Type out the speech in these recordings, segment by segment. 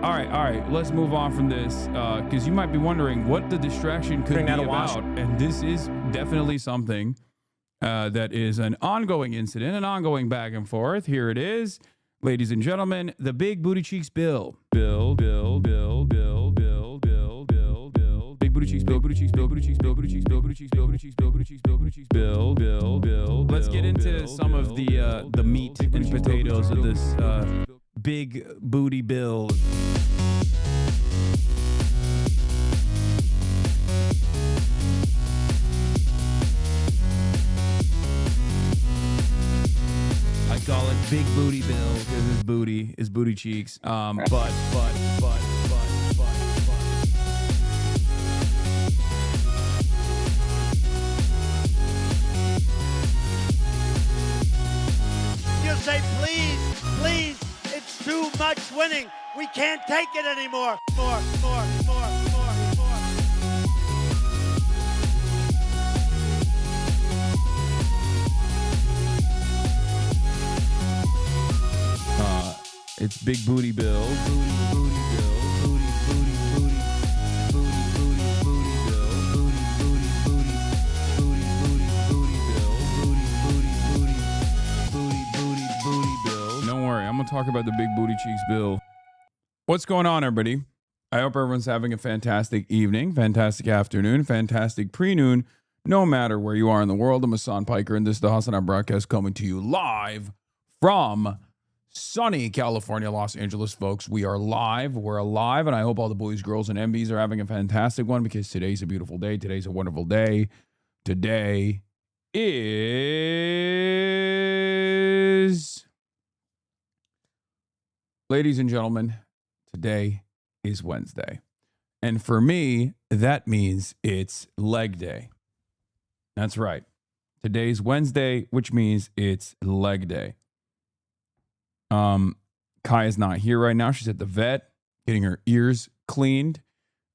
All right. Let's move on from this because you might be wondering what the distraction could be about. And this is definitely something that is an ongoing incident, an ongoing back and forth. Here it is. Ladies and gentlemen, the Big Booty Cheeks Bill. Big Booty Cheeks Bill, Booty Cheeks Bill, Booty Cheeks Bill, Booty Cheeks Bill, Booty Cheeks Bill, Booty Cheeks Bill, Booty Cheeks Bill, Booty Cheeks Bill. Let's get into some of the meat and potatoes of this big booty bill. I call it Big Booty Bill because his booty is booty cheeks. But. You say, please, it's too much winning. We can't take it anymore. More. It's Big Booty Bill. Booty Bill. Booty Bill. Booty Bill. Don't worry, I'm gonna talk about the Big Booty Cheeks Bill. What's going on, everybody? I hope everyone's having a fantastic evening, fantastic afternoon, fantastic pre-noon, no matter where you are in the world. I'm Hasan Piker, and this is the HasanAbi broadcast coming to you live from sunny California, Los Angeles, folks. We are live. We're alive, and I hope all the boys, girls, and MBs are having a fantastic one because today's a beautiful day. Today's a wonderful day. Today is, ladies and gentlemen, today is Wednesday. And for me, that means it's leg day. That's right. Today's Wednesday, which means it's leg day. Kaya's not here right now. She's at the vet getting her ears cleaned.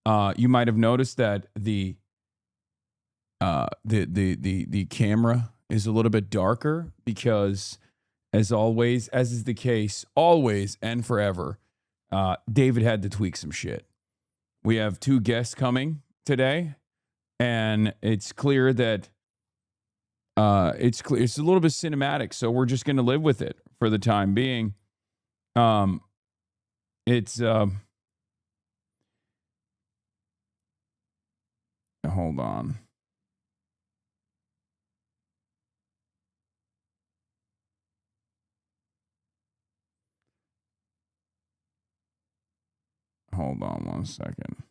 You might have noticed that the camera is a little bit darker because, as always, as is the case always and forever, David had to tweak some shit. We have 2 guests coming today, and it's clear that it's a little bit cinematic, so we're just going to live with it for the time being. Hold on. Hold on 1 second.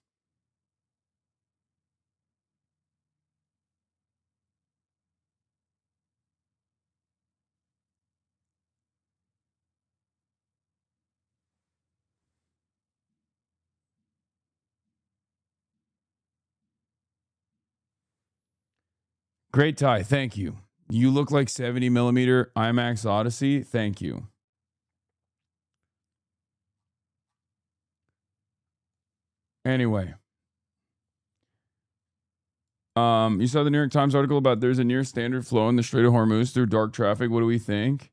Great tie. Thank you. You look like 70 millimeter IMAX Odyssey. Thank you. Anyway. You saw the New York Times article about there's a near standard flow in the Strait of Hormuz through dark traffic. What do we think?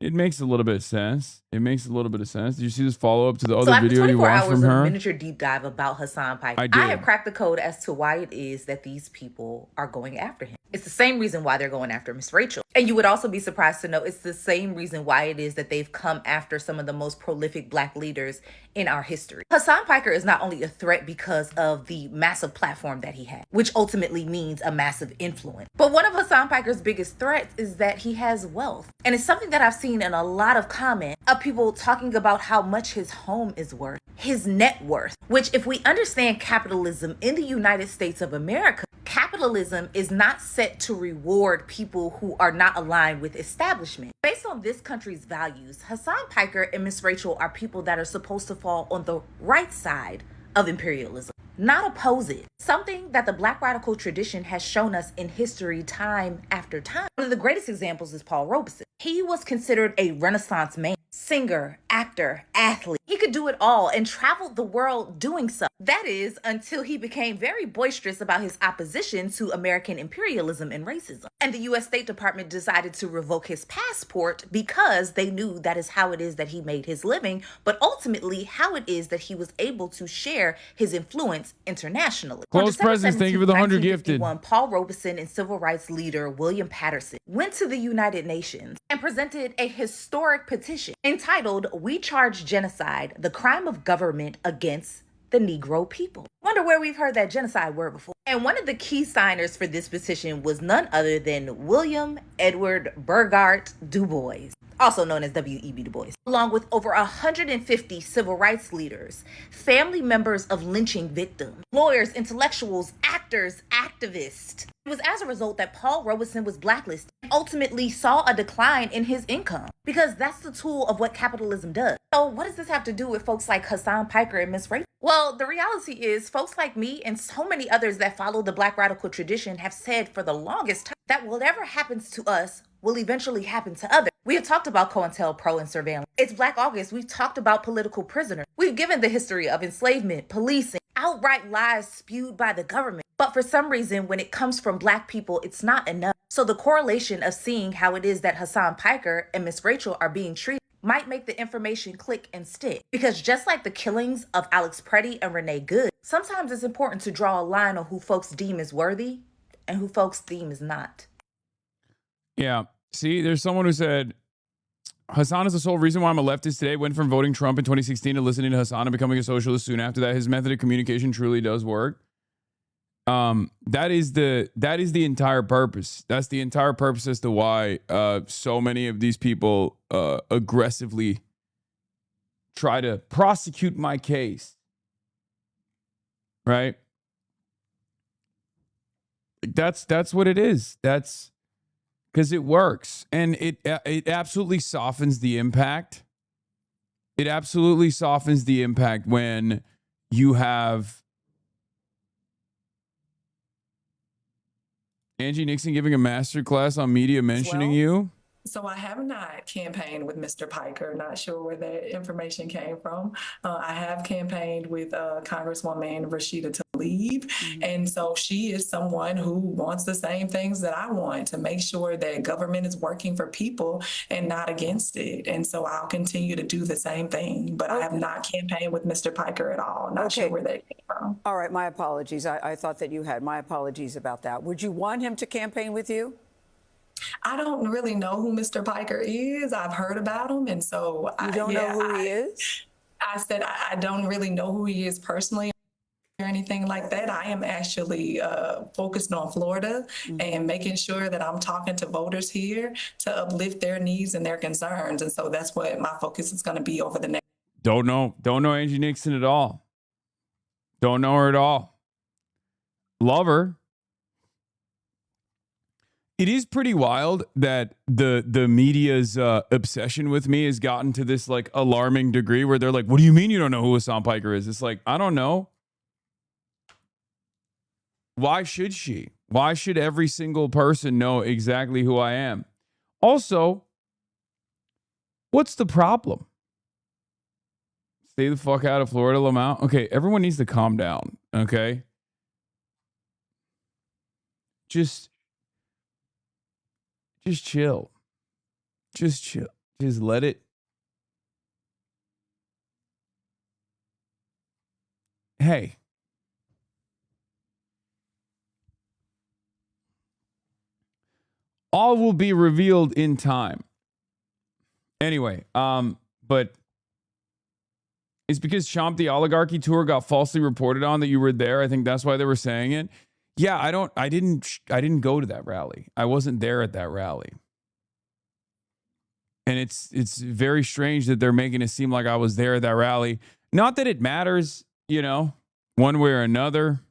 It makes a little bit of sense. Did you see this follow-up to the other video you watched from her? A miniature deep dive about Hasan Piker. I have cracked the code as to why it is that these people are going after him. It's the same reason why they're going after Miss Rachel. And you would also be surprised to know it's the same reason why it is that they've come after some of the most prolific Black leaders in our history. Hasan Piker is not only a threat because of the massive platform that he had, which ultimately means a massive influence. But one of Hasan Piker's biggest threats is that he has wealth. And it's something that I've seen in a lot of comments of people talking about how much his home is worth, his net worth, which if we understand capitalism in the United States of America, capitalism is not set to reward people who are not aligned with establishment. Based on this country's values, Hasan Piker and Miss Rachel are people that are supposed to fall on the right side of imperialism, not oppose it. Something that the Black radical tradition has shown us in history time after time. One of the greatest examples is Paul Robeson. He was considered a Renaissance man, singer, actor, athlete. He could do it all and traveled the world doing so. That is, until he became very boisterous about his opposition to American imperialism and racism. And the U.S. State Department decided to revoke his passport because they knew that is how it is that he made his living, but ultimately how it is that he was able to share his influence internationally. Close presence, thank you for the 100 gifted. Paul Robeson and civil rights leader William Patterson went to the United Nations and presented a historic petition entitled, "We Charge Genocide, the Crime of Government Against the Negro People." Wonder where we've heard that genocide word before. And one of the key signers for this petition was none other than William Edward Burghardt Du Bois, also known as W.E.B. Du Bois, along with over 150 civil rights leaders, family members of lynching victims, lawyers, intellectuals, actors, activists. It was as a result that Paul Robeson was blacklisted and ultimately saw a decline in his income, because that's the tool of what capitalism does. So what does this have to do with folks like Hasan Piker and Miss Rachel? Well, the reality is folks like me and so many others that follow the Black radical tradition have said for the longest time that whatever happens to us will eventually happen to others. We have talked about COINTELPRO and surveillance. It's Black August. We've talked about political prisoners. We've given the history of enslavement, policing, outright lies spewed by the government. But for some reason, when it comes from Black people, it's not enough. So the correlation of seeing how it is that Hasan Piker and Miss Rachel are being treated might make the information click and stick. Because just like the killings of Alex Preddy and Renee Good, sometimes it's important to draw a line on who folks deem is worthy and who folks deem is not. Yeah. See, there's someone who said, Hasan is the sole reason why I'm a leftist today. Went from voting Trump in 2016 to listening to Hasan and becoming a socialist soon after that. His method of communication truly does work. That is the entire purpose. That's the entire purpose as to why so many of these people aggressively try to prosecute my case. Right? That's what it is. That's because it works, and it absolutely softens the impact. It absolutely softens the impact when you have Angie Nixon giving a master class on media mentioning you. So I have not campaigned with Mr. Piker. Not sure where that information came from. I have campaigned with Congresswoman Rashida Tlaib. And so she is someone who wants the same things that I want, to make sure that government is working for people and not against it. And so I'll continue to do the same thing. But I have not campaigned with Mr. Piker at all. Not sure where that came from. All right. My apologies. I thought that you had. My apologies about that. Would you want him to campaign with you? I don't really know who Mr. Piker is. I've heard about him. And so you don't know who he is? I said I don't really know who he is personally or anything like that. I am actually focused on Florida and making sure that I'm talking to voters here to uplift their needs and their concerns. And so that's what my focus is going to be over the next. Don't know Angie Nixon at all. Don't know her at all. Love her. It is pretty wild that the media's obsession with me has gotten to this like alarming degree where they're like, what do you mean you don't know who Hasan Piker is? It's like, I don't know. Why should she? Why should every single person know exactly who I am? Also, what's the problem? Stay the fuck out of Florida, Lamont. Okay, everyone needs to calm down, okay? Just chill. Just chill. Just let it. Hey. All will be revealed in time. Anyway, but it's because Chomp the Oligarchy tour got falsely reported on that you were there. I think that's why they were saying it. Yeah, I didn't go to that rally. I wasn't there at that rally. And it's very strange that they're making it seem like I was there at that rally. Not that it matters, you know, one way or another.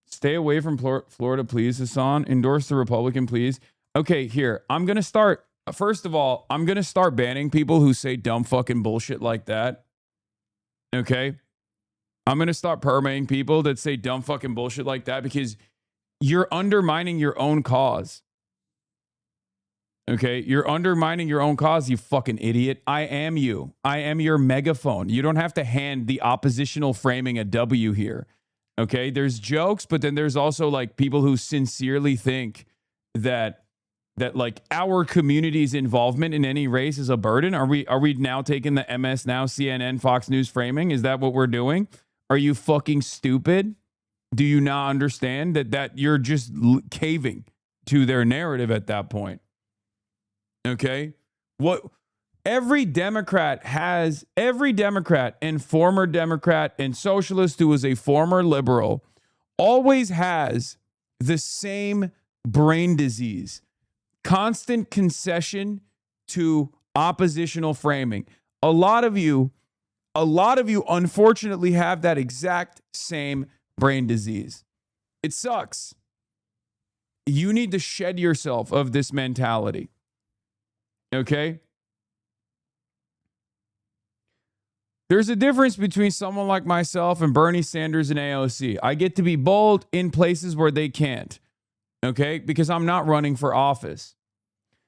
Stay away from Florida, please, Hasan. Endorse the Republican, please. Okay, here. I'm going to start. First of all, I'm going to start banning people who say dumb fucking bullshit like that. Okay, I'm going to start permitting people that say dumb fucking bullshit like that because you're undermining your own cause. Okay, you're undermining your own cause, you fucking idiot. I am you. I am your megaphone. You don't have to hand the oppositional framing a W here. Okay, there's jokes, but then there's also like people who sincerely think that like our community's involvement in any race is a burden? Are we now taking the MS Now, CNN, Fox News framing? Is that what we're doing? Are you fucking stupid? Do you not understand that you're just caving to their narrative at that point? Okay? What every Democrat and former Democrat and socialist who is a former liberal always has the same brain disease. Constant concession to oppositional framing. A lot of you unfortunately have that exact same brain disease. It sucks. You need to shed yourself of this mentality. Okay? There's a difference between someone like myself and Bernie Sanders and AOC. I get to be bold in places where they can't. Okay? Because I'm not running for office.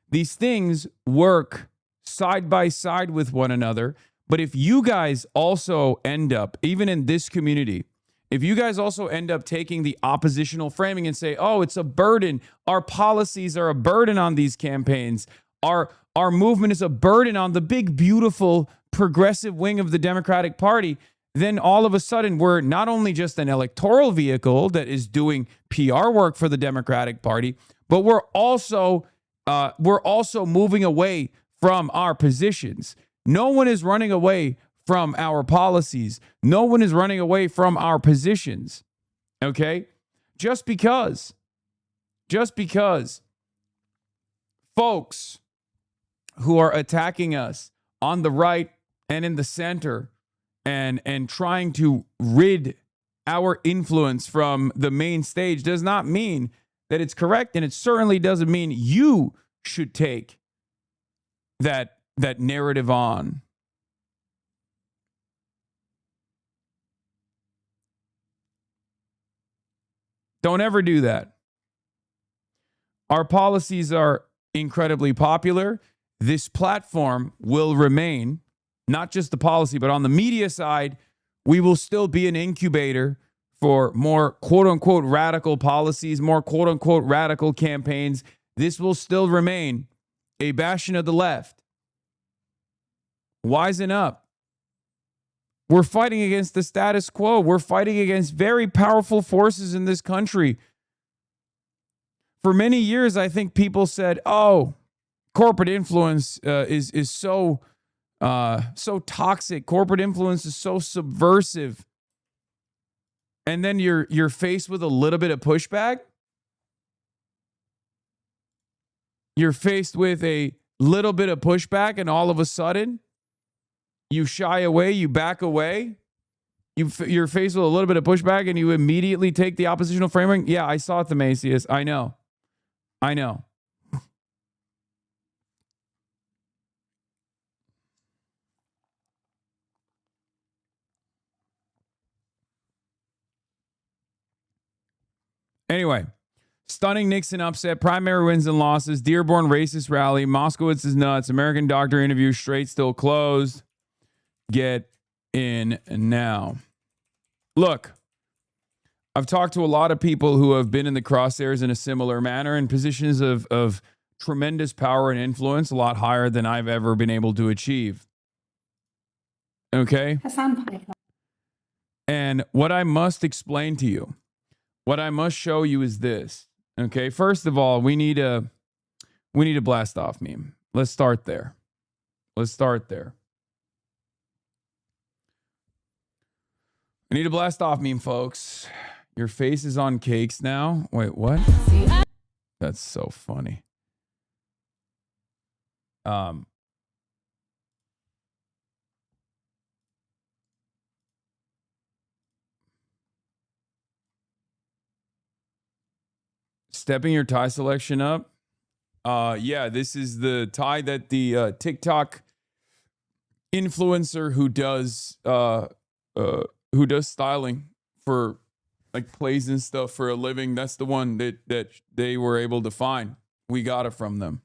These things work side by side with one another. But if you guys also end up, even in this community, if you guys also end up taking the oppositional framing and say, oh, it's a burden. Our policies are a burden on these campaigns. Our movement is a burden on the big, beautiful, progressive wing of the Democratic Party. Then all of a sudden, we're not only just an electoral vehicle that is doing PR work for the Democratic Party, but we're also moving away from our positions. No one is running away from our policies. No one is running away from our positions. Okay? Just because folks who are attacking us on the right and in the center and trying to rid our influence from the main stage does not mean that it's correct, and it certainly doesn't mean you should take that narrative on. Don't ever do that. Our policies are incredibly popular. This platform will remain, not just the policy, but on the media side, we will still be an incubator for more quote unquote radical policies, more quote unquote radical campaigns. This will still remain a bastion of the left. Wisen up. We're fighting against the status quo. We're fighting against very powerful forces in this country. For many years, I think people said, "Oh, corporate influence is so toxic. Corporate influence is so subversive." And then you're faced with a little bit of pushback. You're faced with a little bit of pushback, and all of a sudden, you shy away, you back away. You're faced with a little bit of pushback, and you immediately take the oppositional framing. Yeah, I saw it, Themasius. I know. Anyway, stunning Nixon upset, primary wins and losses, Dearborn racist rally, Moskowitz is nuts, American doctor interview, Straight still closed. Get in now. Look, I've talked to a lot of people who have been in the crosshairs in a similar manner in positions of tremendous power and influence, a lot higher than I've ever been able to achieve. Okay? And what I must explain to you, what I must show you is this. Okay? First of all, we need a blast off meme. Let's start there. I need a blast off meme, folks. Your face is on cakes now. Wait, what? That's so funny. Stepping your tie selection up. Yeah, this is the tie that the TikTok influencer who does styling for like plays and stuff for a living. That's the one that they were able to find. We got it from them.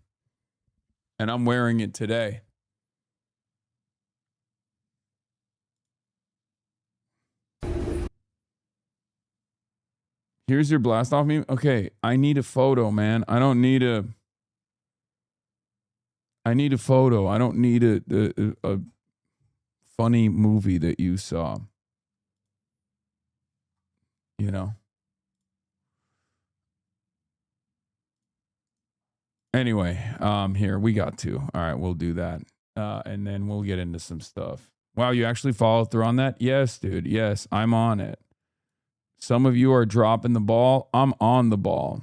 And I'm wearing it today. Here's your blast off meme. Okay, I need a photo, man. I need a photo. I don't need a funny movie that you saw. You know. Anyway, here we got to. All right, we'll do that. And then we'll get into some stuff. Wow, you actually followed through on that? Yes, dude. Yes, I'm on it. Some of you are dropping the ball. I'm on the ball.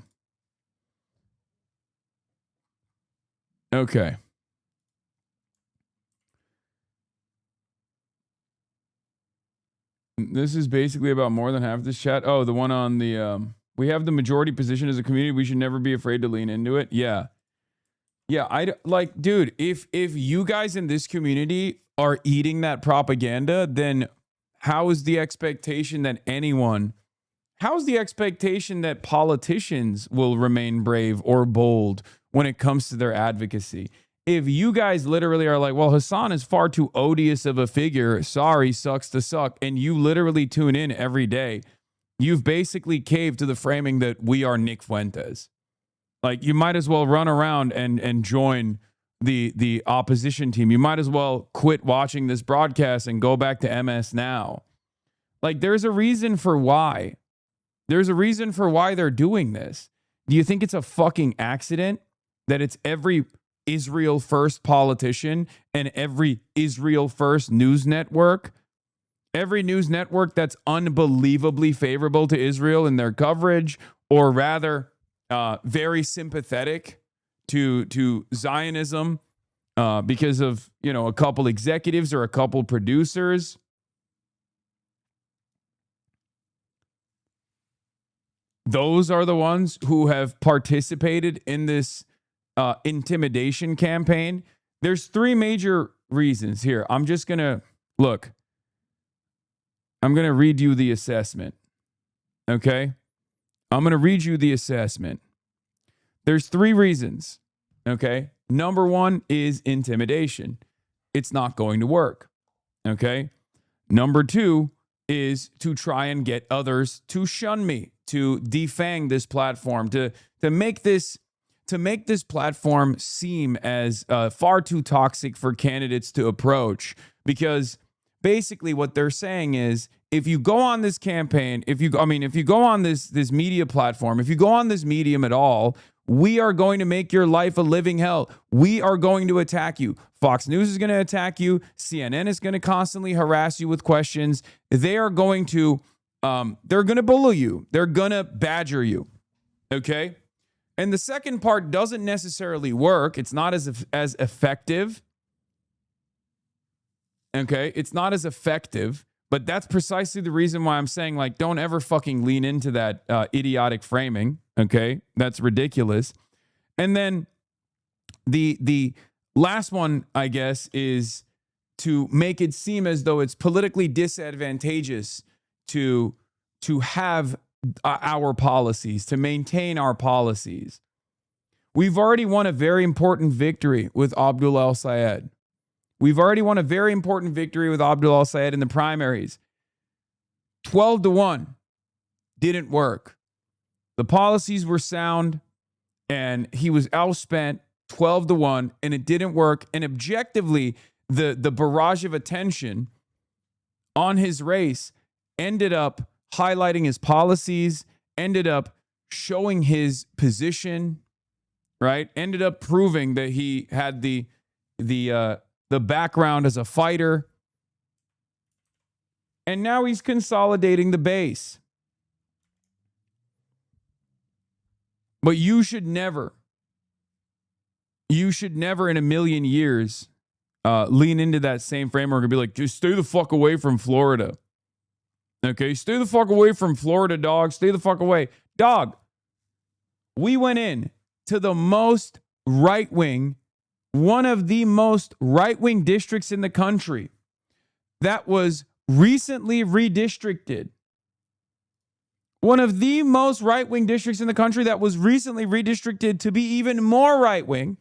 Okay. This is basically about more than half this chat. Oh, the one on the we have the majority position as a community. We should never be afraid to lean into it. Yeah. Yeah, I like, dude, if you guys in this community are eating that propaganda, then how is the expectation that politicians will remain brave or bold when it comes to their advocacy? If you guys literally are like, well, Hasan is far too odious of a figure. Sorry, sucks to suck. And you literally tune in every day. You've basically caved to the framing that we are Nick Fuentes. Like, you might as well run around and join the opposition team. You might as well quit watching this broadcast and go back to MS Now. Like, there's a reason for why. There's a reason for why they're doing this. Do you think it's a fucking accident that it's every Israel first politician and every Israel first news network? Every news network that's unbelievably favorable to Israel in their coverage, or rather very sympathetic to Zionism because of, you know, a couple executives or a couple producers. Those are the ones who have participated in this intimidation campaign. There's three major reasons here. I'm just going to look. I'm going to read you the assessment. Okay? I'm going to read you the assessment. There's 3 reasons, okay? Number 1 is intimidation. It's not going to work, okay? Number 2 is to try and get others to shun me, to defang this platform, to make this platform seem as far too toxic for candidates to approach. Because basically what they're saying is, if you go on this campaign, if you go on this media platform, if you go on this medium at all, we are going to make your life a living hell. We are going to attack you. Fox News is going to attack you. CNN is going to constantly harass you with questions. They are going to, they're going to bully you. They're going to badger you. Okay? And the second part doesn't necessarily work. It's not as effective. Okay? It's not as effective. But that's precisely the reason why I'm saying, like, don't ever fucking lean into that idiotic framing, okay? That's ridiculous. And then the last one, I guess, is to make it seem as though it's politically disadvantageous to have our policies, to maintain our policies. We've already won a very important victory with Abdul El-Sayed. We've already won a very important victory with Abdul El-Sayed in the primaries. 12-1 didn't work. The policies were sound, and he was outspent 12-1, and it didn't work. And objectively, the barrage of attention on his race ended up highlighting his policies, ended up showing his position, right? Ended up proving that he had the background as a fighter. And now he's consolidating the base. But you should never in a million years lean into that same framework and be like, just stay the fuck away from Florida. Okay, stay the fuck away from Florida, dog. Stay the fuck away. Dog, we went in to the most right-wing, one of the most right-wing districts in the country that was recently redistricted. One of the most right-wing districts in the country that was recently redistricted to be even more right-wing.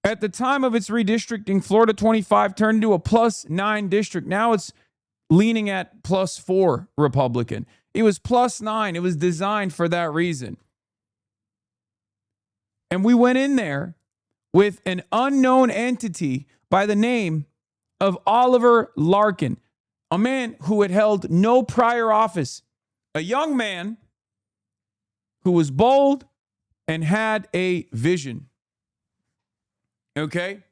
At the time of its redistricting, Florida 25 turned into a +9 district. Now it's leaning at +4 Republican. It was +9. It was designed for that reason. And we went in there with an unknown entity by the name of Oliver Larkin, a man who had held no prior office, a young man who was bold and had a vision. Okay?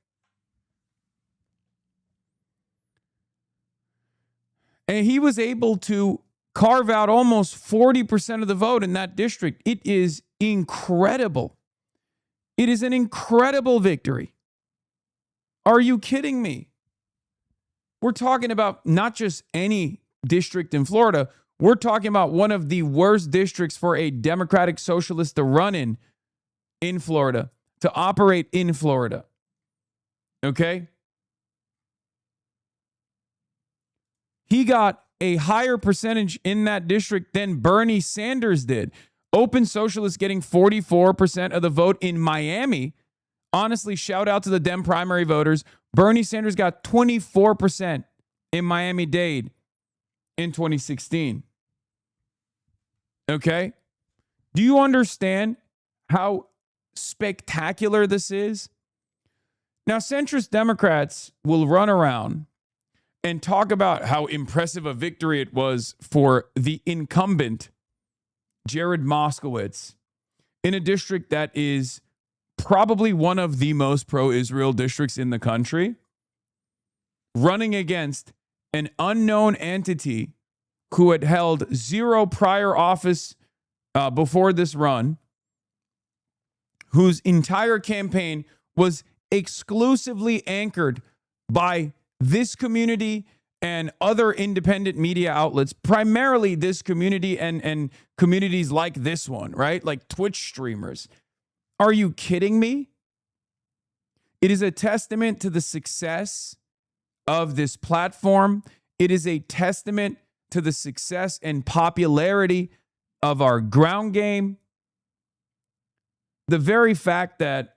And he was able to carve out almost 40% of the vote in that district. It is incredible. It is an incredible victory. Are you kidding me? We're talking about not just any district in Florida. We're talking about one of the worst districts for a Democratic Socialist to run in Florida, to operate in Florida. Okay? He got a higher percentage in that district than Bernie Sanders did. Open Socialists getting 44% of the vote in Miami. Honestly, shout out to the Dem primary voters. Bernie Sanders got 24% in Miami-Dade in 2016. Okay? Do you understand how spectacular this is? Now, centrist Democrats will run around and talk about how impressive a victory it was for the incumbent, Jared Moskowitz, in a district that is probably one of the most pro-Israel districts in the country, running against an unknown entity who had held zero prior office before this run, whose entire campaign was exclusively anchored by this community and other independent media outlets, primarily this community and communities like this one, right? Like Twitch streamers. Are you kidding me? It is a testament to the success of this platform. It is a testament to the success and popularity of our ground game. The very fact that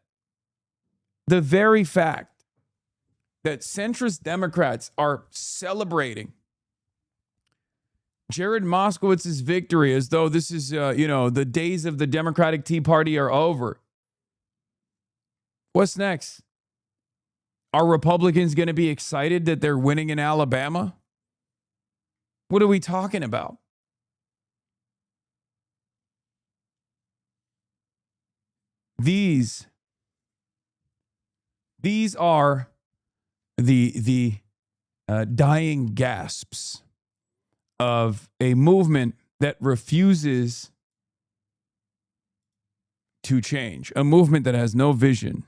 centrist Democrats are celebrating Jared Moskowitz's victory as though this is, the days of the Democratic Tea Party are over. What's next? Are Republicans going to be excited that they're winning in Alabama? What are we talking about? These are the dying gasps of a movement that refuses to change, a movement that has no vision.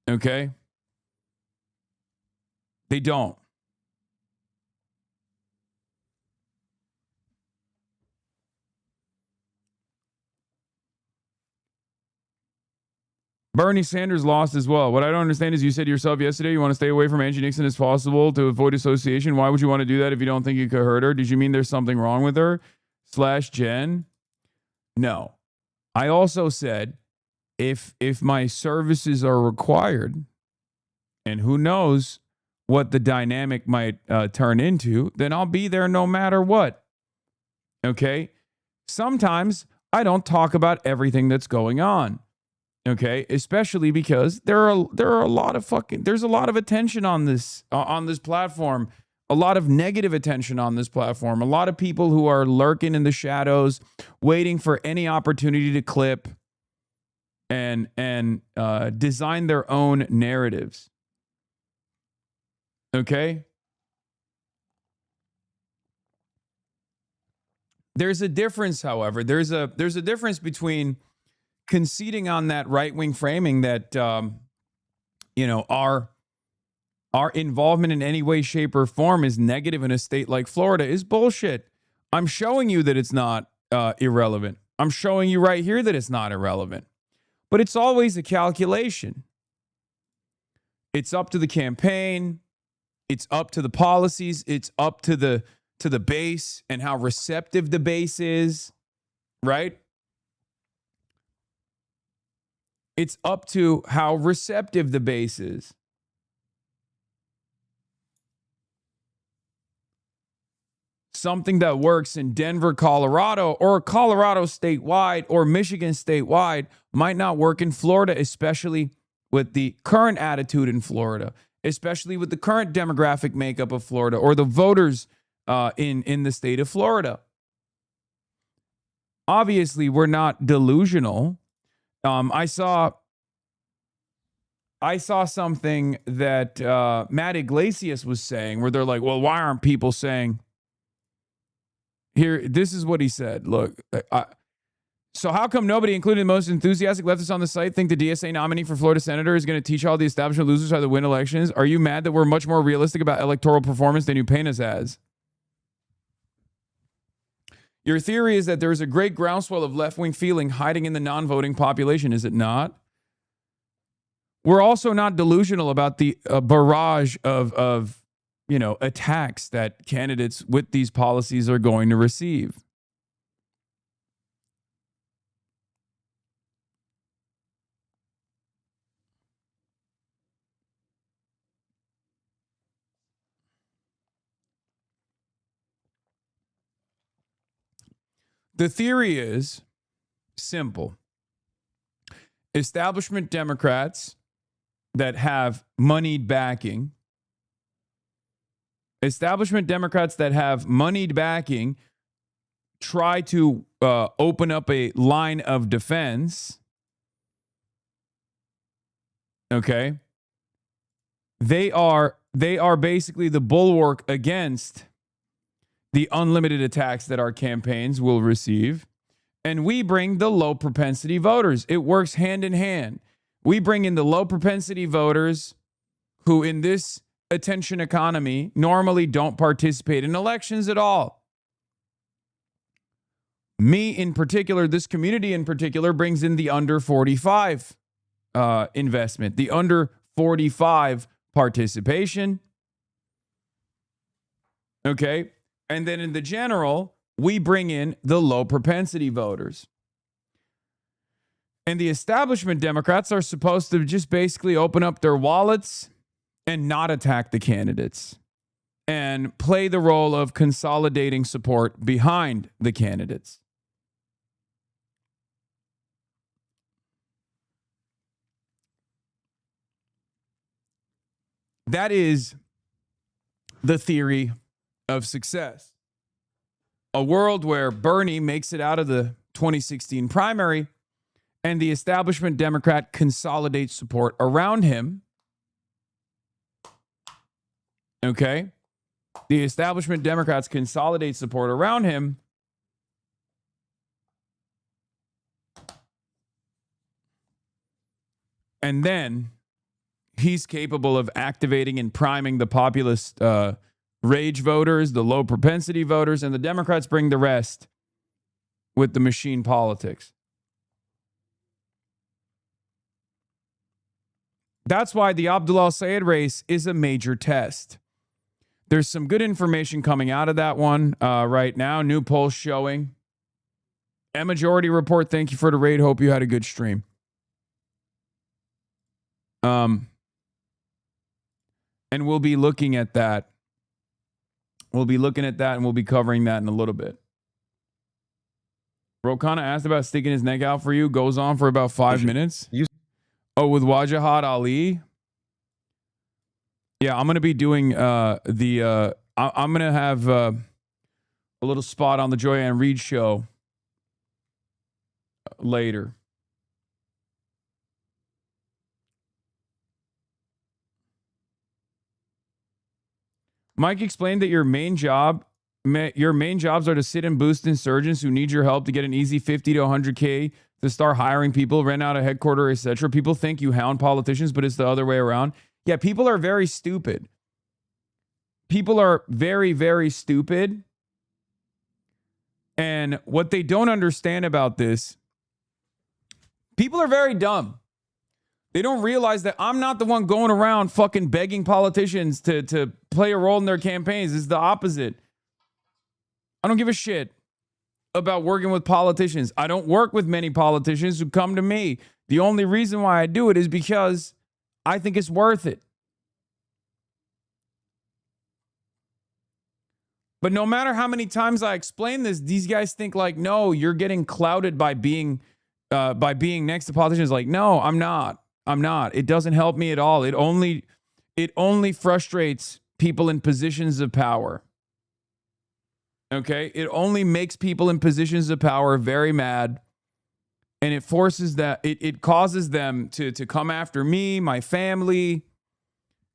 Okay? They don't. Bernie Sanders lost as well. What I don't understand is you said yourself yesterday you want to stay away from Angie Nixon as possible to avoid association. Why would you want to do that if you don't think you could hurt her? Did you mean there's something wrong with her? /Jen? No. I also said if my services are required, and who knows what the dynamic might turn into, then I'll be there no matter what. Okay? Sometimes I don't talk about everything that's going on. Okay, especially because there's a lot of attention on this platform, a lot of negative attention on this platform, a lot of people who are lurking in the shadows, waiting for any opportunity to clip and design their own narratives. Okay, there's a difference, however. There's a difference between conceding on that right-wing framing that, our involvement in any way, shape, or form is negative in a state like Florida is bullshit. I'm showing you that it's not irrelevant. I'm showing you right here that it's not irrelevant. But it's always a calculation. It's up to the campaign. It's up to the policies. It's up to the base and how receptive the base is, right? It's up to how receptive the base is. Something that works in Denver, Colorado, or Colorado statewide, or Michigan statewide might not work in Florida, especially with the current attitude in Florida, especially with the current demographic makeup of Florida, or the voters in the state of Florida. Obviously, we're not delusional. I saw something that Matt Iglesias was saying where they're like, well, why aren't people saying here? This is what he said. Look, so how come nobody, including the most enthusiastic leftists on the site, think the DSA nominee for Florida senator is going to teach all the establishment losers how to win elections? Are you mad that we're much more realistic about electoral performance than you paint us as? Your theory is that there is a great groundswell of left-wing feeling hiding in the non-voting population, is it not? We're also not delusional about the barrage of attacks that candidates with these policies are going to receive. The theory is simple. Establishment Democrats that have moneyed backing, try to open up a line of defense. Okay. They are basically the bulwark against the unlimited attacks that our campaigns will receive. And we bring the low propensity voters. It works hand in hand. We bring in the low propensity voters who in this attention economy normally don't participate in elections at all. Me in particular, this community in particular, brings in the under 45 investment, the under 45 participation. Okay. And then in the general, we bring in the low propensity voters. And the establishment Democrats are supposed to just basically open up their wallets and not attack the candidates and play the role of consolidating support behind the candidates. That is the theory of success. A world where Bernie makes it out of the 2016 primary and the establishment Democrat consolidates support around him. Okay? The establishment Democrats consolidate support around him. And then he's capable of activating and priming the populist rage voters, the low propensity voters, and the Democrats bring the rest with the machine politics. That's why the Abdullah Sayed race is a major test. There's some good information coming out of that one right now. New polls showing. A Majority Report, thank you for the raid. Hope you had a good stream. And we'll be looking at that. We'll be looking at that and we'll be covering that in a little bit. Rokana asked about sticking his neck out for you. Goes on for about 5 minutes. Oh, with Wajahat Ali? Yeah, I'm going to be doing I'm going to have a little spot on the Joyanne Reid show later. Mike explained that your main jobs are to sit and boost insurgents who need your help to get an easy 50 to 100K to start hiring people, rent out a headquarters, etc. People think you hound politicians, but it's the other way around. Yeah, people are very stupid. People are very, very stupid. And what they don't understand about this, people are very dumb. They don't realize that I'm not the one going around fucking begging politicians to play a role in their campaigns. It's the opposite. I don't give a shit about working with politicians. I don't work with many politicians who come to me. The only reason why I do it is because I think it's worth it. But no matter how many times I explain this, these guys think like, no, you're getting clouded by being next to politicians. Like, no, I'm not. I'm not. It doesn't help me at all. It only frustrates people in positions of power. Okay? It only makes people in positions of power very mad. And it forces that, it causes them to come after me, my family,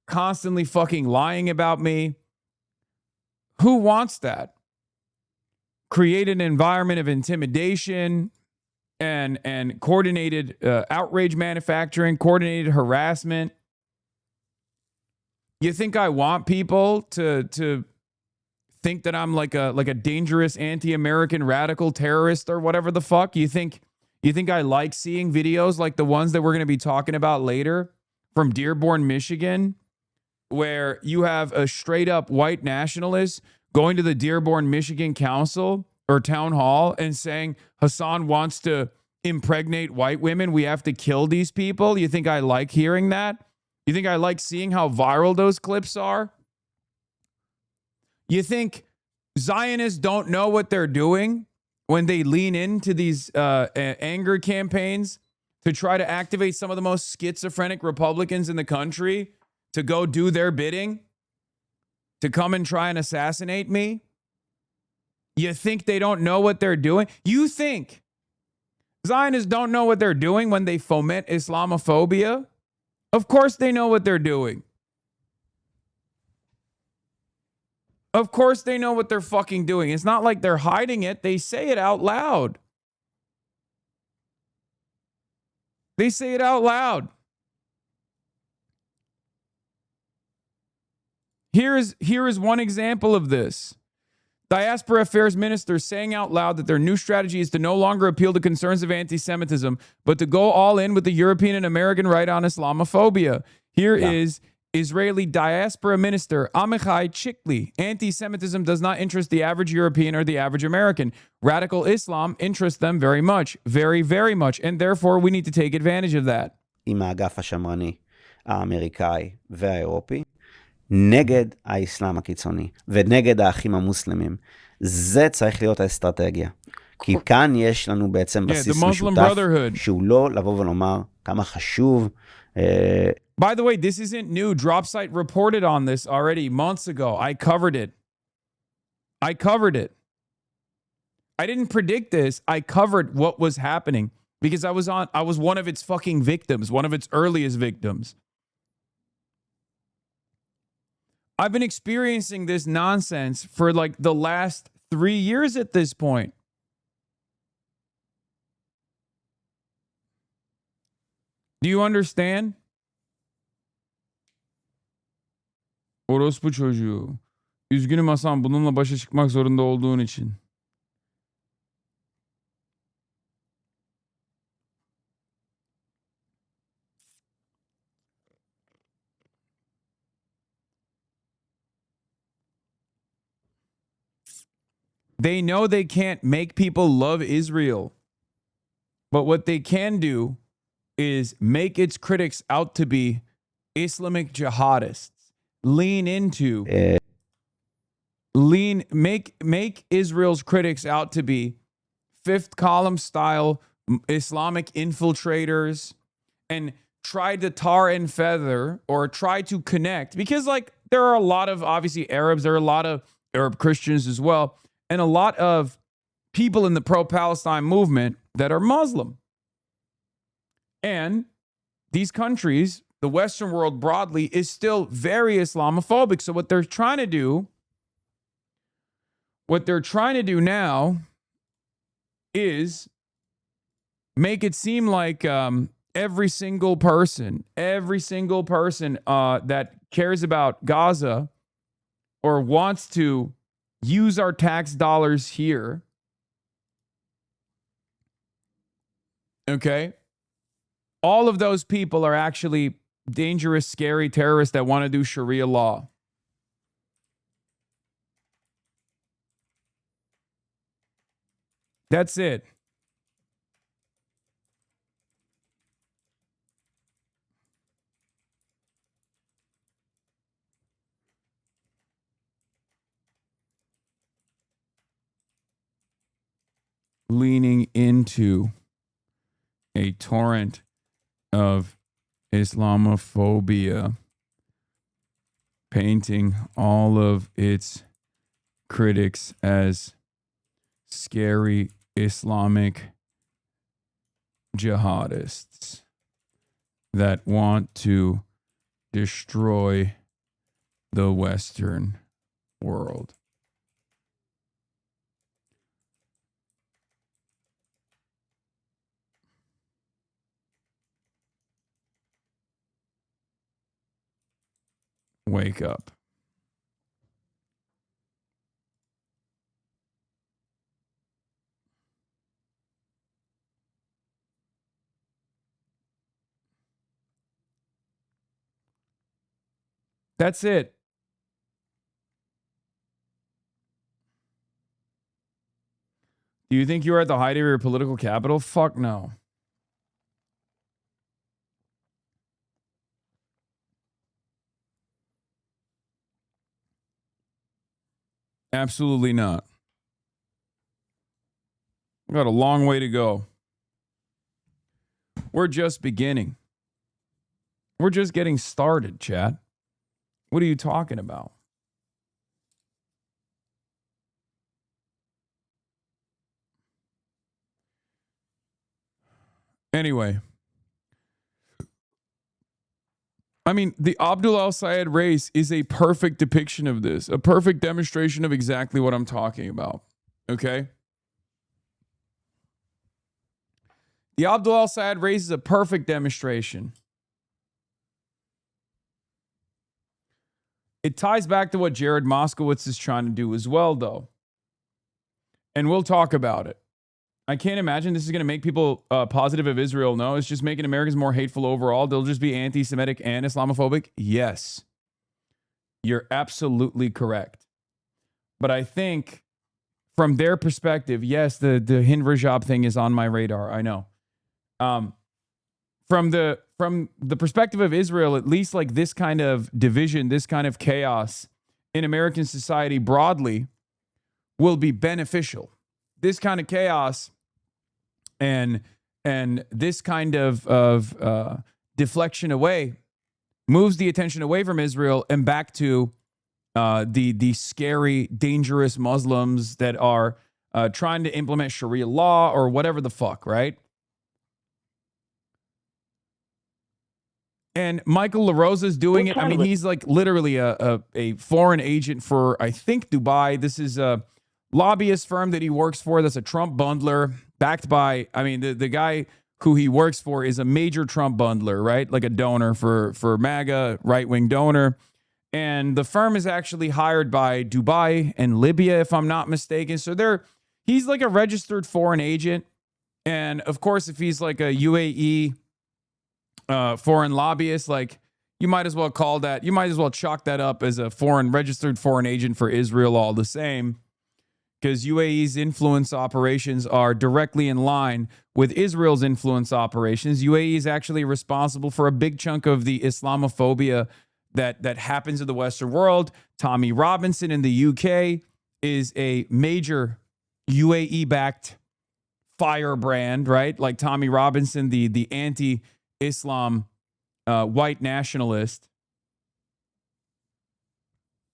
constantly fucking lying about me. Who wants that? Create an environment of intimidation and coordinated outrage manufacturing, coordinated harassment. You think I want people to think that I'm like a dangerous anti-American radical terrorist or whatever the fuck? You think I like seeing videos like the ones that we're going to be talking about later from Dearborn, Michigan, where you have a straight up white nationalist going to the Dearborn, Michigan Council or town hall and saying Hasan wants to impregnate white women. We have to kill these people. You think I like hearing that? You think I like seeing how viral those clips are? You think Zionists don't know what they're doing when they lean into these anger campaigns to try to activate some of the most schizophrenic Republicans in the country to go do their bidding, to come and try and assassinate me? You think they don't know what they're doing? You think Zionists don't know what they're doing when they foment Islamophobia? Of course they know what they're doing. Of course they know what they're fucking doing. It's not like they're hiding it. They say it out loud. They say it out loud. Here is one example of this. Diaspora Affairs Minister saying out loud that their new strategy is to no longer appeal to concerns of anti-Semitism, but to go all in with the European and American right on Islamophobia. Here is Israeli diaspora minister Amichai Chikli. Anti-Semitism does not interest the average European or the average American. Radical Islam interests them very much, very, very much, and therefore we need to take advantage of that. עם האגף השמרני האמריקאי והאירופי, נגד האסלאם הקיצוני ונגד האחים המוסלמים. זה צריך להיות האסטרטגיה. כי כאן יש לנו בעצם בסיס משותף שהוא לא לבוא ולומר כמה חשוב. By the way, this isn't new. DropSite reported on this already months ago. I covered it. I didn't predict this. I covered what was happening because I was one of its fucking victims, one of its earliest victims. I've been experiencing this nonsense for like the last 3 years at this point. Do you understand? Orospu çocuğu. Üzgünüm Hasan, bununla başa çıkmak zorunda olduğun için. They know they can't make people love Israel. But what they can do is make its critics out to be Islamic jihadists. Make Israel's critics out to be fifth column style Islamic infiltrators and try to tar and feather or try to connect, because like there are a lot of obviously Arabs, there are a lot of Arab Christians as well, and a lot of people in the pro-Palestine movement that are Muslim. And these countries, the Western world broadly, is still very Islamophobic. So what they're trying to do now is make it seem like every single person that cares about Gaza or wants to use our tax dollars here, okay, all of those people are actually dangerous, scary terrorists that want to do Sharia law. That's it. Leaning into a torrent of Islamophobia, painting all of its critics as scary Islamic jihadists that want to destroy the Western world. Wake up. That's it. Do you think you are at the height of your political capital? Fuck no. Absolutely not. We've got a long way to go. We're just beginning. We're just getting started, chat. What are you talking about? Anyway. I mean, the Abdul al-Sayed race is a perfect depiction of this, a perfect demonstration of exactly what I'm talking about. Okay? The Abdul al-Sayed race is a perfect demonstration. It ties back to what Jared Moskowitz is trying to do as well, though. And we'll talk about it. I can't imagine this is going to make people positive of Israel. No, it's just making Americans more hateful overall. They'll just be anti-Semitic and Islamophobic. Yes, you're absolutely correct. But I think from their perspective, yes, the Hind Rajab thing is on my radar. I know. From the perspective of Israel, at least like this kind of division, this kind of chaos in American society broadly will be beneficial. This kind of chaos and this kind of deflection away moves the attention away from Israel and back to the scary, dangerous Muslims that are trying to implement Sharia law or whatever the fuck, right? And Michael LaRosa is doing it. I mean, he's like literally a foreign agent for, I think, Dubai. This is a lobbyist firm that he works for. That's a Trump bundler backed by, I mean, the guy who he works for is a major Trump bundler, right? Like a donor for MAGA, right-wing donor. And the firm is actually hired by Dubai and Libya, if I'm not mistaken. So he's like a registered foreign agent. And of course, if he's like a UAE foreign lobbyist, like you might as well chalk that up as a registered foreign agent for Israel all the same, because UAE's influence operations are directly in line with Israel's influence operations. UAE is actually responsible for a big chunk of the Islamophobia that happens in the Western world. Tommy Robinson in the UK is a major UAE-backed firebrand, right? Like Tommy Robinson, the anti-Islam white nationalist.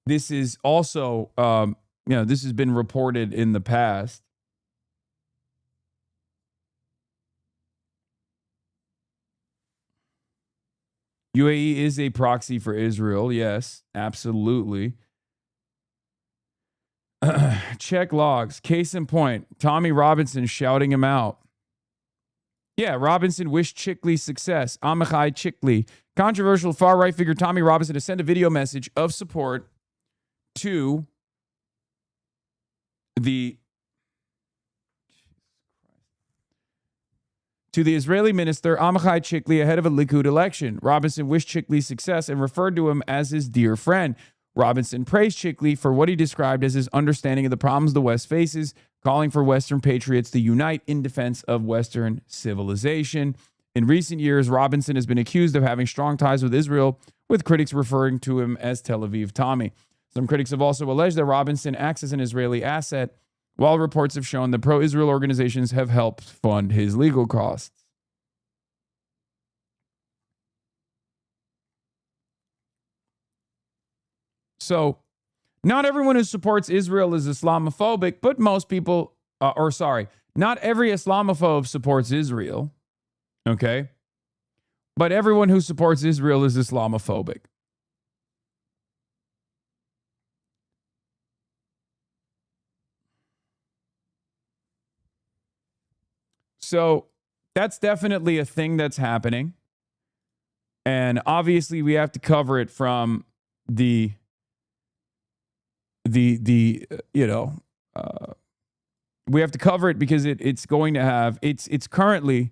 This is also, this has been reported in the past. UAE is a proxy for Israel. Yes, absolutely. Check logs. Case in point, Tommy Robinson shouting him out. Yeah, Robinson wished Chickley success. Amichai Chickley. Controversial far-right figure Tommy Robinson has sent a video message of support to the Israeli minister Amichai Chickley ahead of a Likud election. Robinson wished Chickley success and referred to him as his dear friend. Robinson praised Chickley for what he described as his understanding of the problems the West faces, calling for Western patriots to unite in defense of Western civilization. In recent years, Robinson has been accused of having strong ties with Israel, with critics referring to him as Tel Aviv Tommy. Some critics have also alleged that Robinson acts as an Israeli asset, while reports have shown that pro-Israel organizations have helped fund his legal costs. So, not everyone who supports Israel is Islamophobic, but most people, not every Islamophobe supports Israel, okay? But everyone who supports Israel is Islamophobic. So that's definitely a thing that's happening. And obviously we have to cover it from we have to cover it because it's going to have, it's currently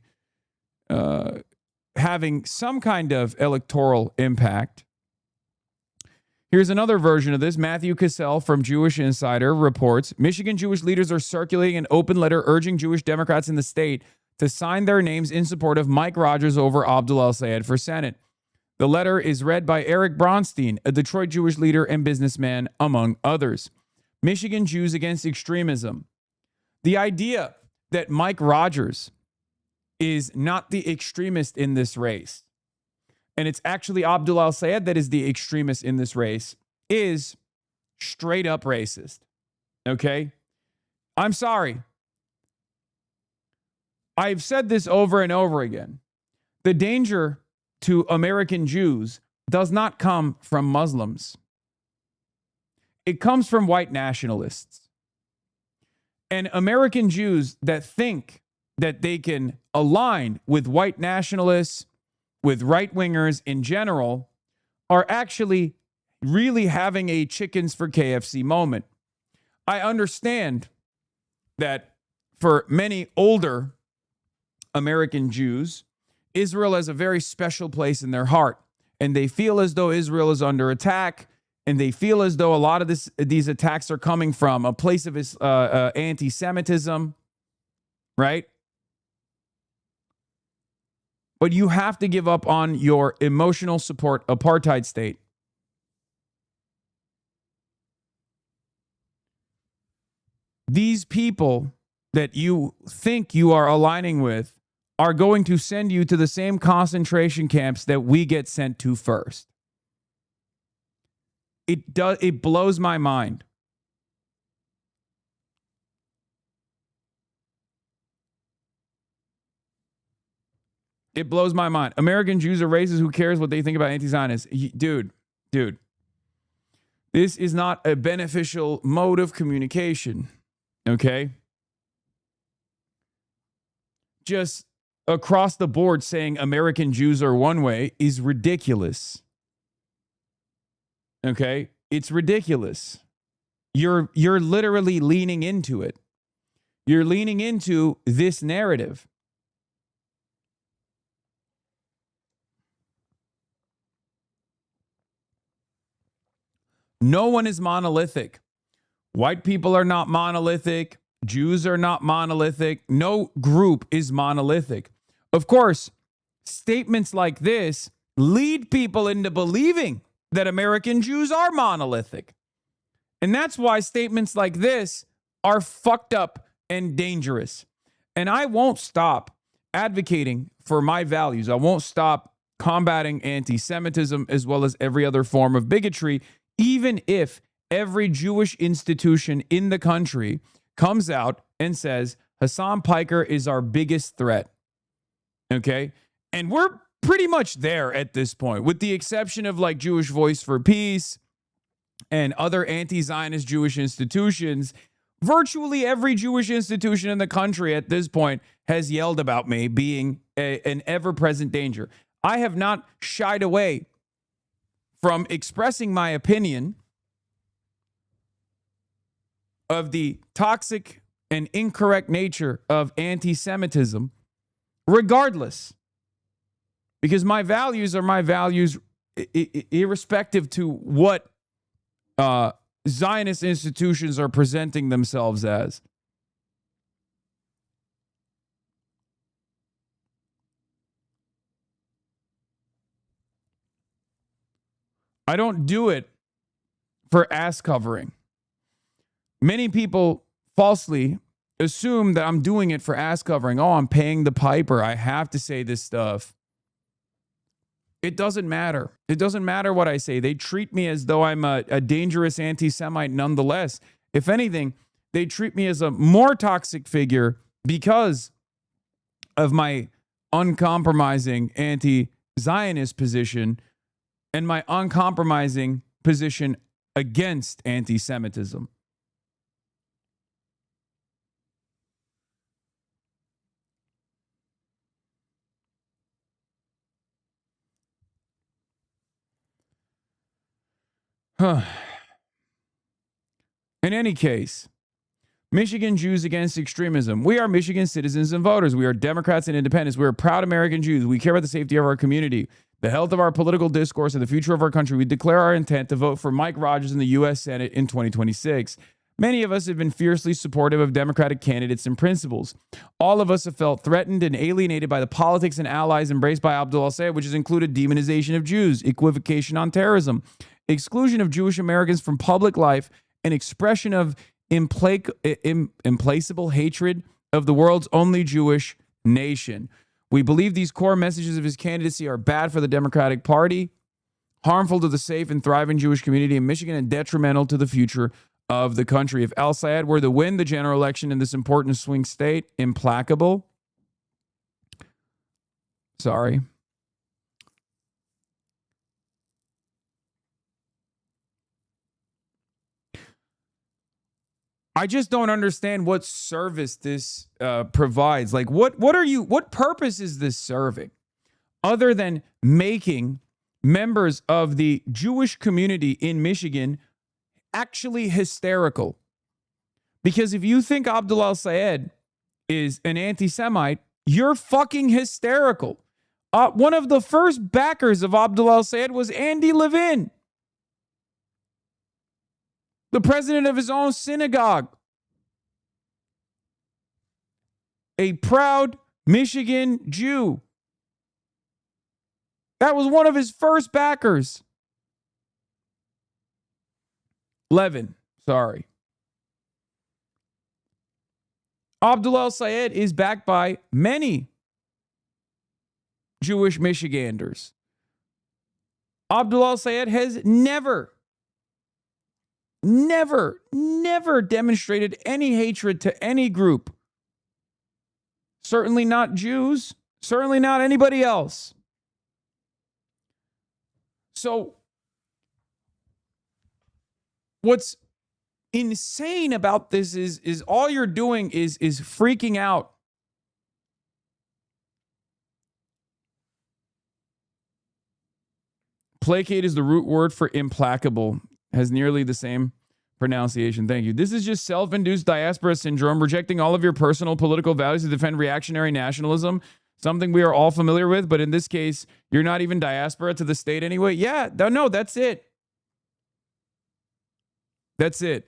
having some kind of electoral impact. Here's another version of this. Matthew Cassell from Jewish Insider reports, Michigan Jewish leaders are circulating an open letter urging Jewish Democrats in the state to sign their names in support of Mike Rogers over Abdul El-Sayed for Senate. The letter is read by Eric Bronstein, a Detroit Jewish leader and businessman, among others. Michigan Jews Against Extremism. The idea that Mike Rogers is not the extremist in this race, and it's actually Abdul El-Sayed that is the extremist in this race, is straight up racist. Okay? I'm sorry. I've said this over and over again. The danger to American Jews does not come from Muslims. It comes from white nationalists. And American Jews that think that they can align with white nationalists, with right-wingers in general, are actually really having a chickens for KFC moment. I understand that for many older American Jews, Israel has a very special place in their heart. And they feel as though Israel is under attack. And they feel as though a lot of these attacks are coming from a place of anti-Semitism, right? But you have to give up on your emotional support apartheid state. These people that you think you are aligning with are going to send you to the same concentration camps that we get sent to first. It blows my mind. It blows my mind. American Jews are racist. Who cares what they think about anti-Zionists? Dude. This is not a beneficial mode of communication. Okay? Just across the board saying American Jews are one way is ridiculous. Okay? It's ridiculous. You're literally leaning into it. You're leaning into this narrative. No one is monolithic. White people are not monolithic. Jews are not monolithic. No group is monolithic. Of course, statements like this lead people into believing that American Jews are monolithic. And that's why statements like this are fucked up and dangerous. And I won't stop advocating for my values. I won't stop combating anti-Semitism as well as every other form of bigotry, even if every Jewish institution in the country comes out and says, Hasan Piker is our biggest threat. Okay? And we're pretty much there at this point, with the exception of like Jewish Voice for Peace and other anti-Zionist Jewish institutions. Virtually every Jewish institution in the country at this point has yelled about me being an ever-present danger. I have not shied away from expressing my opinion of the toxic and incorrect nature of anti-Semitism, regardless. Because my values are my values, irrespective to what Zionist institutions are presenting themselves as. I don't do it for ass covering. Many people falsely assume that I'm doing it for ass covering. Oh, I'm paying the piper. I have to say this stuff. It doesn't matter. It doesn't matter what I say. They treat me as though I'm a dangerous anti-Semite nonetheless. If anything, they treat me as a more toxic figure because of my uncompromising anti-Zionist position and my uncompromising position against anti-Semitism. In any case, Michigan Jews against extremism. We are Michigan citizens and voters. We are Democrats and independents. We are proud American Jews. We care about the safety of our community, the health of our political discourse, and the future of our country. We declare our intent to vote for Mike Rogers in the U.S. Senate in 2026. Many of us have been fiercely supportive of Democratic candidates and principles. All of us have felt threatened and alienated by the politics and allies embraced by Abdul al-Sayed, which has included demonization of Jews, equivocation on terrorism, exclusion of Jewish Americans from public life, and expression of implacable hatred of the world's only Jewish nation. We believe these core messages of his candidacy are bad for the Democratic Party, harmful to the safe and thriving Jewish community in Michigan, and detrimental to the future of the country. If al-Sayed were to win the general election in this important swing state, implacable. Sorry. I just don't understand what service this provides. Like, what purpose is this serving other than making members of the Jewish community in Michigan actually hysterical? Because if you think Abdul al-Sayed is an anti-Semite, you're fucking hysterical. One of the first backers of Abdullah al-Sayed was Andy Levin, the president of his own synagogue. A proud Michigan Jew. That was one of his first backers. Levin, sorry. Abdullah al-Sayed is backed by many Jewish Michiganders. Abdullah al-Sayed has never demonstrated any hatred to any group. Certainly not Jews. Certainly not anybody else. So, what's insane about this is all you're doing is freaking out. Placate is the root word for implacable. Has nearly the same pronunciation. Thank you. This is just self-induced diaspora syndrome, rejecting all of your personal political values to defend reactionary nationalism, something we are all familiar with, but in this case, you're not even diaspora to the state anyway. Yeah, no, that's it. That's it.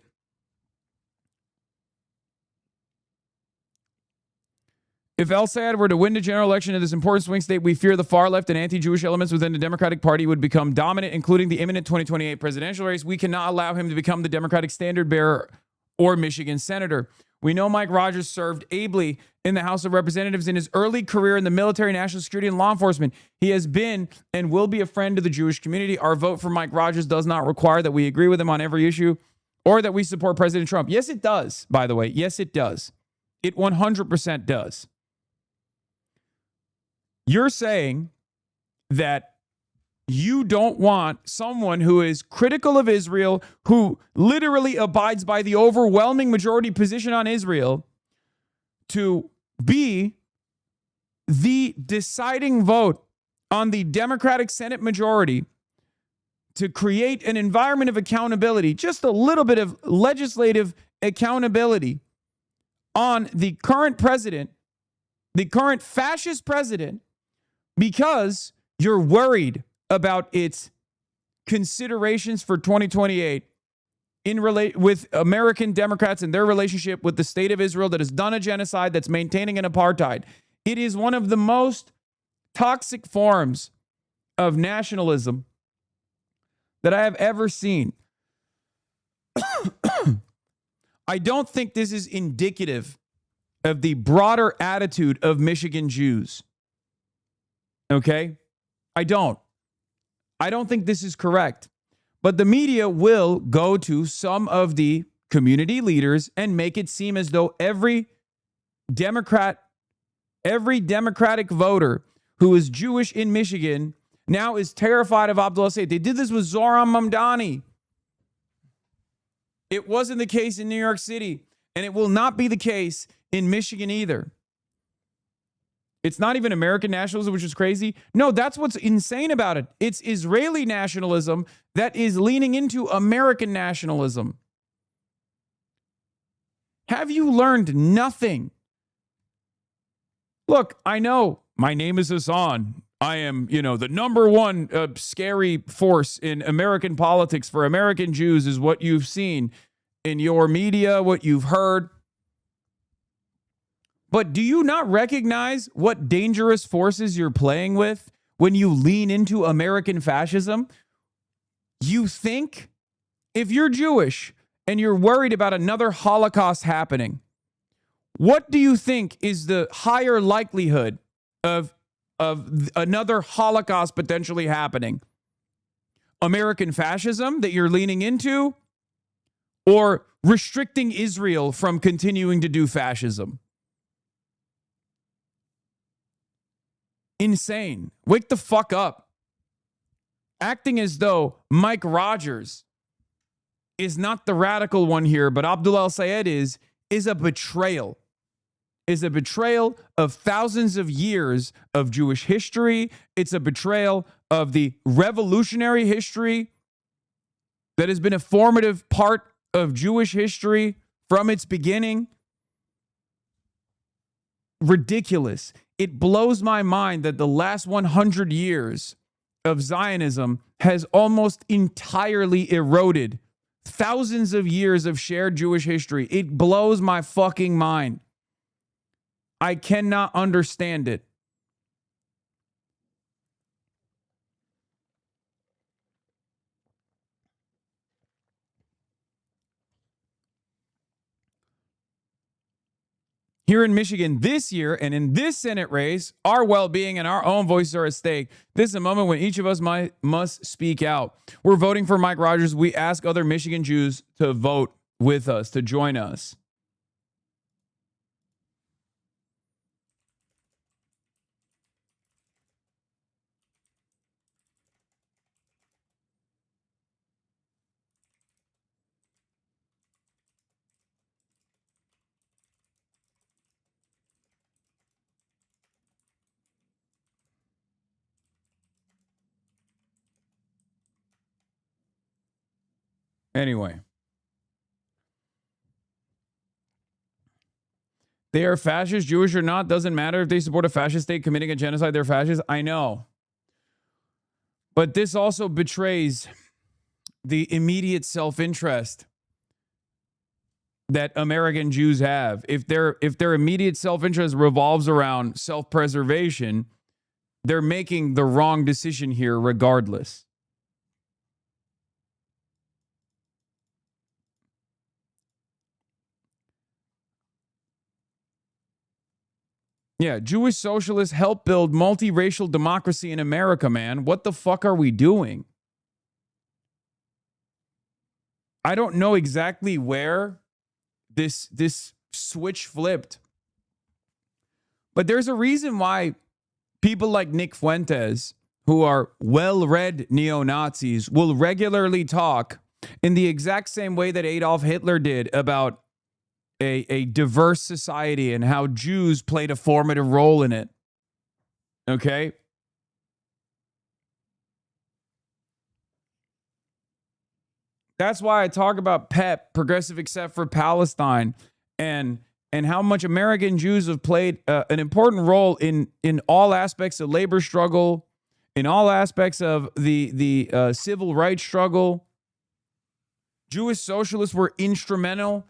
If al-Sayed were to win the general election in this important swing state, we fear the far left and anti-Jewish elements within the Democratic Party would become dominant, including the imminent 2028 presidential race. We cannot allow him to become the Democratic standard bearer or Michigan senator. We know Mike Rogers served ably in the House of Representatives in his early career in the military, national security, and law enforcement. He has been and will be a friend to the Jewish community. Our vote for Mike Rogers does not require that we agree with him on every issue or that we support President Trump. Yes, it does, by the way. Yes, it does. It 100% does. You're saying that you don't want someone who is critical of Israel, who literally abides by the overwhelming majority position on Israel, to be the deciding vote on the Democratic Senate majority to create an environment of accountability, just a little bit of legislative accountability on the current president, the current fascist president, because you're worried about its considerations for 2028 with American Democrats and their relationship with the state of Israel that has done a genocide, that's maintaining an apartheid. It is one of the most toxic forms of nationalism that I have ever seen. I don't think this is indicative of the broader attitude of Michigan Jews. Okay? I don't think this is correct. But the media will go to some of the community leaders and make it seem as though every Democratic voter who is Jewish in Michigan now is terrified of Abdullah al-Sayed. They did this with Zohran Mamdani. It wasn't the case in New York City, and it will not be the case in Michigan either. It's not even American nationalism, which is crazy. No, that's what's insane about it. It's Israeli nationalism that is leaning into American nationalism. Have you learned nothing? Look, I know my name is Hasan. I am, the number one scary force in American politics for American Jews is what you've seen in your media, what you've heard. But do you not recognize what dangerous forces you're playing with when you lean into American fascism? You think if you're Jewish and you're worried about another Holocaust happening, what do you think is the higher likelihood of another Holocaust potentially happening? American fascism that you're leaning into, or restricting Israel from continuing to do fascism? Insane. Wake the fuck up. Acting as though Mike Rogers is not the radical one here, but Abdullah al-Sayed is a betrayal. Is a betrayal of thousands of years of Jewish history. It's a betrayal of the revolutionary history that has been a formative part of Jewish history from its beginning. ridiculous. It blows my mind that the last 100 years of Zionism has almost entirely eroded thousands of years of shared Jewish history. It blows my fucking mind. I cannot understand it. Here in Michigan this year and in this Senate race, our well-being and our own voices are at stake. This is a moment when each of us must speak out. We're voting for Mike Rogers. We ask other Michigan Jews to vote with us, to join us. Anyway, they are fascist, Jewish or not. Doesn't matter if they support a fascist state committing a genocide. They're fascist. I know. But this also betrays the immediate self-interest that American Jews have. If their immediate self-interest revolves around self-preservation, they're making the wrong decision here regardless. Yeah, Jewish socialists help build multiracial democracy in America, man. What the fuck are we doing? I don't know exactly where this switch flipped. But there's a reason why people like Nick Fuentes, who are well-read neo-Nazis, will regularly talk in the exact same way that Adolf Hitler did about a diverse society and how Jews played a formative role in it. Okay? That's why I talk about PEP, Progressive Except for Palestine, and how much American Jews have played an important role in all aspects of labor struggle, in all aspects of the civil rights struggle. Jewish socialists were instrumental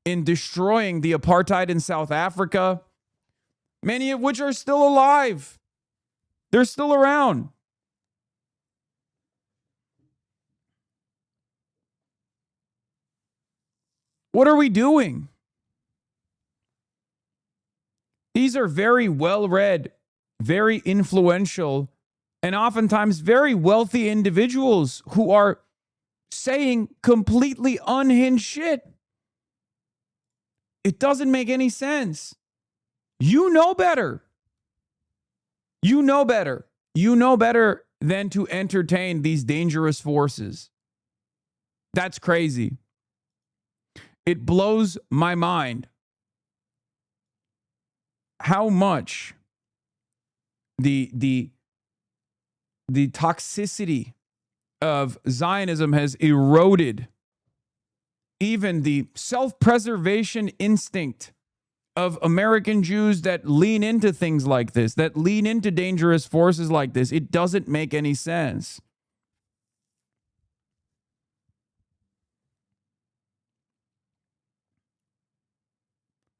in destroying the apartheid in South Africa, many of which are still alive. They're still around. What are we doing? These are very well-read, very influential, and oftentimes very wealthy individuals who are saying completely unhinged shit. It doesn't make any sense. You know better. You know better. You know better than to entertain these dangerous forces. That's crazy. It blows my mind how much the toxicity of Zionism has eroded even the self-preservation instinct of American Jews that lean into things like this, that lean into dangerous forces like this. It doesn't make any sense.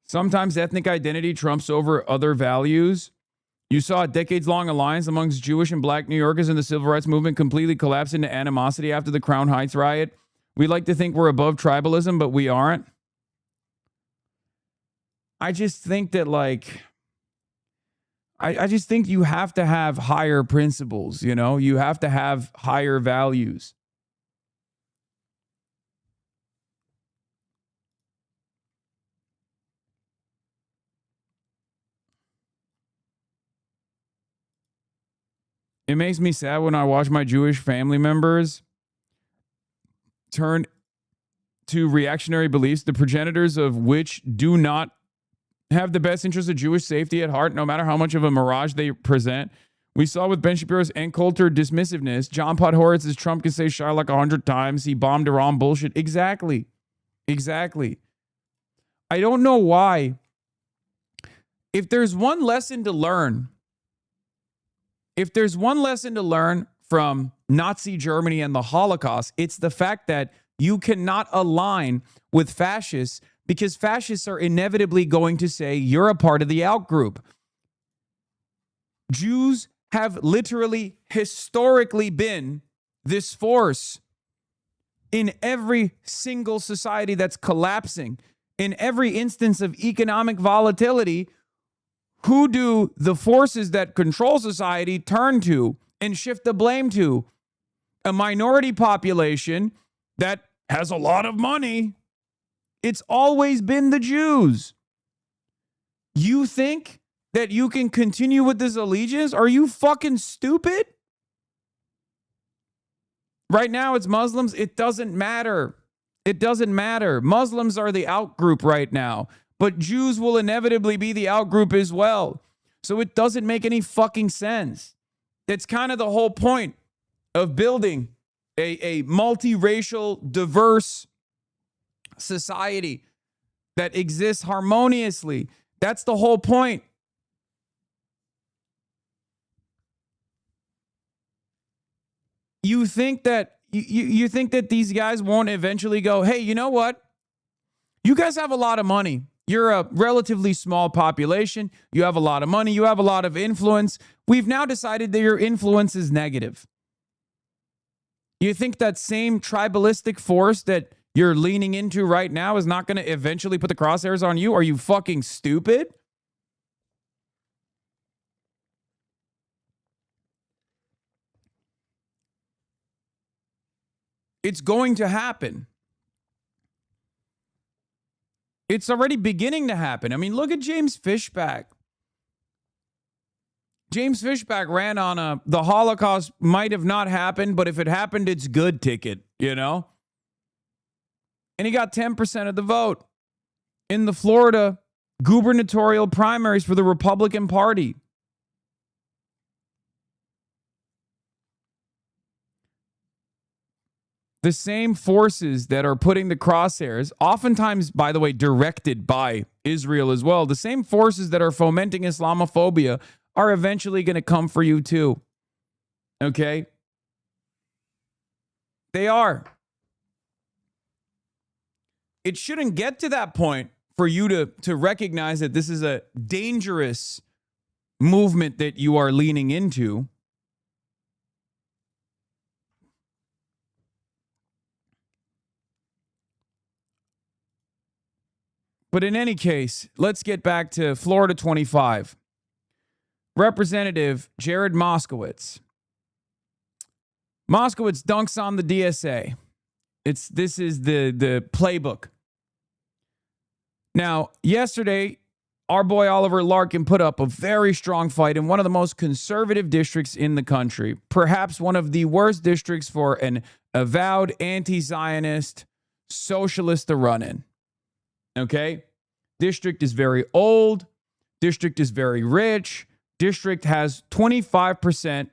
Sometimes ethnic identity trumps over other values. You saw a decades-long alliance amongst Jewish and black New Yorkers in the civil rights movement completely collapse into animosity after the Crown Heights riot. We like to think we're above tribalism, but we aren't. I just think that, like, I just think you have to have higher principles, you know? You have to have higher values. It makes me sad when I watch my Jewish family members turn to reactionary beliefs, the progenitors of which do not have the best interest of Jewish safety at heart, no matter how much of a mirage they present. We saw with Ben Shapiro's encultured dismissiveness, John Podhoretz's Trump can say Shylock 100 times, he bombed Iran bullshit. Exactly. Exactly. I don't know why if there's one lesson to learn, from Nazi Germany and the Holocaust, it's the fact that you cannot align with fascists because fascists are inevitably going to say you're a part of the outgroup. Jews have literally historically been this force in every single society that's collapsing. In every instance of economic volatility, who do the forces that control society turn to and shift the blame to? A minority population that has a lot of money. It's always been the Jews. You think that you can continue with this allegiance? Are you fucking stupid? Right now it's Muslims. It doesn't matter. It doesn't matter. Muslims are the outgroup right now, but Jews will inevitably be the outgroup as well. So it doesn't make any fucking sense. That's kind of the whole point of building a multiracial, diverse society that exists harmoniously. That's the whole point. You think that you think that these guys won't eventually go, hey, you know what? You guys have a lot of money. You're a relatively small population. You have a lot of money. You have a lot of influence. We've now decided that your influence is negative. You think that same tribalistic force that you're leaning into right now is not going to eventually put the crosshairs on you? Are you fucking stupid? It's going to happen. It's already beginning to happen. I mean, look at James Fishback. James Fishback ran on the Holocaust might have not happened, but if it happened, it's good ticket, you know? And he got 10% of the vote in the Florida gubernatorial primaries for the Republican Party. The same forces that are putting the crosshairs, oftentimes, by the way, directed by Israel as well, the same forces that are fomenting Islamophobia are eventually going to come for you too. Okay? They are. It shouldn't get to that point for you to recognize that this is a dangerous movement that you are leaning into. But in any case, let's get back to Florida 25. Representative Jared Moskowitz. Moskowitz dunks on the DSA. This is the playbook. Now, yesterday, our boy Oliver Larkin put up a very strong fight in one of the most conservative districts in the country. Perhaps one of the worst districts for an avowed anti-Zionist socialist to run in. Okay? District is very old. District is very rich. District has 25%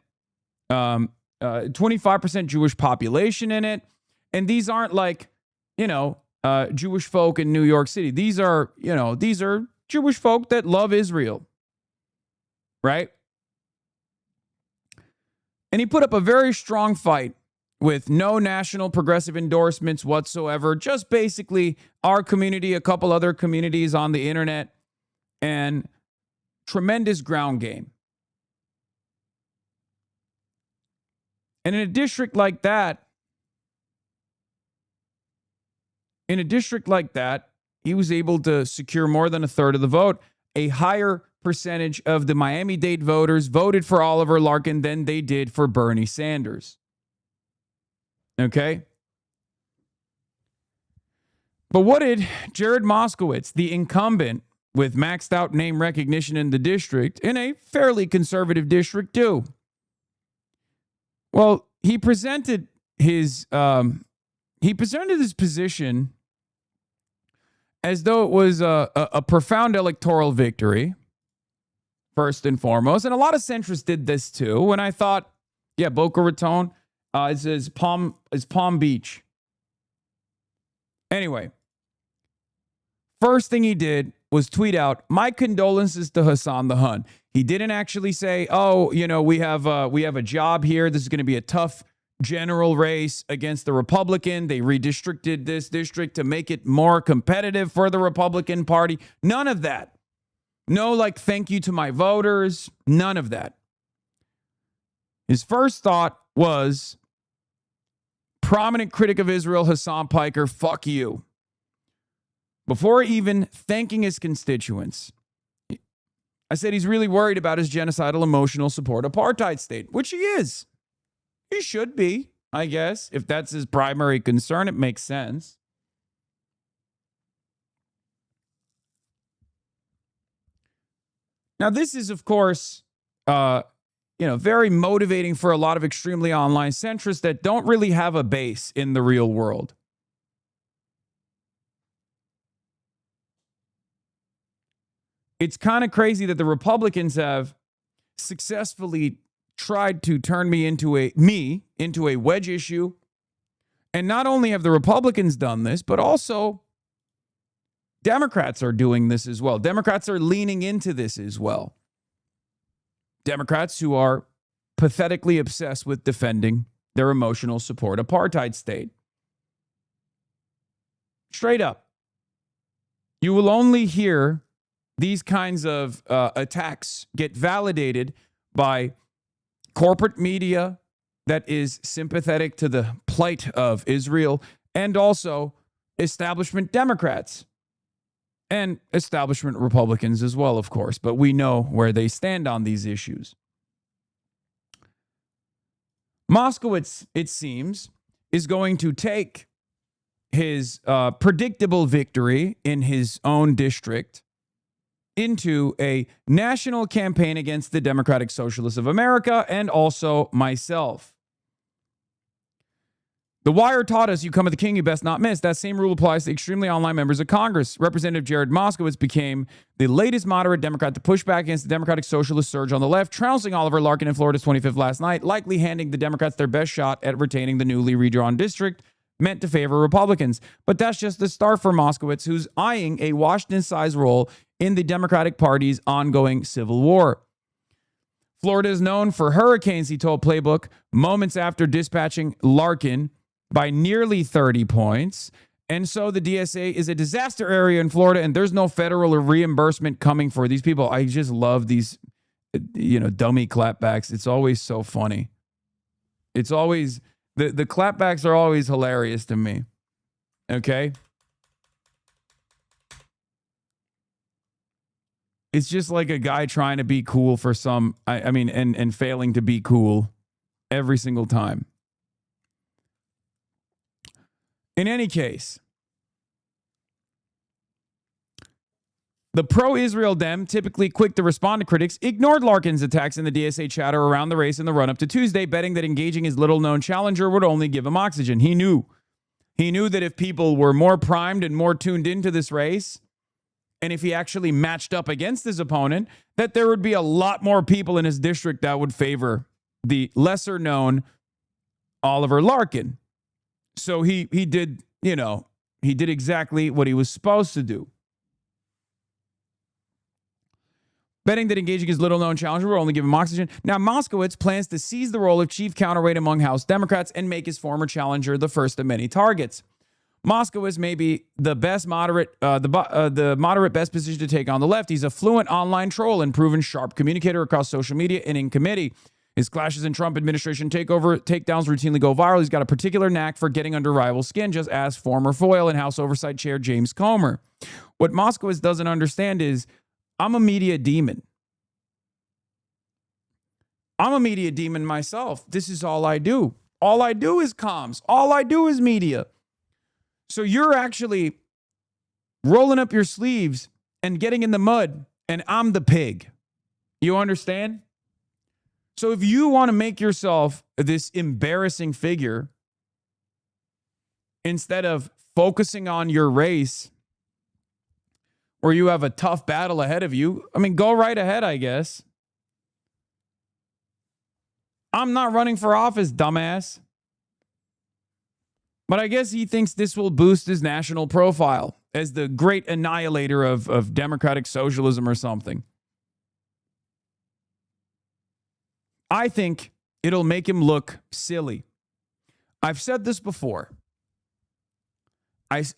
Jewish population in it. And these aren't like, Jewish folk in New York City. These are Jewish folk that love Israel. Right? And he put up a very strong fight with no national progressive endorsements whatsoever. Just basically our community, a couple other communities on the internet, and tremendous ground game. And in a district like that, he was able to secure more than a third of the vote. A higher percentage of the Miami-Dade voters voted for Oliver Larkin than they did for Bernie Sanders. Okay? But what did Jared Moskowitz, the incumbent with maxed out name recognition in the district, in a fairly conservative district, do? Well, he presented his position as though it was a profound electoral victory, first and foremost. And a lot of centrists did this too. When I thought, yeah, Boca Raton, it says Palm Beach. Anyway, first thing he did was tweet out, "My condolences to Hasan the Hun." He didn't actually say, "Oh, you know, we have a job here. This is going to be a tough general race against the Republican. They redistricted this district to make it more competitive for the Republican Party." None of that. No, like, thank you to my voters. None of that. His first thought was, prominent critic of Israel, Hasan Piker, fuck you. Before even thanking his constituents, I said he's really worried about his genocidal emotional support apartheid state, which he is. He should be, I guess. If that's his primary concern, it makes sense. Now, this is, of course, very motivating for a lot of extremely online centrists that don't really have a base in the real world. It's kind of crazy that the Republicans have successfully tried to turn me into a wedge issue. And not only have the Republicans done this, but also Democrats are doing this as well. Democrats are leaning into this as well. Democrats who are pathetically obsessed with defending their emotional support apartheid state. Straight up. You will only hear these kinds of attacks get validated by corporate media that is sympathetic to the plight of Israel, and also establishment Democrats and establishment Republicans as well, of course. But we know where they stand on these issues. Moskowitz, it seems, is going to take his predictable victory in his own district into a national campaign against the Democratic Socialists of America and also myself. The Wire taught us, you come at the king, you best not miss. That same rule applies to extremely online members of Congress. Representative Jared Moskowitz became the latest moderate Democrat to push back against the Democratic Socialist surge on the left, trouncing Oliver Larkin in Florida's 25th last night, likely handing the Democrats their best shot at retaining the newly redrawn district meant to favor Republicans. But that's just the start for Moskowitz, who's eyeing a Washington-sized role in the Democratic Party's ongoing civil war. Florida is known for hurricanes, he told Playbook, moments after dispatching Larkin by nearly 30 points. And so the DSA is a disaster area in Florida, and there's no federal or reimbursement coming for these people. I just love these, dummy clapbacks. It's always so funny. It's always... The clapbacks are always hilarious to me. Okay? It's just like a guy trying to be cool for some, and failing to be cool every single time. In any case, the pro-Israel Dem, typically quick to respond to critics, ignored Larkin's attacks in the DSA chatter around the race in the run-up to Tuesday, betting that engaging his little-known challenger would only give him oxygen. He knew that if people were more primed and more tuned into this race, and if he actually matched up against his opponent, that there would be a lot more people in his district that would favor the lesser-known Oliver Larkin. So he did exactly what he was supposed to do. Betting that engaging his little-known challenger will only give him oxygen. Now, Moskowitz plans to seize the role of chief counterweight among House Democrats and make his former challenger the first of many targets. Moskowitz may be the best moderate, the moderate best position to take on the left. He's a fluent online troll and proven sharp communicator across social media and in committee. His clashes in Trump administration takedowns routinely go viral. He's got a particular knack for getting under rival skin, just as former FOIL and House Oversight Chair James Comer. What Moskowitz doesn't understand is, I'm a media demon. I'm a media demon myself. This is all I do. All I do is comms. All I do is media. So you're actually rolling up your sleeves and getting in the mud, and I'm the pig. You understand? So if you want to make yourself this embarrassing figure, instead of focusing on your race, or you have a tough battle ahead of you, go right ahead, I guess. I'm not running for office, dumbass. But I guess he thinks this will boost his national profile. as the great annihilator of democratic socialism or something. I think it'll make him look silly. I've said this before.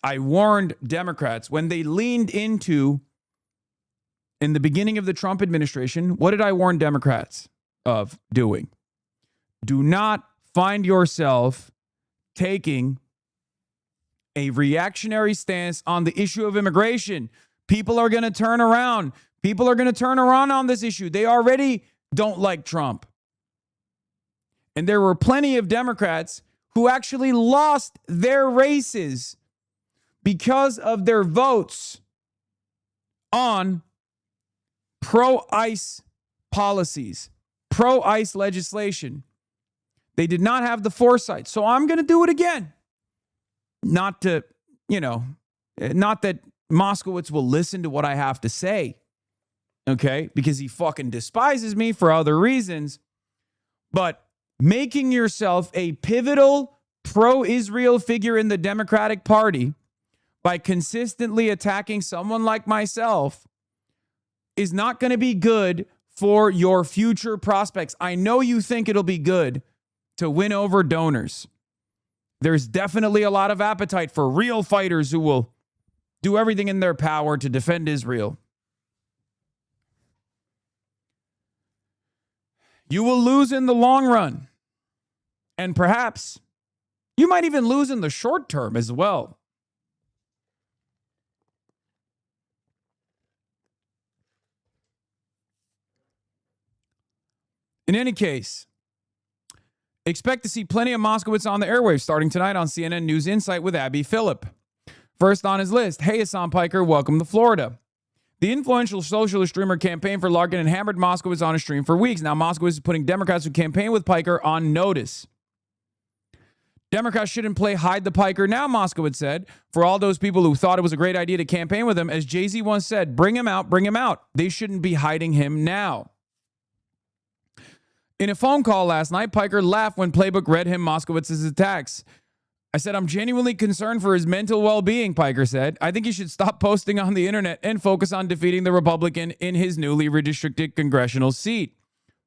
I warned Democrats when they leaned into, in the beginning of the Trump administration, what did I warn Democrats of doing? Do not find yourself taking a reactionary stance on the issue of immigration. People are going to turn around. People are going to turn around on this issue. They already don't like Trump. And there were plenty of Democrats who actually lost their races because of their votes on pro-ICE policies, pro-ICE legislation. They did not have the foresight. So I'm going to do it again. Not that Moskowitz will listen to what I have to say, okay? Because he fucking despises me for other reasons. But making yourself a pivotal pro-Israel figure in the Democratic Party by consistently attacking someone like myself is not going to be good for your future prospects. I know you think it'll be good to win over donors. There's definitely a lot of appetite for real fighters who will do everything in their power to defend Israel. You will lose in the long run. And perhaps you might even lose in the short term as well. In any case, expect to see plenty of Moskowitz on the airwaves starting tonight on CNN News Insight with Abby Phillip. First on his list, hey, Hasan Piker, welcome to Florida. The influential socialist streamer campaigned for Larkin and hammered Moskowitz on his stream for weeks. Now Moskowitz is putting Democrats who campaign with Piker on notice. Democrats shouldn't play hide the Piker now, Moskowitz said. For all those people who thought it was a great idea to campaign with him, as Jay-Z once said, bring him out, bring him out. They shouldn't be hiding him now. In a phone call last night, Piker laughed when Playbook read him Moskowitz's attacks. I said, I'm genuinely concerned for his mental well-being, Piker said. I think he should stop posting on the internet and focus on defeating the Republican in his newly redistricted congressional seat.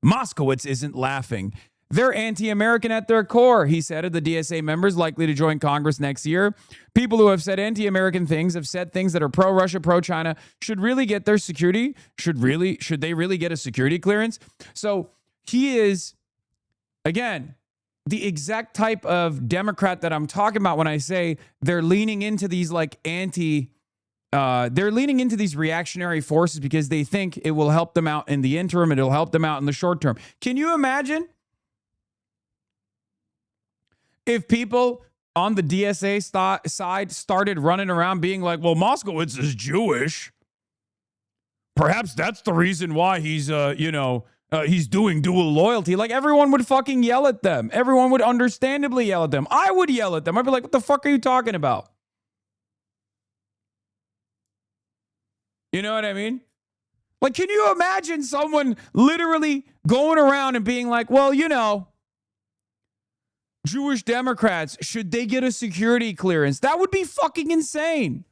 Moskowitz isn't laughing. They're anti-American at their core, he said of the DSA members likely to join Congress next year. People who have said anti-American things, have said things that are pro-Russia, pro-China, should really get their security. Should they really get a security clearance? So he is, again, the exact type of Democrat that I'm talking about when I say they're leaning into these they're leaning into these reactionary forces because they think it will help them out in the interim. It'll help them out in the short term. Can you imagine if people on the DSA side started running around being like, well, Moskowitz is Jewish. Perhaps that's the reason why he's, he's doing dual loyalty. Like, everyone would fucking yell at them. Everyone would understandably yell at them. I would yell at them. I'd be like, what the fuck are you talking about? You know what I mean? Like, can you imagine someone literally going around and being like, well, Jewish Democrats, should they get a security clearance? That would be fucking insane.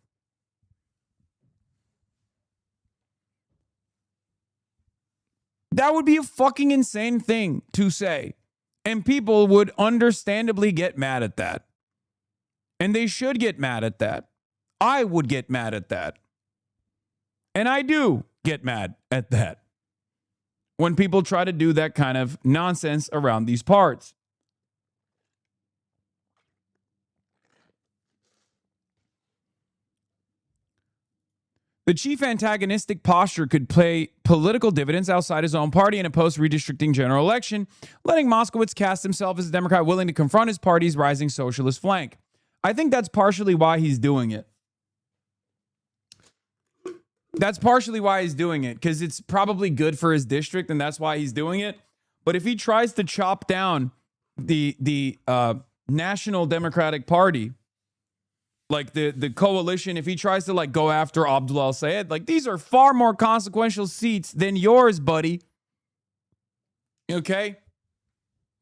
That would be a fucking insane thing to say. And people would understandably get mad at that. And they should get mad at that. I would get mad at that. And I do get mad at that when people try to do that kind of nonsense around these parts. The chief antagonistic posture could pay political dividends outside his own party in a post-redistricting general election, letting Moskowitz cast himself as a Democrat willing to confront his party's rising socialist flank. I think that's partially why he's doing it. That's partially why he's doing it, because it's probably good for his district, and that's why he's doing it. But if he tries to chop down the National Democratic Party, like the coalition, if he tries to like go after Abdul al-Sayed, like, these are far more consequential seats than yours, buddy. Okay?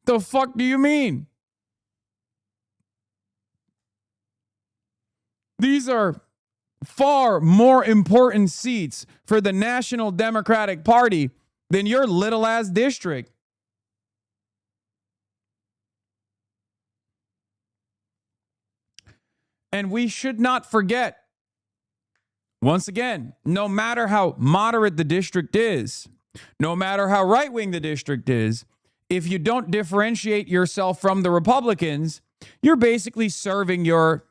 The fuck do you mean? These are far more important seats for the National Democratic Party than your little ass district. And we should not forget, once again, no matter how moderate the district is, no matter how right-wing the district is, if you don't differentiate yourself from the Republicans, you're basically serving your,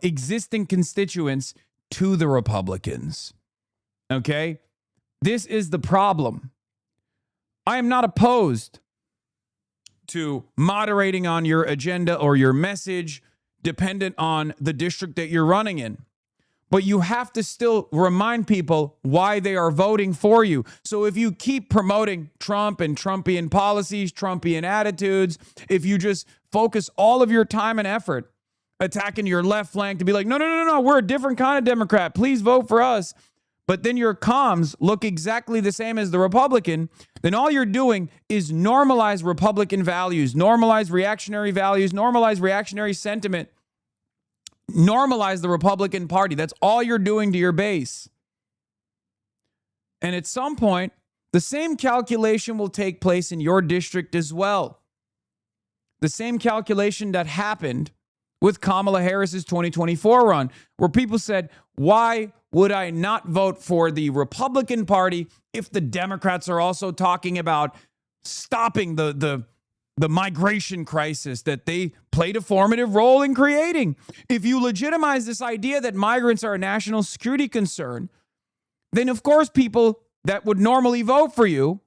existing constituents to the Republicans. Okay? This is the problem. I am not opposed to moderating on your agenda or your message dependent on the district that you're running in. But you have to still remind people why they are voting for you. So if you keep promoting Trump and Trumpian policies, Trumpian attitudes, if you just focus all of your time and effort attacking your left flank to be like, no, we're a different kind of Democrat, please vote for us. But then your comms look exactly the same as the Republican, then all you're doing is normalize Republican values, normalize reactionary values, normalize reactionary sentiment, normalize the Republican Party. That's all you're doing to your base. And at some point, the same calculation will take place in your district as well. The same calculation that happened with Kamala Harris's 2024 run, where people said, why would I not vote for the Republican Party if the Democrats are also talking about stopping the migration crisis that they played a formative role in creating? If you legitimize this idea that migrants are a national security concern, then of course people that would normally vote for you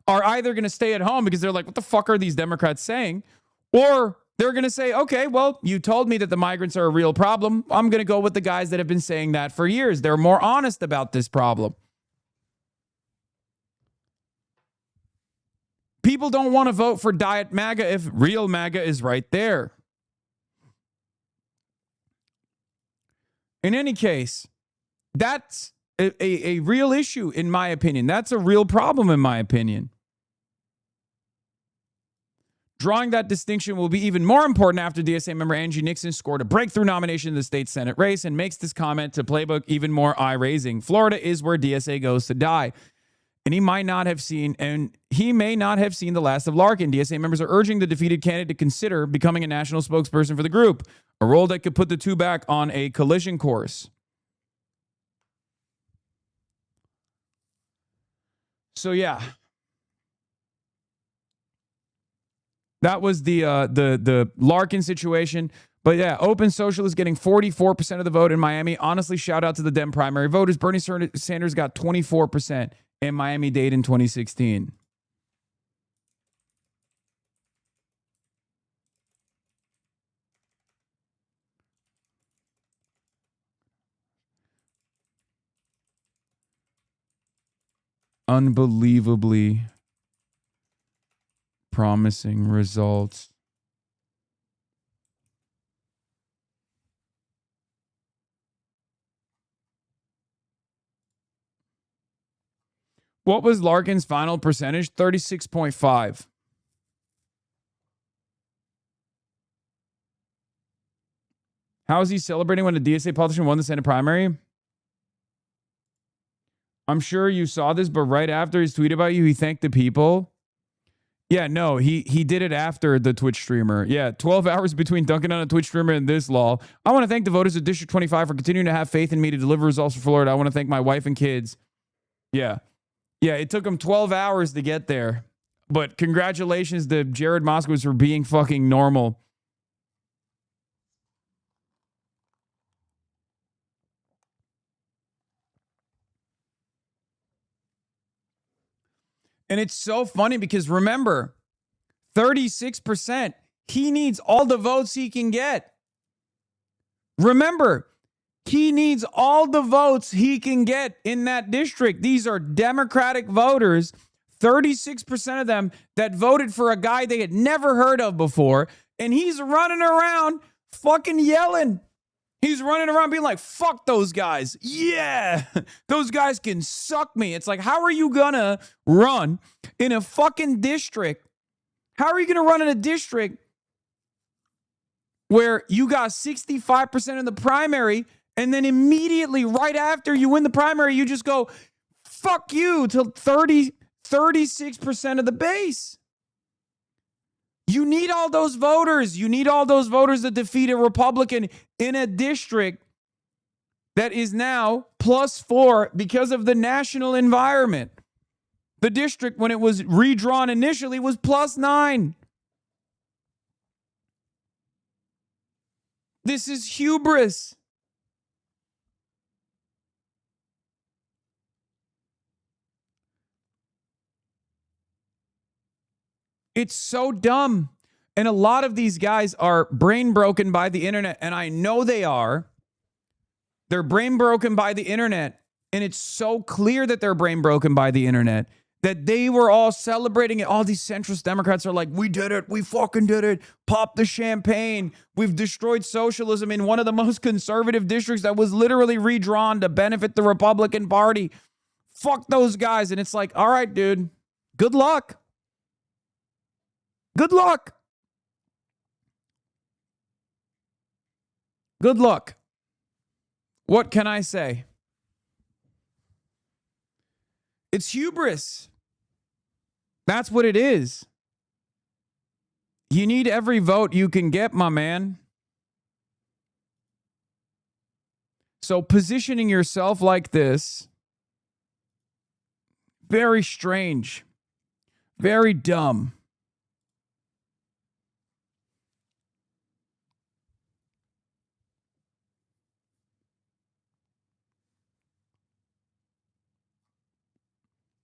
are either going to stay at home because they're like, what the fuck are these Democrats saying? Or they're going to say, okay, well, you told me that the migrants are a real problem. I'm going to go with the guys that have been saying that for years. They're more honest about this problem. People don't want to vote for Diet MAGA if real MAGA is right there. In any case, that's a real issue, in my opinion. That's a real problem, in my opinion. Drawing that distinction will be even more important after DSA member Angie Nixon scored a breakthrough nomination in the state Senate race and makes this comment to Playbook even more eye-raising. Florida is where DSA goes to die. And he may not have seen the last of Larkin. DSA members are urging the defeated candidate to consider becoming a national spokesperson for the group, a role that could put the two back on a collision course. So yeah. That was the Larkin situation. But yeah, Open Social is getting 44% of the vote in Miami. Honestly, shout out to the Dem primary voters. Bernie Sanders got 24% in Miami-Dade in 2016. Unbelievably promising results. What was Larkin's final percentage? 36.5. How is he celebrating when a DSA politician won the Senate primary? I'm sure you saw this, but right after his tweet about you, he thanked the people. Yeah, no, he did it after the Twitch streamer. Yeah, 12 hours between dunking on a Twitch streamer and this law. I want to thank the voters of District 25 for continuing to have faith in me to deliver results for Florida. I want to thank my wife and kids. Yeah. Yeah, it took him 12 hours to get there. But congratulations to Jared Moskowitz for being fucking normal. And it's so funny because remember, 36%, he needs all the votes he can get. Remember, he needs all the votes he can get in that district. These are Democratic voters, 36% of them that voted for a guy they had never heard of before. And he's running around fucking yelling. He's running around being like, fuck those guys. Yeah, those guys can suck me. It's like, how are you gonna run in a fucking district? How are you gonna run in a district where you got 65% in the primary And then immediately right after you win the primary, you just go, fuck you, to 36% of the base. You need all those voters. You need all those voters to defeat a Republican in a district that is now +4 because of the national environment. The district, when it was redrawn initially, was +9. This is hubris. It's so dumb. And a lot of these guys are brain broken by the internet, and I know they are. They're brain broken by the internet, and it's so clear that they're brain broken by the internet that they were all celebrating it. All these centrist Democrats are like, we did it. We fucking did it. Pop the champagne. We've destroyed socialism in one of the most conservative districts that was literally redrawn to benefit the Republican Party. Fuck those guys. And it's like, all right, dude, good luck. Good luck. Good luck. What can I say? It's hubris. That's what it is. You need every vote you can get, my man. So positioning yourself like this, very strange, very dumb.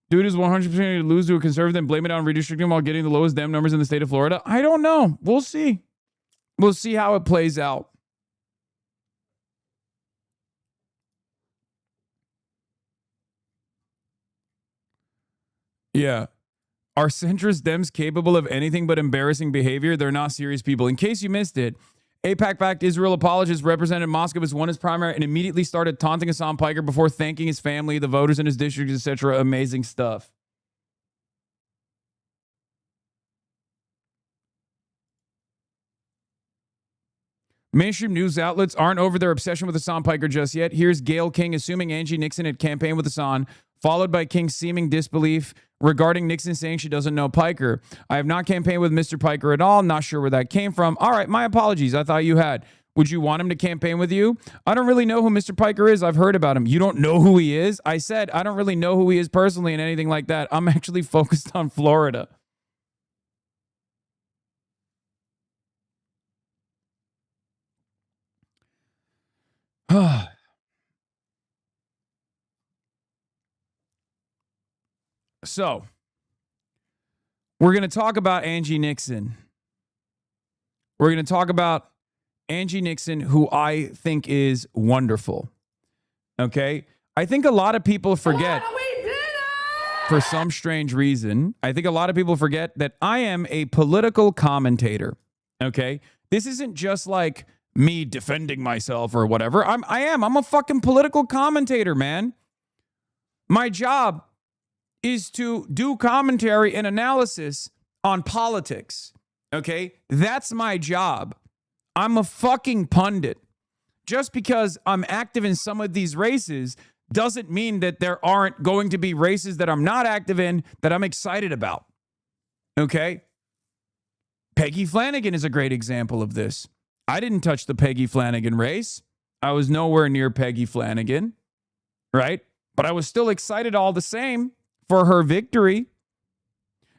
Dude is 100% to lose to a conservative and blame it on redistricting while getting the lowest damn numbers in the state of Florida. I don't know. We'll see. We'll see how it plays out. Yeah. Are centrist Dems capable of anything but embarrassing behavior? They're not serious people. In case you missed it, AIPAC-backed Israel apologist Representative Moskowitz won his primary and immediately started taunting Hasan Piker before thanking his family, the voters in his district, etc. Amazing stuff. Mainstream news outlets aren't over their obsession with Hasan Piker just yet. Here's Gayle King assuming Angie Nixon had campaigned with Hasan, followed by King's seeming disbelief regarding Nixon saying she doesn't know Piker. I have not campaigned with Mr. Piker at all. Not sure where that came from. All right, my apologies. I thought you had. Would you want him to campaign with you? I don't really know who Mr. Piker is. I've heard about him. You don't know who he is? I said I don't really know who he is personally and anything like that. I'm actually focused on Florida. So, we're going to talk about Angie Nixon. We're going to talk about Angie Nixon, who I think is wonderful. Okay? I think a lot of people forget, for some strange reason, I think a lot of people forget that I am a political commentator. Okay? This isn't just like me defending myself or whatever. I'm a fucking political commentator, man. My job is to do commentary and analysis on politics. Okay? That's my job. I'm a fucking pundit. Just because I'm active in some of these races doesn't mean that there aren't going to be races that I'm not active in that I'm excited about. Okay? Peggy Flanagan is a great example of this. I didn't touch the Peggy Flanagan race. I was nowhere near Peggy Flanagan, right? But I was still excited all the same for her victory.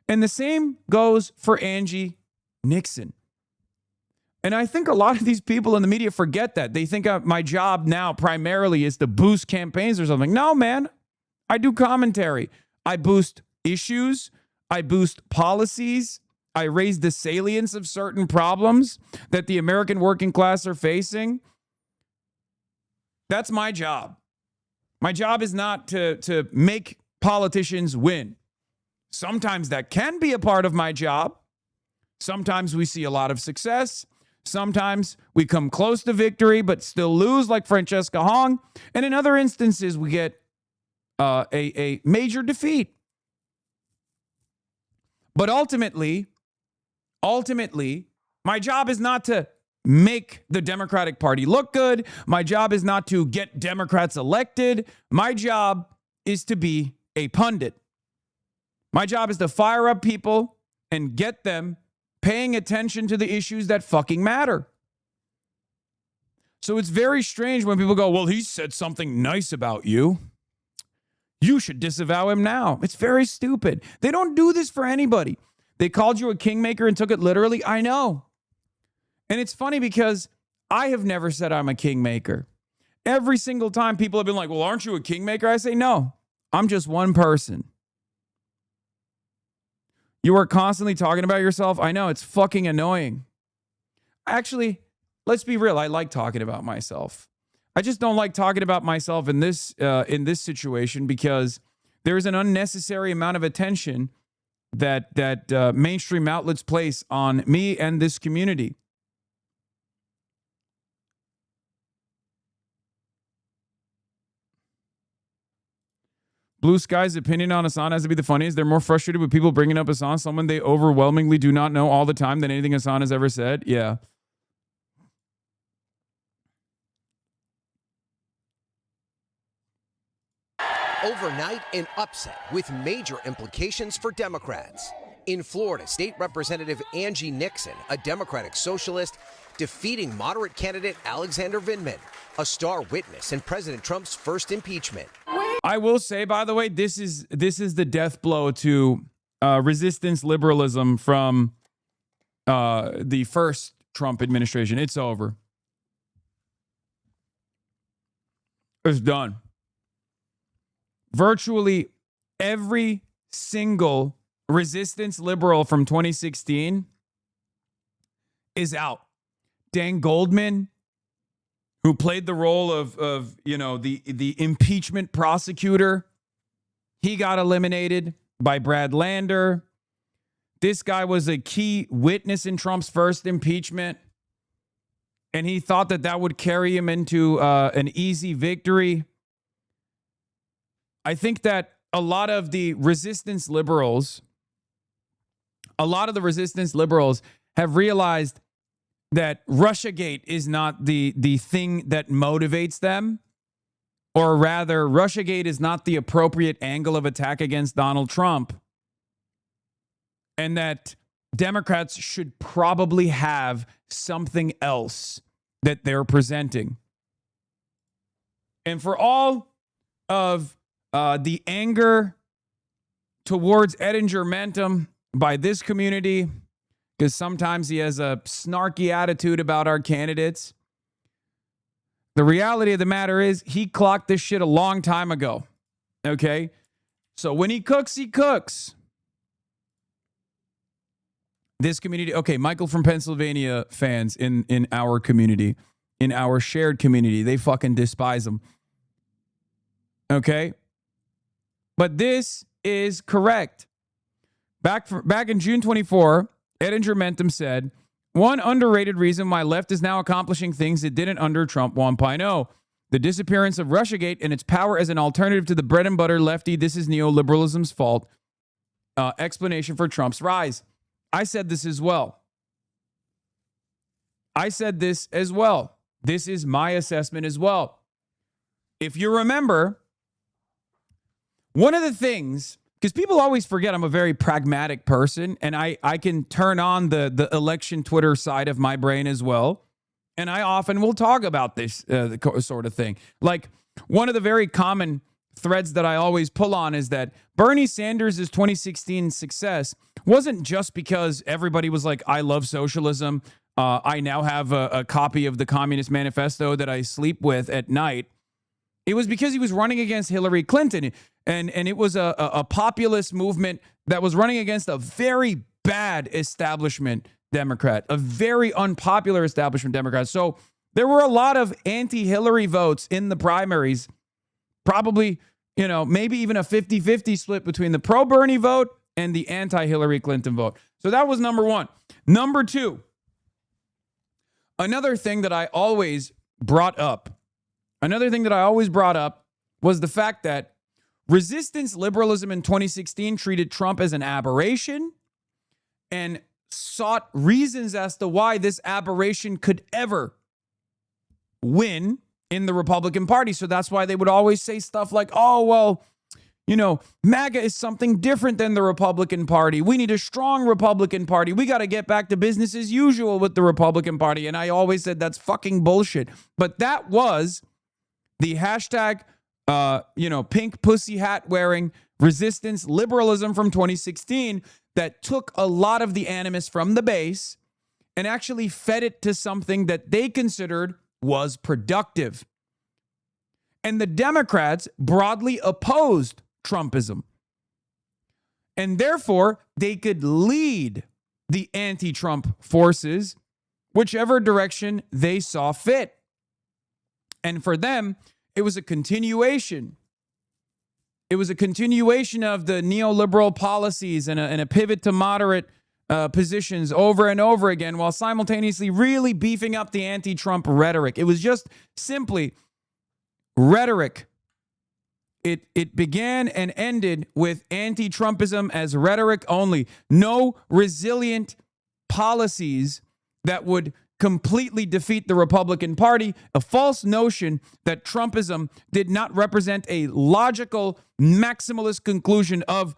And the same goes for Angie Nixon. And I think a lot of these people in the media forget that. They think my job now primarily is to boost campaigns or something. No, man. I do commentary. I boost issues. I boost policies. I raise the salience of certain problems that the American working class are facing. That's my job. My job is not to make politicians win. Sometimes that can be a part of my job. Sometimes we see a lot of success. Sometimes we come close to victory, but still lose, like Francesca Hong. And in other instances, we get a major defeat. But ultimately, my job is not to make the Democratic Party look good. My job is not to get Democrats elected. My job is to be a pundit. My job is to fire up people and get them paying attention to the issues that fucking matter. So it's very strange when people go, well, he said something nice about you. You should disavow him now. It's very stupid. They don't do this for anybody. They called you a kingmaker and took it literally. I know. And it's funny because I have never said I'm a kingmaker. Every single time people have been like, well, aren't you a kingmaker? I say, no, I'm just one person. You are constantly talking about yourself. I know, it's fucking annoying. Actually, let's be real. I like talking about myself. I just don't like talking about myself in this situation because there is an unnecessary amount of attention that mainstream outlets place on me and this community. Blue Sky's opinion on Hasan has to be the funniest. They're more frustrated with people bringing up Hasan, someone they overwhelmingly do not know all the time, than anything Hasan has ever said. Yeah. Overnight, an upset with major implications for Democrats. In Florida, State Representative Angie Nixon, a Democratic socialist, defeating moderate candidate Alexander Vindman, a star witness in President Trump's first impeachment. I will say, by the way, this is the death blow to resistance liberalism from the first Trump administration. It's over. It's done. Virtually every single resistance liberal from 2016 is out. Dan Goldman, who played the role of the impeachment prosecutor, he got eliminated by Brad Lander. This guy was a key witness in Trump's first impeachment, and he thought that would carry him into an easy victory. I think that a lot of the resistance liberals have realized that Russiagate is not the thing that motivates them, or rather, Russiagate is not the appropriate angle of attack against Donald Trump, and that Democrats should probably have something else that they're presenting. And for all of the anger towards Edinger-Mentum by this community, because sometimes he has a snarky attitude about our candidates, the reality of the matter is he clocked this shit a long time ago. Okay? So when he cooks, he cooks. This community, okay, Michael from Pennsylvania fans in our community, in our shared community, they fucking despise him. Okay? But this is correct. Back in June 24, Edinger-Mentum said, one underrated reason why left is now accomplishing things it didn't under Trump 1.0. The disappearance of Russiagate and its power as an alternative to the bread and butter lefty, this is neoliberalism's fault, explanation for Trump's rise. I said this as well. This is my assessment as well. If you remember, one of the things, because people always forget I'm a very pragmatic person, and I can turn on the election Twitter side of my brain as well, and I often will talk about this sort of thing. Like, one of the very common threads that I always pull on is that Bernie Sanders' 2016 success wasn't just because everybody was like, I love socialism. I now have a copy of the Communist Manifesto that I sleep with at night. It was because he was running against Hillary Clinton. And it was a populist movement that was running against a very bad establishment Democrat, a very unpopular establishment Democrat. So there were a lot of anti-Hillary votes in the primaries, probably, maybe even a 50-50 split between the pro-Bernie vote and the anti-Hillary Clinton vote. So that was number one. Number two, another thing that I always brought up was the fact that resistance liberalism in 2016 treated Trump as an aberration, and sought reasons as to why this aberration could ever win in the Republican Party. So that's why they would always say stuff like, oh, well, you know, MAGA is something different than the Republican Party. We need a strong Republican Party. We got to get back to business as usual with the Republican Party. And I always said that's fucking bullshit. But that was the hashtag, pink pussy hat wearing resistance liberalism from 2016 that took a lot of the animus from the base and actually fed it to something that they considered was productive. And the Democrats broadly opposed Trumpism. And therefore, they could lead the anti-Trump forces whichever direction they saw fit. And for them, it was a continuation. It was a continuation of the neoliberal policies and a pivot to moderate positions over and over again, while simultaneously really beefing up the anti-Trump rhetoric. It was just simply rhetoric. It began and ended with anti-Trumpism as rhetoric only. No resilient policies that would completely defeat the Republican Party. A false notion that Trumpism did not represent a logical, maximalist conclusion of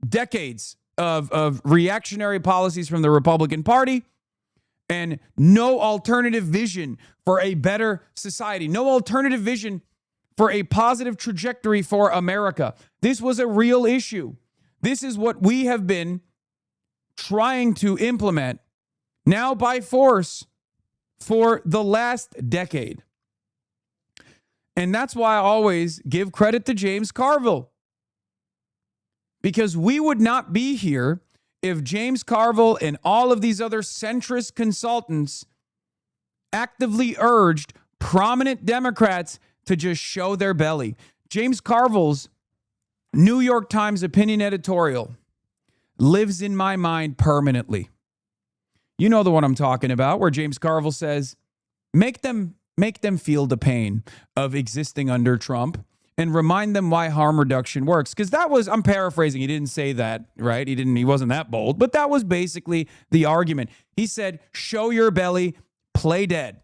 decades of reactionary policies from the Republican Party, and no alternative vision for a better society, no alternative vision for a positive trajectory for America. This was a real issue. This is what we have been trying to implement now by force for the last decade. And that's why I always give credit to James Carville. Because we would not be here if James Carville and all of these other centrist consultants actively urged prominent Democrats to just show their belly. James Carville's New York Times opinion editorial lives in my mind permanently. You know the one I'm talking about, where James Carville says, make them feel the pain of existing under Trump and remind them why harm reduction works. Because that was, I'm paraphrasing, he didn't say that, right? He wasn't that bold, but that was basically the argument. He said, show your belly, play dead.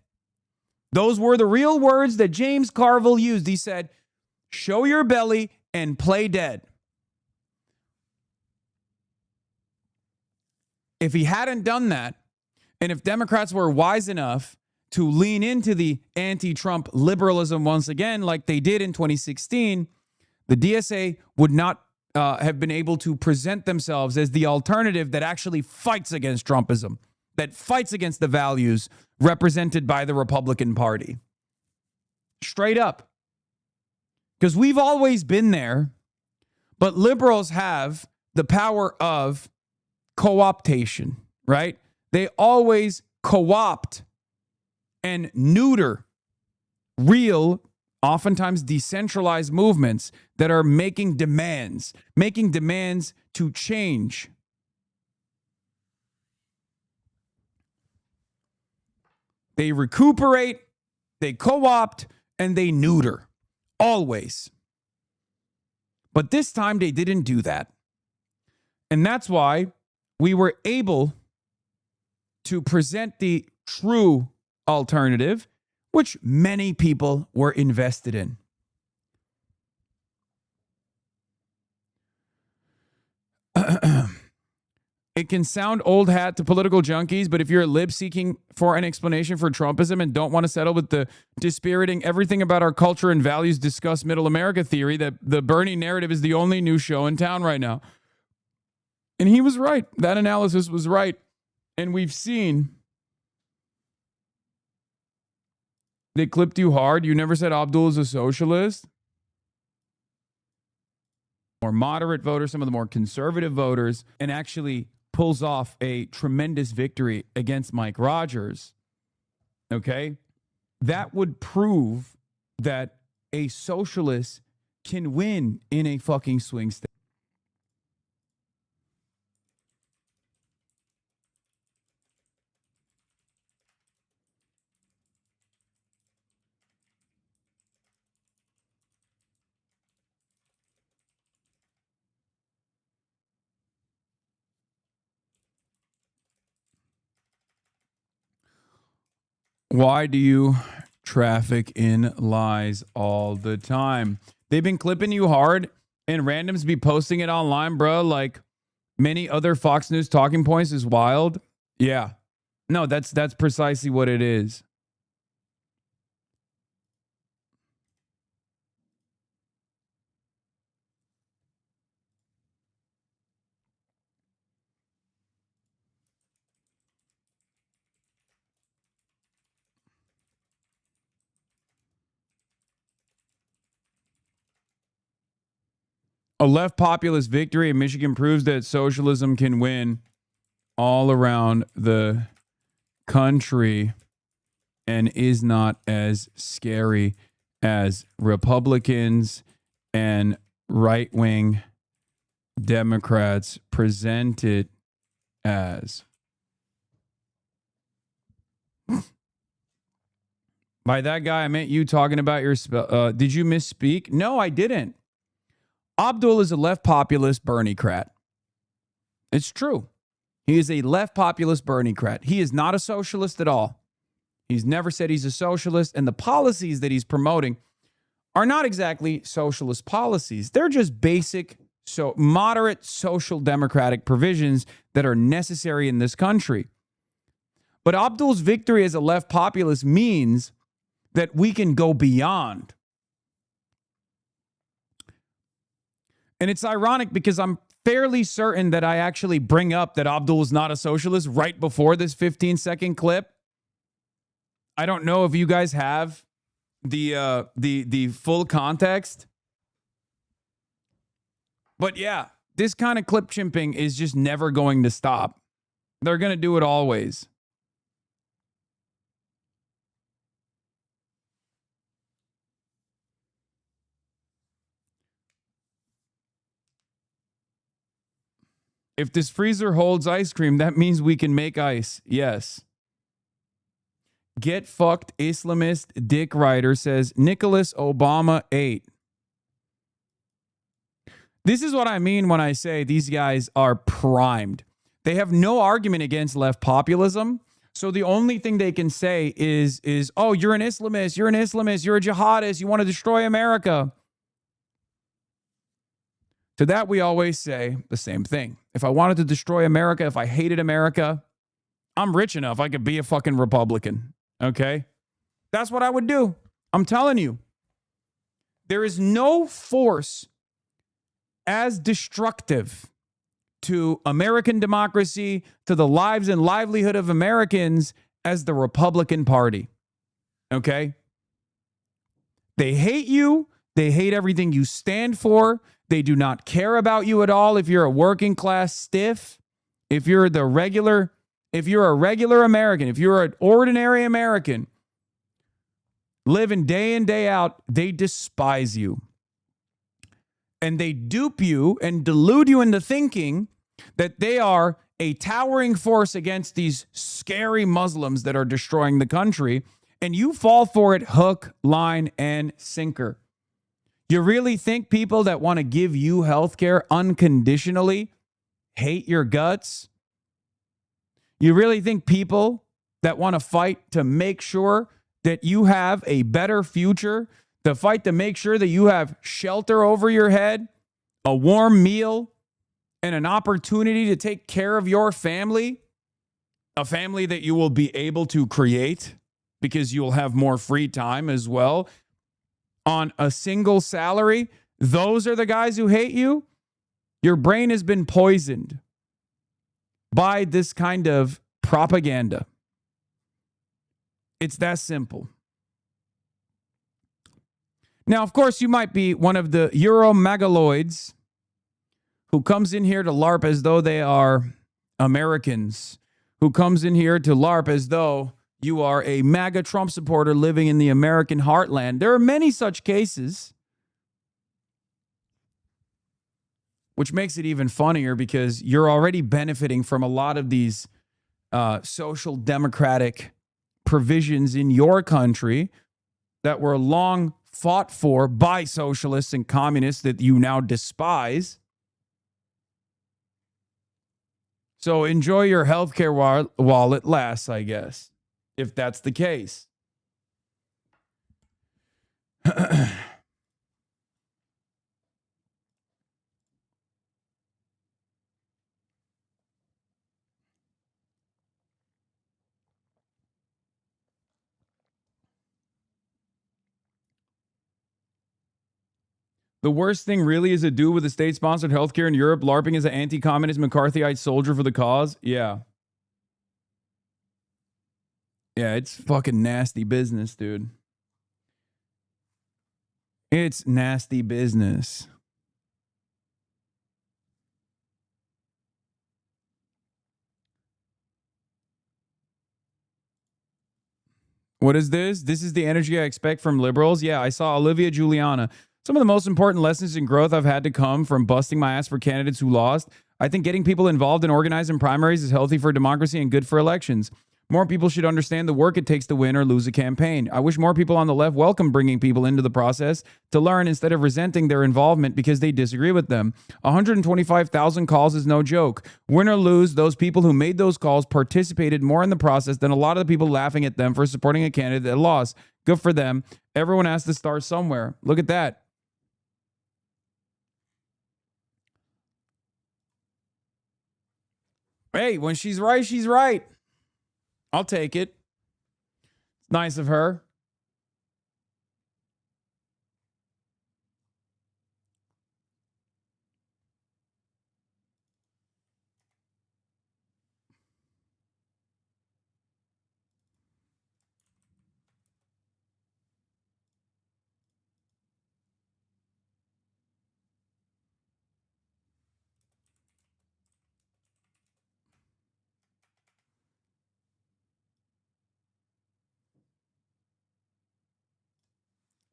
Those were the real words that James Carville used. He said, show your belly and play dead. If he hadn't done that, and if Democrats were wise enough to lean into the anti-Trump liberalism once again, like they did in 2016, the DSA would not have been able to present themselves as the alternative that actually fights against Trumpism, that fights against the values represented by the Republican Party. Straight up. Because we've always been there, but liberals have the power of co-optation, right? They always co-opt and neuter real, oftentimes decentralized movements that are making demands to change. They recuperate, they co-opt, and they neuter. Always. But this time they didn't do that. And that's why we were able to present the true alternative, which many people were invested in. It can sound old hat to political junkies, but if you're a lib seeking for an explanation for Trumpism and don't want to settle with the dispiriting everything about our culture and values discuss middle America theory, that the Bernie narrative is the only new show in town right now. And he was right. That analysis was right. And we've seen they clipped you hard. You never said Abdul is a socialist. More moderate voters, some of the more conservative voters, and actually pulls off a tremendous victory against Mike Rogers. Okay? That would prove that a socialist can win in a fucking swing state. Why do you traffic in lies all the time? They've been clipping you hard and randoms be posting it online, bro. Like many other Fox News talking points is wild. Yeah. No, that's precisely what it is. A left populist victory in Michigan proves that socialism can win all around the country and is not as scary as Republicans and right-wing Democrats present it as. By that guy, I meant you talking about your spell. Did you misspeak? No, I didn't. Abdul is a left populist Bernie-crat. It's true. He is a left populist Bernie-crat. He is not a socialist at all. He's never said he's a socialist, and the policies that he's promoting are not exactly socialist policies. They're just basic, moderate social democratic provisions that are necessary in this country. But Abdul's victory as a left populist means that we can go beyond. And it's ironic because I'm fairly certain that I actually bring up that Abdul is not a socialist right before this 15-second clip. I don't know if you guys have the full context. But yeah, this kind of clip chimping is just never going to stop. They're going to do it always. If this freezer holds ice cream, that means we can make ice. Yes. Get fucked Islamist Dick Ryder says Nicholas Obama ate. This is what I mean when I say these guys are primed. They have no argument against left populism. So the only thing they can say is, oh, you're an Islamist, you're a jihadist, you want to destroy America. To that, we always say the same thing. If I wanted to destroy America, if I hated America, I'm rich enough. I could be a fucking Republican. Okay? That's what I would do. I'm telling you. There is no force as destructive to American democracy, to the lives and livelihood of Americans as the Republican Party. Okay? They hate you. They hate everything you stand for. They do not care about you at all. If you're a working class stiff, if you're a regular American, if you're an ordinary American, living day in, day out, they despise you. And they dupe you and delude you into thinking that they are a towering force against these scary Muslims that are destroying the country. And you fall for it hook, line, and sinker. You really think people that want to give you health care unconditionally hate your guts? You really think people that want to fight to make sure that you have a better future, to fight to make sure that you have shelter over your head, a warm meal, and an opportunity to take care of your family, a family that you will be able to create because you'll have more free time as well, on a single salary, those are the guys who hate you? Your brain has been poisoned by this kind of propaganda. It's that simple. Now, of course, you might be one of the Euromagaloids who comes in here to LARP as though they are Americans, who comes in here to LARP as though you are a MAGA Trump supporter living in the American heartland. There are many such cases, which makes it even funnier because you're already benefiting from a lot of these social democratic provisions in your country that were long fought for by socialists and communists that you now despise. So enjoy your healthcare while it lasts, I guess. if that's the case. The worst thing really is a dude with a state-sponsored healthcare in Europe LARPing as an anti-communist McCarthyite soldier for the cause. Yeah. Yeah, it's fucking nasty business, dude. It's nasty business. What is this? This is the energy I expect from liberals. Yeah, I saw Olivia Juliana. Some of the most important lessons in growth I've had to come from busting my ass for candidates who lost. I think getting people involved and organized in primaries is healthy for democracy and good for elections. More people should understand the work it takes to win or lose a campaign. I wish more people on the left welcome bringing people into the process to learn instead of resenting their involvement because they disagree with them. 125,000 calls is no joke. Win or lose, those people who made those calls participated more in the process than a lot of the people laughing at them for supporting a candidate that lost. Good for them. Everyone has to start somewhere. Look at that. Hey, when she's right, she's right. I'll take it. It's nice of her.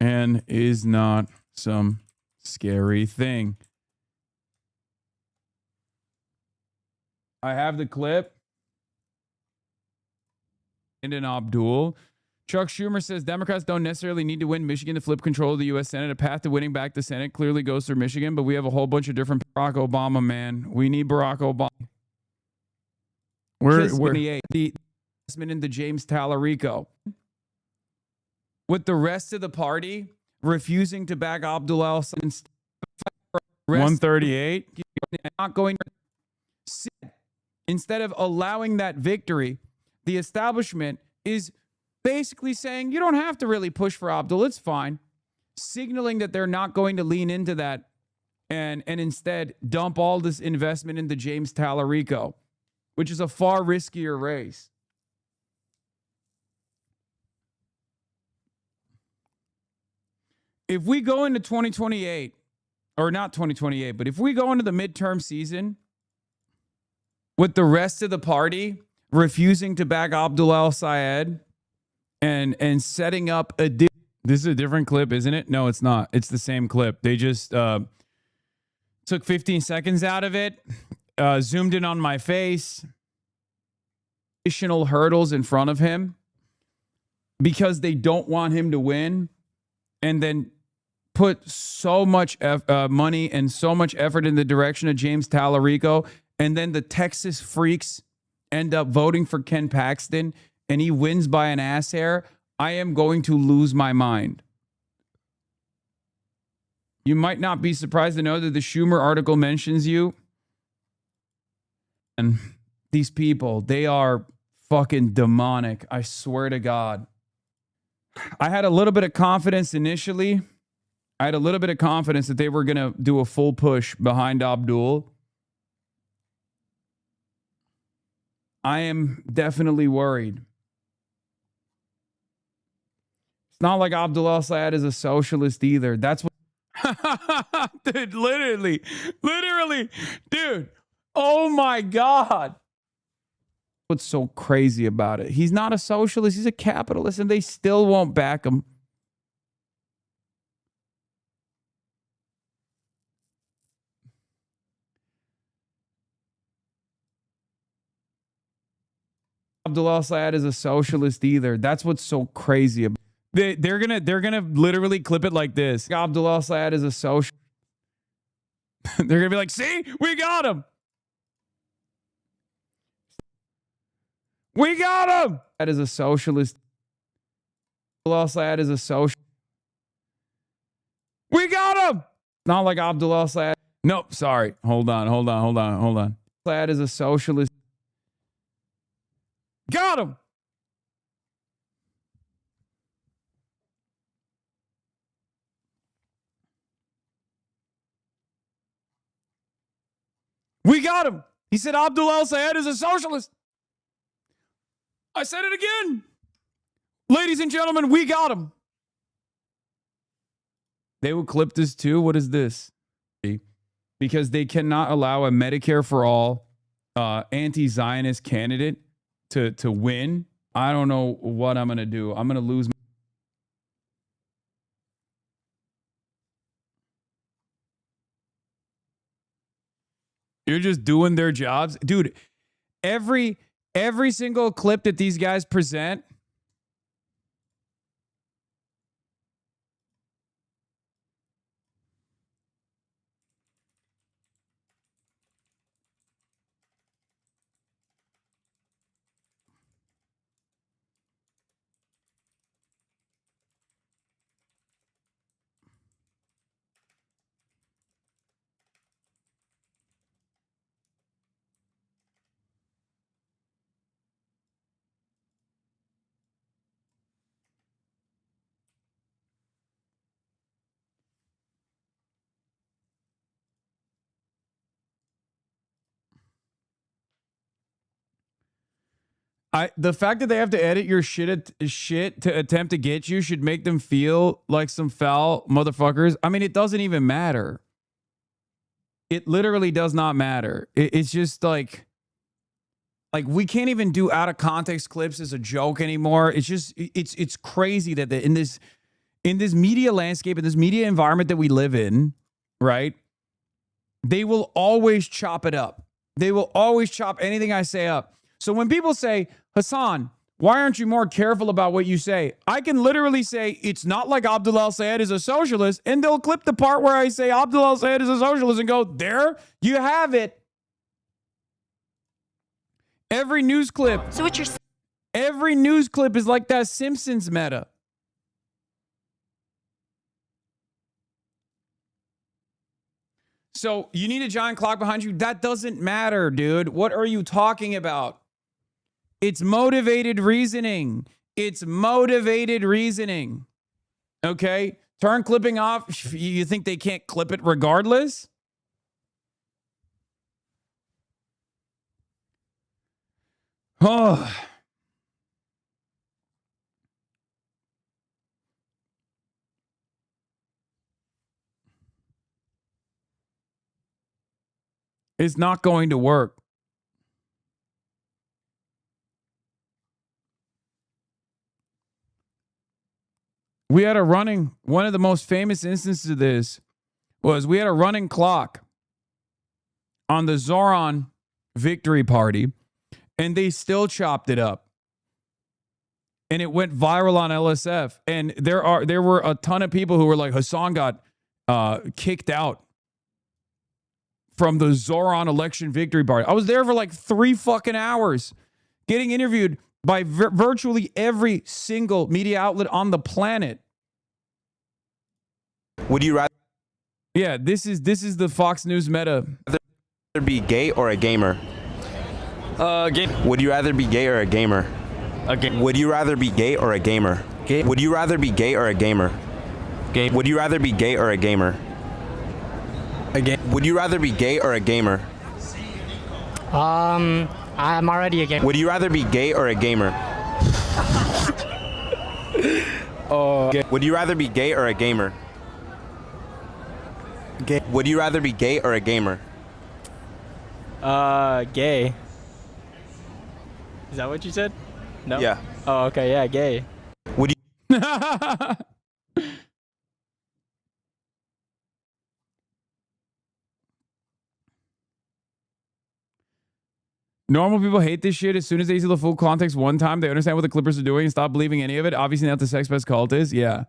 And is not some scary thing. I have the clip. And an Abdul. Chuck Schumer says Democrats don't necessarily need to win Michigan to flip control of the U.S. Senate. A path to winning back the Senate clearly goes through Michigan, but we have a whole bunch of different Barack Obama, man. We need Barack Obama. We're the investment into James Tallarico. With the rest of the party refusing to back Abdul al-Hasan 138, not going to, instead of allowing that victory, the establishment is basically saying you don't have to really push for Abdul, it's fine, signaling that they're not going to lean into that and instead dump all this investment into James Tallarico, which is a far riskier race. If we go into 2028, or not 2028, but if we go into the midterm season with the rest of the party refusing to back Abdul al-Sayed and setting up a... This is a different clip, isn't it? No, it's not. It's the same clip. They just took 15 seconds out of it, zoomed in on my face, additional hurdles in front of him because they don't want him to win, and then put so much money and so much effort in the direction of James Tallarico, and then the Texas freaks end up voting for Ken Paxton, and he wins by an ass hair. I am going to lose my mind. You might not be surprised to know that the Schumer article mentions you. And these people, they are fucking demonic. I swear to God. I had a little bit of confidence initially. I had a little bit of confidence that they were going to do a full push behind Abdul. I am definitely worried. It's not like Abdul al-Sayed is a socialist either. That's what... Dude, literally, dude. Oh my God. What's so crazy about it? He's not a socialist. He's a capitalist, and they still won't back him. Abdul al-Sayed is a socialist either. That's what's so crazy about it. They're gonna literally clip it like this. Abdul al-Sayed is a social. They're gonna be like, see, we got him. We got him. That is a socialist. Abdullah Saad is a social. We got him. Not like Abdullah Saad. Nope. Sorry. Hold on. Saad is a socialist. Got him. We got him. He said Abdullah Saad is a socialist. I said it again. Ladies and gentlemen, we got him. They will clip this too. What is this? Because they cannot allow a Medicare for all anti-Zionist candidate to win. I don't know what I'm going to do. I'm going to lose. You're just doing their jobs. Dude, every single clip that these guys present, the fact that they have to edit your shit to attempt to get you should make them feel like some foul motherfuckers. I mean, it doesn't even matter. It literally does not matter. It's just like we can't even do out of context clips as a joke anymore. It's just it's crazy that in this media landscape, in this media environment that we live in, right? They will always chop it up. They will always chop anything I say up. So when people say, Hasan, why aren't you more careful about what you say? I can literally say, it's not like Abdullah Saad is a socialist, and they'll clip the part where I say Abdullah Saad is a socialist and go, there, you have it. Every news clip. So what you're saying? Every news clip is like that Simpsons meta. So you need a giant clock behind you? That doesn't matter, dude. What are you talking about? It's motivated reasoning. It's motivated reasoning. Okay? Turn clipping off. You think they can't clip it regardless? Oh. It's not going to work. We had one of the most famous instances of this was we had a running clock on the Zoran victory party, and they still chopped it up. And it went viral on LSF. And there were a ton of people who were like, Hasan got kicked out from the Zoran election victory party. I was there for like 3 fucking hours getting interviewed by virtually every single media outlet on the planet. Would you rather? Yeah, this is the Fox News meta. Rather be gay or a gamer? Game. Would you rather be gay or a gamer? A game. Would you rather be gay or a gamer? Game. Would you rather be gay or a gamer? Game. Would you rather be gay or a gamer? A game. Would you rather be gay or a gamer? I'm already a gamer. Would you rather be gay or a gamer? Would you rather be gay or a gamer? Gay. Would you rather be gay or a gamer? Gay. Is that what you said? No? Yeah. Oh, okay, yeah, gay. Would you? Normal people hate this shit. As soon as they see the full context one time, they understand what the Clippers are doing and stop believing any of it. Obviously not the sex best cult is. Yeah.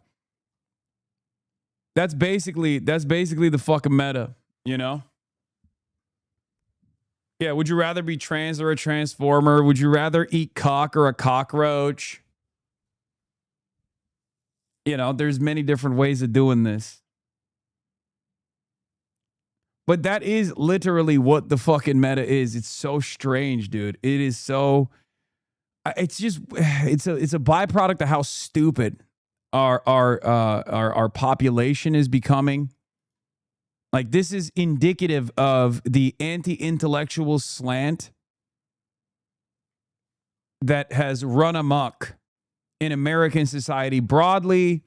That's basically the fucking meta, you know? Yeah, would you rather be trans or a transformer? Would you rather eat cock or a cockroach? You know, there's many different ways of doing this. But that is literally what the fucking meta is. It's so strange, dude. It is so... It's just... It's a byproduct of how stupid our population is becoming. Like, this is indicative of the anti-intellectual slant that has run amok in American society broadly.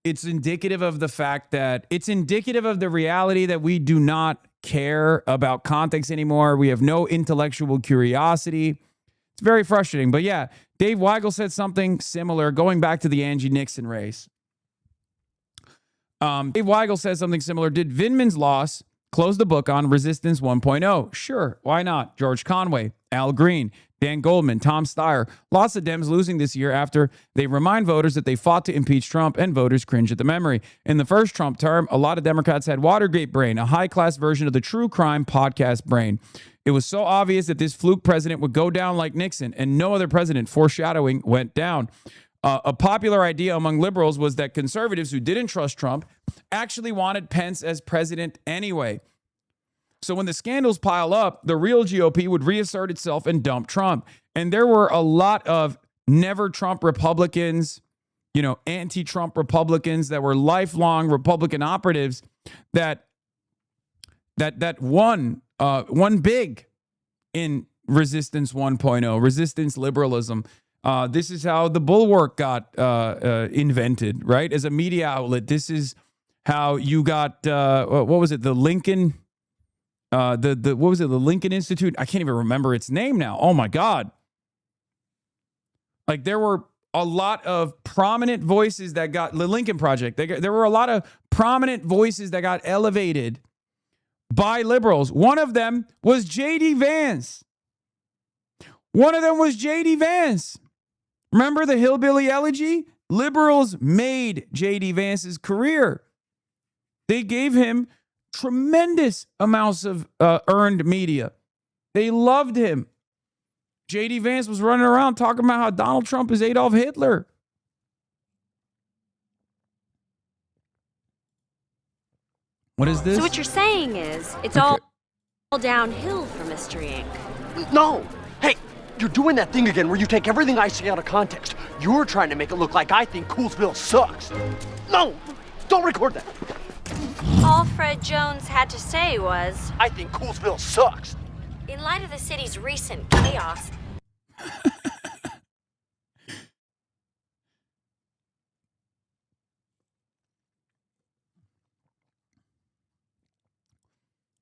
It's indicative of the fact that it's indicative of the reality that we do not care about context anymore. We have no intellectual curiosity. It's very frustrating. But yeah, Dave Weigel said something similar going back to the Angie Nixon race. Dave Weigel says something similar. Did Vindman's loss close the book on Resistance 1.0? Sure. Why not? George Conway, Al Green, Dan Goldman, Tom Steyer. Lots of Dems losing this year after they remind voters that they fought to impeach Trump, and voters cringe at the memory. In the first Trump term, a lot of Democrats had Watergate brain, a high-class version of the true crime podcast brain. It was so obvious that this fluke president would go down like Nixon, and no other president, foreshadowing, went down. A popular idea among liberals was that conservatives who didn't trust Trump actually wanted Pence as president anyway. So when the scandals pile up, the real GOP would reassert itself and dump Trump. And there were a lot of never Trump Republicans, you know, anti-Trump Republicans that were lifelong Republican operatives that won big in Resistance 1.0, resistance liberalism. This is how the Bulwark got invented, right? As a media outlet. This is how you got what was it? The Lincoln, what was it? The Lincoln Institute. I can't even remember its name now. Oh my God! Like there were a lot of prominent voices that got the Lincoln Project. There were a lot of prominent voices that got elevated by liberals. One of them was J.D. Vance. Remember the hillbilly elegy? Liberals made J.D. Vance's career. They gave him tremendous amounts of earned media. They loved him. J.D. Vance was running around talking about how Donald Trump is Adolf Hitler. What is this? So what you're saying is it's all downhill for Mystery Inc. No. Hey, you're doing that thing again where you take everything I say out of context. You're trying to make it look like I think Coolsville sucks. No, don't record that. All Fred Jones had to say was, I think Coolsville sucks. in light of the city's recent chaos.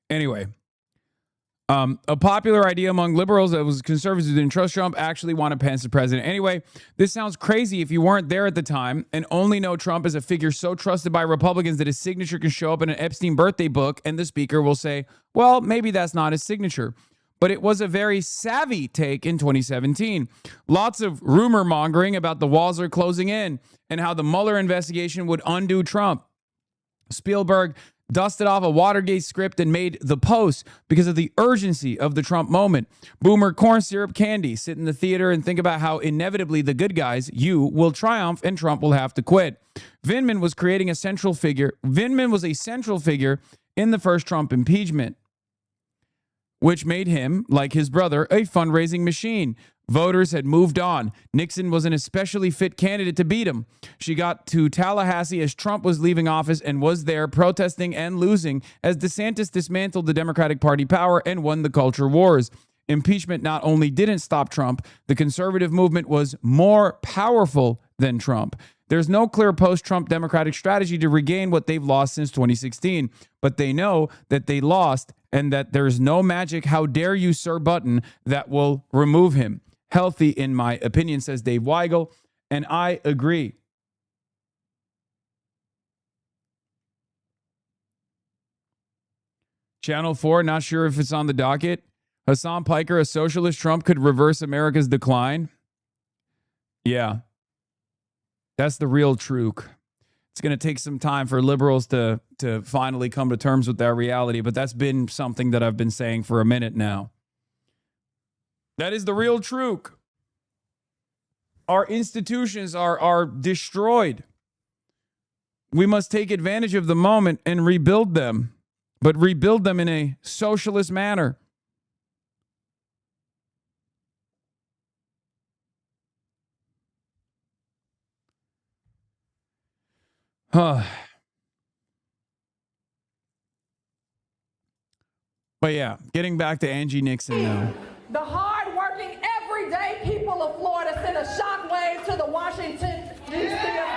Anyway, a popular idea among liberals that was conservatives who didn't trust Trump actually wanted Pence as president. Anyway, this sounds crazy if you weren't there at the time and only know Trump as a figure so trusted by Republicans that his signature can show up in an Epstein birthday book and the speaker will say, well, maybe that's not his signature. But it was a very savvy take in 2017. Lots of rumor mongering about the walls are closing in and how the Mueller investigation would undo Trump. Spielberg dusted off a Watergate script and made The Post because of the urgency of the Trump moment. Boomer corn syrup candy. Sit in the theater and think about how inevitably the good guys, you, will triumph and Trump will have to quit. Vindman was a central figure in the first Trump impeachment, which made him, like his brother, a fundraising machine. Voters had moved on. Nixon was an especially fit candidate to beat him. She got to Tallahassee as Trump was leaving office and was there protesting and losing as DeSantis dismantled the Democratic Party power and won the culture wars. Impeachment not only didn't stop Trump, the conservative movement was more powerful than Trump. There's no clear post-Trump Democratic strategy to regain what they've lost since 2016, but they know that they lost and that there's no magic "how dare you, sir" button that will remove him. Healthy, in my opinion, says Dave Weigel, and I agree. Channel 4, not sure if it's on the docket. Hasan Piker, a socialist Trump could reverse America's decline. Yeah. That's the real truth. It's going to take some time for liberals to finally come to terms with that reality, but that's been something that I've been saying for a minute now. That is the real truth. Our institutions are destroyed. We must take advantage of the moment and rebuild them, but rebuild them in a socialist manner. But yeah, getting back to Angie Nixon now. The hard-working, everyday people of Florida sent a shockwave to the Washington, D.C. establishment.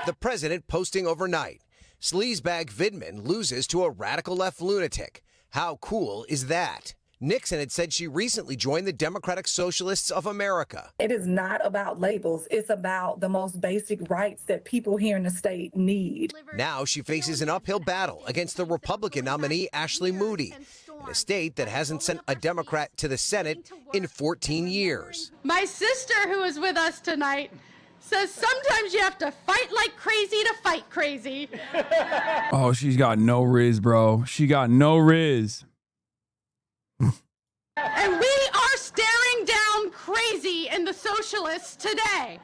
The president posting overnight. Sleazebag Vidman loses to a radical left lunatic. How cool is that? Nixon had said she recently joined the Democratic Socialists of America. It is not about labels. It's about the most basic rights that people here in the state need. Now she faces an uphill battle against the Republican nominee Ashley Moody in a state that hasn't sent a Democrat to the Senate in 14 years. My sister, who is with us tonight, says sometimes you have to fight like crazy to fight crazy. Oh, she's got no riz, bro. She got no riz. And we are staring down crazy in the socialists today.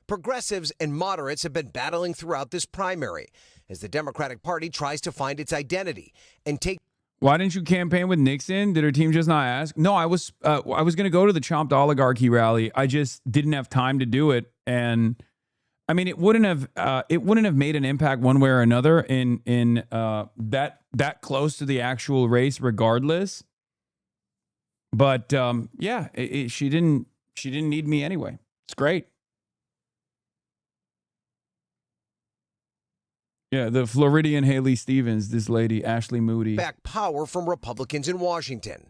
Progressives and moderates have been battling throughout this primary as the Democratic Party tries to find its identity and take. Why didn't you campaign with Nixon? Did her team just not ask? No, I was going to go to the Chomped Oligarchy rally. I just didn't have time to do it, and I mean, it wouldn't have made an impact one way or another in that close to the actual race, regardless. But yeah, she didn't need me anyway. It's great. Yeah, the Floridian Haley Stevens, this lady, Ashley Moody. Back power from Republicans in Washington.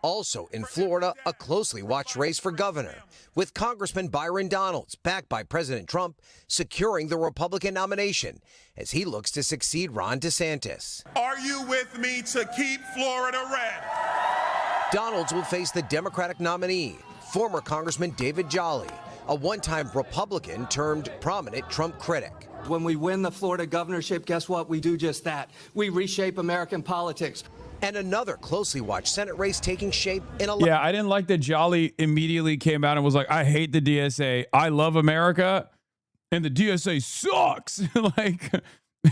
Also in Florida, a closely watched race for governor, with Congressman Byron Donalds, backed by President Trump, securing the Republican nomination as he looks to succeed Ron DeSantis. Are you with me to keep Florida red? Donalds will face the Democratic nominee, former Congressman David Jolly, a one-time Republican turned prominent Trump critic. When we win the Florida governorship, guess what? We do just that. We reshape American politics. And another closely watched Senate race taking shape in a... Yeah, I didn't like that Jolly immediately came out and was like, I hate the DSA. I love America, and the DSA sucks. Like,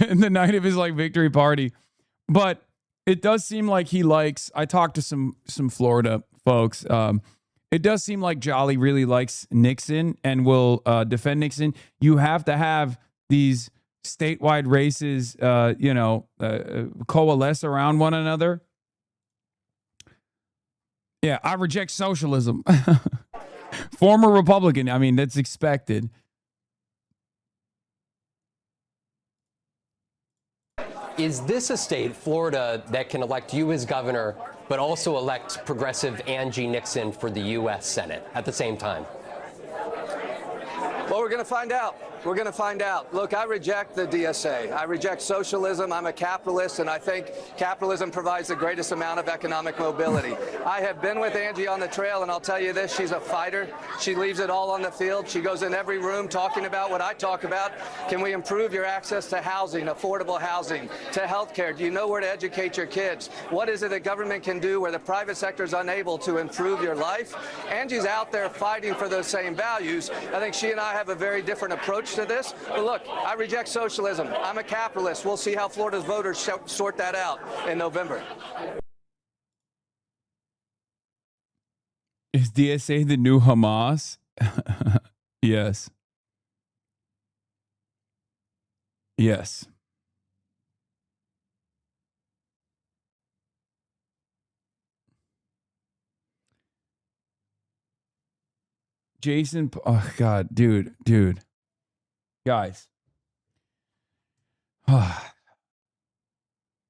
in the night of his, like, victory party. But it does seem like he likes... I talked to some Florida folks. It does seem like Jolly really likes Nixon and will defend Nixon. You have to have these statewide races, coalesce around one another. Yeah, I reject socialism. Former Republican. I mean, that's expected. Is this a state, Florida, that can elect you as governor, but also elect progressive Angie Nixon for the U.S. Senate at the same time? Well, we're going to find out. We're going to find out. Look, I reject the DSA. I reject socialism. I'm a capitalist, and I think capitalism provides the greatest amount of economic mobility. I have been with Angie on the trail, and I'll tell you this, she's a fighter. She leaves it all on the field. She goes in every room talking about what I talk about. Can we improve your access to housing, affordable housing, to health care? Do you know where to educate your kids? What is it that government can do where the private sector is unable to improve your life? Angie's out there fighting for those same values. I think she and I have a very different approach to this. But look, I reject socialism. I'm a capitalist. We'll see how Florida's voters sort that out in November. Is DSA the new Hamas? Yes. Yes. Jason, oh God, dude. Guys.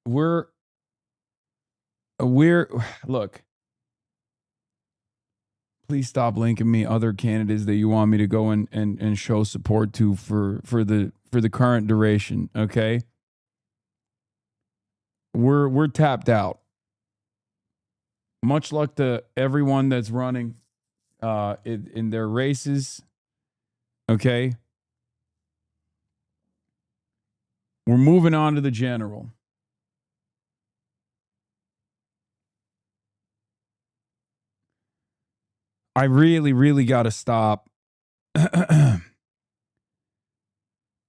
We're look. Please stop linking me other candidates that you want me to go and show support to for the current duration, okay? We're tapped out. Much luck to everyone that's running in their races. Okay. We're moving on to the general. I really, really got to stop.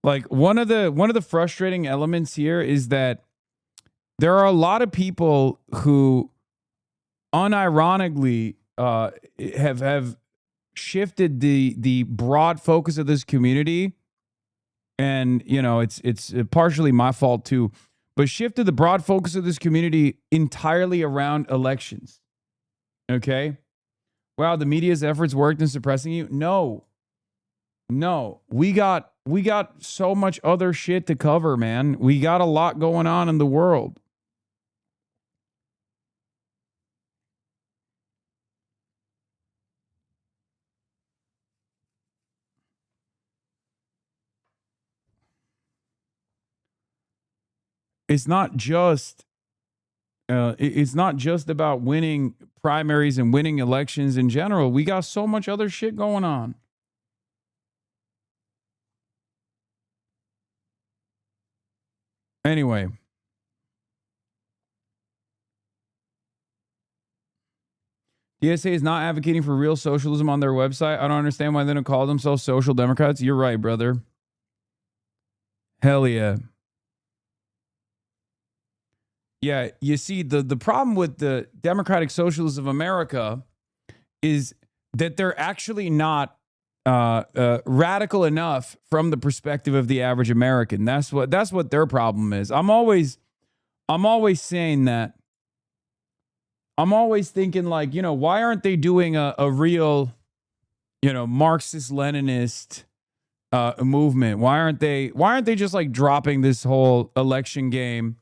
Like one of the frustrating elements here is that there are a lot of people who unironically have shifted the broad focus of this community, and you know it's partially my fault too, but shifted the broad focus of this community entirely around elections. Okay, wow, the media's efforts worked in suppressing you. No, we got so much other shit to cover, man. We got a lot going on in the world. It's not just about winning primaries and winning elections in general. We got so much other shit going on. Anyway, DSA is not advocating for real socialism on their website. I don't understand why they don't call themselves social democrats. You're right, brother. Hell yeah. Yeah, you see, the problem with the Democratic Socialists of America is that they're actually not radical enough from the perspective of the average American. That's what their problem is. I'm always saying that. I'm always thinking, like, you know, why aren't they doing a real, you know, Marxist-Leninist movement? Why aren't they just like dropping this whole election game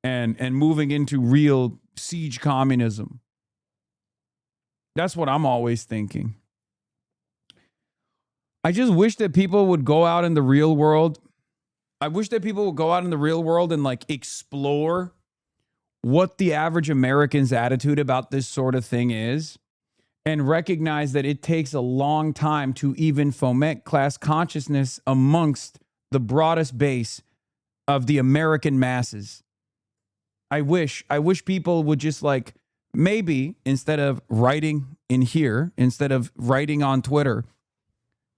and moving into real siege communism? That's what I'm always thinking. I just wish that people would go out in the real world. I wish that people would go out in the real world and like explore what the average American's attitude about this sort of thing is, and recognize that it takes a long time to even foment class consciousness amongst the broadest base of the American masses. I wish people would just like, maybe instead of writing in here, instead of writing on Twitter,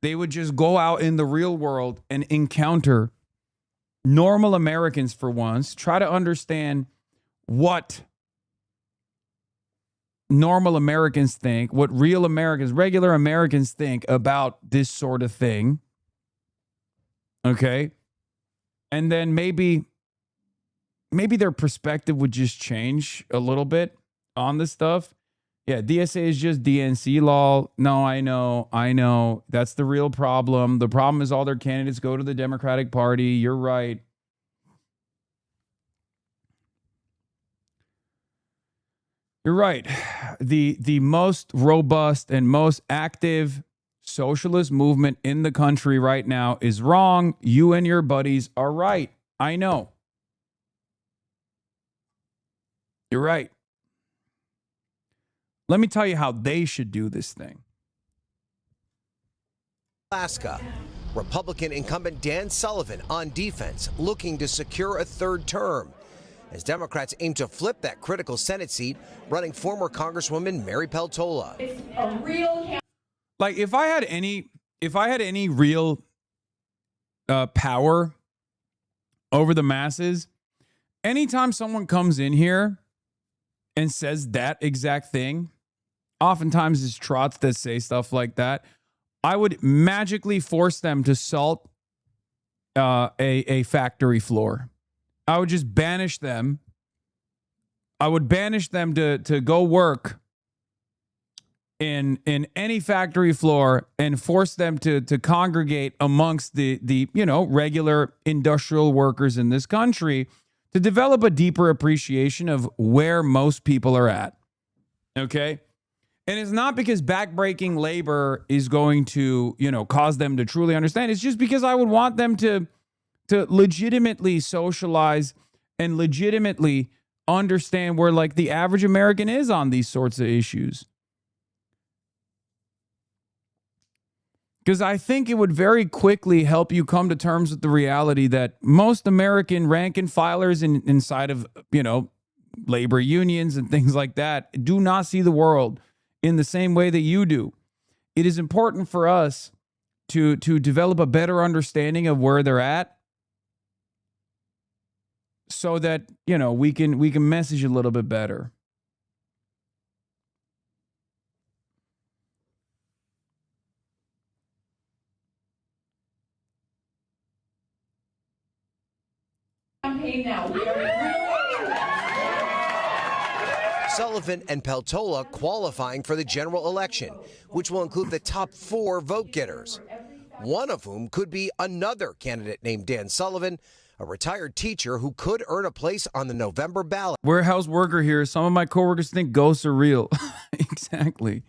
they would just go out in the real world and encounter normal Americans for once, try to understand what normal Americans think, what real Americans, regular Americans think about this sort of thing. Okay? And then maybe their perspective would just change a little bit on this stuff. Yeah, DSA is just DNC law. No, I know. That's the real problem. The problem is all their candidates go to the Democratic Party. You're right. You're right. The most robust and most active socialist movement in the country right now is wrong. You and your buddies are right. I know. You're right. Let me tell you how they should do this thing. Alaska, Republican incumbent Dan Sullivan on defense, looking to secure a third term, as Democrats aim to flip that critical Senate seat, running former Congresswoman Mary Peltola. It's a real. Like, if I had any real power over the masses, anytime someone comes in here and says that exact thing, oftentimes it's trots that say stuff like that, I would magically force them to salt a factory floor. I would just banish them. I would banish them to go work in any factory floor and force them to congregate amongst the regular industrial workers in this country to develop a deeper appreciation of where most people are at. Okay? And it's not because backbreaking labor is going to, cause them to truly understand. It's just because I would want them to legitimately socialize and legitimately understand where like the average American is on these sorts of issues. Because I think it would very quickly help you come to terms with the reality that most American rank and filers inside of, labor unions and things like that do not see the world in the same way that you do. It is important for us to develop a better understanding of where they're at, so that, you know, we can message a little bit better. Sullivan and Peltola qualifying for the general election, which will include the top 4 vote getters, one of whom could be another candidate named Dan Sullivan, a retired teacher who could earn a place on the November ballot. Warehouse worker here. Some of my coworkers think ghosts are real. Exactly.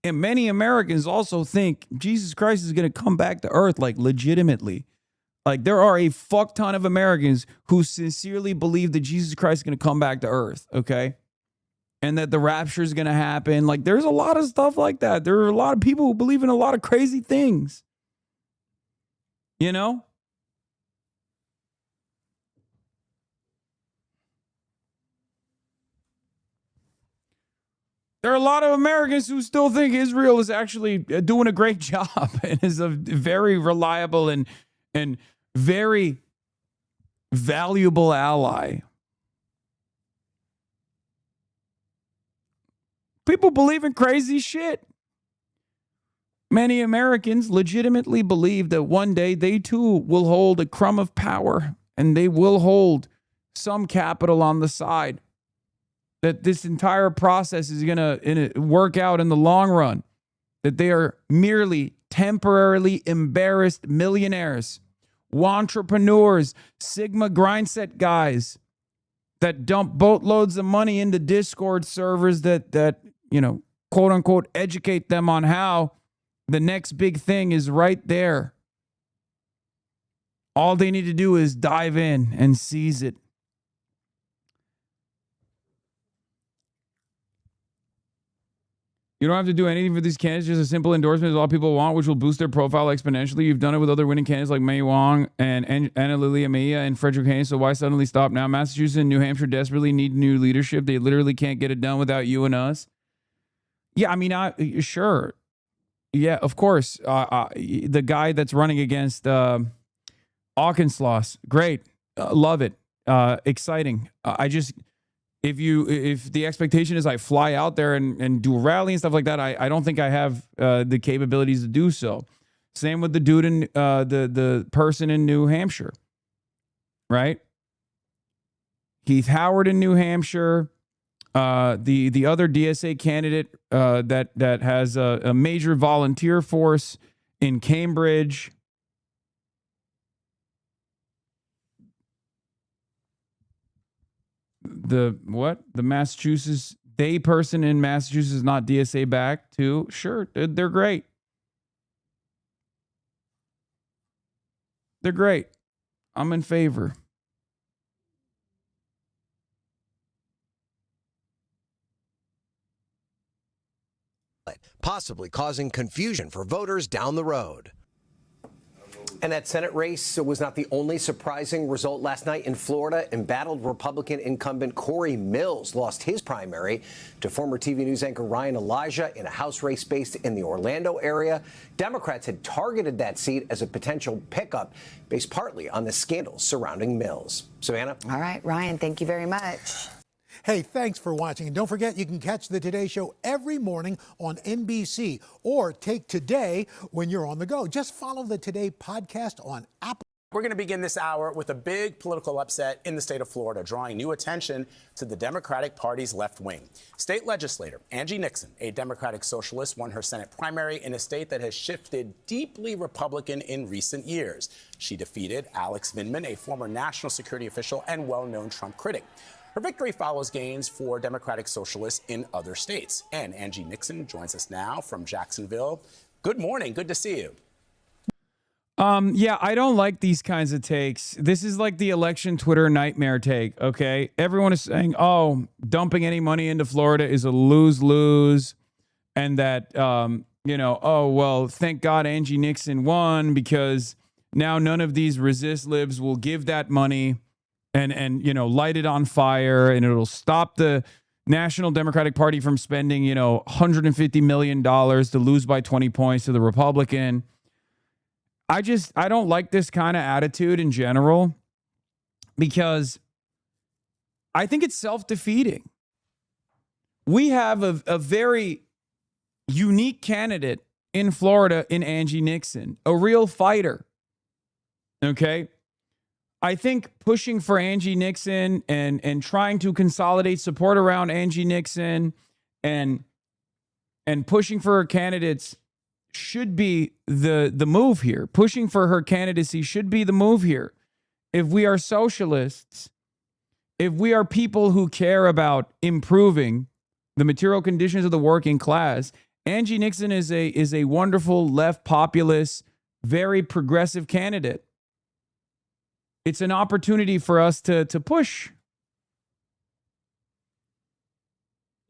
And many Americans also think Jesus Christ is going to come back to earth, like legitimately. Like, there are a fuck ton of Americans who sincerely believe that Jesus Christ is going to come back to earth, okay? And that the rapture is going to happen. Like, there's a lot of stuff like that. There are a lot of people who believe in a lot of crazy things. You know? There are a lot of Americans who still think Israel is actually doing a great job and is a very reliable and very valuable ally. People believe in crazy shit. Many Americans legitimately believe that one day they too will hold a crumb of power and they will hold some capital on the side. That this entire process is going to work out in the long run. That they are merely temporarily embarrassed millionaires, entrepreneurs, Sigma grindset guys that dump boatloads of money into Discord servers that you know, quote unquote, educate them on how the next big thing is right there. All they need to do is dive in and seize it. You don't have to do anything for these candidates, just a simple endorsement is all people want, which will boost their profile exponentially. You've done it with other winning candidates like Mei Wong and Anna Lilia Mia and Frederick Haynes, so why suddenly stop now? Massachusetts and New Hampshire desperately need new leadership. They literally can't get it done without you and us. Yeah, I mean, sure. Yeah, of course. The guy that's running against Auchincloss, great. Love it. Exciting. If the expectation is I fly out there and do a rally and stuff like that, I don't think I have the capabilities to do so. Same with the dude in the person in New Hampshire, right? Keith Howard in New Hampshire, the other DSA candidate that has a major volunteer force in Cambridge. The Massachusetts, person in Massachusetts is not DSA back too. Sure, they're great. They're great. I'm in favor. Possibly causing confusion for voters down the road. And that Senate race was not the only surprising result last night in Florida. Embattled Republican incumbent Corey Mills lost his primary to former TV news anchor Ryan Elijah in a House race based in the Orlando area. Democrats had targeted that seat as a potential pickup based partly on the scandals surrounding Mills. Savannah? All right, Ryan, thank you very much. Hey, thanks for watching. And don't forget, you can catch the Today Show every morning on NBC or take Today when you're on the go. Just follow the Today podcast on Apple. We're going to begin this hour with a big political upset in the state of Florida, drawing new attention to the Democratic Party's left wing. State legislator Angie Nixon, a Democratic socialist, won her Senate primary in a state that has shifted deeply Republican in recent years. She defeated Alex Vindman, a former national security official and well-known Trump critic. Her victory follows gains for Democratic socialists in other states. And Angie Nixon joins us now from Jacksonville. Good morning. Good to see you. Yeah, I don't like these kinds of takes. This is like the election Twitter nightmare take, okay? Everyone is saying, oh, dumping any money into Florida is a lose-lose. And that, oh, well, thank God Angie Nixon won because now none of these resist libs will give that money and light it on fire, and it'll stop the National Democratic Party from spending, $150 million to lose by 20 points to the Republican. I don't like this kind of attitude in general because I think it's self-defeating. We have a very unique candidate in Florida in Angie Nixon, a real fighter. Okay? I think pushing for Angie Nixon and trying to consolidate support around Angie Nixon and pushing for her candidates should be the move here. Pushing for her candidacy should be the move here. If we are socialists, if we are people who care about improving the material conditions of the working class, Angie Nixon is a wonderful left populist, very progressive candidate. It's an opportunity for us to push.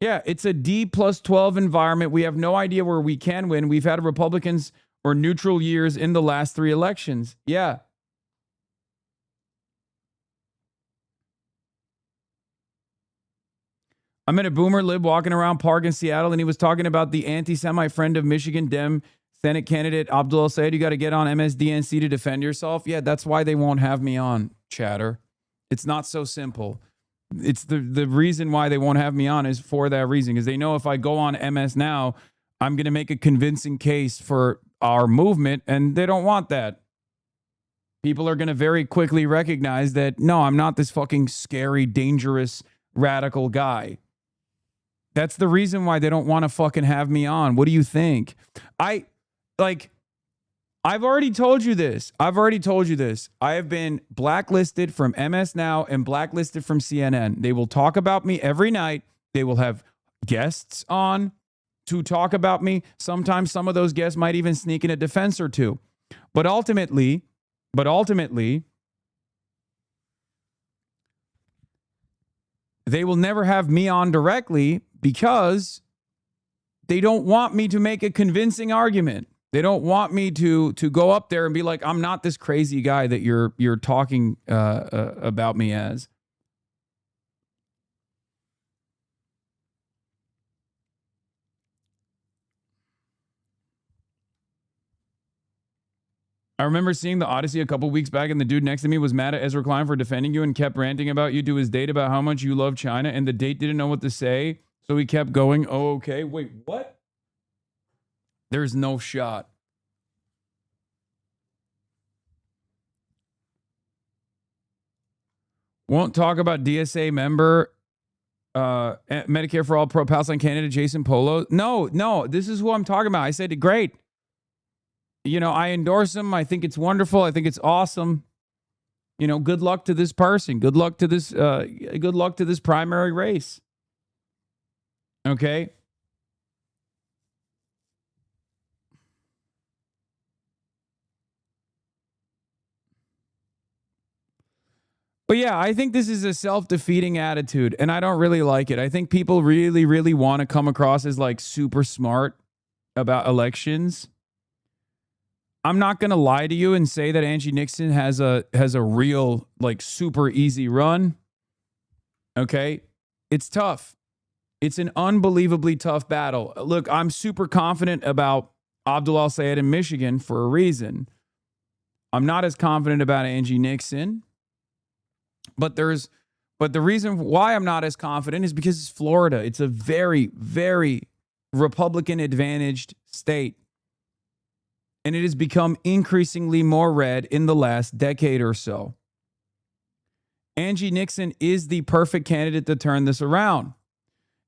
Yeah, it's a D+12 environment. We have no idea where we can win. We've had Republicans or neutral years in the last 3 elections. Yeah. I met a boomer lib walking around park in Seattle, and he was talking about the anti-Semite friend of Michigan Dem Senate candidate Abdul Sayed. You got to get on MSDNC to defend yourself. Yeah, that's why they won't have me on, chatter. It's not so simple. It's the reason why they won't have me on is for that reason, because they know if I go on MS now, I'm going to make a convincing case for our movement, and they don't want that. People are going to very quickly recognize that, no, I'm not this fucking scary, dangerous, radical guy. That's the reason why they don't want to fucking have me on. What do you think? I've already told you this. I have been blacklisted from MS Now and blacklisted from CNN. They will talk about me every night. They will have guests on to talk about me. Sometimes some of those guests might even sneak in a defense or two. But ultimately, they will never have me on directly because they don't want me to make a convincing argument. They don't want me to go up there and be like, I'm not this crazy guy that you're talking about me as. I remember seeing the Odyssey a couple weeks back, and the dude next to me was mad at Ezra Klein for defending you and kept ranting about you to his date about how much you love China, and the date didn't know what to say, so he kept going, oh, okay. Wait, what? There's no shot. Won't talk about DSA member, Medicare for All pro-Palestine candidate Jason Polo. No, this is who I'm talking about. I said, great. I endorse him. I think it's wonderful. I think it's awesome. Good luck to this person. Good luck to this primary race. Okay. But yeah, I think this is a self-defeating attitude, and I don't really like it. I think people really, really want to come across as like super smart about elections. I'm not going to lie to you and say that Angie Nixon has a real like super easy run. Okay? It's tough. It's an unbelievably tough battle. Look, I'm super confident about Abdul Al-Sayed in Michigan for a reason. I'm not as confident about Angie Nixon. But the reason why I'm not as confident is because it's Florida. It's a very, very Republican advantaged state. And it has become increasingly more red in the last decade or so. Angie Nixon is the perfect candidate to turn this around.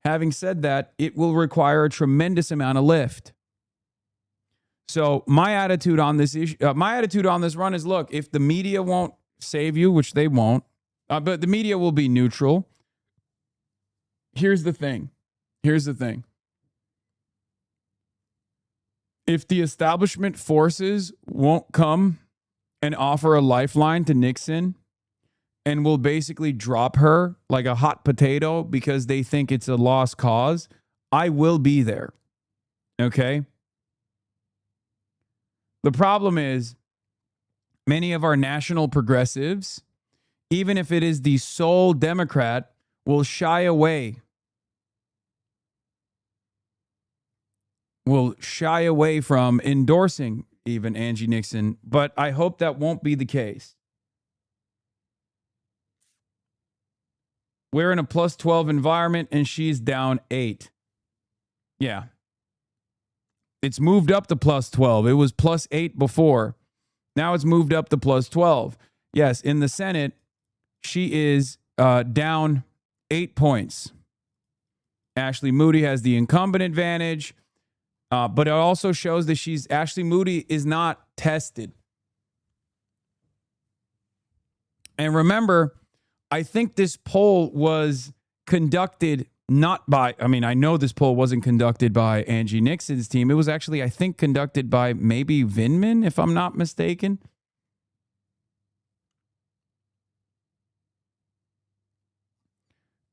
Having said that, it will require a tremendous amount of lift. So my attitude on this issue, my attitude on this run is, look, if the media won't save you, which they won't, but the media will be neutral. Here's the thing. If the establishment forces won't come and offer a lifeline to Nixon and will basically drop her like a hot potato because they think it's a lost cause, I will be there. Okay? The problem is many of our national progressives, even if it is the sole Democrat, will shy away will shy away from endorsing even Angie Nixon, but I hope that won't be the case. We're in a plus 12 environment and she's down 8. Yeah. It's moved up to plus 12. It was plus 8 before. Now it's moved up to plus 12. Yes, in the Senate, she is down 8 points. Ashley Moody has the incumbent advantage, but it also shows that Ashley Moody is not tested. And remember, I think this poll was conducted not by, I know this poll wasn't conducted by Angie Nixon's team. It was actually, I think, conducted by maybe Vindman, if I'm not mistaken.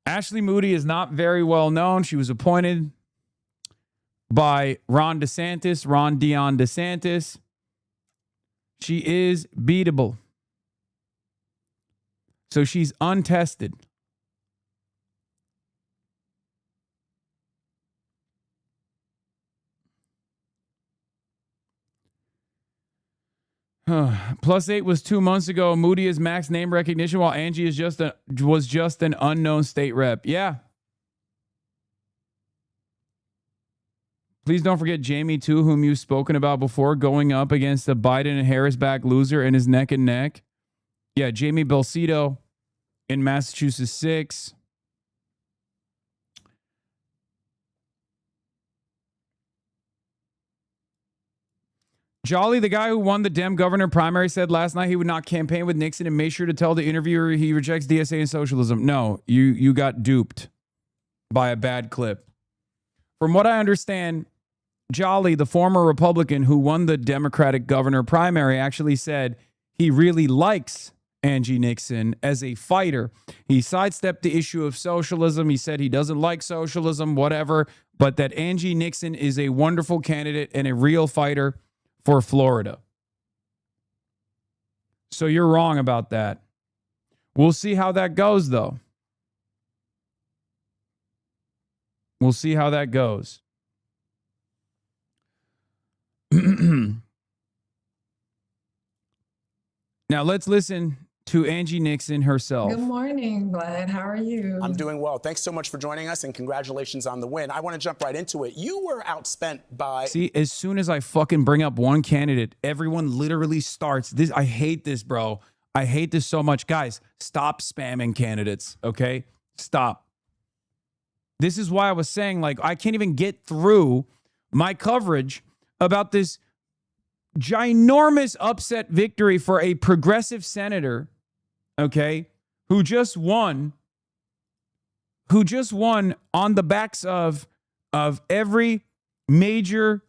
Ashley Moody is not very well known. She was appointed by Ron Dion DeSantis. She is beatable. So she's untested. Plus 8 was 2 months ago. Moody is max name recognition, while Angie was just an unknown state rep. Yeah. Please don't forget Jamie, too, whom you've spoken about before, going up against the Biden and Harris back loser and his neck and neck. Yeah, Jamie Belcito in Massachusetts 6. Jolly, the guy who won the Dem governor primary, said last night he would not campaign with Nixon and made sure to tell the interviewer he rejects DSA and socialism. No, you got duped by a bad clip. From what I understand, Jolly, the former Republican who won the Democratic governor primary, actually said he really likes Angie Nixon as a fighter. He sidestepped the issue of socialism. He said he doesn't like socialism, whatever, but that Angie Nixon is a wonderful candidate and a real fighter for Florida. So you're wrong about that. We'll see how that goes, though. We'll see how that goes. Now let's listen to Angie Nixon herself. Good morning, Vlad. How are you? I'm doing well. Thanks so much for joining us, and congratulations on the win. I want to jump right into it. You were outspent by... See, as soon as I fucking bring up one candidate, everyone literally starts this. I hate this, bro. I hate this so much. Guys, stop spamming candidates, okay? Stop. This is why I was saying, like, I can't even get through my coverage about this ginormous upset victory for a progressive senator, okay, who just won on the backs of every major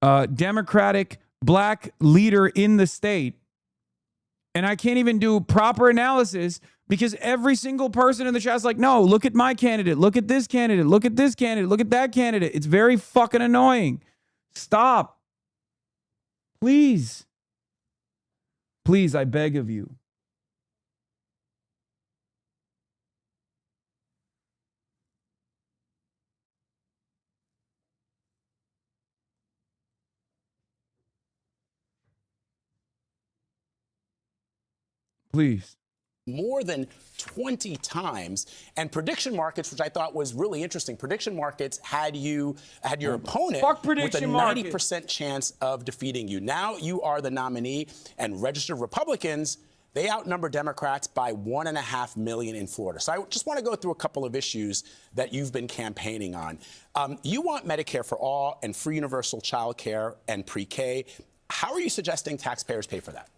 Democratic black leader in the state. And I can't even do proper analysis because every single person in the chat is like, no, look at my candidate, look at this candidate, look at this candidate, look at that candidate. It's very fucking annoying. Stop. Please. Please, I beg of you. Please. More than 20 times, and prediction markets, which I thought was really interesting. Prediction markets had your opponent with a 90% chance of defeating you. Now you are the nominee, and registered Republicans, they outnumber Democrats by 1.5 million in Florida. So I just want to go through a couple of issues that you've been campaigning on. You want Medicare for all and free universal child care and pre-K. How are you suggesting taxpayers pay for that?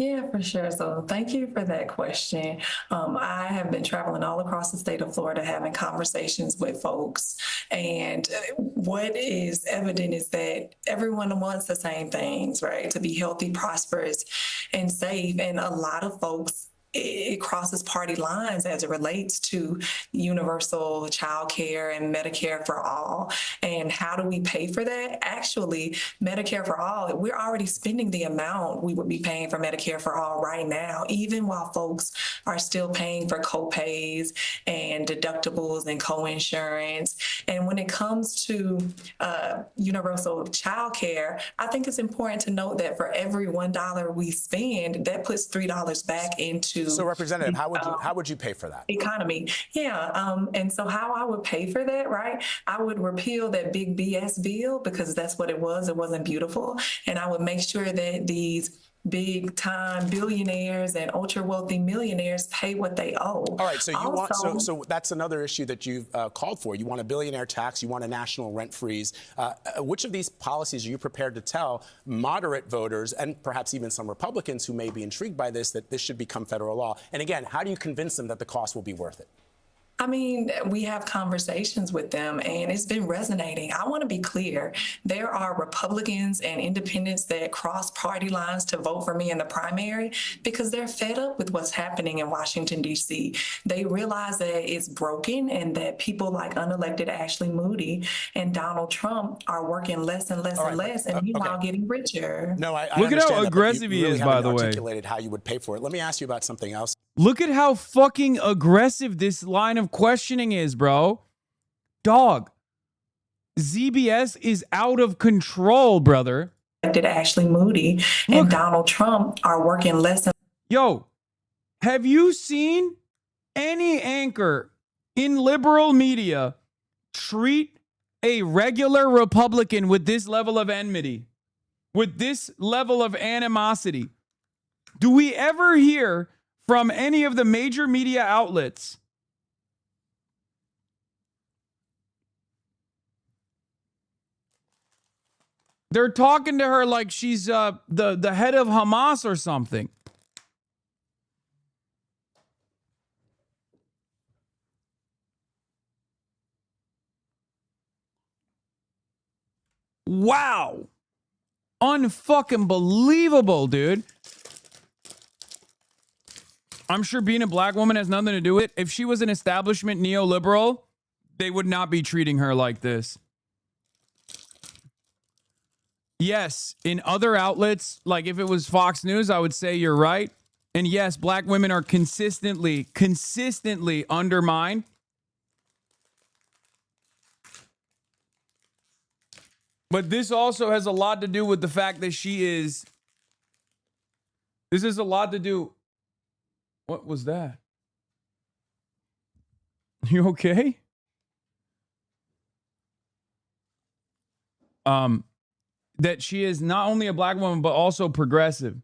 Yeah, for sure. So thank you for that question. I have been traveling all across the state of Florida, having conversations with folks. And what is evident is that everyone wants the same things, right? To be healthy, prosperous, and safe. And a lot of folks it crosses party lines as it relates to universal child care and Medicare for all. And how do we pay for that? Actually, Medicare for all, we're already spending the amount we would be paying for Medicare for all right now, even while folks are still paying for co-pays and deductibles and co-insurance. And when it comes to universal child care, I think it's important to note that for every $1 we spend, that puts $3 back into. So, Representative, how would you pay for that? Economy. Yeah. And so how I would pay for that, right? I would repeal that big BS bill because that's what it was. It wasn't beautiful. And I would make sure that these big time billionaires and ultra wealthy millionaires pay what they owe. All right, so you want so that's another issue that you've called for. You want a billionaire tax, you want a national rent freeze. Which of these policies are you prepared to tell moderate voters and perhaps even some Republicans who may be intrigued by this that this should become federal law? And again, how do you convince them that the cost will be worth it? I mean, we have conversations with them and it's been resonating. I want to be clear. There are Republicans and independents that cross party lines to vote for me in the primary because they're fed up with what's happening in Washington, D.C. They realize that it's broken and that people like unelected Ashley Moody and Donald Trump are working less and less and less and meanwhile getting richer. No, I look at how understand aggressive he is, by the way. Articulated how you would pay for it. Let me ask you about something else. Look at how fucking aggressive this line of questioning is, bro. Dog. ZBS is out of control, brother. Did Ashley Moody and Donald Trump are working less. Yo, have you seen any anchor in liberal media treat a regular Republican with this level of enmity, with this level of animosity? Do we ever hear from any of the major media outlets they're talking to her like she's the head of Hamas or something? Wow. Unfucking believable, dude. I'm sure being a black woman has nothing to do with it. If she was an establishment neoliberal, they would not be treating her like this. Yes, in other outlets, like if it was Fox News, I would say you're right. And yes, black women are consistently undermined. But this also has a lot to do with the fact that this has a lot to do. What was that? You okay? That she is not only a black woman, but also progressive.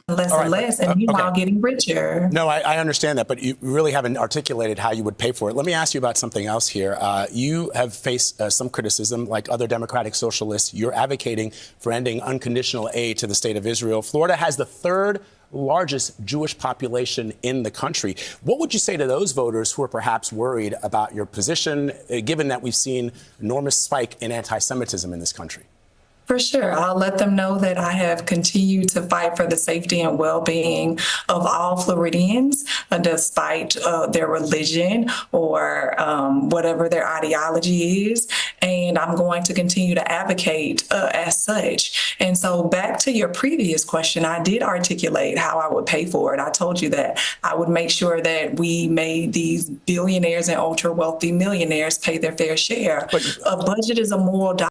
Less and less, and meanwhile getting richer. No, I understand that, but you really haven't articulated how you would pay for it. Let me ask you about something else here. You have faced some criticism, like other democratic socialists. You're advocating for ending unconditional aid to the state of Israel. Florida has the third largest Jewish population in the country. What would you say to those voters who are perhaps worried about your position, given that we've seen enormous spike in anti-Semitism in this country? For sure. I'll let them know that I have continued to fight for the safety and well-being of all Floridians, despite their religion or whatever their ideology is. And I'm going to continue to advocate as such. And so back to your previous question, I did articulate how I would pay for it. I told you that I would make sure that we made these billionaires and ultra wealthy millionaires pay their fair share. A budget is a moral document.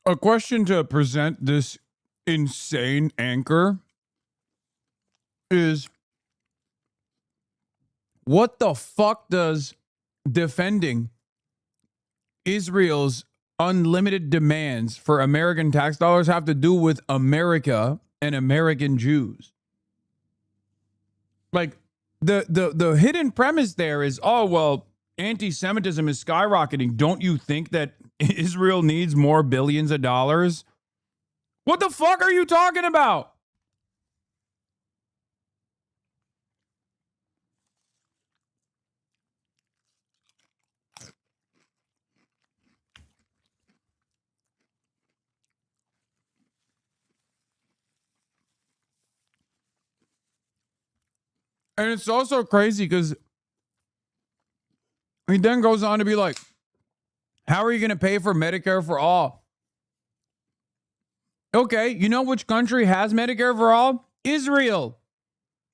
A question to present this insane anchor is, what the fuck does defending Israel's unlimited demands for American tax dollars have to do with America and American Jews? Like, the hidden premise there is, oh, well, anti-Semitism is skyrocketing. Don't you think that Israel needs more billions of dollars? What the fuck are you talking about? And it's also crazy because he then goes on to be like, how are you going to pay for Medicare for all? Okay, you know which country has Medicare for all? Israel.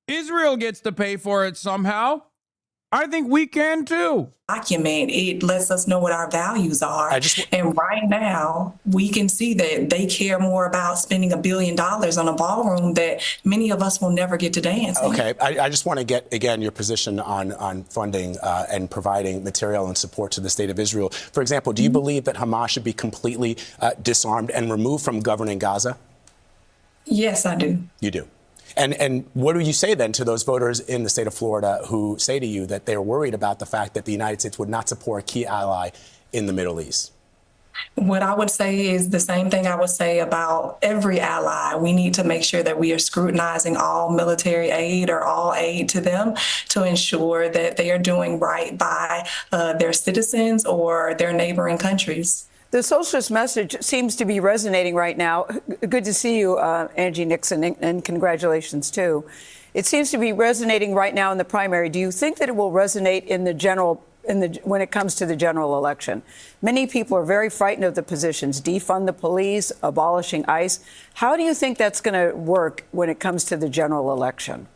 Israel gets to pay for it somehow. I think we can too. Document, it lets us know what our values are. And right now, we can see that they care more about spending $1 billion on a ballroom that many of us will never get to dance in. Okay, I just want to get, again, your position on funding and providing material and support to the state of Israel. For example, do you believe that Hamas should be completely disarmed and removed from governing Gaza? Yes, I do. You do. And what do you say then to those voters in the state of Florida who say to you that they're worried about the fact that the United States would not support a key ally in the Middle East? What I would say is the same thing I would say about every ally. We need to make sure that we are scrutinizing all military aid or all aid to them to ensure that they are doing right by their citizens or their neighboring countries. The socialist message seems to be resonating right now. Good to see you, Angie Nixon, and congratulations, too. It seems to be resonating right now in the primary. Do you think that it will resonate in the general, when it comes to the general election? Many people are very frightened of the positions, defund the police, abolishing ICE. How do you think that's going to work when it comes to the general election?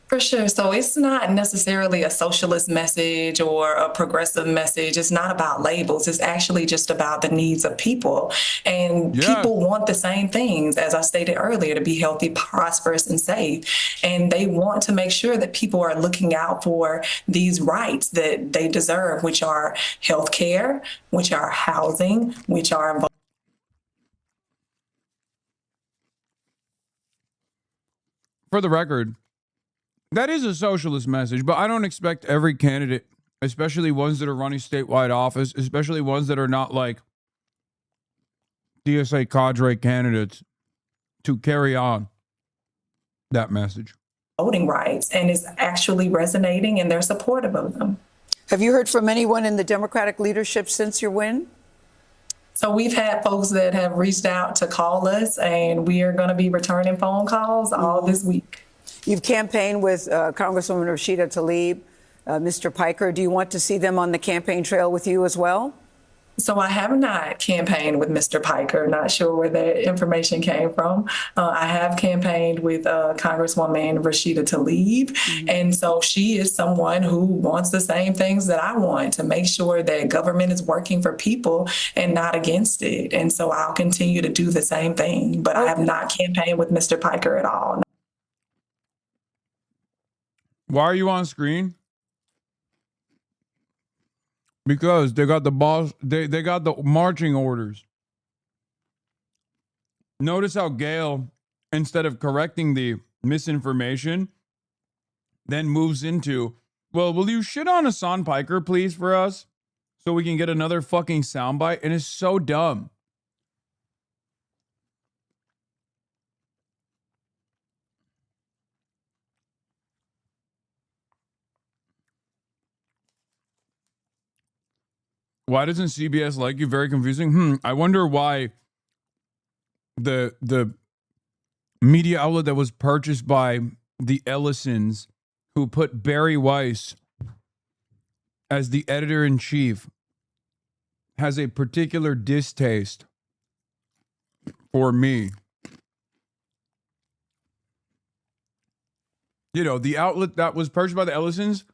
For sure. So it's not necessarily a socialist message or a progressive message. It's not about labels. It's actually just about the needs of people. And people want the same things, as I stated earlier, to be healthy, prosperous, and safe. And they want to make sure that people are looking out for these rights that they deserve, which are health care, which are housing, which are... For the record, that is a socialist message, but I don't expect every candidate, especially ones that are running statewide office, especially ones that are not like DSA cadre candidates, to carry on that message. Voting rights, and is actually resonating, and they're supportive of them. Have you heard from anyone in the Democratic leadership since your win? So we've had folks that have reached out to call us, and we are going to be returning phone calls all this week. You've campaigned with Congresswoman Rashida Tlaib, Mr. Piker. Do you want to see them on the campaign trail with you as well? So I have not campaigned with Mr. Piker. Not sure where that information came from. I have campaigned with Congresswoman Rashida Tlaib. And so she is someone who wants the same things that I want, to make sure that government is working for people and not against it. And so I'll continue to do the same thing. But I have not campaigned with Mr. Piker at all. Why are you on screen? Because they got the boss, they got the marching orders. Notice how Gail, instead of correcting the misinformation, then moves into, well, will you shit on Hasan Piker, please, for us? So we can get another fucking soundbite? And it's so dumb. Why doesn't CBS like you? Very confusing. I wonder why the media outlet that was purchased by the Ellisons, who put Barry Weiss as the editor-in-chief, has a particular distaste for me. You know, the outlet that was purchased by the Ellisons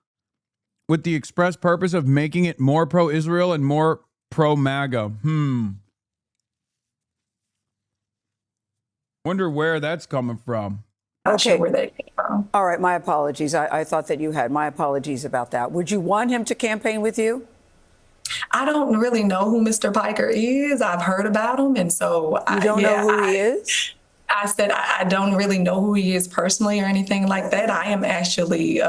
with the express purpose of making it more pro-Israel and more pro-MAGA. Wonder where that's coming from. Not sure where that came from. All right, my apologies. I thought that you had. My apologies about that. Would you want him to campaign with you? I don't really know who Mr. Piker is. I've heard about him, and so you don't know who he is? I said I don't really know who he is personally or anything like that. I am actually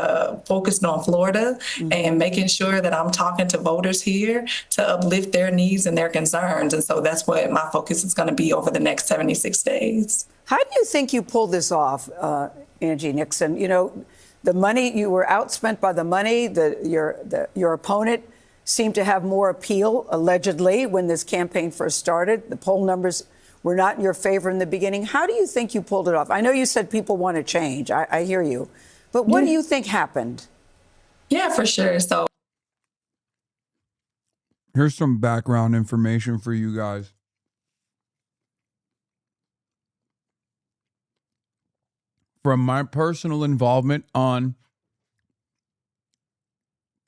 focused on Florida and making sure that I'm talking to voters here to uplift their needs and their concerns. And so that's what my focus is going to be over the next 76 days. How do you think you pulled this off, Angie Nixon? You know, the money, you were outspent by the money. Your opponent seemed to have more appeal, allegedly, when this campaign first started. The poll numbers were not in your favor in the beginning. How do you think you pulled it off? I know you said people want to change. I hear you. But what do you think happened? Yeah, for sure. So here's some background information for you guys. From my personal involvement on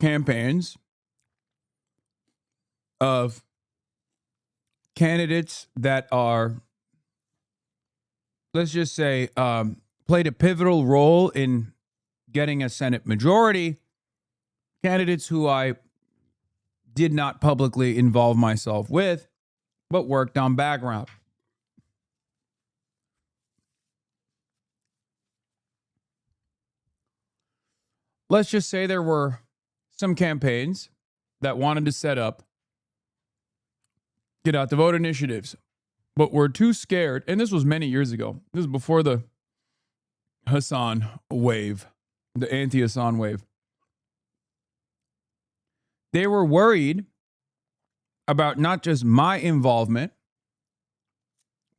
campaigns of candidates that are, let's just say, played a pivotal role in getting a Senate majority, candidates who I did not publicly involve myself with, but worked on background. Let's just say there were some campaigns that wanted to set up get out the vote initiatives, but were too scared. And this was many years ago. This was before the Hasan wave, the anti-Hasan wave. They were worried about not just my involvement,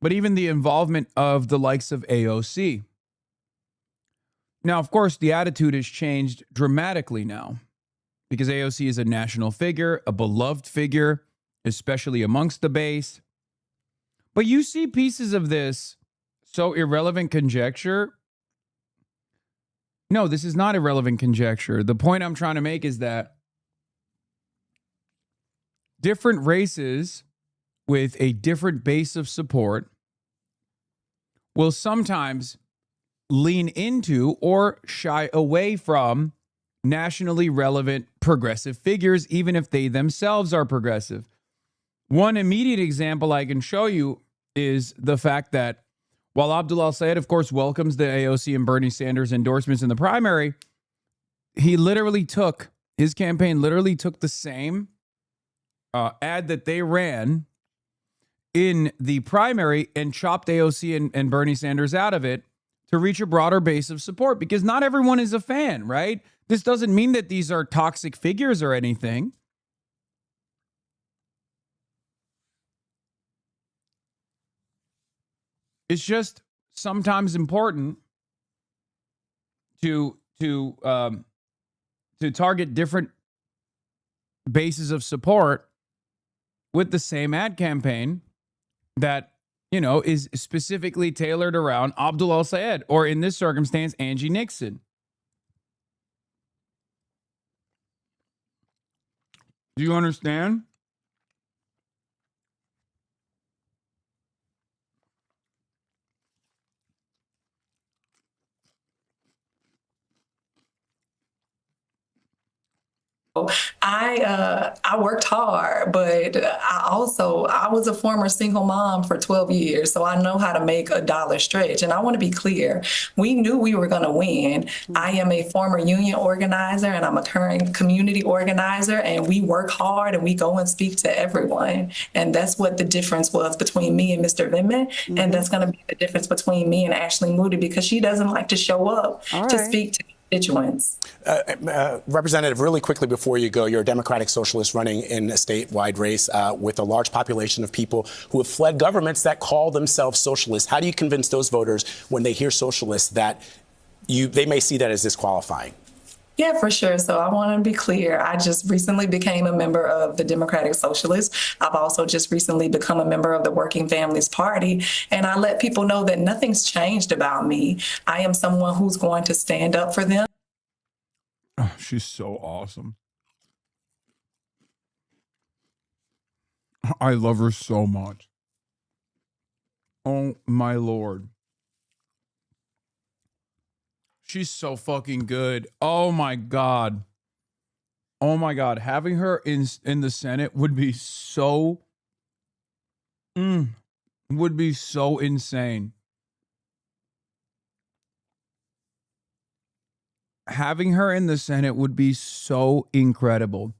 but even the involvement of the likes of AOC. Now, of course, the attitude has changed dramatically now because AOC is a national figure, a beloved figure, especially amongst the base. But you see pieces of this so irrelevant conjecture. No, this is not irrelevant conjecture. The point I'm trying to make is that different races with a different base of support will sometimes lean into or shy away from nationally relevant progressive figures, even if they themselves are progressive. One immediate example I can show you is the fact that while Abdul Sayed, of course, welcomes the AOC and Bernie Sanders endorsements in the primary, his campaign literally took the same ad that they ran in the primary and chopped AOC and Bernie Sanders out of it to reach a broader base of support, because not everyone is a fan, right? This doesn't mean that these are toxic figures or anything. It's just sometimes important to target different bases of support with the same ad campaign that, you know, is specifically tailored around Abdul Sayed, or in this circumstance, Angie Nixon. Do you understand? I worked hard, but I was a former single mom for 12 years, so I know how to make a dollar stretch. And I want to be clear, we knew we were going to win. I am a former union organizer and I'm a current community organizer, and we work hard and we go and speak to everyone. And that's what the difference was between me and Mr. Lemon. Mm-hmm. And that's going to be the difference between me and Ashley Moody, because she doesn't like to show up to speak to constituents. Representative, really quickly before you go, you're a Democratic Socialist running in a statewide race with a large population of people who have fled governments that call themselves socialists. How do you convince those voters when they hear socialists that they may see that as disqualifying? Yeah, for sure. So I want to be clear. I just recently became a member of the Democratic Socialists. I've also just recently become a member of the Working Families Party. And I let people know that nothing's changed about me. I am someone who's going to stand up for them. Oh, she's so awesome. I love her so much. Oh, my Lord. She's so fucking good. Oh my God. Oh my God. Having her in the Senate would be so insane. Having her in the Senate would be so incredible.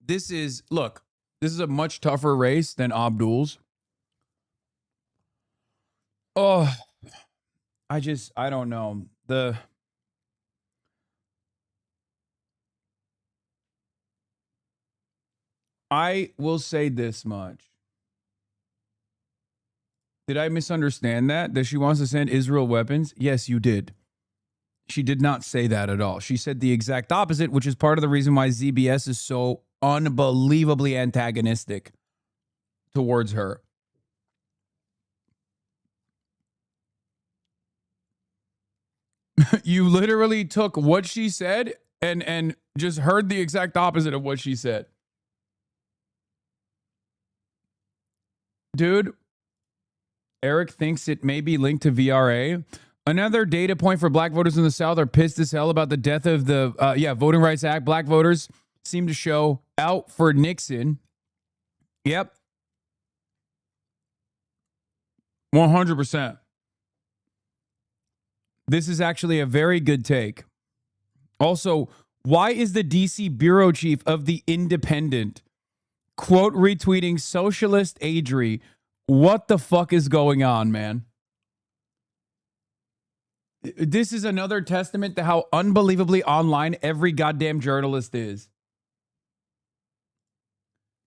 This is a much tougher race than Abdul's. Oh, I don't know. I will say this much. Did I misunderstand that? That she wants to send Israel weapons? Yes, you did. She did not say that at all. She said the exact opposite, which is part of the reason why ZBS is so unbelievably antagonistic towards her. You literally took what she said and just heard the exact opposite of what she said. Dude, Eric thinks it may be linked to VRA. Another data point for black voters in the South are pissed as hell about the death of the Voting Rights Act. Black voters seem to show out for Nixon. Yep. 100%. This is actually a very good take. Also, why is the DC bureau chief of The Independent quote retweeting socialist Adri? What the fuck is going on, man? This is another testament to how unbelievably online every goddamn journalist is.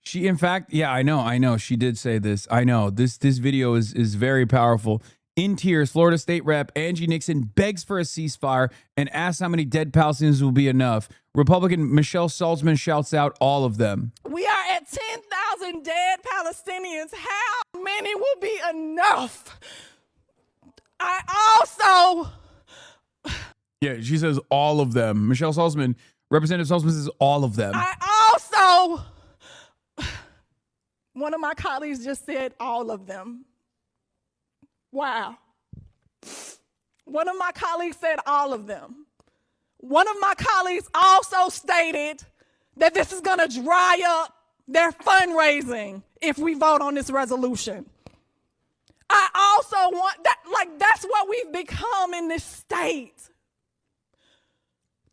She, in fact, yeah, I know. She did say this. I know. This video is very powerful. In tears, Florida State Rep Angie Nixon begs for a ceasefire and asks how many dead Palestinians will be enough. Republican Michelle Salzman shouts out all of them. We are at 10,000 dead Palestinians. How many will be enough? I also... Yeah, she says all of them. Michelle Salzman, Representative Salzman says all of them. I also... One of my colleagues just said all of them. Wow. One of my colleagues said all of them. One of my colleagues also stated that this is going to dry up their fundraising if we vote on this resolution. I also want that, like, that's what we've become in this state.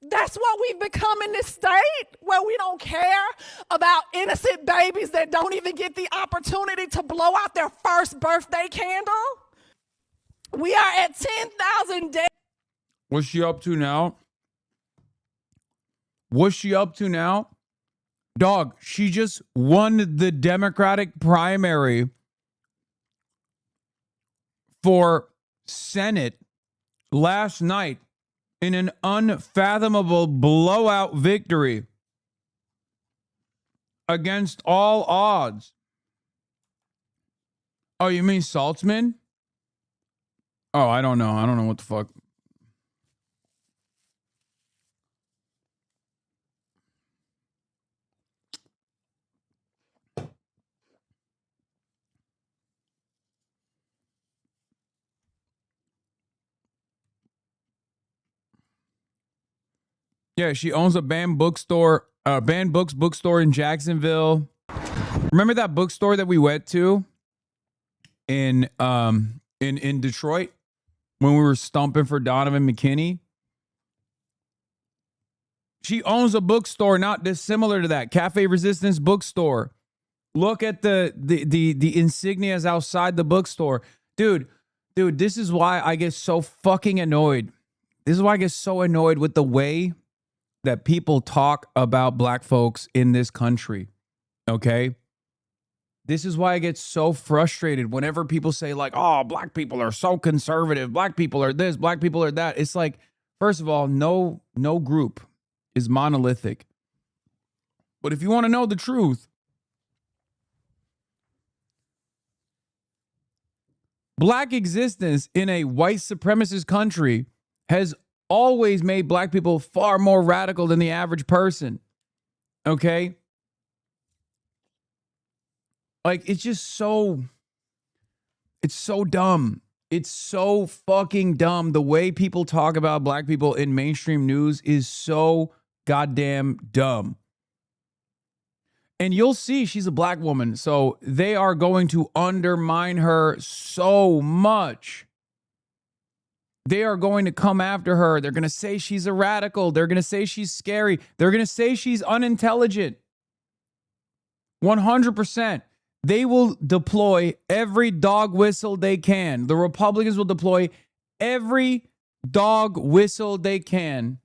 That's what we've become in this state, where we don't care about innocent babies that don't even get the opportunity to blow out their first birthday candle. We are at 10,000 dead. What's she up to now? What's she up to now? Dog, she just won the Democratic primary for Senate last night in an unfathomable blowout victory against all odds. Oh, you mean Saltzman? Oh, I don't know. I don't know what the fuck. Yeah, she owns a banned books bookstore in Jacksonville. Remember that bookstore that we went to in Detroit when we were stumping for Donovan McKinney? She owns a bookstore not dissimilar to that, Cafe Resistance bookstore. Look at the insignias outside the bookstore. Dude, this is why I get so fucking annoyed. This is why I get so annoyed with the way that people talk about black folks in this country. Okay? This is why I get so frustrated whenever people say, like, oh, black people are so conservative. Black people are this, black people are that. It's like, first of all, no group is monolithic. But if you want to know the truth, black existence in a white supremacist country has always made black people far more radical than the average person. Okay? Like, it's just so, it's so dumb. It's so fucking dumb. The way people talk about black people in mainstream news is so goddamn dumb. And you'll see she's a black woman, so they are going to undermine her so much. They are going to come after her. They're going to say she's a radical. They're going to say she's scary. They're going to say she's unintelligent. 100%. They will deploy every dog whistle they can. The Republicans will deploy every dog whistle they can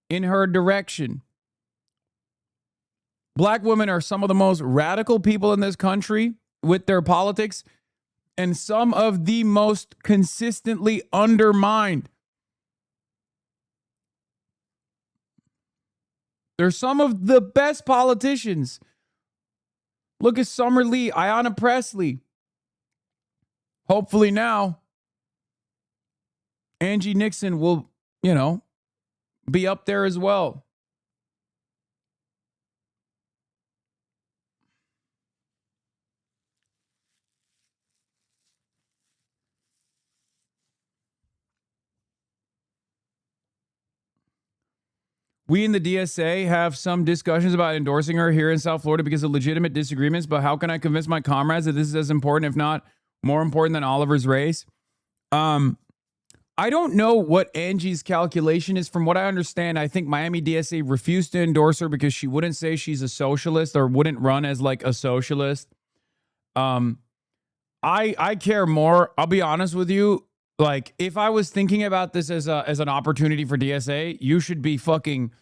in her direction. Black women are some of the most radical people in this country with their politics, and some of the most consistently undermined. They're some of the best politicians. Look at Summer Lee, Ayanna Pressley. Hopefully now, Angie Nixon will, be up there as well. We in the DSA have some discussions about endorsing her here in South Florida because of legitimate disagreements, but how can I convince my comrades that this is as important, if not more important than Oliver's race? I don't know what Angie's calculation is. From what I understand, I think Miami DSA refused to endorse her because she wouldn't say she's a socialist or wouldn't run as like a socialist. I care more. I'll be honest with you. Like, if I was thinking about this as an opportunity for DSA, you should be fucking,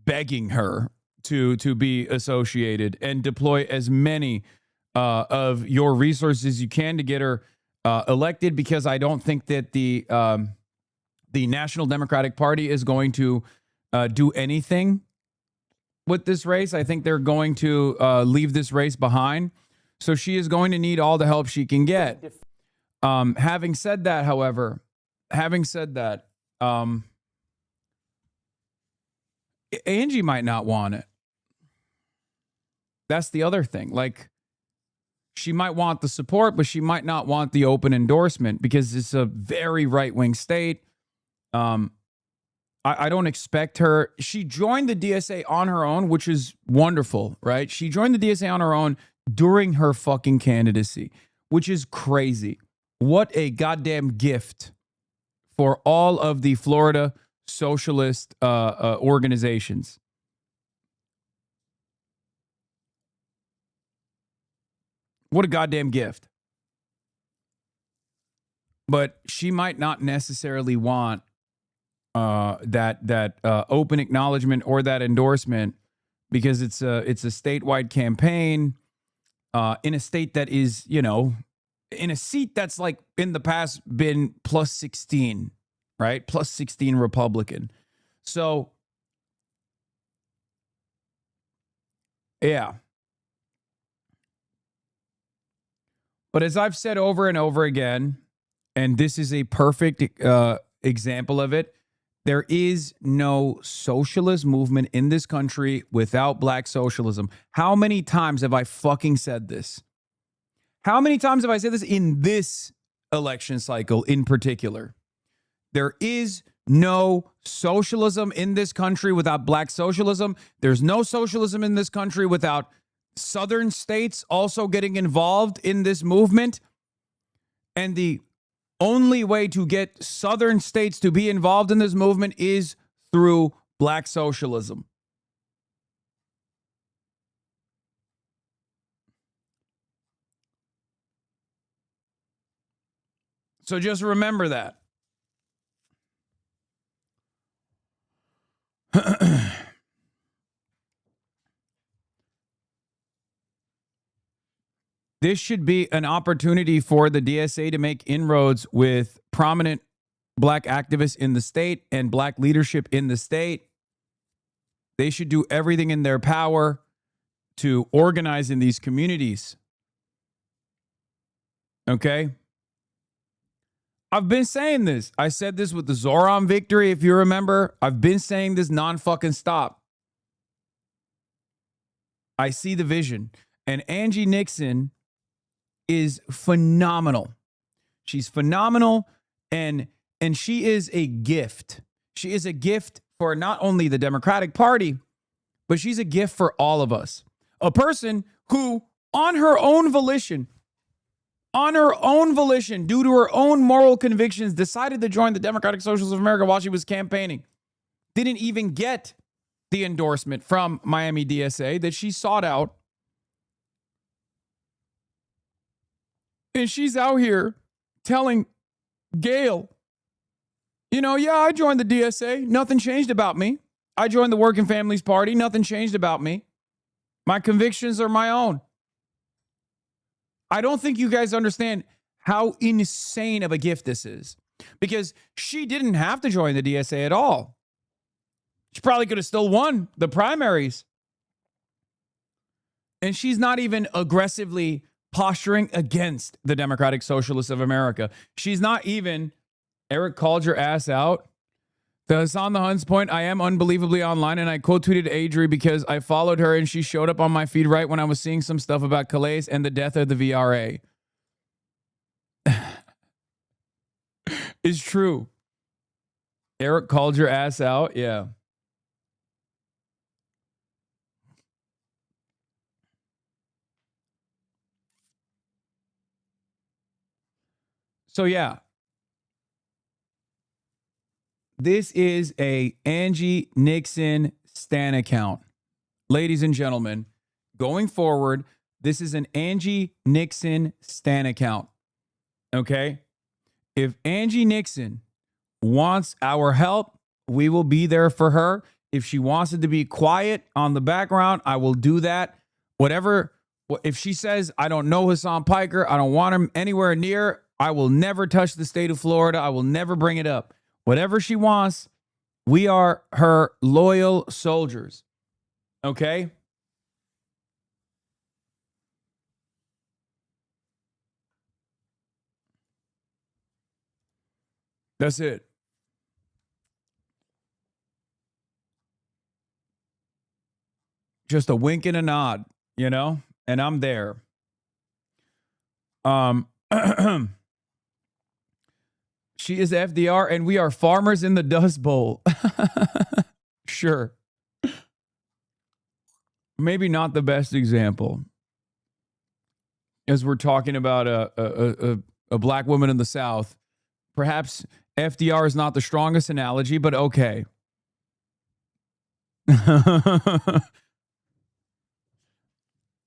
begging her to be associated and deploy as many of your resources as you can to get her elected, because I don't think that the National Democratic Party is going to do anything with this race. I think they're going to leave this race behind. So she is going to need all the help she can get. Having said that, however, Angie might not want it. That's the other thing. Like, she might want the support, but she might not want the open endorsement because it's a very right-wing state. I don't expect her. She joined the DSA on her own, which is wonderful, right? She joined the DSA on her own during her fucking candidacy, which is crazy. What a goddamn gift for all of the Florida socialist organizations. What a goddamn gift. But she might not necessarily want that open acknowledgement or that endorsement because it's a statewide campaign in a state that is, in a seat that's like in the past been plus 16, right? Plus 16 Republican. So, yeah. But as I've said over and over again, and this is a perfect example of it, there is no socialist movement in this country without black socialism. How many times have I fucking said this? How many times have I said this in this election cycle in particular? There is no socialism in this country without black socialism. There's no socialism in this country without southern states also getting involved in this movement. And the only way to get southern states to be involved in this movement is through black socialism. So just remember that. This should be an opportunity for the DSA to make inroads with prominent black activists in the state and black leadership in the state. They should do everything in their power to organize in these communities. Okay? I've been saying this. I said this with the Zoran victory, if you remember. I've been saying this non-fucking stop. I see the vision. And Angie Nixon is phenomenal. She's phenomenal, and she is a gift. She is a gift for not only the Democratic Party, but she's a gift for all of us. A person who, on her own volition, due to her own moral convictions, decided to join the Democratic Socialists of America while she was campaigning. Didn't even get the endorsement from Miami DSA that she sought out. And she's out here telling Gail, I joined the DSA. Nothing changed about me. I joined the Working Families Party. Nothing changed about me. My convictions are my own. I don't think you guys understand how insane of a gift this is, because she didn't have to join the DSA at all. She probably could have still won the primaries. And she's not even aggressively posturing against the Democratic Socialists of America. She's not even, Eric called your ass out. To Hasan the Hun's point, I am unbelievably online, and I quote tweeted Adri because I followed her and she showed up on my feed right when I was seeing some stuff about Calais and the death of the VRA. It's true. Eric called your ass out. Yeah. So yeah. This is a Angie Nixon Stan account. Ladies and gentlemen, going forward, this is an Angie Nixon Stan account. Okay? If Angie Nixon wants our help, we will be there for her. If she wants it to be quiet on the background, I will do that. Whatever. If she says, I don't know Hasan Piker, I don't want him anywhere near, I will never touch the state of Florida. I will never bring it up. Whatever she wants, we are her loyal soldiers. Okay? That's it. Just a wink and a nod, you know? And I'm there. She is FDR, and we are farmers in the Dust Bowl. Sure. Maybe not the best example. As we're talking about a black woman in the South, perhaps FDR is not the strongest analogy, but okay.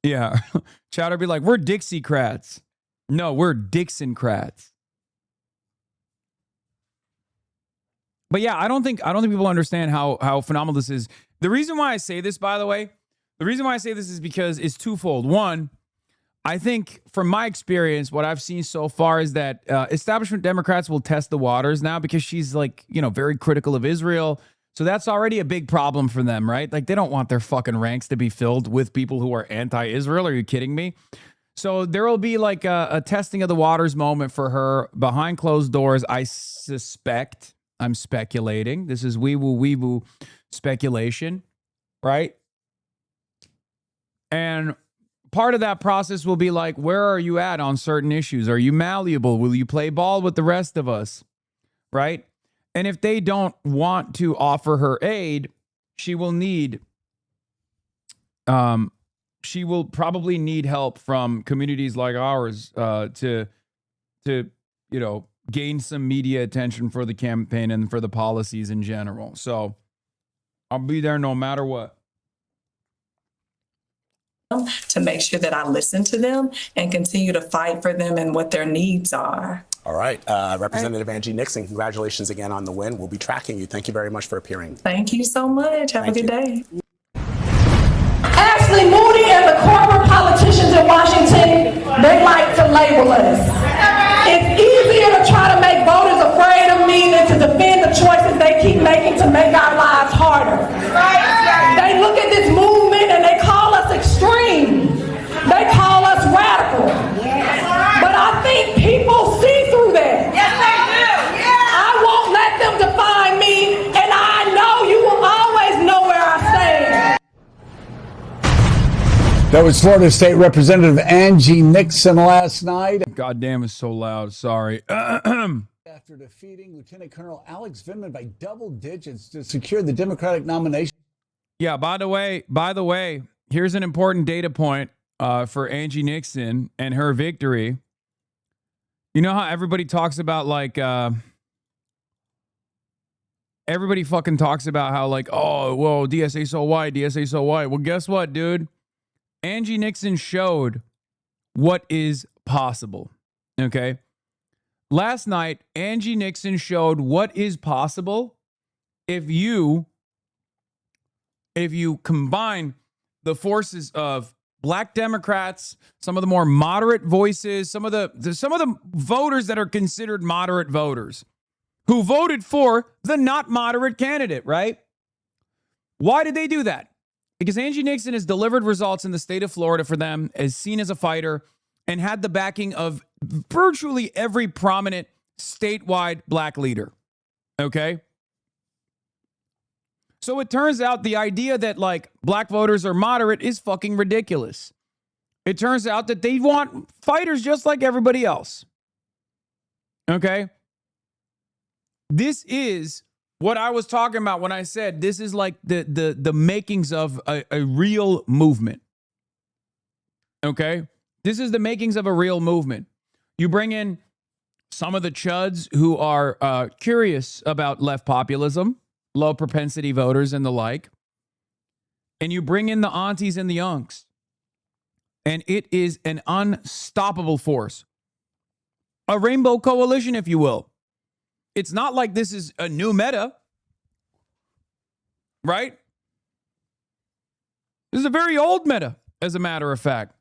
Yeah. Chowder be like, we're Dixiecrats. No, we're Dixoncrats. But yeah, I don't think people understand how phenomenal this is. The reason why I say this, by the way, is because it's twofold. One, I think from my experience, what I've seen so far is that establishment Democrats will test the waters now because she's like, very critical of Israel. So that's already a big problem for them, right? Like they don't want their fucking ranks to be filled with people who are anti-Israel. Are you kidding me? So there will be like a testing of the waters moment for her behind closed doors, I suspect. I'm speculating. This is wee-woo speculation, right? And part of that process will be like, where are you at on certain issues? Are you malleable? Will you play ball with the rest of us, right? And if they don't want to offer her aid, she will probably need help from communities like ours to gain some media attention for the campaign and for the policies in general. So I'll be there no matter what. To make sure that I listen to them and continue to fight for them and what their needs are. All right. Representative Angie Nixon, congratulations again on the win. We'll be tracking you. Thank you very much for appearing. Thank you so much. Have a good day. Ashley Moody and the corporate politicians in Washington, they like to label us. It's easier to try to make voters afraid of me than to defend the choices they keep making to make our lives harder. They look at this movement and they call us extreme. They call us radical. But I think people see through that. Yes, they do. I won't let them define me, and I know you will always know where I stand. That was Florida State Representative Angie Nixon last night. God damn, it's so loud. Sorry. After defeating Lieutenant Colonel Alex Vindman by double digits to secure the Democratic nomination. Yeah, by the way, here's an important data point for Angie Nixon and her victory. You know how everybody talks about everybody fucking talks about how oh, whoa, DSA so white, DSA so white. Well, guess what, dude? Angie Nixon showed what is possible. Okay. Last night, Angie Nixon showed what is possible if you combine the forces of Black Democrats, some of the more moderate voices, some of the voters that are considered moderate voters who voted for the not moderate candidate, right? Why did they do that? Because Angie Nixon has delivered results in the state of Florida for them, is seen as a fighter, and had the backing of virtually every prominent statewide black leader. Okay? So it turns out the idea that like black voters are moderate is fucking ridiculous. It turns out that they want fighters just like everybody else. Okay? This is what I was talking about when I said this is like the makings of a real movement. Okay? This is the makings of a real movement. You bring in some of the chuds who are curious about left populism, low propensity voters and the like, and you bring in the aunties and the unks, and it is an unstoppable force. A rainbow coalition, if you will. It's not like this is a new meta, right? This is a very old meta, as a matter of fact.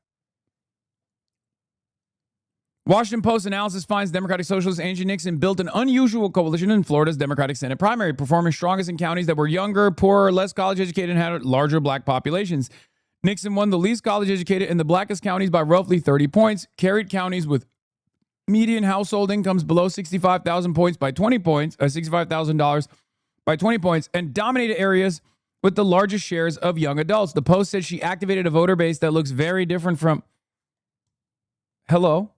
Washington Post analysis finds Democratic Socialist Angie Nixon built an unusual coalition in Florida's Democratic Senate primary, performing strongest in counties that were younger, poorer, less college educated, and had larger black populations. Nixon won the least college educated in the blackest counties by roughly 30 points, carried counties with median household incomes below 65,000 points by 20 points, $65,000 by 20 points, and dominated areas with the largest shares of young adults. The Post said she activated a voter base that looks very different from... Hello?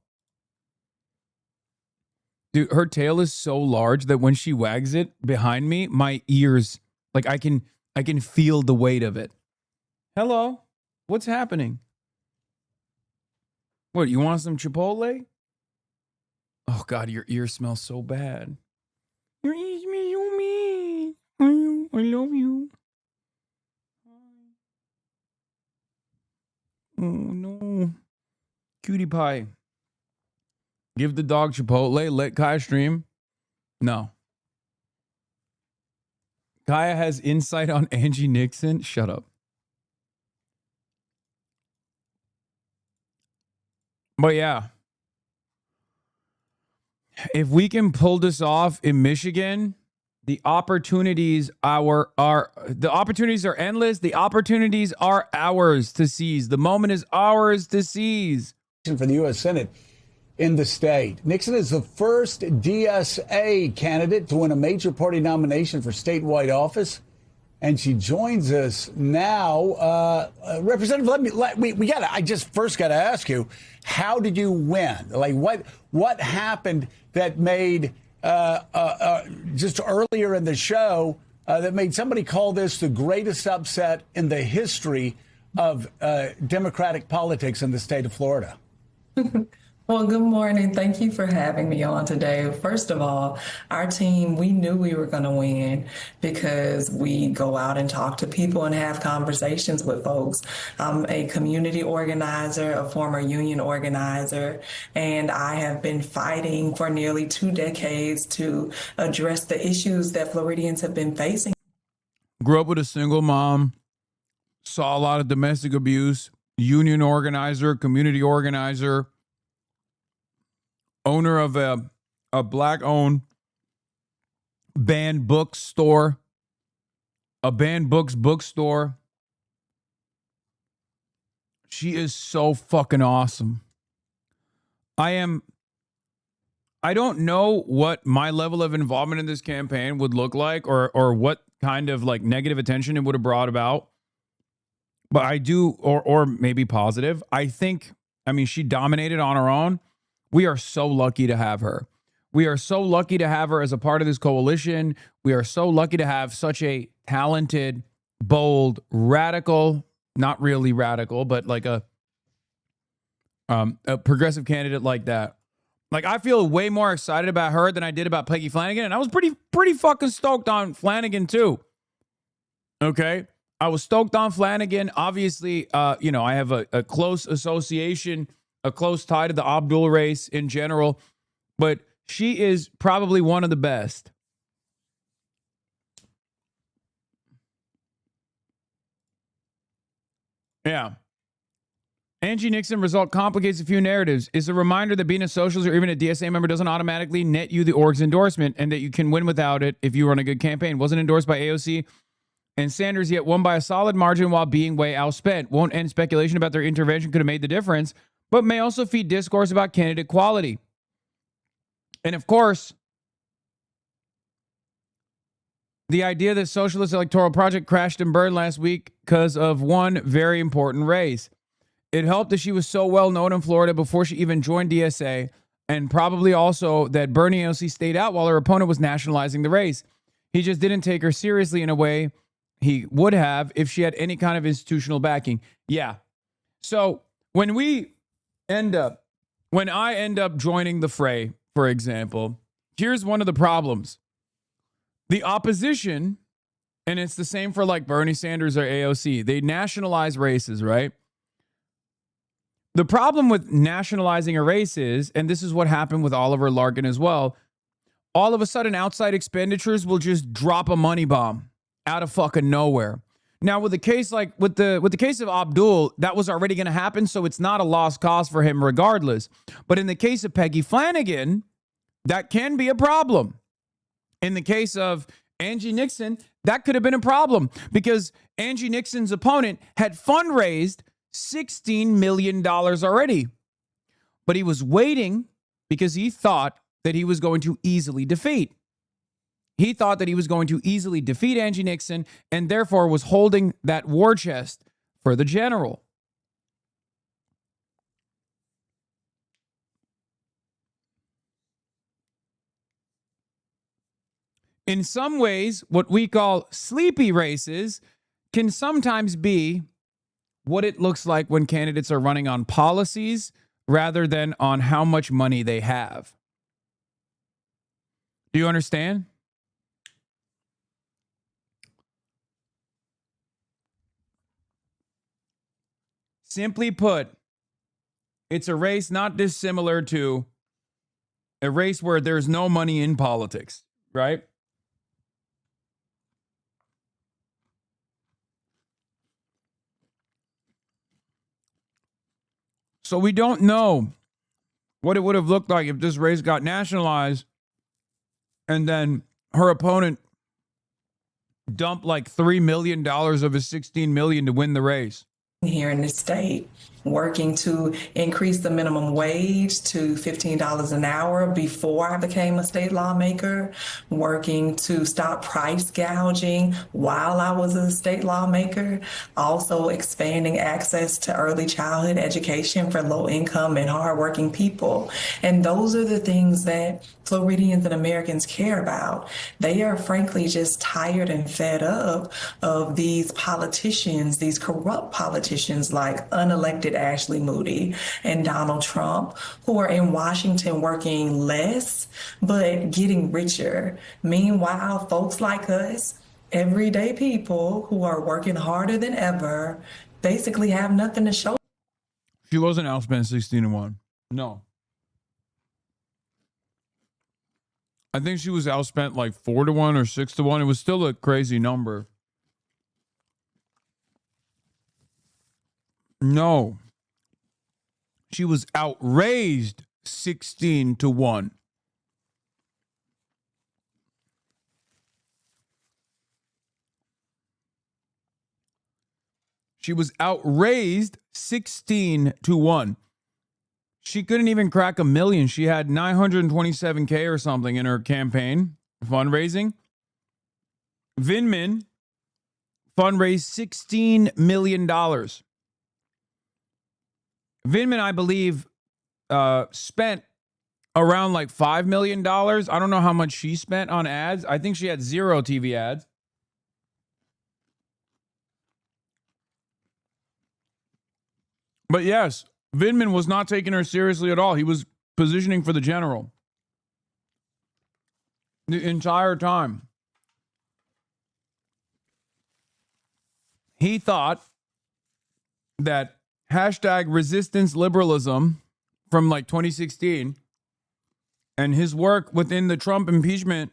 Dude, her tail is so large that when she wags it behind me, my ears, like I can feel the weight of it. Hello? What's happening? What, you want some Chipotle? Oh God, your ear smells so bad. Your ears smell so mean. I love you. Oh no. Cutie pie. Give the dog Chipotle, let Kaya stream. No. Kaya has insight on Angie Nixon. Shut up. But yeah. If we can pull this off in Michigan, the opportunities are endless. The opportunities are ours to seize. The moment is ours to seize. For the U.S. Senate in the state. Nixon is the first DSA candidate to win a major party nomination for statewide office. And she joins us now. Representative, I just first got to ask you, how did you win? Like what happened that made just earlier in the show that made somebody call this the greatest upset in the history of Democratic politics in the state of Florida? Well, good morning. Thank you for having me on today. First of all, our team, we knew we were going to win because we go out and talk to people and have conversations with folks. I'm a community organizer, a former union organizer, and I have been fighting for nearly 2 decades to address the issues that Floridians have been facing. Grew up with a single mom, saw a lot of domestic abuse, union organizer, community organizer, owner of a black-owned banned bookstore, a banned books bookstore. She is so fucking awesome. I don't know what my level of involvement in this campaign would look like or what kind of like negative attention it would have brought about. But I do, or maybe positive. She dominated on her own. We are so lucky to have her. We are so lucky to have her as a part of this coalition. We are so lucky to have such a talented, bold, radical, not really radical, but like a progressive candidate like that. Like, I feel way more excited about her than I did about Peggy Flanagan. And I was pretty fucking stoked on Flanagan too. Okay. I was stoked on Flanagan. Obviously, I have a close association, a close tie to the Abdul race in general, but she is probably one of the best. Yeah. Angie Nixon result complicates a few narratives. It's a reminder that being a socialist or even a DSA member doesn't automatically net you the org's endorsement and that you can win without it if you run a good campaign. Wasn't endorsed by AOC And Sanders yet won by a solid margin while being way outspent. Won't end speculation about their intervention could have made the difference, but may also feed discourse about candidate quality. And of course, the idea that Socialist Electoral Project crashed and burned last week because of one very important race. It helped that she was so well known in Florida before she even joined DSA, and probably also that Bernie AOC stayed out while her opponent was nationalizing the race. He just didn't take her seriously in a way he would have if she had any kind of institutional backing. Yeah. So when I end up joining the fray, for example, here's one of the problems. The opposition, and it's the same for like Bernie Sanders or AOC, they nationalize races, right? The problem with nationalizing a race is, and this is what happened with Oliver Larkin as well, all of a sudden outside expenditures will just drop a money bomb out of fucking nowhere. Now with the case like with the case of Abdul, that was already going to happen, so it's not a lost cause for him regardless. But in the case of Peggy Flanagan, that can be a problem. In the case of Angie Nixon, that could have been a problem because Angie Nixon's opponent had fundraised $16 million already. But he was waiting because he thought that he was going to easily defeat. He thought that he was going to easily defeat Angie Nixon and therefore was holding that war chest for the general. In some ways, what we call sleepy races can sometimes be what it looks like when candidates are running on policies rather than on how much money they have. Do you understand? Simply put, it's a race not dissimilar to a race where there's no money in politics, right? So we don't know what it would have looked like if this race got nationalized and then her opponent dumped like $3 million of his $16 million to win the race. Here in the state, working to increase the minimum wage to $15 an hour before I became a state lawmaker, working to stop price gouging while I was a state lawmaker, also expanding access to early childhood education for low income and hardworking people. And those are the things that Floridians and Americans care about. They are frankly just tired and fed up of these politicians, these corrupt politicians like unelected Ashley Moody and Donald Trump, who are in Washington working less but getting richer. Meanwhile, folks like us, everyday people who are working harder than ever, basically have nothing to show. She wasn't outspent 16-1. No. I think she was outspent like 4-1 or 6-1. It was still a crazy number. No. She was outraised 16-1. She was outraised 16-1. She couldn't even crack $1 million. She had $927K or something in her campaign fundraising. Vindman fundraised $16 million. Vindman, I believe, spent around like $5 million. I don't know how much she spent on ads. I think she had 0 TV ads. But yes, Vindman was not taking her seriously at all. He was positioning for the general the entire time. He thought that hashtag resistance liberalism from like 2016 and his work within the Trump impeachment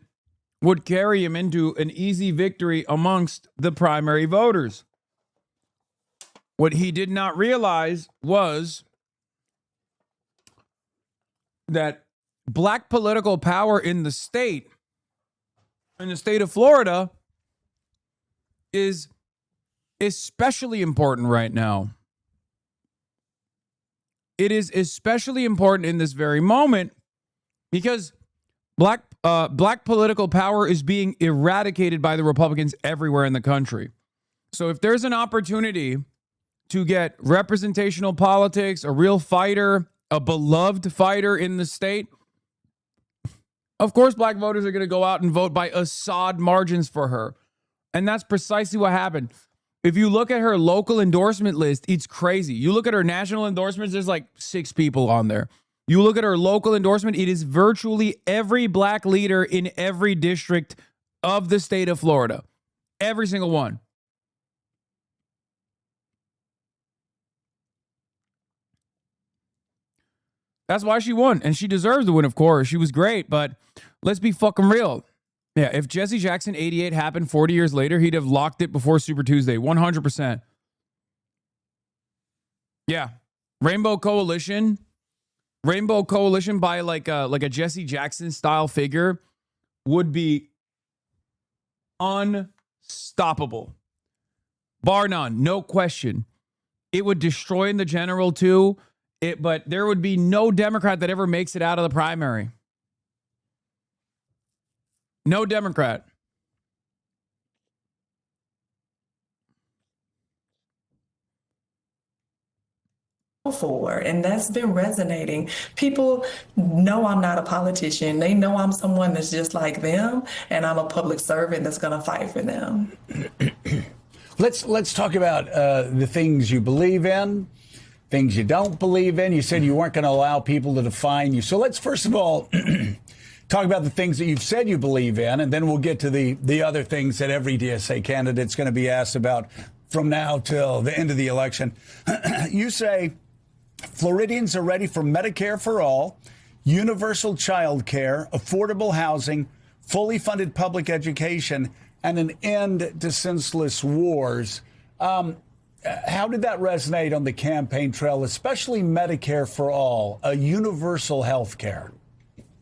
would carry him into an easy victory amongst the primary voters. What he did not realize was that black political power in the state of Florida, is especially important right now. It is especially important in this very moment because black political power is being eradicated by the Republicans everywhere in the country. So if there's an opportunity to get representational politics, a real fighter, a beloved fighter in the state, of course black voters are going to go out and vote by Assad margins for her. And that's precisely what happened. If you look at her local endorsement list, it's crazy. You look at her national endorsements, there's like 6 people on there. You look at her local endorsement, it is virtually every black leader in every district of the state of Florida. Every single one. That's why she won. And she deserves the win, of course. She was great, but let's be fucking real. Yeah, if Jesse Jackson 88 happened 40 years later, he'd have locked it before Super Tuesday, 100%. Yeah. Rainbow Coalition by like a Jesse Jackson style figure would be unstoppable. Bar none, no question. It would destroy in the general too. But there would be no Democrat that ever makes it out of the primary. No Democrat. For, and that's been resonating. People know I'm not a politician. They know I'm someone that's just like them, and I'm a public servant that's going to fight for them. Let's talk about the things you believe in, things you don't believe in. You said you weren't going to allow people to define you. So let's first of all talk about the things that you've said you believe in, and then we'll get to the other things that every DSA candidate's going to be asked about from now till the end of the election. You say Floridians are ready for Medicare for all, universal child care, affordable housing, fully funded public education, and an end to senseless wars. How did that resonate on the campaign trail, especially Medicare for all, a universal health care?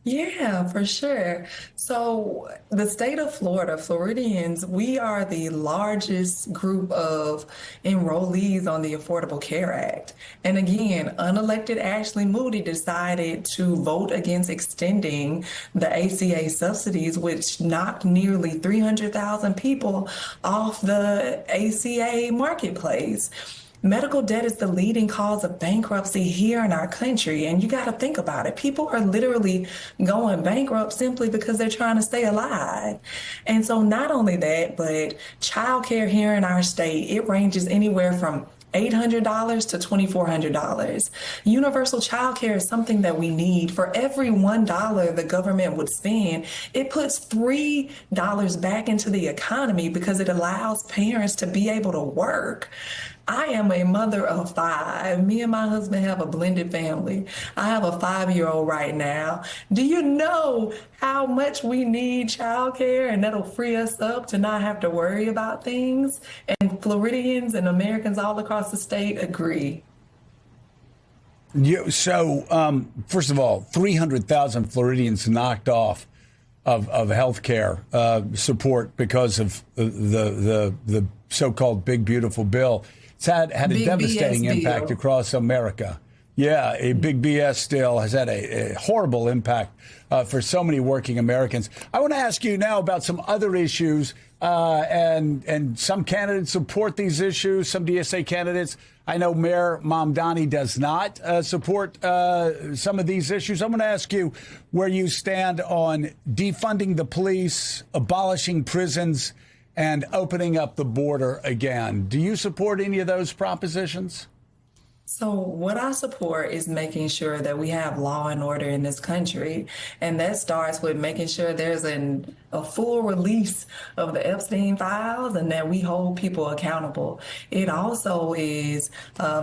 Yeah, for sure. So the state of Florida, Floridians, we are the largest group of enrollees on the Affordable Care Act. And again, unelected Ashley Moody decided to vote against extending the ACA subsidies, which knocked nearly 300,000 people off the ACA marketplace. Medical debt is the leading cause of bankruptcy here in our country. And you got to think about it. People are literally going bankrupt simply because they're trying to stay alive. And so not only that, but childcare here in our state, it ranges anywhere from $800 to $2,400. Universal child care is something that we need. For every $1 the government would spend, it puts $3 back into the economy because it allows parents to be able to work. I am a mother of 5. Me and my husband have a blended family. I have a 5-year-old right now. Do you know how much we need childcare, and that'll free us up to not have to worry about things? And Floridians and Americans all across the state agree. So, first of all, 300,000 Floridians knocked off of health care support because of the so-called Big Beautiful Bill. It's had a devastating impact across America. Yeah, a big BS deal has had a horrible impact for so many working Americans. I want to ask you now about some other issues, and some candidates support these issues, some DSA candidates. I know Mayor Mamdani does not support some of these issues. I'm going to ask you where you stand on defunding the police, abolishing prisons, and opening up the border again. Do you support any of those propositions? So what I support is making sure that we have law and order in this country. And that starts with making sure there's a full release of the Epstein files and that we hold people accountable. It also is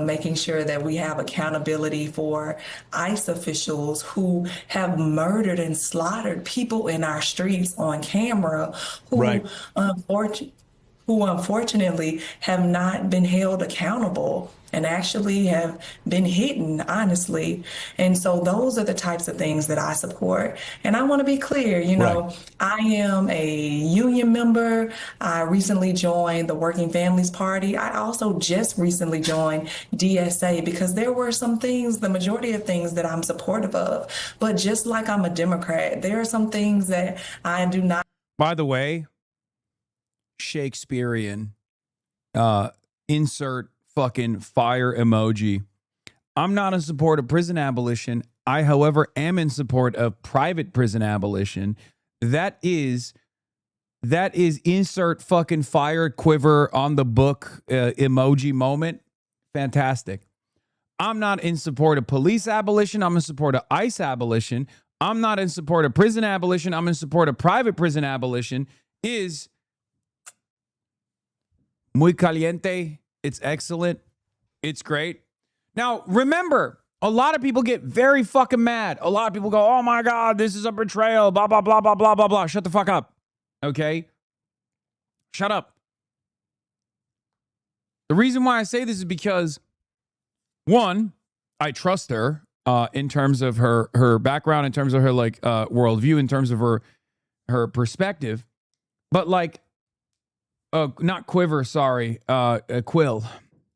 making sure that we have accountability for ICE officials who have murdered and slaughtered people in our streets on camera, who unfortunately have not been held accountable. and actually have been hidden, honestly. And so those are the types of things that I support. And I want to be clear, you know, I am a union member. I recently joined the Working Families Party. I also just recently joined DSA because there were some things, the majority of things that I'm supportive of. But just like I'm a Democrat, there are some things that I do not. By the way, Shakespearean, insert fucking fire emoji. I'm not in support of prison abolition. I, however, am in support of private prison abolition. That is insert fucking fire quiver on the book emoji moment. Fantastic. I'm not in support of police abolition. I'm in support of ICE abolition. I'm not in support of prison abolition. I'm in support of private prison abolition. Is muy caliente. It's excellent. It's great. Now, remember, a lot of people get very fucking mad. A lot of people go, oh my God, this is a betrayal, blah, blah, blah, blah, blah, blah, blah. Shut the fuck up. Okay? Shut up. The reason why I say this is because, one, I trust her in terms of her background, in terms of her worldview, in terms of her perspective. But not quiver, sorry, quill.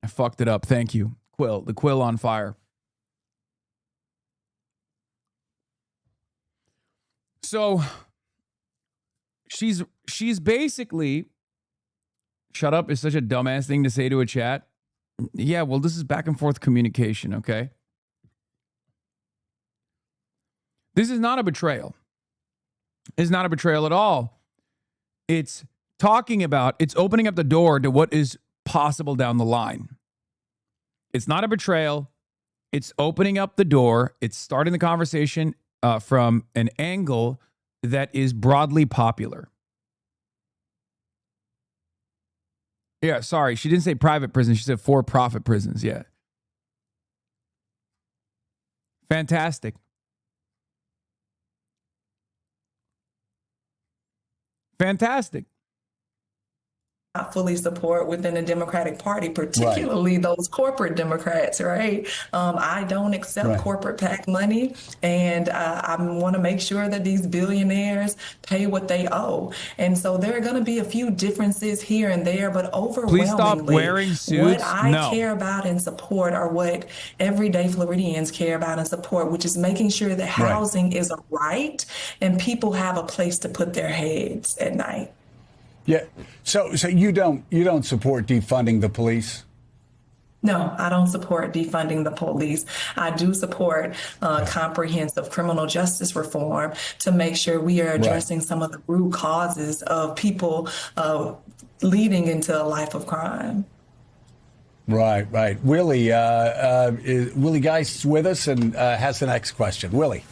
I fucked it up. Thank you. Quill, the quill on fire. So she's basically, shut up is such a dumbass thing to say to a chat. Yeah, well, this is back and forth communication, okay? This is not a betrayal. It's not a betrayal at all. It's opening up the door to what is possible down the line. It's not a betrayal. It's opening up the door. It's starting the conversation from an angle that is broadly popular. Yeah, sorry. She didn't say private prisons. She said for-profit prisons. Yeah. Fantastic. Fantastic. Not fully support within the Democratic Party, particularly those corporate Democrats, right? I don't accept corporate PAC money, and I want to make sure that these billionaires pay what they owe. And so there are going to be a few differences here and there, but overwhelmingly, please stop wearing suits. What I care about and support are what everyday Floridians care about and support, which is making sure that housing is a right and people have a place to put their heads at night. Yeah. So you don't support defunding the police? No, I don't support defunding the police. I do support comprehensive criminal justice reform to make sure we are addressing some of the root causes of people leading into a life of crime. Right. Willie Geist's with us and has the next question. Willie.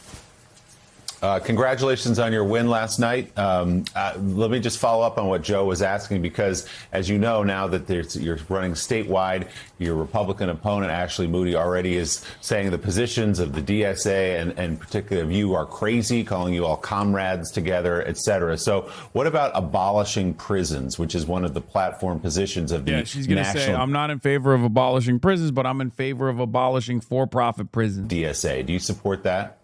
Congratulations on your win last night. Let me just follow up on what Joe was asking, because as you know, now that you're running statewide, your Republican opponent, Ashley Moody, already is saying the positions of the DSA and particularly of you are crazy, calling you all comrades together, et cetera. So what about abolishing prisons, which is one of the platform positions of the national... she's going to say, I'm not in favor of abolishing prisons, but I'm in favor of abolishing for-profit prisons. DSA. Do you support that?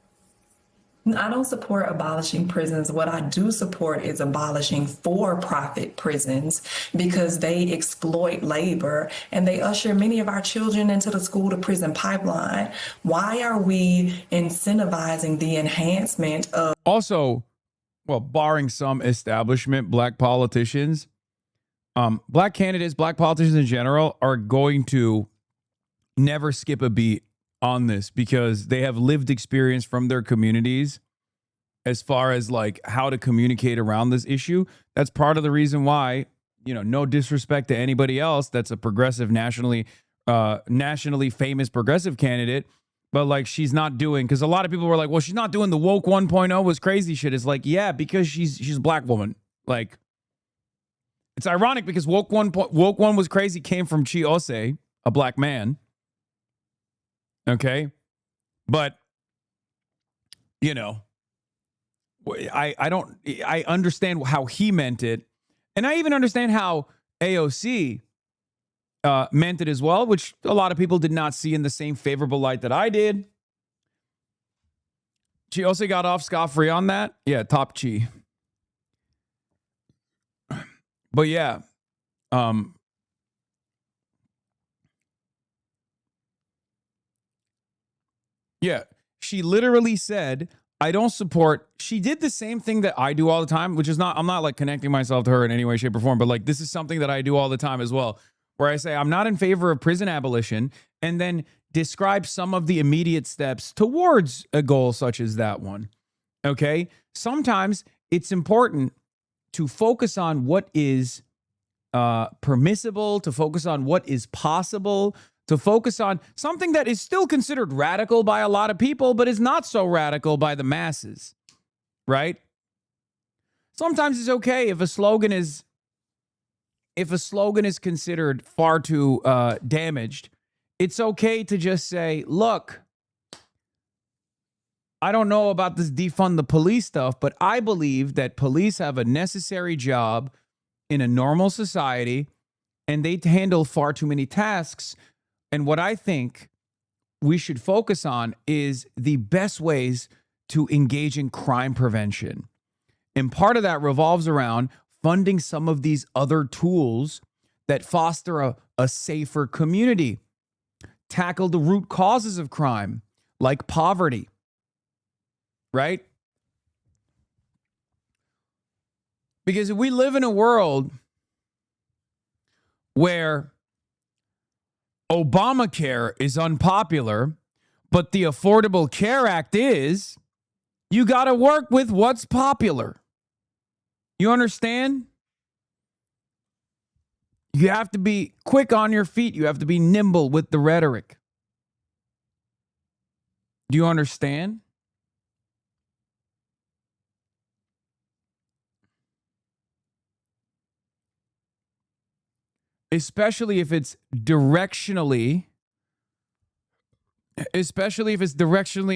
I don't support abolishing prisons. What I do support is abolishing for-profit prisons because they exploit labor and they usher many of our children into the school-to-prison pipeline. Why are we incentivizing the enhancement of... Also, well, barring some establishment, black politicians, black candidates, black politicians in general are going to never skip a beat on this because they have lived experience from their communities as far as how to communicate around this issue. That's part of the reason why, no disrespect to anybody else that's a progressive, nationally famous progressive candidate, but she's not doing, because a lot of people were like, well, she's not doing the woke 1.0 was crazy shit. It's yeah, because she's a black woman. It's ironic because woke 1 was crazy came from Chiose, a black man. Okay. But, I understand how he meant it. And I even understand how AOC meant it as well, which a lot of people did not see in the same favorable light that I did. She also got off scot-free on that. Yeah, top Chi. But yeah, yeah, she literally said, I don't support. She did the same thing that I do all the time, which is not, I'm not like connecting myself to her in any way, shape, or form, but like this is something that I do all the time as well, where I say I'm not in favor of prison abolition and then describe some of the immediate steps towards a goal such as that one. Okay. Sometimes it's important to focus on what is permissible, to focus on what is possible, to focus on something that is still considered radical by a lot of people, but is not so radical by the masses, right? Sometimes it's okay if a slogan is considered far too damaged. It's okay to just say, look, I don't know about this defund the police stuff, but I believe that police have a necessary job in a normal society, and they handle far too many tasks. And what I think we should focus on is the best ways to engage in crime prevention. And part of that revolves around funding some of these other tools that foster a safer community, tackle the root causes of crime, like poverty, right? Because if we live in a world where Obamacare is unpopular, but the Affordable Care Act is, you got to work with what's popular. You understand? You have to be quick on your feet. You have to be nimble with the rhetoric. Do you understand? Especially if it's directionally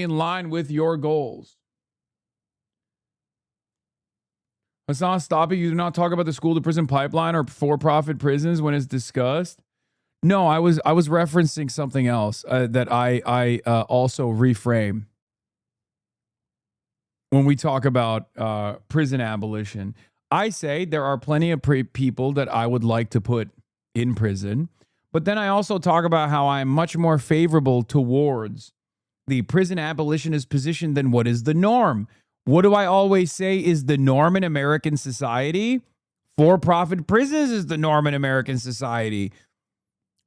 in line with your goals. Hasan, stop it. You do not talk about the school to prison pipeline or for-profit prisons when it's discussed. No, I was referencing something else that I also reframe when we talk about prison abolition. I say there are plenty of people that I would like to put in prison, but then I also talk about how I'm much more favorable towards the prison abolitionist position than what is the norm. What do I always say is the norm in American society? For-profit prisons is the norm in American society.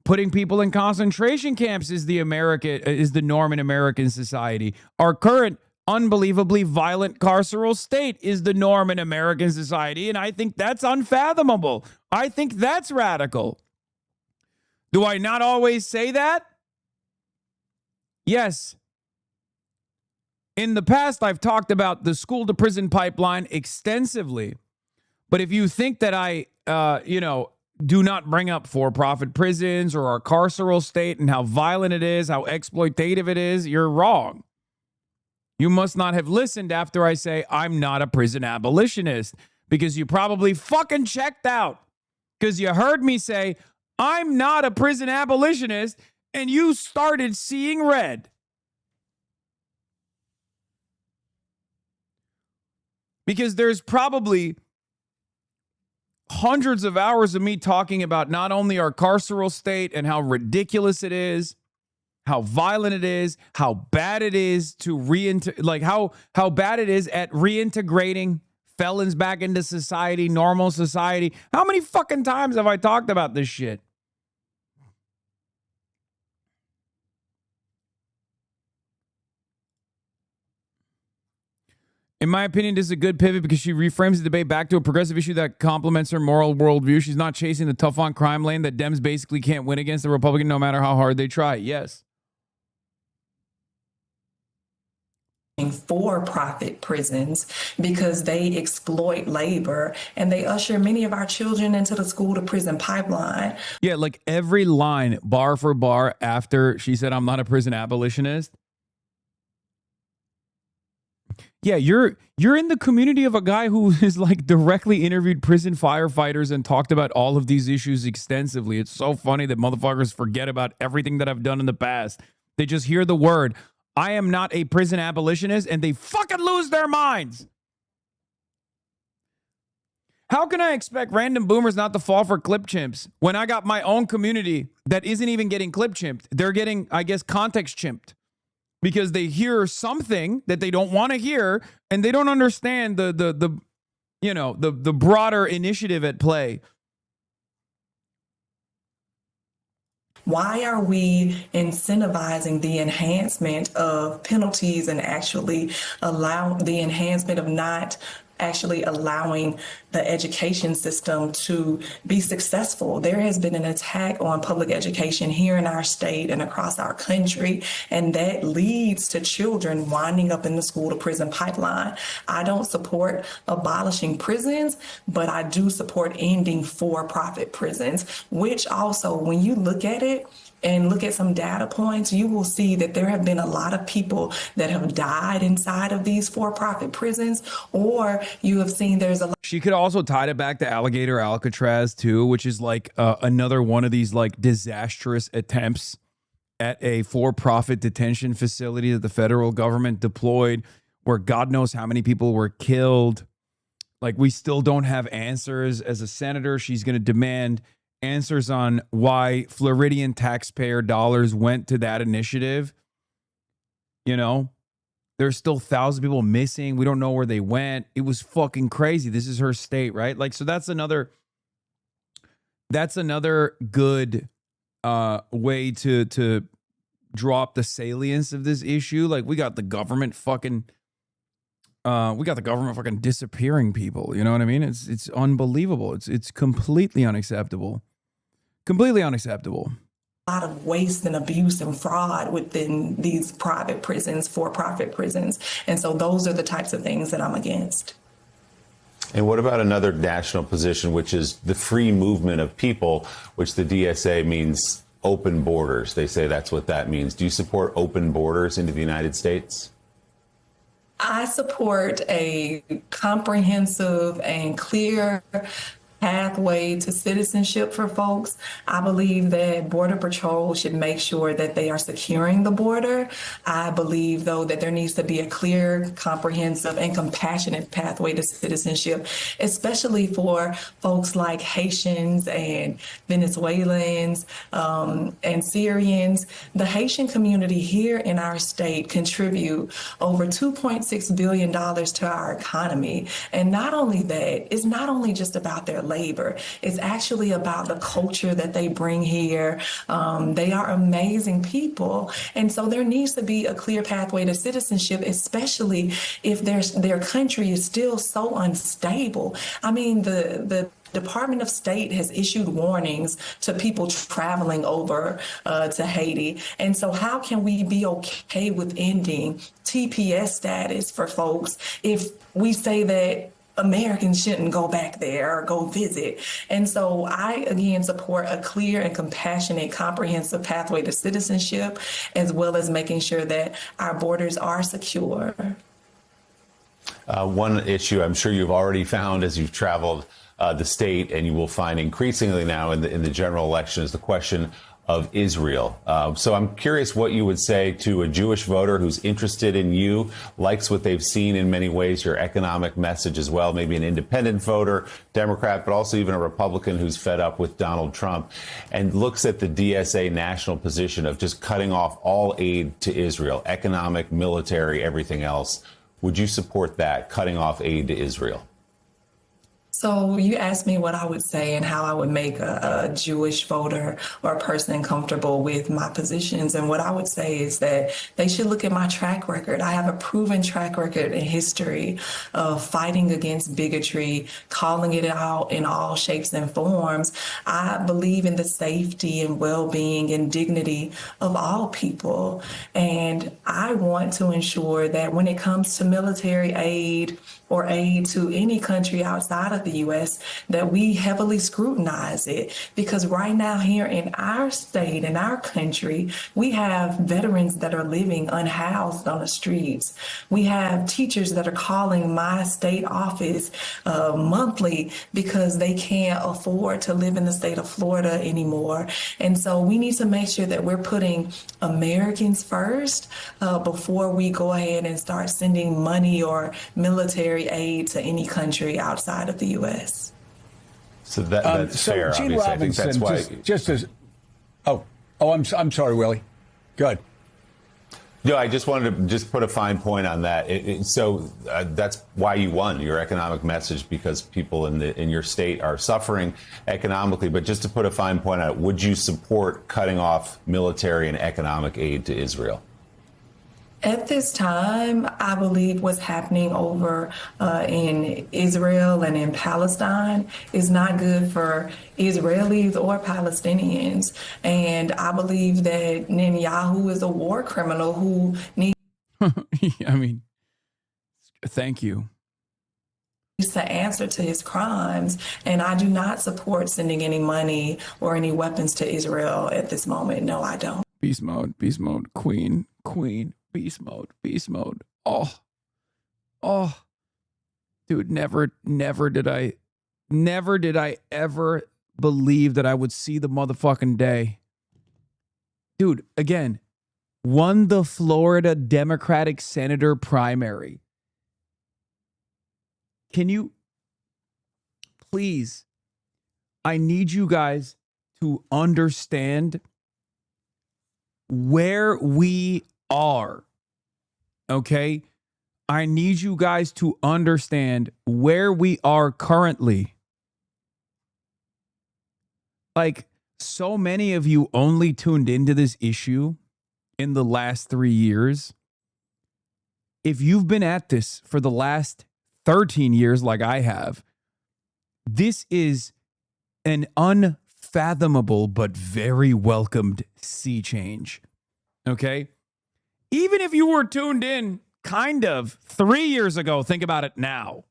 Putting people in concentration camps is the norm in American society. Our current unbelievably violent carceral state is the norm in American society, and I think that's unfathomable. I think that's radical. Do I not always say that? Yes. In the past, I've talked about the school to prison pipeline extensively. But if you think that I, do not bring up for-profit prisons or our carceral state and how violent it is, how exploitative it is, you're wrong. You must not have listened after I say I'm not a prison abolitionist, because you probably fucking checked out because you heard me say I'm not a prison abolitionist and you started seeing red. Because there's probably hundreds of hours of me talking about not only our carceral state and how ridiculous it is, how violent it is, how bad it is to how bad it is at reintegrating felons back into society, normal society. How many fucking times have I talked about this shit? In my opinion, this is a good pivot because she reframes the debate back to a progressive issue that complements her moral worldview. She's not chasing the tough on crime lane that Dems basically can't win against the Republican no matter how hard they try. Yes. For-profit prisons because they exploit labor and they usher many of our children into the school to prison pipeline. Yeah, like every line, bar for bar, after she said, I'm not a prison abolitionist. Yeah, you're in the community of a guy who is like directly interviewed prison firefighters and talked about all of these issues extensively. It's so funny that motherfuckers forget about everything that I've done in the past. They just hear the word, I am not a prison abolitionist, and they fucking lose their minds. How can I expect random boomers not to fall for clip chimps when I got my own community that isn't even getting clip chimped? They're getting, I guess, context chimped because they hear something that they don't want to hear and they don't understand the broader initiative at play. Why are we incentivizing the enhancement of penalties and actually allow the enhancement of not actually allowing the education system to be successful? There has been an attack on public education here in our state and across our country, and that leads to children winding up in the school to prison pipeline. I don't support abolishing prisons, but I do support ending for-profit prisons, which also, when you look at it, and look at some data points, you will see that there have been a lot of people that have died inside of these for-profit prisons, or you have seen there's a lot. She could also tie it back to Alligator Alcatraz too, which is like another one of these like disastrous attempts at a for-profit detention facility that the federal government deployed, where God knows how many people were killed. Like, we still don't have answers. As a senator, she's going to demand answers on why Floridian taxpayer dollars went to that initiative. You know, there's still thousands of people missing. We don't know where they went. It was fucking crazy. This is her state, right? Like, so that's another good way to drop the salience of this issue. Like, we got the government fucking disappearing people. You know what I mean? It's unbelievable. It's completely unacceptable. Completely unacceptable. A lot of waste and abuse and fraud within these private prisons, for-profit prisons. And so those are the types of things that I'm against. And what about another national position, which is the free movement of people, which the DSA means open borders? They say that's what that means. Do you support open borders into the United States? I support a comprehensive and clear pathway to citizenship for folks. I believe that Border Patrol should make sure that they are securing the border. I believe, though, that there needs to be a clear, comprehensive, and compassionate pathway to citizenship, especially for folks like Haitians and Venezuelans and Syrians. The Haitian community here in our state contribute over $2.6 billion to our economy. And not only that, it's not only just about their labor. It's actually about the culture that they bring here. They are amazing people. And so there needs to be a clear pathway to citizenship, especially if their country is still so unstable. I mean, the Department of State has issued warnings to people traveling over to Haiti. And so how can we be okay with ending TPS status for folks if we say that Americans shouldn't go back there or go visit? And so I, again, support a clear and compassionate, comprehensive pathway to citizenship, as well as making sure that our borders are secure. One issue I'm sure you've already found as you've traveled the state, and you will find increasingly now in the general election, is the question of Israel. So I'm curious what you would say to a Jewish voter who's interested in you, likes what they've seen in many ways, your economic message as well, maybe an independent voter, Democrat, but also even a Republican who's fed up with Donald Trump, and looks at the DSA national position of just cutting off all aid to Israel, economic, military, everything else. Would you support that, cutting off aid to Israel? So you asked me what I would say and how I would make a Jewish voter or a person comfortable with my positions. And what I would say is that they should look at my track record. I have a proven track record in history of fighting against bigotry, calling it out in all shapes and forms. I believe in the safety and well-being and dignity of all people. And I want to ensure that when it comes to military aid or aid to any country outside of the U.S., that we heavily scrutinize it. Because right now here in our state, in our country, we have veterans that are living unhoused on the streets. We have teachers that are calling my state office monthly because they can't afford to live in the state of Florida anymore. And so we need to make sure that we're putting Americans first before we go ahead and start sending money or military aid to any country outside of the U.S. So that's fair. Gene obviously. Robinson, I think that's why. just as, I'm sorry, Willie. Good. No, I just wanted to just put a fine point on that. So that's why you won your economic message, because people in your state are suffering economically. But just to put a fine point on it, would you support cutting off military and economic aid to Israel? At this time, I believe what's happening over in Israel and in Palestine is not good for Israelis or Palestinians. And I believe that Netanyahu is a war criminal who needs I mean, thank you. to answer to his crimes. And I do not support sending any money or any weapons to Israel at this moment. No, I don't. Beast mode, queen, beast mode. Oh, dude, never did I ever believe that I would see the motherfucking day. Dude, again, won the Florida Democratic Senator primary. Can you please, I need you guys to understand where we are. Okay? I need you guys to understand where we are currently. Like, so many of you only tuned into this issue in the last 3 years. If you've been at this for the last 13 years like I have, this is an unfathomable but very welcomed sea change. Okay? Even if you were tuned in kind of 3 years ago, think about it now.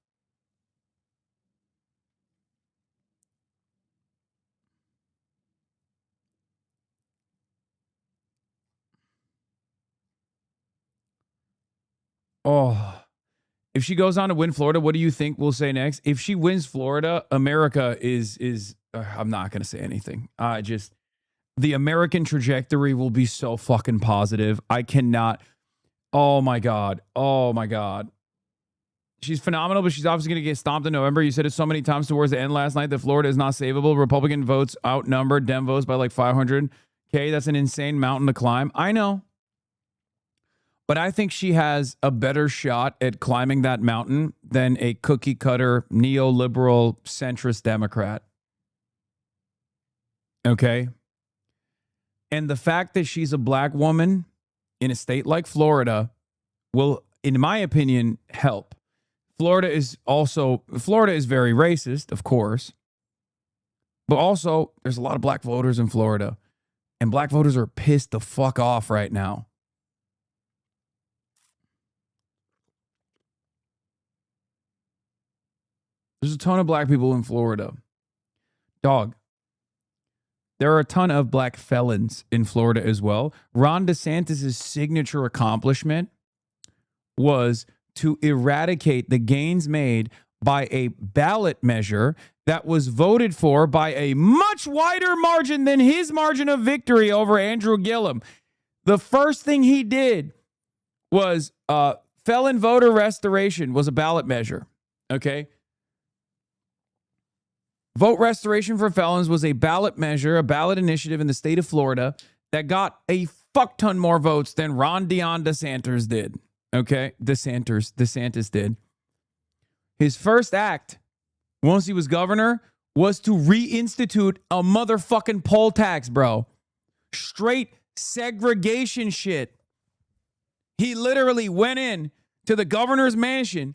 Oh, if she goes on to win Florida, what do you think we'll say next? If she wins Florida, America is I'm not going to say anything. The American trajectory will be so fucking positive. I cannot. Oh my God. She's phenomenal, but she's obviously going to get stomped in November. You said it so many times towards the end last night that Florida is not savable. Republican votes outnumbered Dem votes by like 500K. That's an insane mountain to climb. I know. But I think she has a better shot at climbing that mountain than a cookie cutter, neoliberal, centrist Democrat. Okay? And the fact that she's a black woman in a state like Florida will, in my opinion, help. Florida is very racist, of course. But also, there's a lot of black voters in Florida. And black voters are pissed the fuck off right now. There's a ton of black people in Florida. Dog. There are a ton of black felons in Florida as well. Ron DeSantis' signature accomplishment was to eradicate the gains made by a ballot measure that was voted for by a much wider margin than his margin of victory over Andrew Gillum. The first thing he did was felon voter restoration was a ballot measure. Okay? Vote restoration for felons was a ballot measure, a ballot initiative in the state of Florida that got a fuck ton more votes than Ron DeSantis did. Okay? DeSantis did. His first act, once he was governor, was to reinstitute a motherfucking poll tax, bro. Straight segregation shit. He literally went in to the governor's mansion,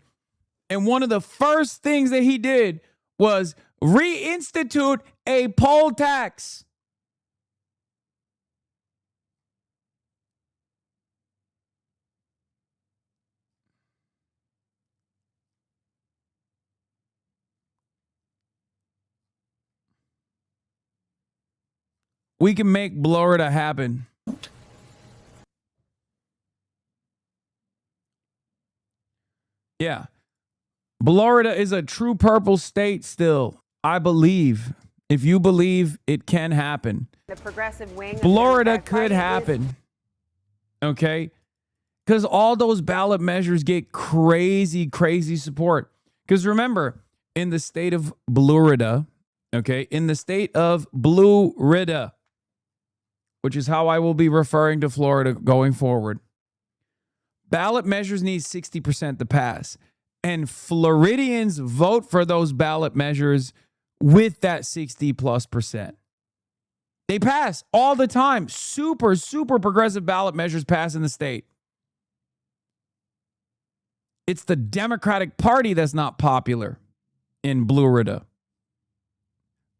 and one of the first things that he did was reinstitute a poll tax. We can make Florida happen. Yeah. Florida is a true purple state still. I believe. If you believe, it can happen. The progressive wing. Florida could happen. Okay? Because all those ballot measures get crazy, crazy support. Because remember, in the state of Florida, okay, in the state of Florida, which is how I will be referring to Florida going forward, ballot measures need 60% to pass. And Floridians vote for those ballot measures with that 60+%. They pass all the time. Super, super progressive ballot measures pass in the state. It's the Democratic Party that's not popular in Florida.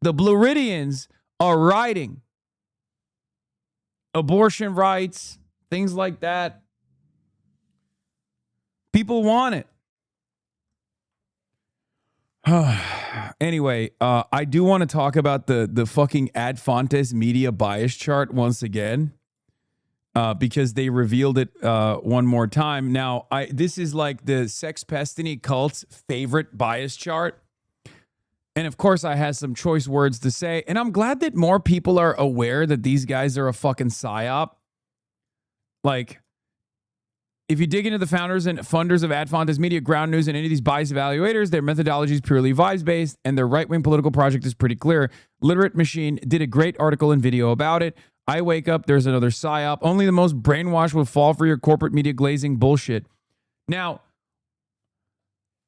The Floridians are writing abortion rights, things like that. People want it. Anyway, I do want to talk about the fucking Ad Fontes media bias chart once again, because they revealed it one more time. Now, this is like the Sex Pestiny cult's favorite bias chart. And of course, I had some choice words to say. And I'm glad that more people are aware that these guys are a fucking psyop. Like, if you dig into the founders and funders of Ad Fontes Media, Ground News, and any of these bias evaluators, their methodology is purely vibes-based, and their right-wing political project is pretty clear. Literate Machine did a great article and video about it. I wake up, there's another psyop. Only the most brainwashed will fall for your corporate media glazing bullshit. Now,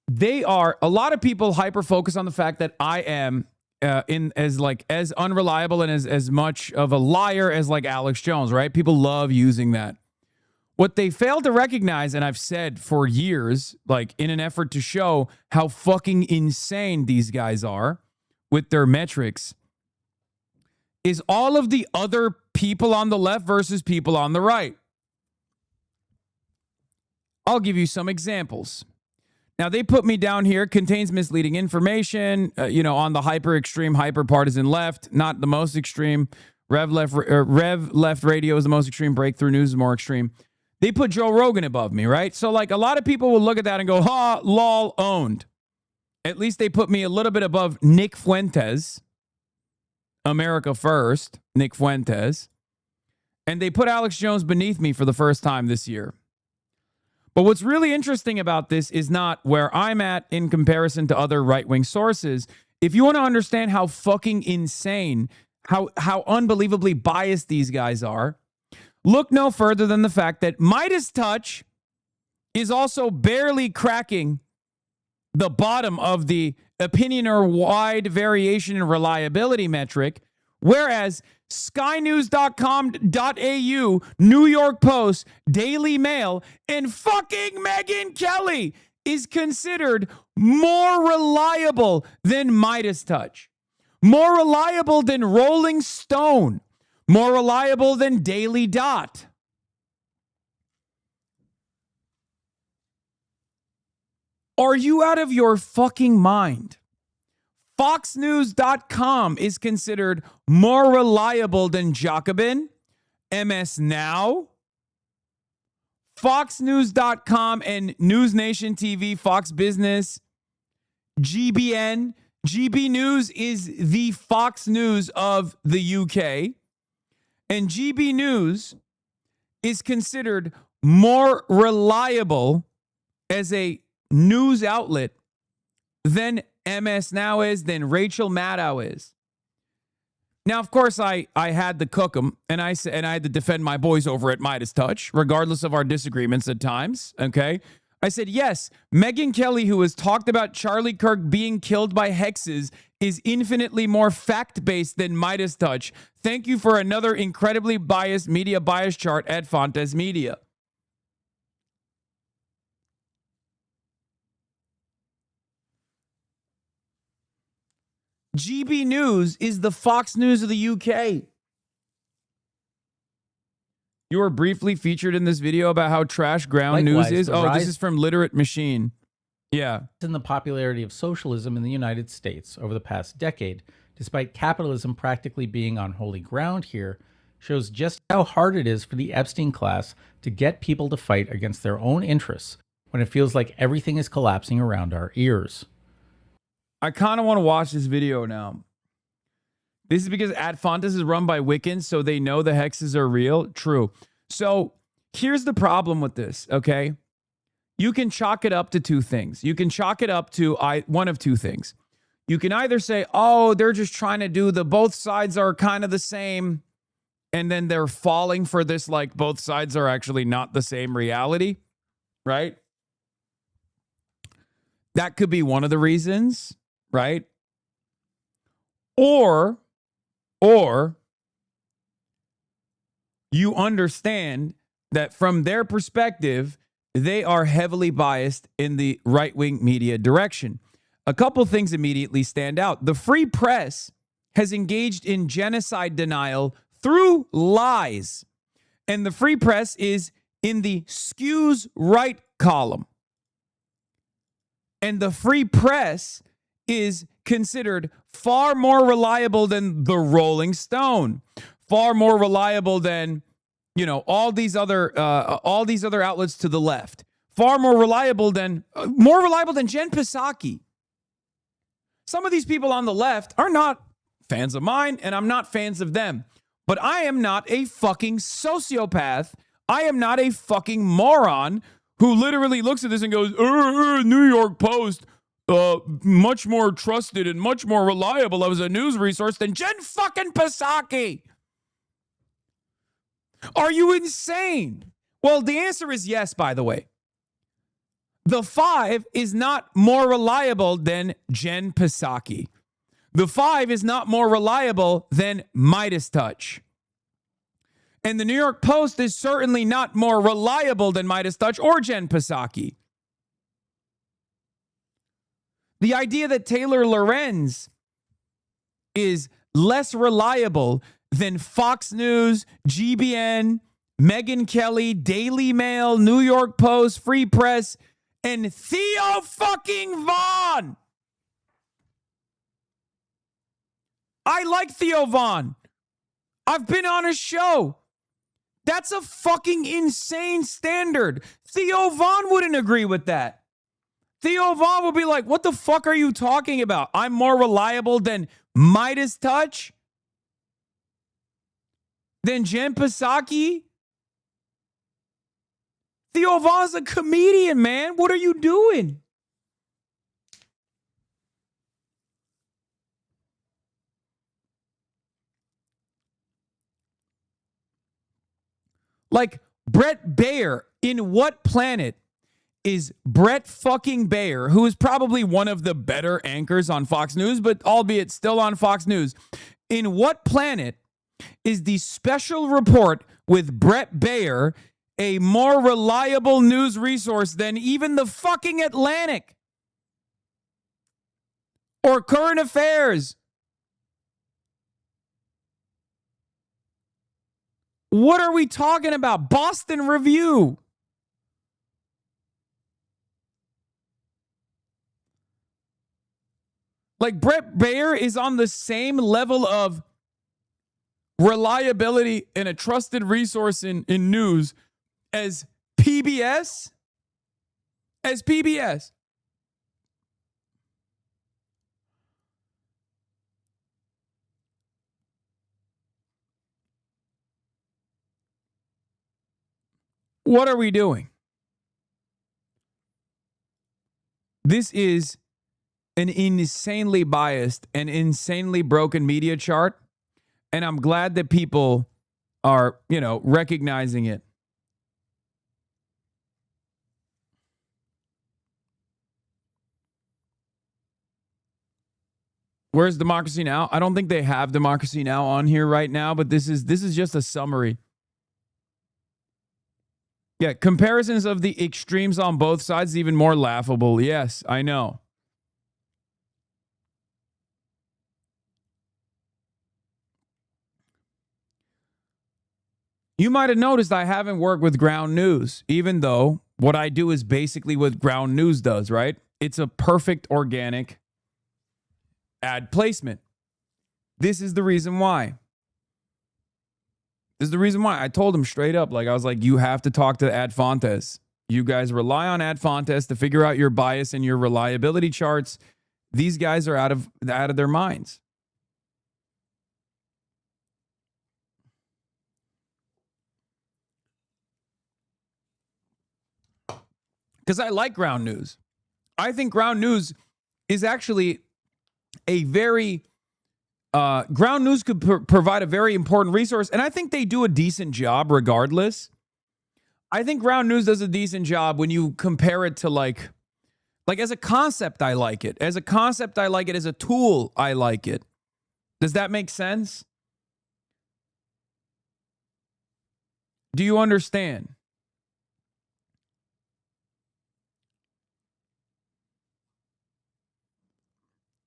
a lot of people hyper-focus on the fact that I am as unreliable and as much of a liar as like Alex Jones, right? People love using that. What they fail to recognize, and I've said for years, like in an effort to show how fucking insane these guys are with their metrics, is all of the other people on the left versus people on the right. I'll give you some examples. Now, they put me down here, contains misleading information, on the hyper-extreme, hyper-partisan left, not the most extreme. Rev Left Radio is the most extreme. Breakthrough News is more extreme. They put Joe Rogan above me, right? So, like, a lot of people will look at that and go, ha, lol, owned. At least they put me a little bit above Nick Fuentes, America First, Nick Fuentes. And they put Alex Jones beneath me for the first time this year. But what's really interesting about this is not where I'm at in comparison to other right-wing sources. If you want to understand how fucking insane, how unbelievably biased these guys are, look no further than the fact that Midas Touch is also barely cracking the bottom of the opinion or wide variation in reliability metric, whereas SkyNews.com.au, New York Post, Daily Mail, and fucking Megyn Kelly is considered more reliable than Midas Touch, more reliable than Rolling Stone, more reliable than Daily Dot. Are you out of your fucking mind? FoxNews.com is considered more reliable than Jacobin, MS Now, FoxNews.com and News Nation TV, Fox Business, GBN. GB News is the Fox News of the UK. And GB News is considered more reliable as a news outlet than MS Now is, than Rachel Maddow is. Now, of course, I had to cook them, and I had to defend my boys over at Midas Touch, regardless of our disagreements at times, okay? I said, yes, Megyn Kelly, who has talked about Charlie Kirk being killed by hexes, is infinitely more fact-based than Midas Touch. Thank you for another incredibly biased media bias chart at Fontes Media. GB News is the Fox News of the UK. You were briefly featured in this video about how trash ground news is. Oh, this is from Literate Machine. Yeah. In the popularity of socialism in the United States over the past decade, despite capitalism practically being on holy ground here, shows just how hard it is for the Epstein class to get people to fight against their own interests when it feels like everything is collapsing around our ears. I kind of want to watch this video now. This is because Ad Fontes is run by Wiccans, so they know the hexes are real. True. So here's the problem with this, okay? You can chalk it up to two things. You can chalk it up to one of two things. You can either say, oh, they're just trying to do both sides are kind of the same, and then they're falling for this like both sides are actually not the same reality, right? That could be one of the reasons, right? Or you understand that from their perspective, they are heavily biased in the right-wing media direction. A couple things immediately stand out. The free press has engaged in genocide denial through lies. And the free press is in the skews right column. And the free press is considered far more reliable than the Rolling Stone, far more reliable than, you know, all these other outlets to the left, far more reliable than Jen Psaki. Some of these people on the left are not fans of mine, and I'm not fans of them. But I am not a fucking sociopath. I am not a fucking moron who literally looks at this and goes, New York Post, much more trusted and much more reliable as a news resource than Jen fucking Psaki. Are you insane? Well, the answer is yes, by the way. The 5 is not more reliable than Jen Psaki. The 5 is not more reliable than Midas Touch. And the New York Post is certainly not more reliable than Midas Touch or Jen Psaki. The idea that Taylor Lorenz is less reliable than Fox News, GBN, Megyn Kelly, Daily Mail, New York Post, Free Press, and Theo fucking Vaughn. I like Theo Vaughn. I've been on his show. That's a fucking insane standard. Theo Vaughn wouldn't agree with that. Theo Vaughn would be like, what the fuck are you talking about? I'm more reliable than Midas Touch? Than Jen Psaki? Theo Vaughn's a comedian, man. What are you doing? Like, Brett Baer, in what planet is Brett fucking Baer, who is probably one of the better anchors on Fox News, but albeit still on Fox News, in what planet is the special report with Brett Baer a more reliable news resource than even the fucking Atlantic or Current Affairs? What are we talking about? Boston Review. Like, Brett Baer is on the same level of reliability and a trusted resource in news as PBS? As PBS. What are we doing? This is an insanely biased and insanely broken media chart, and I'm glad that people are, recognizing it. Where's Democracy Now? I don't think they have Democracy Now on here right now, but this is just a summary. Yeah, comparisons of the extremes on both sides is even more laughable. Yes, I know. You might have noticed I haven't worked with Ground News, even though what I do is basically what Ground News does, right? It's a perfect organic ad placement. This is the reason why. This is the reason why. I told him straight up, like, I was like, you have to talk to Ad Fontes. You guys rely on Ad Fontes to figure out your bias and your reliability charts. These guys are out of their minds. Because I like ground news. I think ground news is actually a very ground news could provide a very important resource, and I think they do a decent job regardless. I think ground news does a decent job when you compare it to like as a concept, I like it. As a concept, I like it. As a tool, I like it. Does that make sense? Do you understand?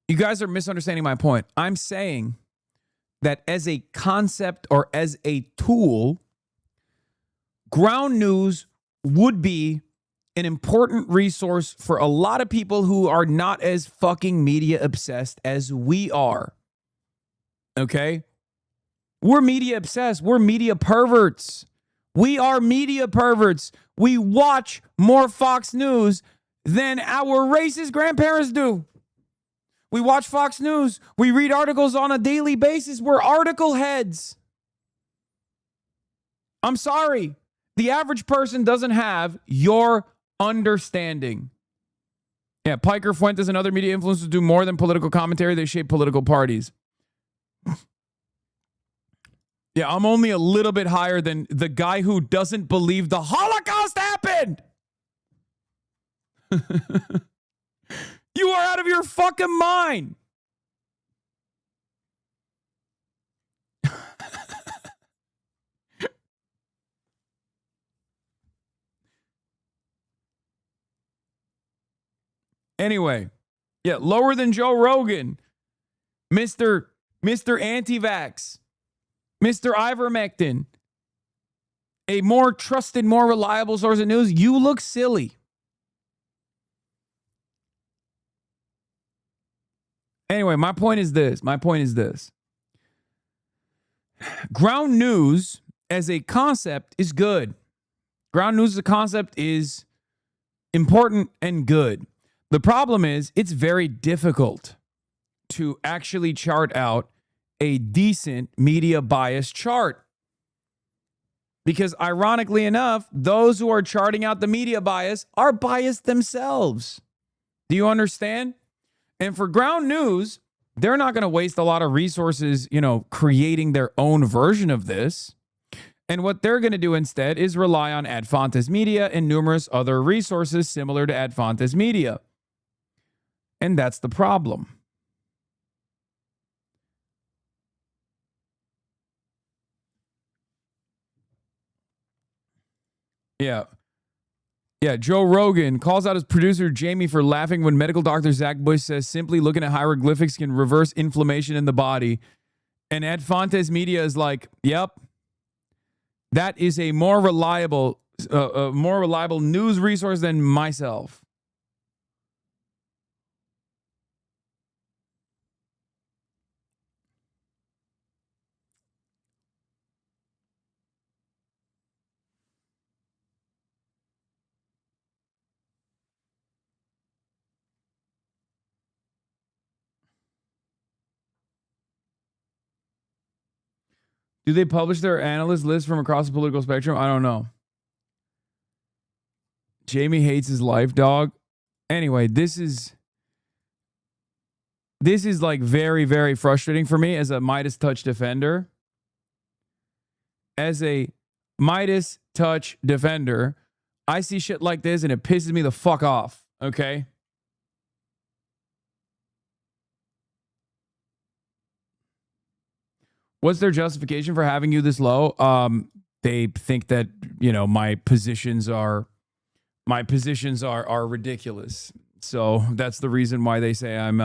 You guys are misunderstanding my point. I'm saying that as a concept or as a tool, ground news would be an important resource for a lot of people who are not as fucking media obsessed as we are. Okay? We're media obsessed. We're media perverts. We are media perverts. We watch more Fox News than our racist grandparents do. We watch Fox News. We read articles on a daily basis. We're article heads. I'm sorry. The average person doesn't have your understanding. Yeah, Piker, Fuentes, and other media influencers do more than political commentary. They shape political parties. Yeah, I'm only a little bit higher than the guy who doesn't believe the Holocaust happened. You are out of your fucking mind. Anyway, yeah, lower than Joe Rogan, Mr. Anti-Vax, Mr. Ivermectin, a more trusted, more reliable source of news. You look silly. Anyway, my point is this. Ground news as a concept is good. Ground news as a concept is important and good. The problem is it's very difficult to actually chart out a decent media bias chart. Because ironically enough, those who are charting out the media bias are biased themselves. Do you understand? And for ground news, they're not going to waste a lot of resources, creating their own version of this. And what they're going to do instead is rely on Ad Fontes Media and numerous other resources similar to Ad Fontes Media. And that's the problem. Yeah. Yeah, Joe Rogan calls out his producer Jamie for laughing when medical doctor Zach Bush says simply looking at hieroglyphics can reverse inflammation in the body. And Ad Fontes Media is like, yep, that is a more reliable news resource than myself. Do they publish their analyst list from across the political spectrum? I don't know. Jamie hates his life, dog. Anyway, this is like very, very frustrating for me as a Midas touch defender. As a Midas touch defender, I see shit like this and it pisses me the fuck off, okay? What's their justification for having you this low? They think that, my positions are ridiculous. So that's the reason why they say I'm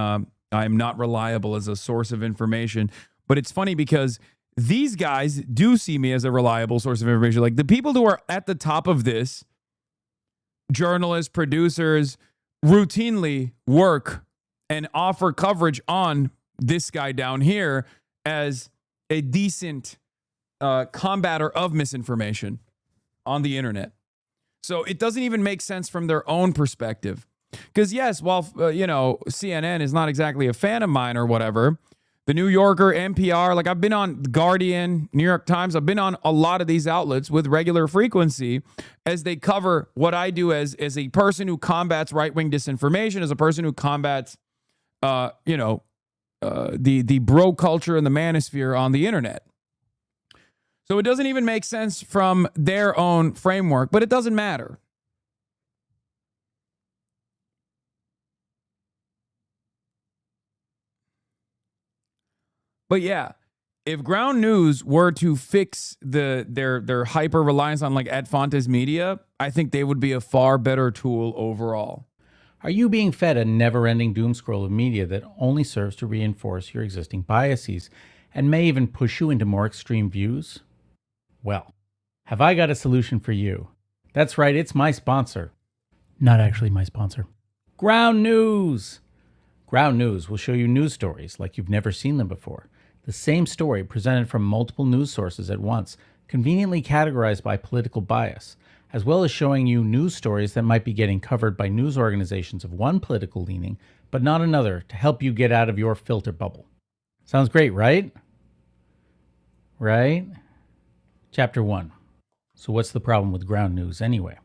not reliable as a source of information. But it's funny because these guys do see me as a reliable source of information. Like the people who are at the top of this, journalists, producers, routinely work and offer coverage on this guy down here. as a decent combatter of misinformation on the internet. So it doesn't even make sense from their own perspective. Because yes, while, CNN is not exactly a fan of mine or whatever, the New Yorker, NPR, like I've been on Guardian, New York Times, I've been on a lot of these outlets with regular frequency as they cover what I do as a person who combats right-wing disinformation, as a person who combats, the bro culture and the manosphere on the internet. So it doesn't even make sense from their own framework, but it doesn't matter. But yeah, if Ground News were to fix their hyper reliance on like Ad Fontes Media, I think they would be a far better tool overall. Are you being fed a never-ending doom scroll of media that only serves to reinforce your existing biases and may even push you into more extreme views? Well, have I got a solution for you? That's right, it's my sponsor. Not actually my sponsor. Ground News! Ground News will show you news stories like you've never seen them before. The same story presented from multiple news sources at once, conveniently categorized by political bias, as well as showing you news stories that might be getting covered by news organizations of one political leaning, but not another, to help you get out of your filter bubble. Sounds great, right? Right? Chapter 1. So what's the problem with Ground News anyway?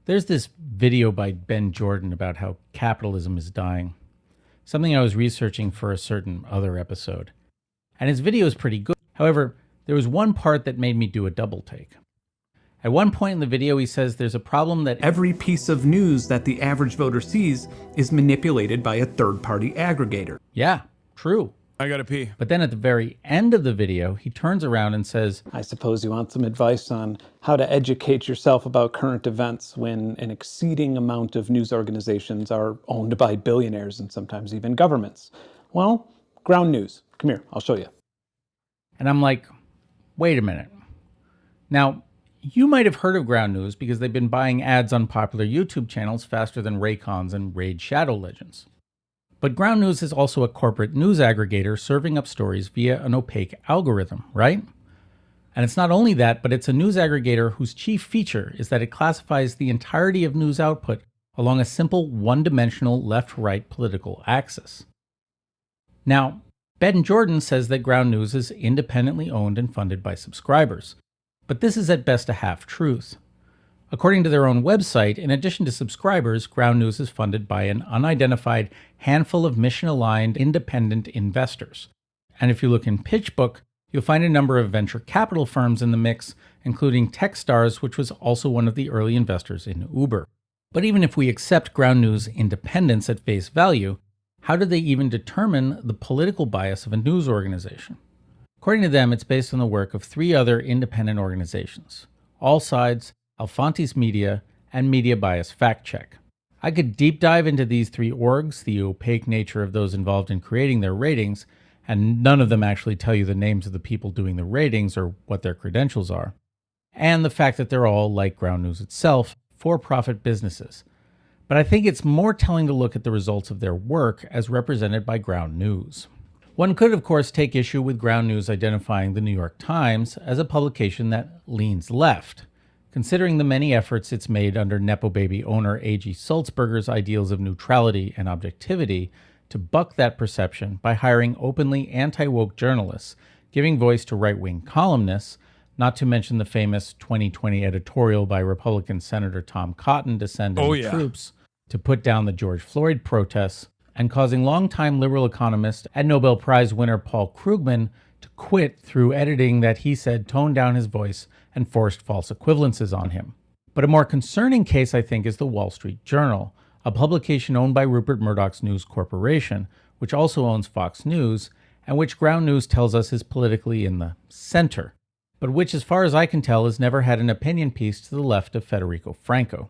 There's this video by Ben Jordan about how capitalism is dying. Something I was researching for a certain other episode. And his video is pretty good. However, there was one part that made me do a double take. At one point in the video, he says there's a problem that every piece of news that the average voter sees is manipulated by a third-party aggregator. Yeah, true. I gotta pee. But then at the very end of the video, he turns around and says, I suppose you want some advice on how to educate yourself about current events when an exceeding amount of news organizations are owned by billionaires and sometimes even governments. Well, Ground News. Come here, I'll show you. And I'm like, wait a minute. Now, you might have heard of Ground News because they've been buying ads on popular YouTube channels faster than Raycons and Raid Shadow Legends. But Ground News is also a corporate news aggregator serving up stories via an opaque algorithm, right? And it's not only that, but it's a news aggregator whose chief feature is that it classifies the entirety of news output along a simple one-dimensional left-right political axis. Now, Ben Jordan says that Ground News is independently owned and funded by subscribers, but this is at best a half-truth. According to their own website, in addition to subscribers, Ground News is funded by an unidentified handful of mission-aligned independent investors. And if you look in PitchBook, you'll find a number of venture capital firms in the mix, including Techstars, which was also one of the early investors in Uber. But even if we accept Ground News' independence at face value, how do they even determine the political bias of a news organization? According to them, it's based on the work of 3 other independent organizations: All Sides, Alfontes Media, and Media Bias Fact Check. I could deep dive into these 3 orgs, the opaque nature of those involved in creating their ratings, and none of them actually tell you the names of the people doing the ratings or what their credentials are, and the fact that they're all, like Ground News itself, for-profit businesses. But I think it's more telling to look at the results of their work as represented by Ground News. One could, of course, take issue with Ground News identifying the New York Times as a publication that leans left, considering the many efforts it's made under Nepo Baby owner A.G. Sulzberger's ideals of neutrality and objectivity to buck that perception by hiring openly anti-woke journalists, giving voice to right-wing columnists, not to mention the famous 2020 editorial by Republican Senator Tom Cotton to send in troops to put down the George Floyd protests, and causing longtime liberal economist and Nobel Prize winner Paul Krugman to quit through editing that he said toned down his voice and forced false equivalences on him. But a more concerning case, I think, is the Wall Street Journal, a publication owned by Rupert Murdoch's News Corporation, which also owns Fox News, and which Ground News tells us is politically in the center, but which, as far as I can tell, has never had an opinion piece to the left of Federico Franco.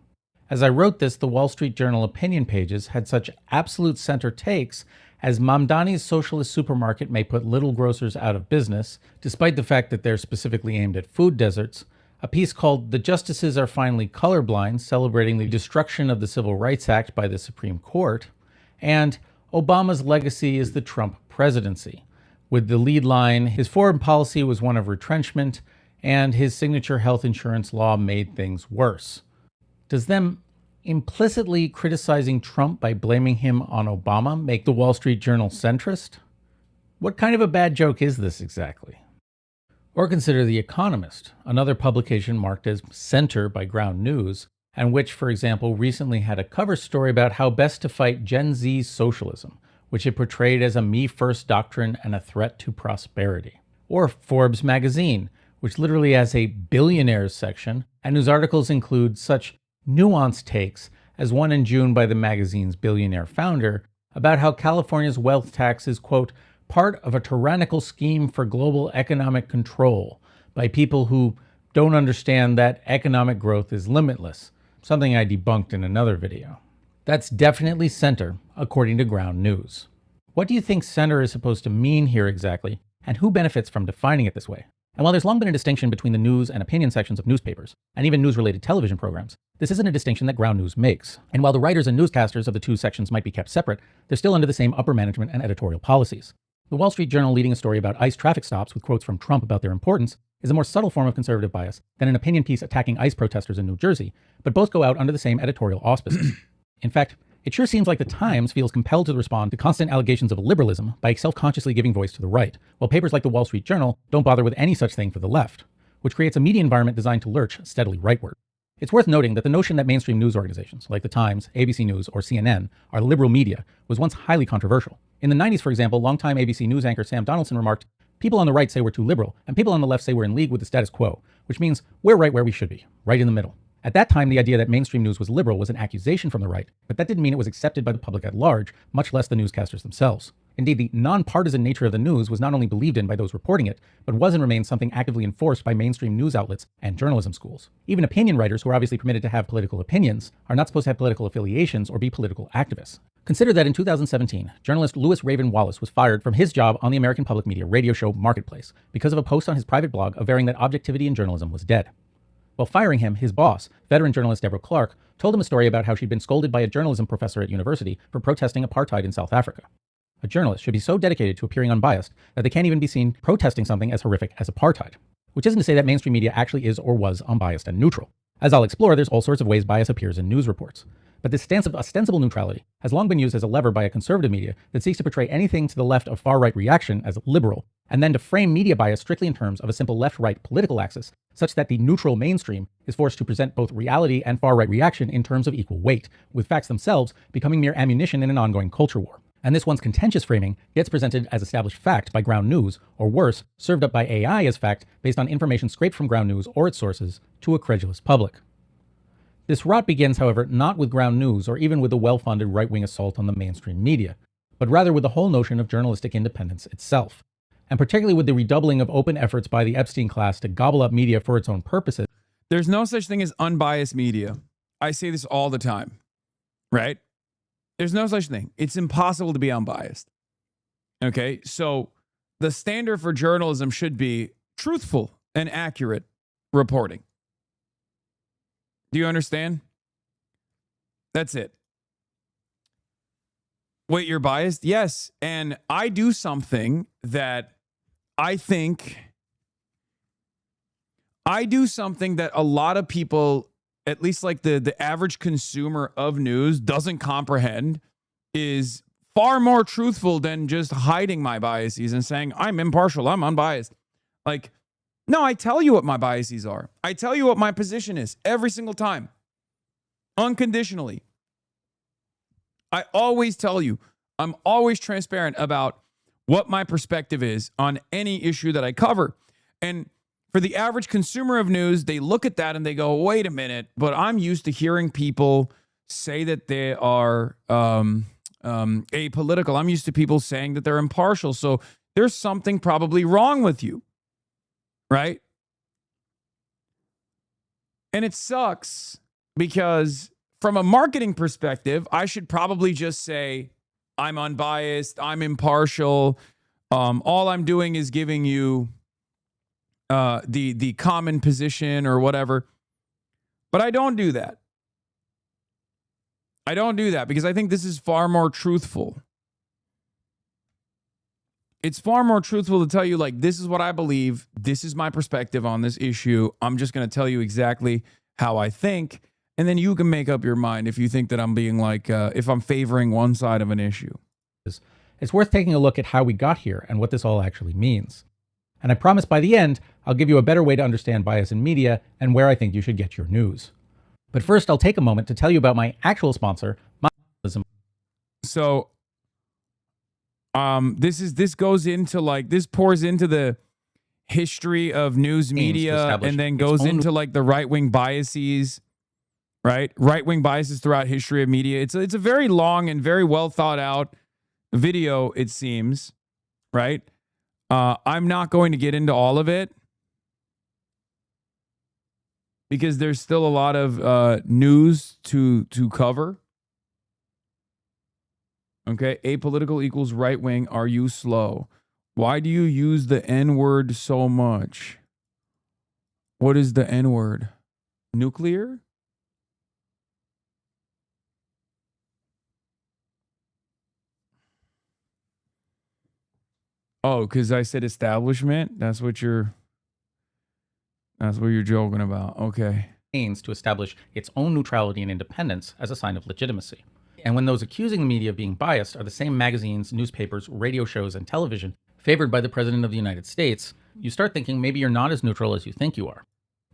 As I wrote this, the Wall Street Journal opinion pages had such absolute center takes as Mamdani's socialist supermarket may put little grocers out of business, despite the fact that they're specifically aimed at food deserts, a piece called The Justices Are Finally Colorblind, celebrating the destruction of the Civil Rights Act by the Supreme Court, and Obama's Legacy is the Trump Presidency, with the lead line, his foreign policy was one of retrenchment, and his signature health insurance law made things worse. Does them implicitly criticizing Trump by blaming him on Obama make the Wall Street Journal centrist? What kind of a bad joke is this exactly? Or consider The Economist, another publication marked as center by Ground News, and which, for example, recently had a cover story about how best to fight Gen Z socialism, which it portrayed as a me-first doctrine and a threat to prosperity. Or Forbes magazine, which literally has a billionaires section, and whose articles include such nuanced takes as one in June by the magazine's billionaire founder about how California's wealth tax is, quote, part of a tyrannical scheme for global economic control by people who don't understand that economic growth is limitless, something I debunked in another video. That's definitely center, according to Ground News. What do you think center is supposed to mean here exactly, and who benefits from defining it this way? And while there's long been a distinction between the news and opinion sections of newspapers, and even news-related television programs, this isn't a distinction that Ground News makes. And while the writers and newscasters of the two sections might be kept separate, they're still under the same upper management and editorial policies. The Wall Street Journal leading a story about ICE traffic stops with quotes from Trump about their importance is a more subtle form of conservative bias than an opinion piece attacking ICE protesters in New Jersey, but both go out under the same editorial auspices. In fact, it sure seems like the Times feels compelled to respond to constant allegations of liberalism by self-consciously giving voice to the right, while papers like the Wall Street Journal don't bother with any such thing for the left, which creates a media environment designed to lurch steadily rightward. It's worth noting that the notion that mainstream news organizations like the Times, ABC News, or CNN are liberal media was once highly controversial. In the 90s, for example, longtime ABC News anchor Sam Donaldson remarked, "People on the right say we're too liberal, and people on the left say we're in league with the status quo, which means we're right where we should be, right in the middle." At that time, the idea that mainstream news was liberal was an accusation from the right, but that didn't mean it was accepted by the public at large, much less the newscasters themselves. Indeed, the nonpartisan nature of the news was not only believed in by those reporting it, but was and remains something actively enforced by mainstream news outlets and journalism schools. Even opinion writers, who are obviously permitted to have political opinions, are not supposed to have political affiliations or be political activists. Consider that in 2017, journalist Louis Raven Wallace was fired from his job on the American public media radio show Marketplace because of a post on his private blog averring that objectivity in journalism was dead. While firing him, his boss, veteran journalist Deborah Clark, told him a story about how she'd been scolded by a journalism professor at university for protesting apartheid in South Africa. A journalist should be so dedicated to appearing unbiased that they can't even be seen protesting something as horrific as apartheid. Which isn't to say that mainstream media actually is or was unbiased and neutral. As I'll explore, there's all sorts of ways bias appears in news reports. But this stance of ostensible neutrality has long been used as a lever by a conservative media that seeks to portray anything to the left of far-right reaction as liberal, and then to frame media bias strictly in terms of a simple left-right political axis, such that the neutral mainstream is forced to present both reality and far-right reaction in terms of equal weight, with facts themselves becoming mere ammunition in an ongoing culture war. And this once contentious framing gets presented as established fact by Ground News, or worse, served up by AI as fact based on information scraped from Ground News or its sources to a credulous public. This rot begins, however, not with Ground News or even with the well-funded right-wing assault on the mainstream media, but rather with the whole notion of journalistic independence itself, and particularly with the redoubling of open efforts by the Epstein class to gobble up media for its own purposes. There's no such thing as unbiased media. I say this all the time, right? There's no such thing. It's impossible to be unbiased. Okay, so the standard for journalism should be truthful and accurate reporting. Do you understand? That's it. Wait, you're biased? Yes. And I do something that I think a lot of people, at least like the average consumer of news, doesn't comprehend, is far more truthful than just hiding my biases and saying, I'm impartial, I'm unbiased. Like, no, I tell you what my biases are. I tell you what my position is every single time. Unconditionally. I always tell you, I'm always transparent about what my perspective is on any issue that I cover. And for the average consumer of news, they look at that and they go, wait a minute, but I'm used to hearing people say that they are apolitical. I'm used to people saying that they're impartial. So there's something probably wrong with you. Right? And it sucks because from a marketing perspective, I should probably just say, I'm unbiased, I'm impartial. All I'm doing is giving you the common position or whatever. But I don't do that. I don't do that because I think this is far more truthful. It's far more truthful to tell you, like, this is what I believe. This is my perspective on this issue. I'm just going to tell you exactly how I think. And then you can make up your mind if you think that I'm being like, if I'm favoring one side of an issue. It's worth taking a look at how we got here and what this all actually means. And I promise by the end, I'll give you a better way to understand bias in media and where I think you should get your news. But first, I'll take a moment to tell you about my actual sponsor, Journalism. So, this goes into like, this pours into the history of news media and then goes into like the right-wing biases, right? Right-wing biases throughout history of media. It's a very long and very well thought out video, it seems, right? I'm not going to get into all of it because there's still a lot of news to cover. Okay, apolitical equals right wing. Are you slow? Why do you use the N-word so much? What is the N-word? Nuclear? Oh, because I said establishment? That's what you're joking about. Okay. Aims to establish its own neutrality and independence as a sign of legitimacy. And when those accusing the media of being biased are the same magazines, newspapers, radio shows, and television favored by the President of the United States, you start thinking maybe you're not as neutral as you think you are.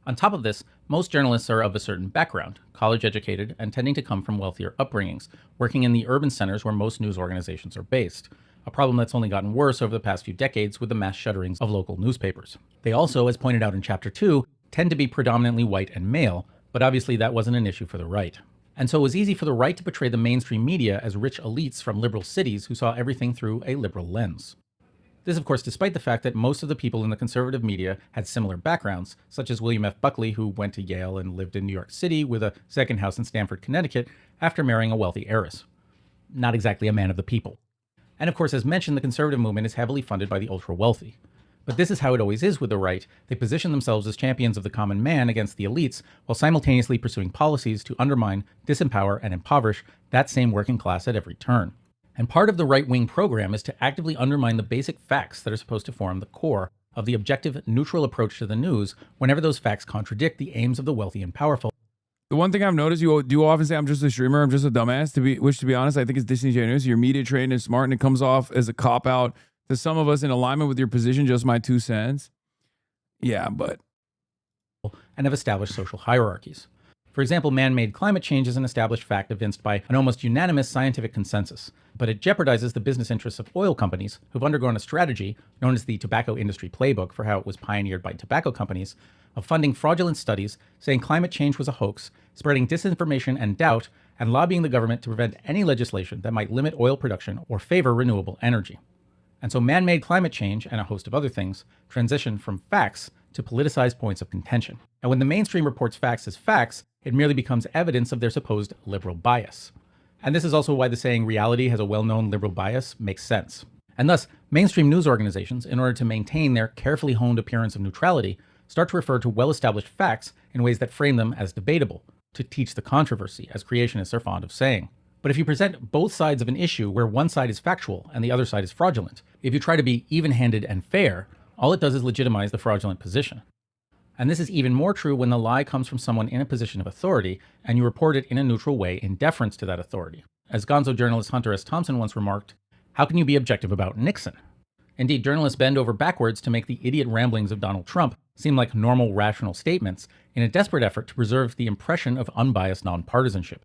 On top of this, most journalists are of a certain background, college educated, and tending to come from wealthier upbringings, working in the urban centers where most news organizations are based. A problem that's only gotten worse over the past few decades with the mass shutterings of local newspapers. They also, as pointed out in Chapter 2, tend to be predominantly white and male, but obviously that wasn't an issue for the right. And so it was easy for the right to portray the mainstream media as rich elites from liberal cities who saw everything through a liberal lens. This, of course, despite the fact that most of the people in the conservative media had similar backgrounds, such as William F. Buckley, who went to Yale and lived in New York City with a second house in Stamford, Connecticut, after marrying a wealthy heiress. Not exactly a man of the people. And of course, as mentioned, the conservative movement is heavily funded by the ultra-wealthy. But this is how it always is with the right. They position themselves as champions of the common man against the elites, while simultaneously pursuing policies to undermine, disempower, and impoverish that same working class at every turn. And part of the right-wing program is to actively undermine the basic facts that are supposed to form the core of the objective, neutral approach to the news whenever those facts contradict the aims of the wealthy and powerful. The one thing I've noticed, you do often say, I'm just a streamer, I'm just a dumbass, which to be honest, I think is disingenuous. Your media trained and smart, and it comes off as a cop-out to some of us in alignment with your position, just my 2 cents. Yeah, but... and have established social hierarchies. For example, man-made climate change is an established fact evinced by an almost unanimous scientific consensus, but it jeopardizes the business interests of oil companies who've undergone a strategy known as the tobacco industry playbook for how it was pioneered by tobacco companies of funding fraudulent studies, saying climate change was a hoax, spreading disinformation and doubt, and lobbying the government to prevent any legislation that might limit oil production or favor renewable energy. And so man-made climate change and a host of other things transition from facts to politicized points of contention. And when the mainstream reports facts as facts, it merely becomes evidence of their supposed liberal bias. And this is also why the saying reality has a well-known liberal bias makes sense. And thus, mainstream news organizations, in order to maintain their carefully honed appearance of neutrality, start to refer to well-established facts in ways that frame them as debatable, to teach the controversy, as creationists are fond of saying. But if you present both sides of an issue where one side is factual and the other side is fraudulent, if you try to be even-handed and fair, all it does is legitimize the fraudulent position. And this is even more true when the lie comes from someone in a position of authority and you report it in a neutral way in deference to that authority. As gonzo journalist Hunter S. Thompson once remarked, how can you be objective about Nixon? Indeed, journalists bend over backwards to make the idiot ramblings of Donald Trump seem like normal, rational statements in a desperate effort to preserve the impression of unbiased nonpartisanship.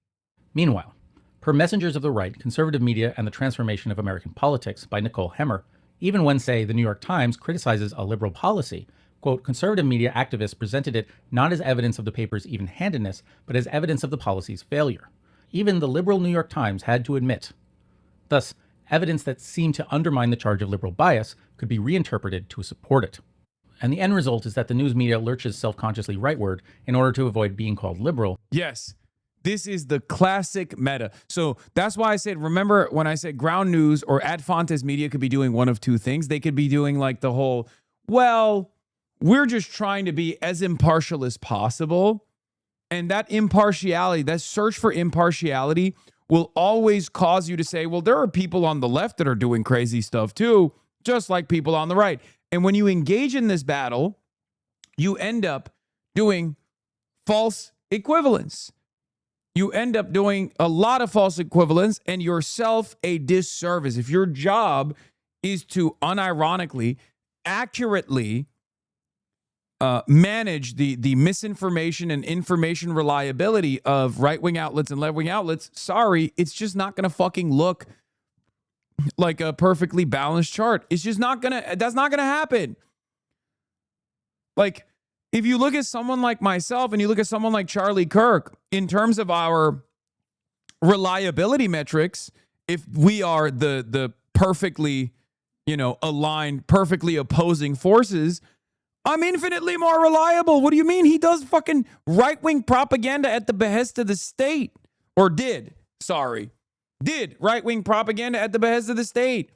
Meanwhile, per Messengers of the Right, Conservative Media and the Transformation of American Politics by Nicole Hemmer, even when, say, the New York Times criticizes a liberal policy, quote, conservative media activists presented it not as evidence of the paper's even-handedness, but as evidence of the policy's failure. Even the liberal New York Times had to admit. Thus, evidence that seemed to undermine the charge of liberal bias could be reinterpreted to support it. And the end result is that the news media lurches self-consciously rightward in order to avoid being called liberal. Yes. This is the classic meta. So that's why I said, remember when I said ground news or ad fontes media could be doing one of two things. They could be doing like the whole, well, we're just trying to be as impartial as possible. And that impartiality, that search for impartiality will always cause you to say, well, there are people on the left that are doing crazy stuff too. just like people on the right. And when you engage in this battle, you end up doing false equivalence. You end up doing a lot of false equivalence and yourself a disservice. If your job is to unironically, accurately manage the misinformation and information reliability of right-wing outlets and left-wing outlets, sorry, it's just not going to fucking look like a perfectly balanced chart. It's just not going to, that's not going to happen. Like, if you look at someone like myself and you look at someone like Charlie Kirk, in terms of our reliability metrics, if we are the perfectly, aligned, perfectly opposing forces, I'm infinitely more reliable. What do you mean? He does fucking right-wing propaganda at the behest of the state. Or did right-wing propaganda at the behest of the state.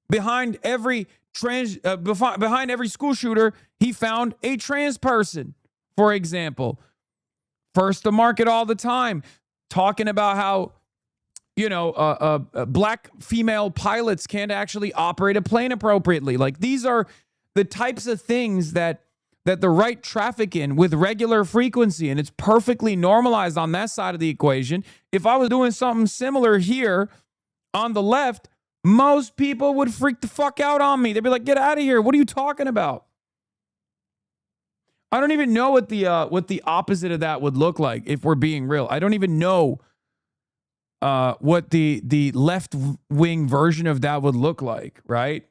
Behind every behind every school shooter, he found a trans person, for example. First to market all the time, talking about how, black female pilots can't actually operate a plane appropriately. Like, these are the types of things that the right traffic in with regular frequency, and it's perfectly normalized on that side of the equation. If I was doing something similar here on the left, most people would freak the fuck out on me. They'd be like, get out of here. What are you talking about? I don't even know what the opposite of that would look like, if we're being real. I don't even know what the left-wing version of that would look like, right?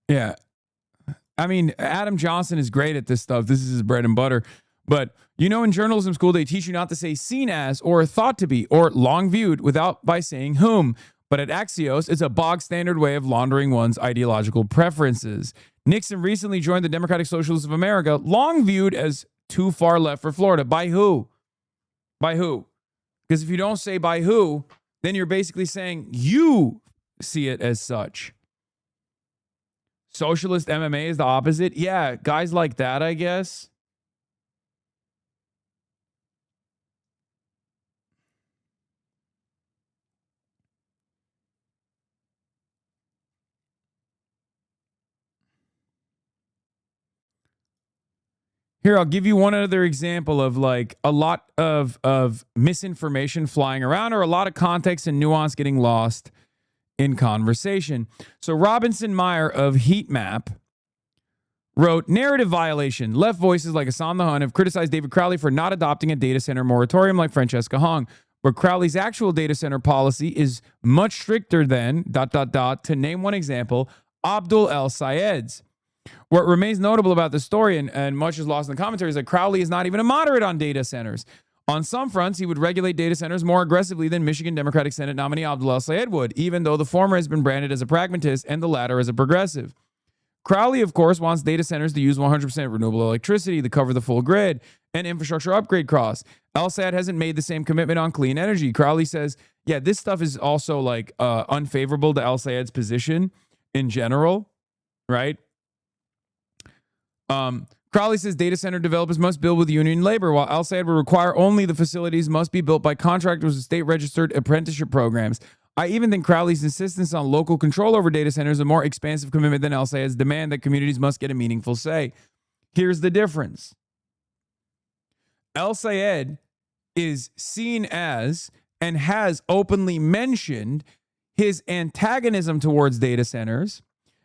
Yeah. I mean, Adam Johnson is great at this stuff. This is his bread and butter. But, in journalism school, they teach you not to say seen as or thought to be or long viewed without by saying whom. But at Axios, it's a bog standard way of laundering one's ideological preferences. Nixon recently joined the Democratic Socialists of America, long viewed as too far left for Florida. By who? By who? Because if you don't say by who, then you're basically saying you see it as such. Socialist MMA is the opposite. Yeah, guys like that, I guess. Here, I'll give you one other example of like a lot of misinformation flying around, or a lot of context and nuance getting lost in conversation. So Robinson Meyer of Heatmap wrote, narrative violation. Left voices like Hasan the Hun have criticized David Crowley for not adopting a data center moratorium like Francesca Hong, but Crowley's actual data center policy is much stricter than ... to name one example, Abdul El Sayed's. What remains notable about the story, and much is lost in the commentary, is that Crowley is not even a moderate on data centers. On some fronts, he would regulate data centers more aggressively than Michigan Democratic Senate nominee Abdul El Sayed would, even though the former has been branded as a pragmatist and the latter as a progressive. Crowley, of course, wants data centers to use 100% renewable electricity to cover the full grid and infrastructure upgrade costs. El Sayed hasn't made the same commitment on clean energy. Crowley says, yeah, this stuff is also like unfavorable to El Sayed's position in general, right? Crowley says data center developers must build with union labor, while El Sayed will require only the facilities must be built by contractors with state-registered apprenticeship programs. I even think Crowley's insistence on local control over data centers is a more expansive commitment than El Sayed's demand that communities must get a meaningful say. Here's the difference. El Sayed is seen as and has openly mentioned his antagonism towards data centers,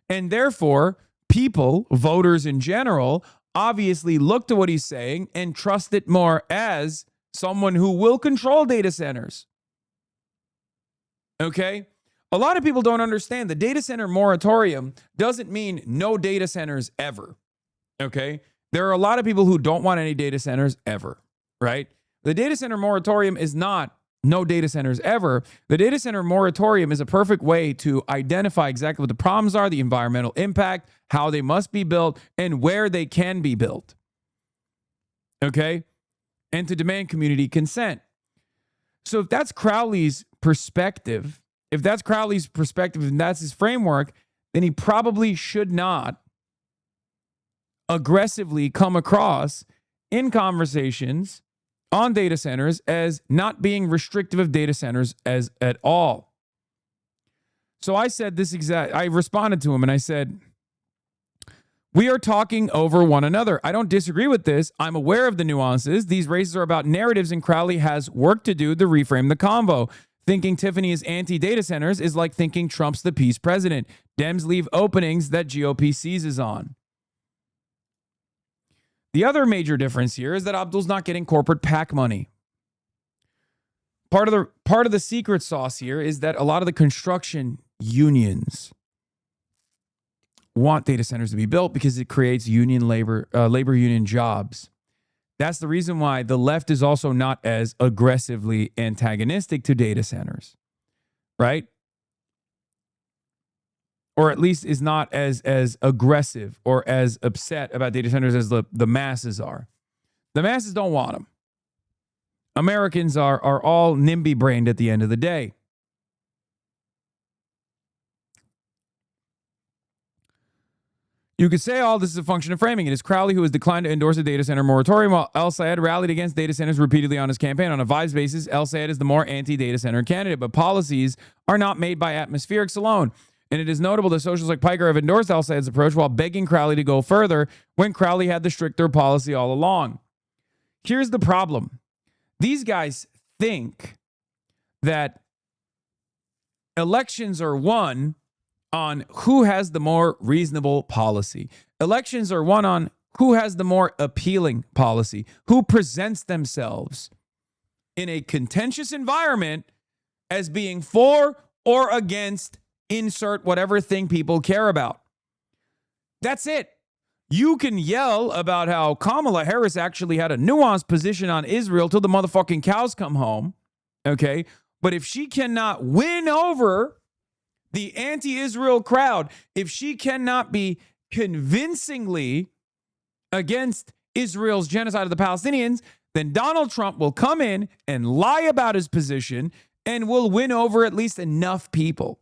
and therefore people, voters in general, obviously look to what he's saying and trust it more as someone who will control data centers. Okay? A lot of people don't understand the data center moratorium doesn't mean no data centers ever. Okay? There are a lot of people who don't want any data centers ever, right? The data center moratorium is not no data centers ever. The data center moratorium is a perfect way to identify exactly what the problems are, the environmental impact, how they must be built, and where they can be built. Okay? And to demand community consent. So if that's Crowley's perspective, and that's his framework, then he probably should not aggressively come across in conversations on data centers as not being restrictive of data centers as at all. So I said I responded to him and I said, we are talking over one another. I don't disagree with this. I'm aware of the nuances. These races are about narratives, and Crowley has work to do to reframe the convo. Thinking Tiffany is anti-data centers is like thinking Trump's the peace president. Dems leave openings that GOP seizes on. The other major difference here is that Abdul's not getting corporate PAC money. Part of the secret sauce here is that a lot of the construction unions want data centers to be built because it creates labor union jobs. That's the reason why the left is also not as aggressively antagonistic to data centers, right? Or at least is not as aggressive or as upset about data centers as the masses are. The masses don't want them. Americans are all NIMBY-brained at the end of the day. You could say all this is a function of framing. It is Crowley who has declined to endorse a data center moratorium, while El Sayed rallied against data centers repeatedly on his campaign. On a vibes basis, El Sayed is the more anti-data center candidate, but policies are not made by atmospherics alone. And it is notable that socialists like Piker have endorsed El Sayed's approach while begging Crowley to go further when Crowley had the stricter policy all along. Here's the problem. These guys think that elections are won on who has the more reasonable policy. Elections are won on who has the more appealing policy, who presents themselves in a contentious environment as being for or against insert whatever thing people care about. That's it. You can yell about how Kamala Harris actually had a nuanced position on Israel till the motherfucking cows come home, okay? But if she cannot win over the anti-Israel crowd, if she cannot be convincingly against Israel's genocide of the Palestinians, then Donald Trump will come in and lie about his position and will win over at least enough people.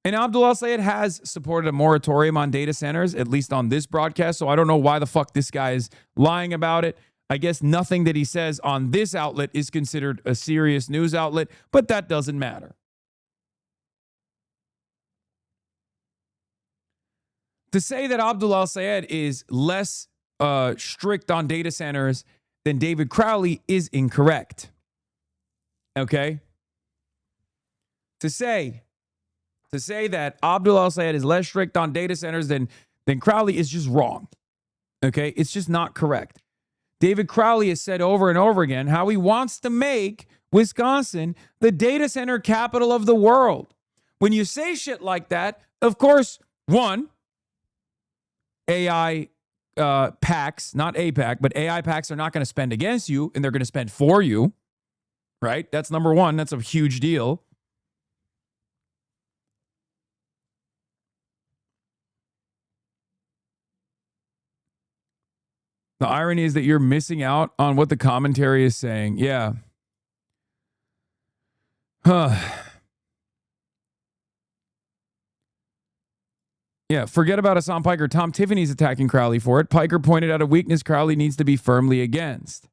And Abdul El-Sayed has supported a moratorium on data centers, at least on this broadcast, so I don't know why the fuck this guy is lying about it. I guess nothing that he says on this outlet is considered a serious news outlet, but that doesn't matter. To say that Abdul El-Sayed is less strict on data centers than David Crowley is incorrect. Okay? To say that Abdul El-Sayed is less strict on data centers than Crowley is just wrong. Okay? It's just not correct. David Crowley has said over and over again how he wants to make Wisconsin the data center capital of the world. When you say shit like that, of course, one, AI PACs, not APAC, but AI PACs are not going to spend against you, and they're going to spend for you, right? That's number one. That's a huge deal. The irony is that you're missing out on what the commentary is saying. Yeah. Yeah, forget about Hassan Piker. Tom Tiffany's attacking Crowley for it. Piker pointed out a weakness Crowley needs to be firmly against.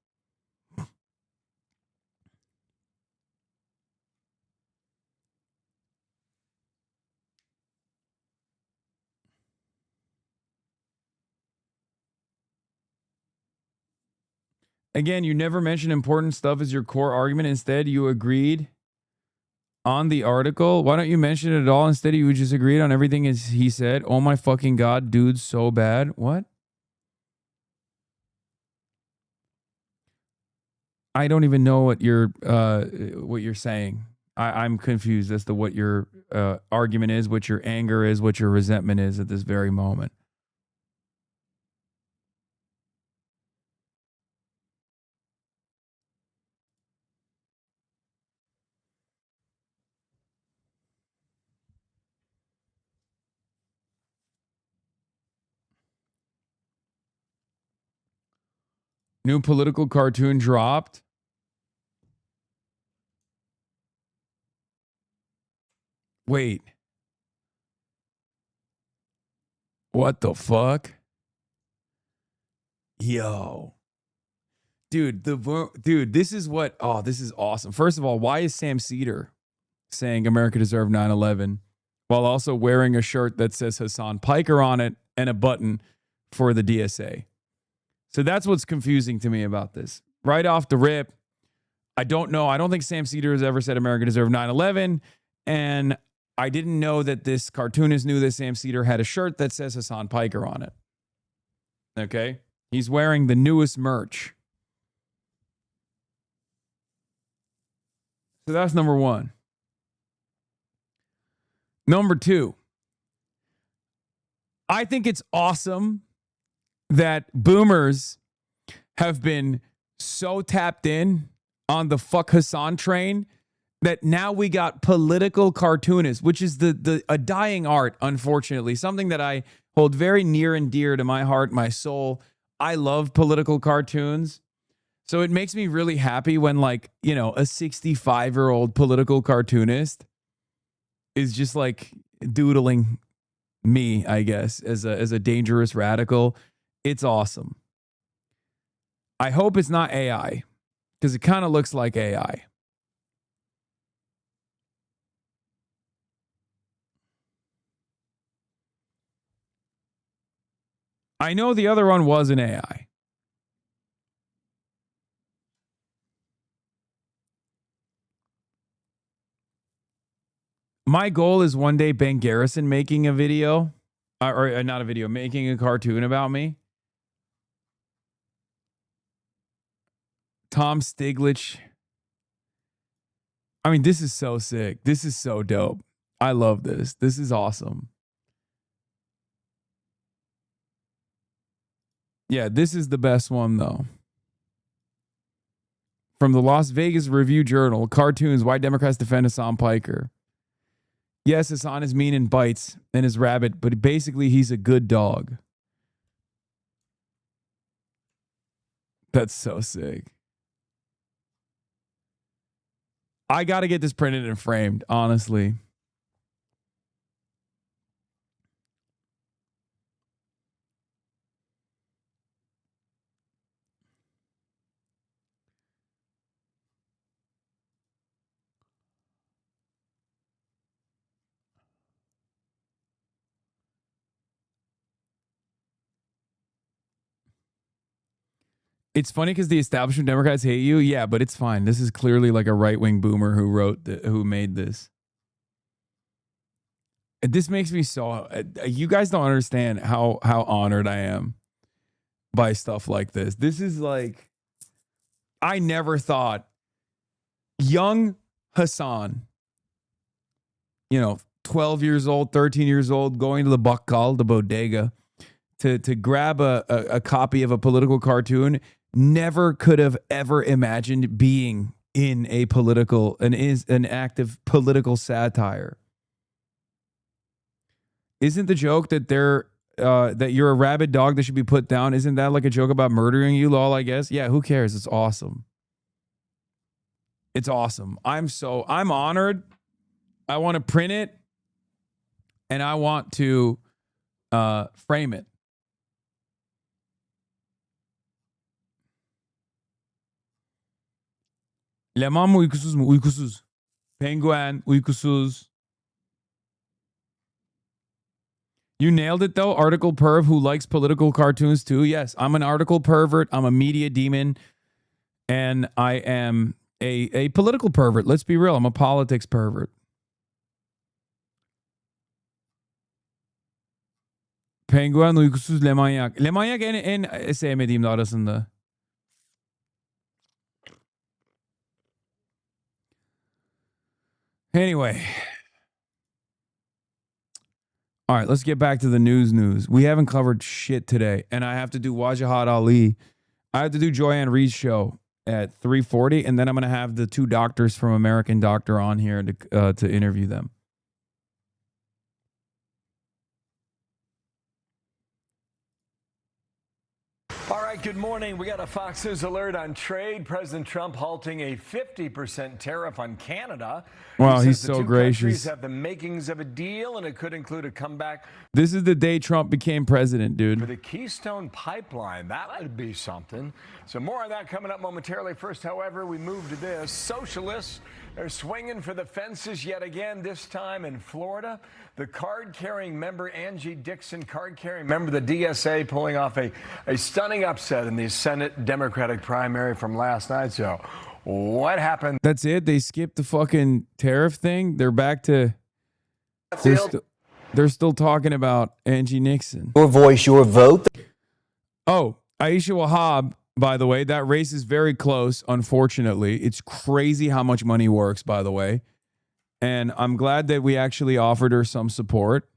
Again, you never mentioned important stuff as your core argument. Instead, you agreed on the article. Why don't you mention it at all? Instead, you just agreed on everything as he said. Oh my fucking God, dude's so bad. What? I don't even know what you're saying. I'm confused as to what your argument is, what your anger is, what your resentment is at this very moment. New political cartoon dropped. Wait. What the fuck? Yo. Dude, this is what, this is awesome. First of all, why is Sam Cedar saying America deserved 9/11 while also wearing a shirt that says Hasan Piker on it and a button for the DSA? So that's what's confusing to me about this. Right off the rip, I don't know. I don't think Sam Cedar has ever said America deserved 9/11. And I didn't know that this cartoonist knew that Sam Cedar had a shirt that says Hasan Piker on it. Okay? He's wearing the newest merch. So that's number one. Number two, I think it's awesome that boomers have been so tapped in on the fuck Hasan train that now we got political cartoonists, which is a dying art, unfortunately, something that I hold very near and dear to my heart, my soul. I love political cartoons. So it makes me really happy when, like, you know, a 65-year-old political cartoonist is just like doodling me, I guess, as a dangerous radical. It's awesome. I hope it's not AI, because it kind of looks like AI. I know the other one was an AI. My goal is one day Ben Garrison making a video, or not a video, making a cartoon about me. Tom Stiglitz. I mean, this is so sick. This is so dope. I love this. This is awesome. Yeah, this is the best one, though. From the Las Vegas Review Journal, cartoons, why Democrats defend Hasan Piker. Yes, Hasan is mean and bites and is rabid, but basically he's a good dog. That's so sick. I got to get this printed and framed, honestly. It's funny because the establishment Democrats hate you. Yeah, but it's fine. This is clearly like a right-wing boomer who made this. And this makes me so, you guys don't understand how honored I am by stuff like this. This is like, I never thought young Hasan, 12 years old, 13 years old, going to the bakkal, the bodega, to grab a copy of a political cartoon, never could have ever imagined being in an active political satire. Isn't the joke that that you're a rabid dog that should be put down? Isn't that like a joke about murdering you, lol, I guess? Yeah, who cares? It's awesome. It's awesome. I'm honored. I want to print it and I want to frame it. Leman mı uykusuz mu? Uykusuz. Penguin uykusuz. You nailed it though, article perv who likes political cartoons too. Yes, I'm an article pervert. I'm a media demon. And I am a political pervert. Let's be real. I'm a politics pervert. Penguin uykusuz lemanyak. Lemanyak en sevmediğim de arasında. Anyway. All right, let's get back to the news. We haven't covered shit today. And I have to do Wajahat Ali. I have to do Joyanne Reed's show at 3:40. And then I'm going to have the two doctors from American Doctor on here to interview them. All right, Good morning. We got a Fox News alert on trade. President Trump halting a 50% tariff on Canada. Wow, He he's says the so two gracious. countries have the makings of a deal, and it could include a comeback This is the day Trump became president, for dude. the Keystone Pipeline. That would be something. So more on that coming up momentarily. First, however, we move to this. Socialists are swinging for the fences yet again, this time in Florida. The card-carrying member, Angie Dixon, card-carrying member of the DSA, pulling off a stunning upset in the Senate Democratic primary from last night. So what happened? That's it? They skipped the fucking tariff thing? They're back to... They're still talking about Angie Nixon. Your voice, your vote. Oh, Aisha Wahab, by the way, that race is very close, unfortunately. It's crazy how much money works, by the way. And I'm glad that we actually offered her some support.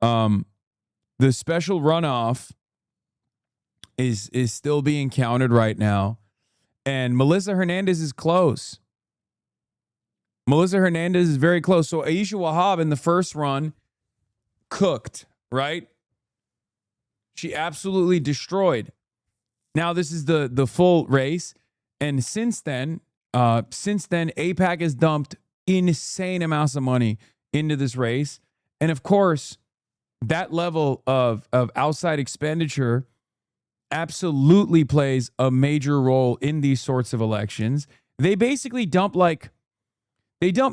The special runoff is still being counted right now. And Melissa Hernandez is close. Melissa Hernandez is very close. So Aisha Wahab in the first run cooked, right? She absolutely destroyed. Now this is the full race. And since then, AIPAC has dumped insane amounts of money into this race. And of course, that level of outside expenditure absolutely plays a major role in these sorts of elections. They basically dump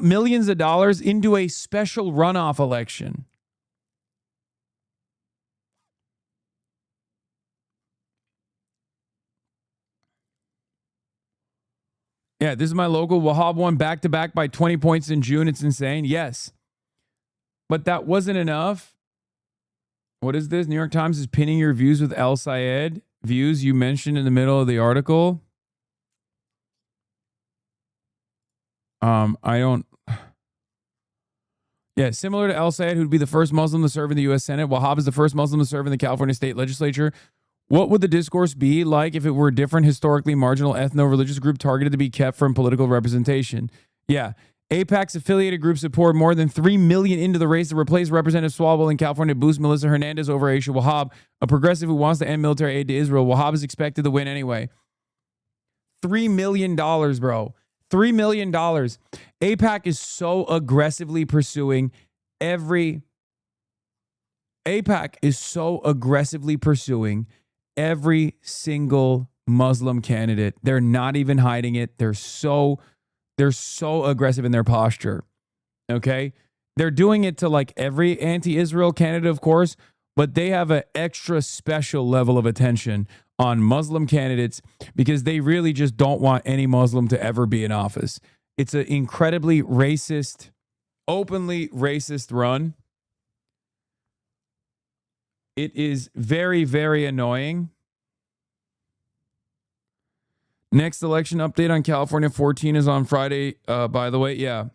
millions of dollars into a special runoff election. Yeah, this is my local. Wahab won back-to-back by 20 points in June. It's insane. Yes. But that wasn't enough. What is this? New York Times is pinning your views with El Sayed. Views you mentioned in the middle of the article. Yeah, similar to El Sayed, who'd be the first Muslim to serve in the U.S. Senate. Wahab is the first Muslim to serve in the California state legislature. What would the discourse be like if it were a different, historically marginal, ethno-religious group targeted to be kept from political representation? Yeah. AIPAC's affiliated groups have poured more than $3 million into the race to replace Representative Swalwell in California to boost Melissa Hernandez over Aisha Wahab, a progressive who wants to end military aid to Israel. Wahab is expected to win anyway. $3 million, bro. $3 million. AIPAC is so aggressively pursuing every single Muslim candidate. They're not even hiding it. They're so aggressive in their posture. Okay? They're doing it to like every anti-Israel candidate, of course, but they have an extra special level of attention on Muslim candidates because they really just don't want any Muslim to ever be in office. It's an incredibly racist, openly racist run. It is very, very annoying. Next election update on California 14 is on Friday, by the way. Yeah.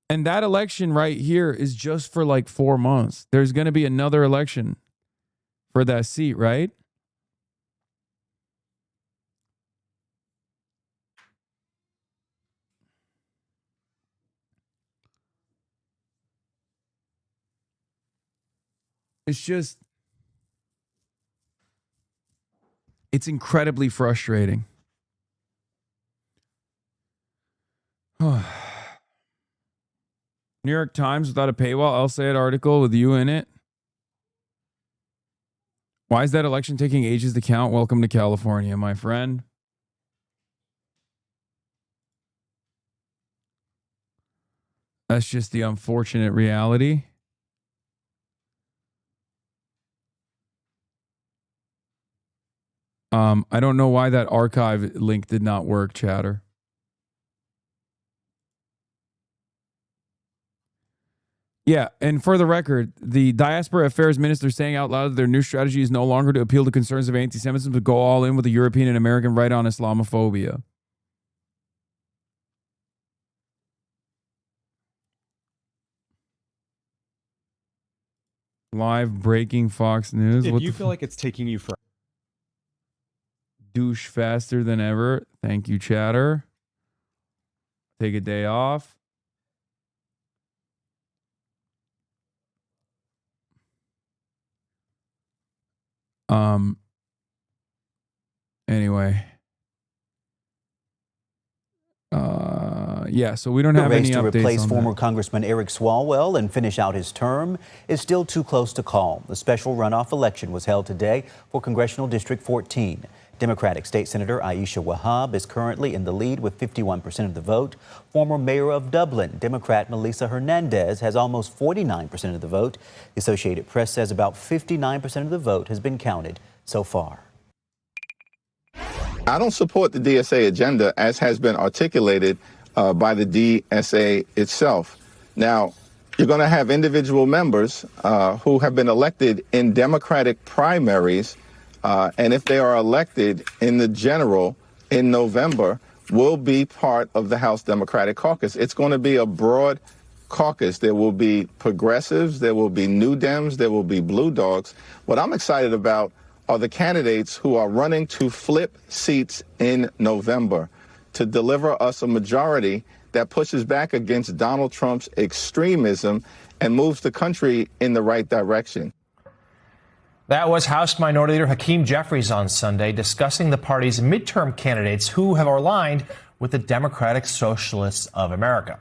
And that election right here is just for like 4 months. There's going to be another election for that seat, right? It's incredibly frustrating. New York Times without a paywall, El Sayed article with you in it. Why is that election taking ages to count? Welcome to California, my friend. That's just the unfortunate reality. I don't know why that archive link did not work, chatter. Yeah, and for the record, the Diaspora Affairs Minister saying out loud that their new strategy is no longer to appeal to concerns of anti-Semitism, but go all in with the European and American right on Islamophobia. Live breaking Fox News. If What you the feel like it's taking you for douche faster than ever. Thank you, chatter. Take a day off. Anyway. Yeah, so we don't have any updates. The race to replace on former that. Congressman Eric Swalwell and finish out his term is still too close to call. The special runoff election was held today for Congressional District 14. Democratic State Senator Aisha Wahab is currently in the lead with 51% of the vote. Former Mayor of Dublin, Democrat Melissa Hernandez, has almost 49% of the vote. The Associated Press says about 59% of the vote has been counted so far. I don't support the DSA agenda as has been articulated by the DSA itself. Now, you're going to have individual members who have been elected in Democratic primaries, and if they are elected in the general in November, will be part of the House Democratic Caucus. It's going to be a broad caucus. There will be progressives, there will be New Dems, there will be Blue Dogs. What I'm excited about are the candidates who are running to flip seats in November to deliver us a majority that pushes back against Donald Trump's extremism and moves the country in the right direction. That was House Minority Leader Hakeem Jeffries on Sunday discussing the party's midterm candidates who have aligned with the Democratic Socialists of America.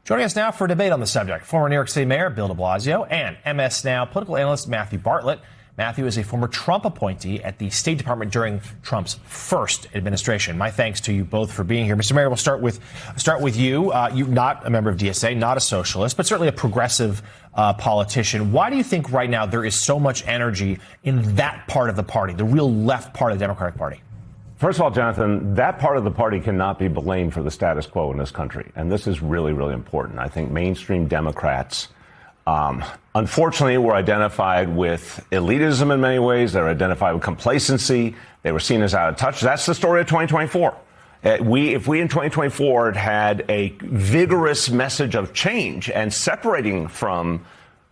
Joining us now for a debate on the subject, former New York City Mayor Bill de Blasio and MS Now political analyst Matthew Bartlett. Matthew is a former Trump appointee at the State Department during Trump's first administration. My thanks to you both for being here. Mr. Mayor, we'll start with you. You're not a member of DSA, not a socialist, but certainly a progressive politician. Why do you think right now there is so much energy in that part of the party, the real left part of the Democratic Party? First of all, Jonathan, that part of the party cannot be blamed for the status quo in this country. And this is really, really important. I think mainstream Democrats, unfortunately, were identified with elitism in many ways. They were identified with complacency. They were seen as out of touch. That's the story of 2024. If we in 2024 had a vigorous message of change and separating from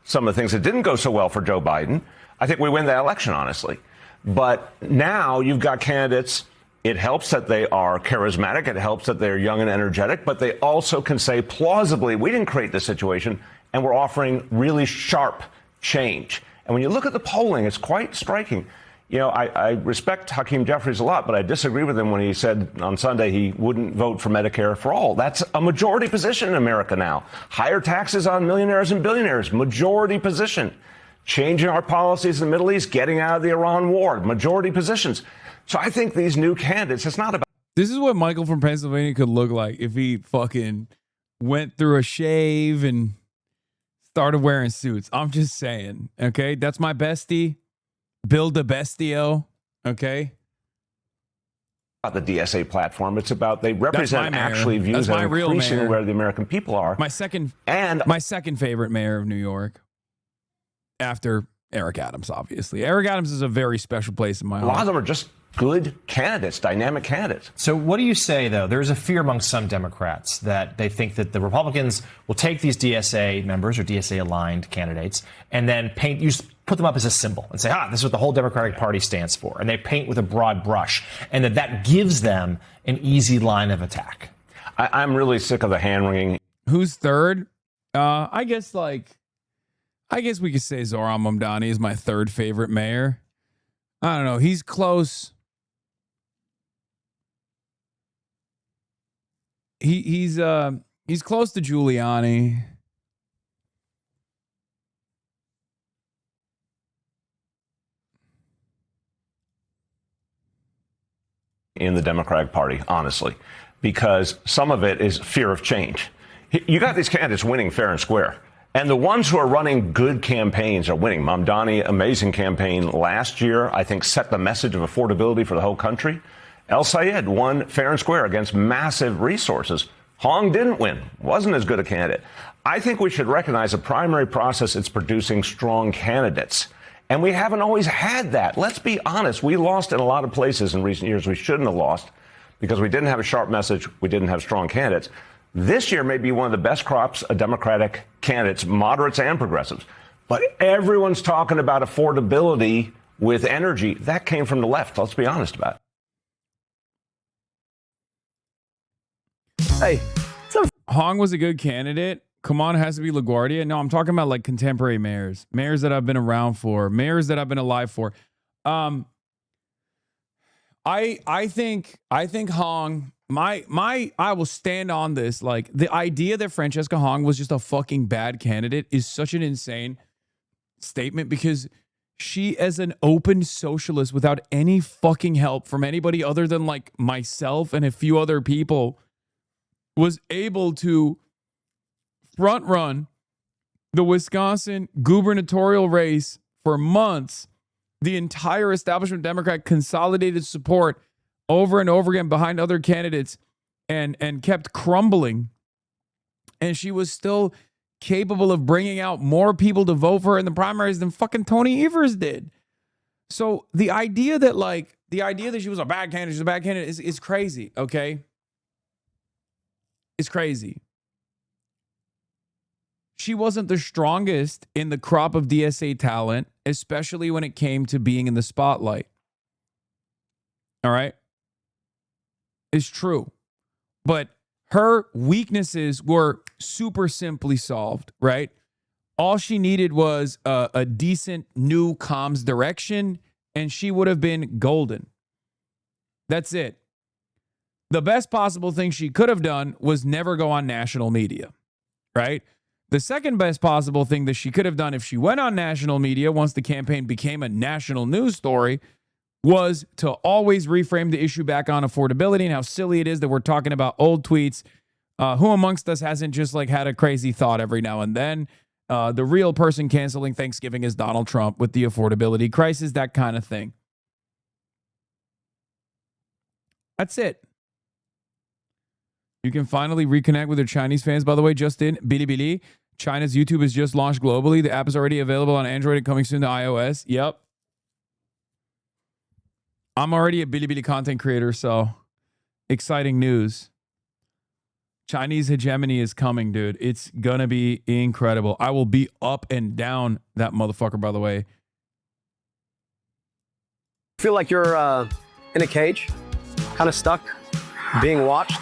some of the things that didn't go so well for Joe Biden, I think we win that election, honestly. But now you've got candidates. It helps that they are charismatic. It helps that they're young and energetic. But they also can say plausibly, we didn't create this situation, and we're offering really sharp change. And when you look at the polling, it's quite striking. You know, I respect Hakeem Jeffries a lot, but I disagree with him when he said on Sunday he wouldn't vote for Medicare for all. That's a majority position in America now. Higher taxes on millionaires and billionaires, majority position. Changing our policies in the Middle East, getting out of the Iran war, majority positions. So I think these new candidates, it's not about... This is what Michael from Pennsylvania could look like if he fucking went through a shave and started wearing suits. I'm just saying, okay? That's my bestie, Bill de Bestio, okay? The DSA platform. It's about they represent actually views that are increasingly where the American people are. My second favorite mayor of New York, after Eric Adams, obviously. Eric Adams is a very special place in my heart. A lot of them are just good candidates, dynamic candidates. So what do you say, though? There's a fear among some Democrats that they think that the Republicans will take these DSA members or DSA-aligned candidates and then put them up as a symbol and say, this is what the whole Democratic Party stands for. And they paint with a broad brush. And that gives them an easy line of attack. I'm really sick of the hand-wringing. Who's third? I guess we could say Zohran Mamdani is my third favorite mayor. I don't know. He's close. He's close to Giuliani. In the Democratic Party, honestly, because some of it is fear of change. You got these candidates winning fair and square. And the ones who are running good campaigns are winning. Mamdani, amazing campaign last year, I think set the message of affordability for the whole country. El Sayed won fair and square against massive resources. Hong didn't win, wasn't as good a candidate. I think we should recognize the primary process is producing strong candidates. And we haven't always had that. Let's be honest. We lost in a lot of places in recent years we shouldn't have lost because we didn't have a sharp message. We didn't have strong candidates. This year may be one of the best crops of Democratic candidates, moderates and progressives. But everyone's talking about affordability with energy. That came from the left. Let's be honest about it. Hey, Hong was a good candidate. Come on, it has to be LaGuardia. No, I'm talking about like contemporary mayors that I've been around for, mayors that I've been alive for. I think Hong, I will stand on this. Like, the idea that Francesca Hong was just a fucking bad candidate is such an insane statement, because she, as an open socialist without any fucking help from anybody other than like myself and a few other people, was able to front run the Wisconsin gubernatorial race for months. The entire establishment Democrat consolidated support over and over again behind other candidates and kept crumbling. And she was still capable of bringing out more people to vote for her in the primaries than fucking Tony Evers did. So the idea that she was a bad candidate, is crazy, okay? It's crazy. She wasn't the strongest in the crop of DSA talent, especially when it came to being in the spotlight. All right? It's true. But her weaknesses were super simply solved, right? All she needed was a decent new comms direction, and she would have been golden. That's it. The best possible thing she could have done was never go on national media, right? The second best possible thing that she could have done if she went on national media once the campaign became a national news story was to always reframe the issue back on affordability and how silly it is that we're talking about old tweets. Who amongst us hasn't just like had a crazy thought every now and then? The real person canceling Thanksgiving is Donald Trump with the affordability crisis, that kind of thing. That's it. You can finally reconnect with your Chinese fans, by the way, just in Bilibili. China's YouTube is just launched globally. The app is already available on Android and coming soon to iOS. Yep. I'm already a Bilibili content creator, so exciting news. Chinese hegemony is coming, dude. It's gonna be incredible. I will be up and down that motherfucker, by the way. Feel like you're in a cage, kind of stuck, being watched?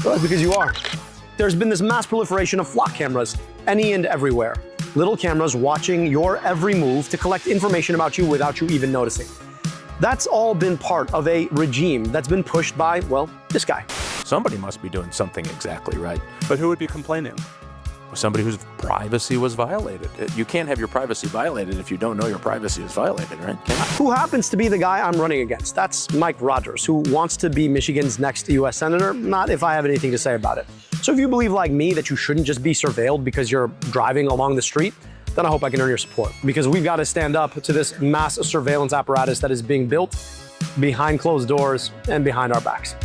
Well, because you are. There's been this mass proliferation of flock cameras, any and everywhere. Little cameras watching your every move to collect information about you without you even noticing. That's all been part of a regime that's been pushed by, well, this guy. Somebody must be doing something exactly right. But who would be complaining? Somebody whose privacy was violated. You can't have your privacy violated if you don't know your privacy is violated, right? Who happens to be the guy I'm running against? That's Mike Rogers, who wants to be Michigan's next U.S. Senator, not if I have anything to say about it. So if you believe like me that you shouldn't just be surveilled because you're driving along the street, then I hope I can earn your support. Because we've got to stand up to this mass surveillance apparatus that is being built behind closed doors and behind our backs.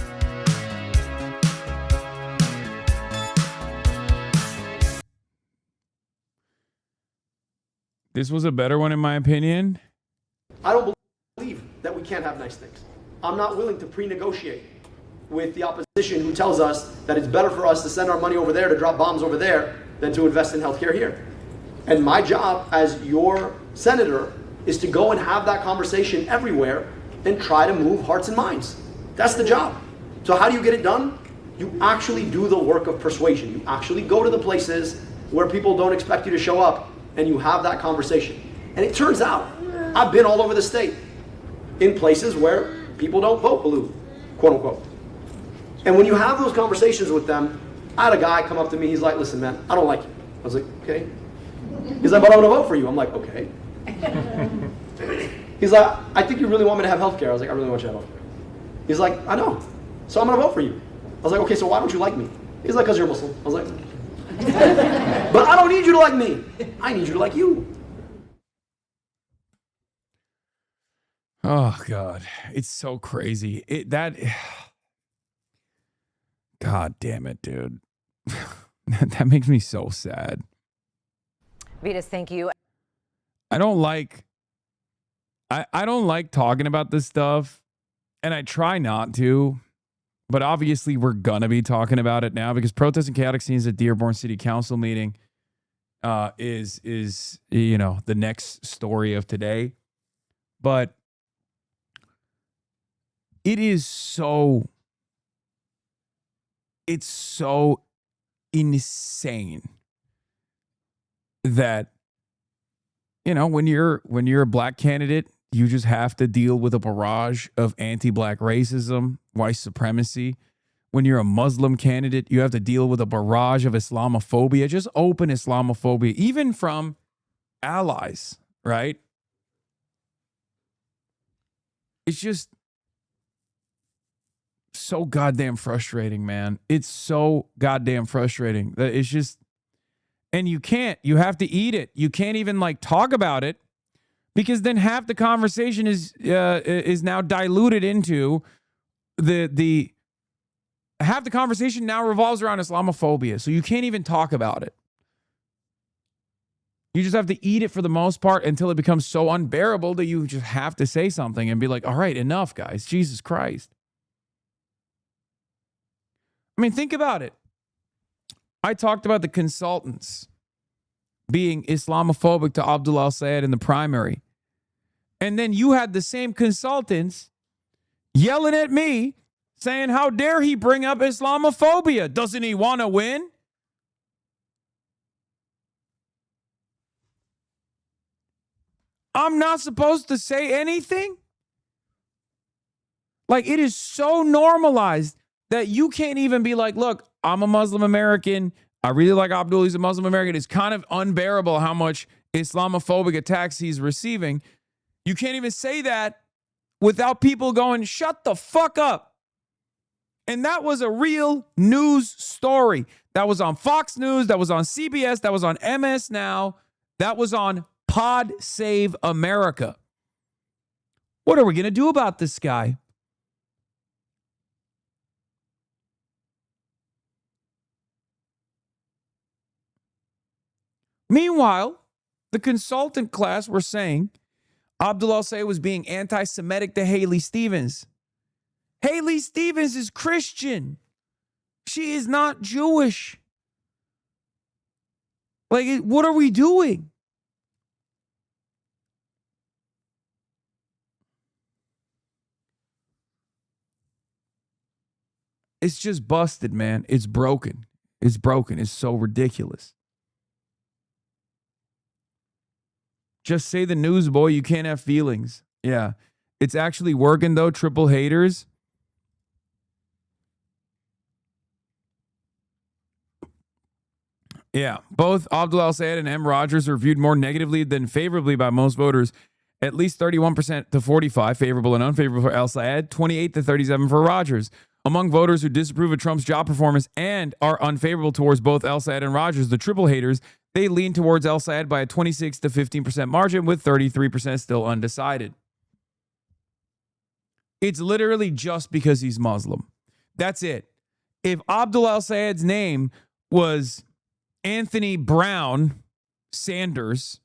This was a better one, in my opinion. I don't believe that we can't have nice things. I'm not willing to pre-negotiate with the opposition who tells us that it's better for us to send our money over there to drop bombs over there than to invest in healthcare here. And my job as your senator is to go and have that conversation everywhere and try to move hearts and minds. That's the job. So how do you get it done? You actually do the work of persuasion. You actually go to the places where people don't expect you to show up and you have that conversation. And it turns out, I've been all over the state in places where people don't vote blue, quote unquote. And when you have those conversations with them, I had a guy come up to me, he's like, listen man, I don't like you. I was like, okay. He's like, but I'm gonna vote for you. I'm like, okay. He's like, I think you really want me to have health care. I was like, I really want you to have health care. He's like, I know. So I'm gonna vote for you. I was like, okay, so why don't you like me? He's like, because you're Muslim. I was like, but I don't need you to like me. I need you to like you. Oh God, it's so crazy. God damn it, dude. That makes me so sad. Vitas, thank you. I don't like talking about this stuff, and I try not to, but obviously we're gonna be talking about it now because protest and chaotic scenes at Dearborn City Council meeting is the next story of today. But it's so insane that when you're a black candidate you just have to deal with a barrage of anti-black racism, white supremacy. When you're a Muslim candidate, you have to deal with a barrage of Islamophobia, just open Islamophobia, even from allies, right? It's just so goddamn frustrating, man. It's so goddamn frustrating. It's just, and you have to eat it. You can't even like talk about it because then half the conversation is now diluted into the half the conversation now revolves around Islamophobia. So you can't even talk about it. You just have to eat it for the most part until it becomes so unbearable that you just have to say something and be like, all right, enough, guys. Jesus Christ. I mean, think about it. I talked about the consultants being Islamophobic to Abdullah al-Sayed in the primary. And then you had the same consultants yelling at me saying, how dare he bring up Islamophobia? Doesn't he want to win? I'm not supposed to say anything? Like, it is so normalized that you can't even be like, look, I'm a Muslim American. I really like Abdullah. He's a Muslim American. It's kind of unbearable how much Islamophobic attacks he's receiving. You can't even say that without people going, shut the fuck up. And that was a real news story. That was on Fox News. That was on CBS. That was on MS Now. That was on Pod Save America. What are we going to do about this guy? Meanwhile, the consultant class were saying Abdullah al-Sayed was being anti-Semitic to Haley Stevens. Haley Stevens is Christian. She is not Jewish. Like, what are we doing? It's just busted, man. It's broken. It's broken. It's so ridiculous. Just say the news, boy. You can't have feelings. Yeah. It's actually working, though. Triple haters. Yeah. Both Abdullah al-Sayed and M. Rogers were viewed more negatively than favorably by most voters. At least 31% to 45 favorable and unfavorable for al-Sayed, 28 to 37 for Rogers. Among voters who disapprove of Trump's job performance and are unfavorable towards both al-Sayed and Rogers, the triple haters, they lean towards al-Sayed by a 26 to 15% margin, with 33% still undecided. It's literally just because he's Muslim. That's it. If Abdullah al-Sayed's name was Anthony Brown Sanders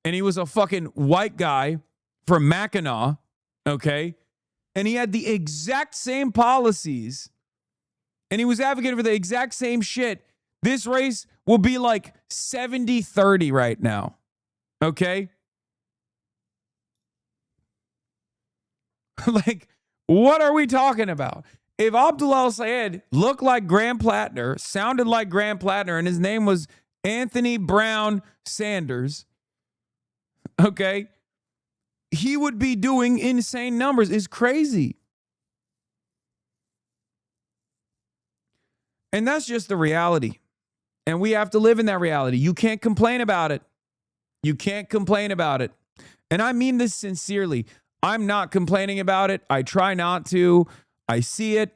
and he was a fucking white guy from Mackinac, okay, and he had the exact same policies and he was advocating for the exact same shit, this race will be like 70-30 right now. Okay? Like, what are we talking about? If Abdullah al-Sayed looked like Graham Plattner, sounded like Graham Plattner, and his name was Anthony Brown Sanders, okay, he would be doing insane numbers. It's crazy. And that's just the reality. And we have to live in that reality. You can't complain about it. You can't complain about it. And I mean this sincerely. I'm not complaining about it. I try not to. I see it.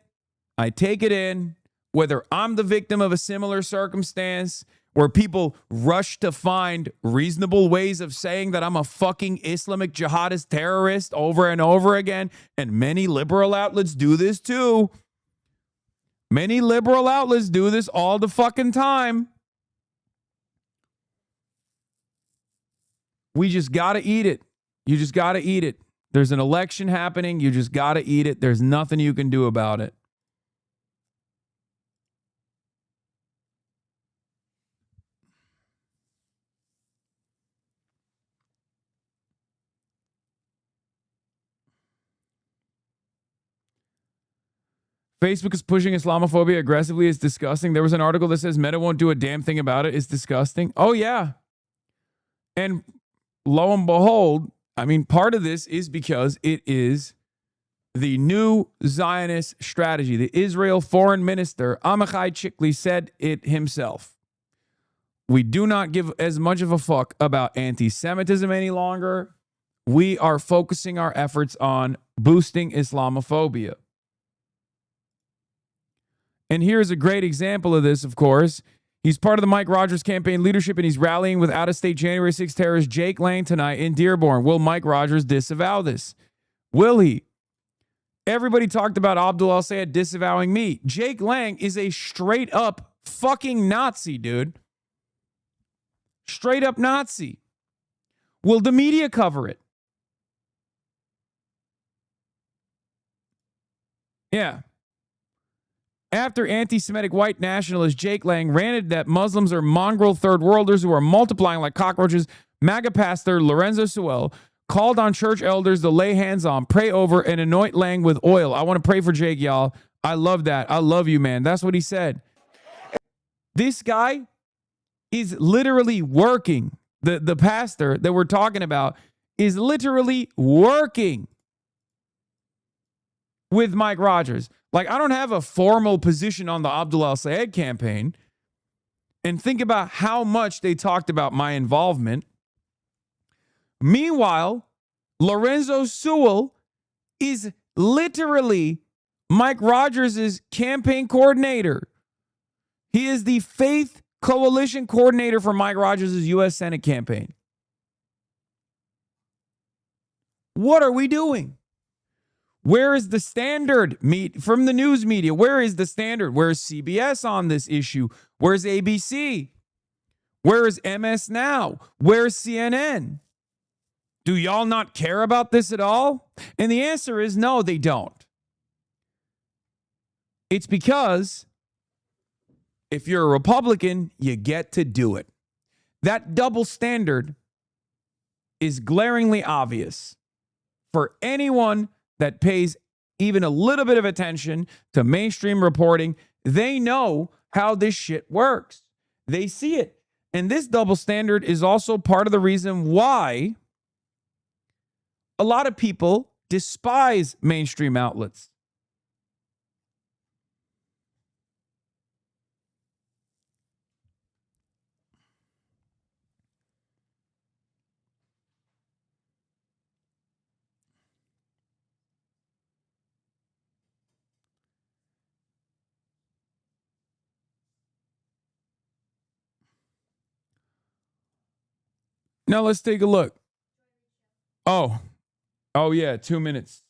I take it in. Whether I'm the victim of a similar circumstance where people rush to find reasonable ways of saying that I'm a fucking Islamic jihadist terrorist over and over again. And many liberal outlets do this too. Many liberal outlets do this all the fucking time. We just got to eat it. You just got to eat it. There's an election happening. You just got to eat it. There's nothing you can do about it. Facebook is pushing Islamophobia aggressively. It's disgusting. There was an article that says Meta won't do a damn thing about it. It's disgusting. Oh, yeah. And lo and behold, I mean, part of this is because it is the new Zionist strategy. The Israel foreign minister, Amichai Chikli, said it himself. We do not give as much of a fuck about anti-Semitism any longer. We are focusing our efforts on boosting Islamophobia. And here's a great example of this, of course. He's part of the Mike Rogers campaign leadership, and he's rallying with out-of-state January 6 terrorist Jake Lang tonight in Dearborn. Will Mike Rogers disavow this? Will he? Everybody talked about Abdul al-Sayed disavowing me. Jake Lang is a straight-up fucking Nazi, dude. Straight-up Nazi. Will the media cover it? Yeah. After anti-Semitic white nationalist Jake Lang ranted that Muslims are mongrel third worlders who are multiplying like cockroaches, MAGA pastor Lorenzo Sewell called on church elders to lay hands on, pray over, and anoint Lang with oil. I want to pray for Jake, y'all. I love that. I love you, man. That's what he said. This guy is literally working. The pastor that we're talking about is literally working with Mike Rogers. Like, I don't have a formal position on the Abdul al-Sayed campaign. And think about how much they talked about my involvement. Meanwhile, Lorenzo Sewell is literally Mike Rogers' campaign coordinator. He is the faith coalition coordinator for Mike Rogers' U.S. Senate campaign. What are we doing? Where is the standard from the news media? Where is the standard? Where's CBS on this issue? Where's ABC? Where is MS Now? Where's CNN? Do y'all not care about this at all? And the answer is no, they don't. It's because if you're a Republican, you get to do it. That double standard is glaringly obvious for anyone that pays even a little bit of attention to mainstream reporting. They know how this shit works. They see it. And this double standard is also part of the reason why a lot of people despise mainstream outlets. Now let's take a look. Oh yeah, 2 minutes.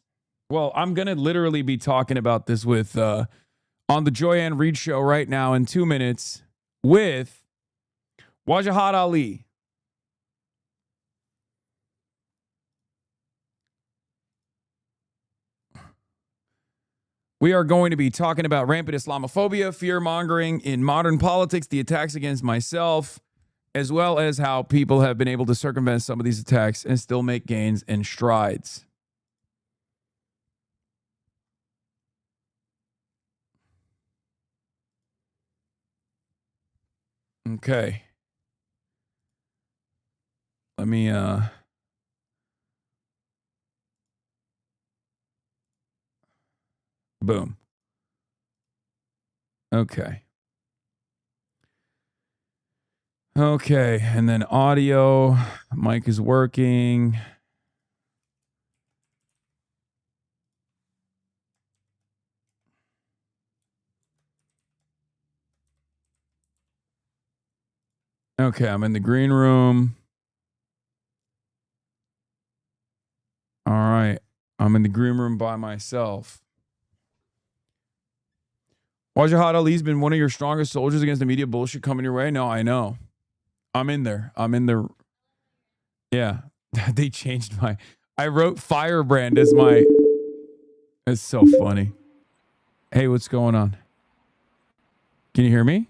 Well, I'm going to literally be talking about this with on the Joyanne Reid show right now in 2 minutes with Wajahat Ali. We are going to be talking about rampant Islamophobia, fear-mongering in modern politics, the attacks against myself, as well as how people have been able to circumvent some of these attacks and still make gains and strides. Okay. Let me boom. Okay. Okay, and then audio, mic is working. Okay, I'm in the green room. All right, I'm in the green room by myself. Wajahat Ali's been one of your strongest soldiers against the media bullshit coming your way. No, I know. I'm in there. I'm in the. Yeah, they changed my. I wrote Firebrand as my. It's so funny. Hey, what's going on? Can you hear me?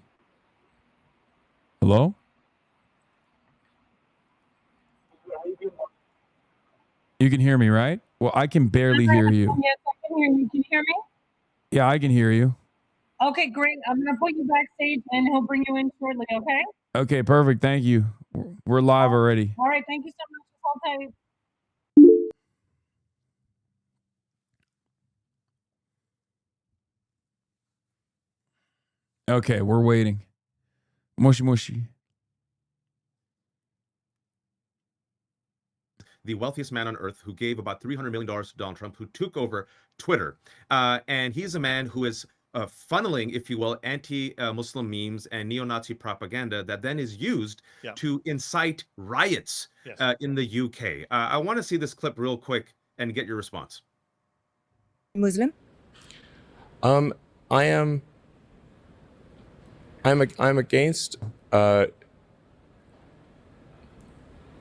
Hello? You can hear me, right? Well, I can barely hear you. Yes, I can hear you. Can you hear me? Yeah, I can hear you. Okay, great. I'm going to put you backstage and he'll bring you in shortly, okay? Okay, perfect. Thank you. We're live already. All right, thank you so much. Hold tight. Okay, we're waiting. Mushy mushy. The wealthiest man on earth, who gave about $300 million to Donald Trump, who took over Twitter. And he's a man who is funneling, if you will, anti-Muslim memes and neo-Nazi propaganda that then is used to incite riots in the UK. I want to see this clip real quick and get your response. Muslim? I'm against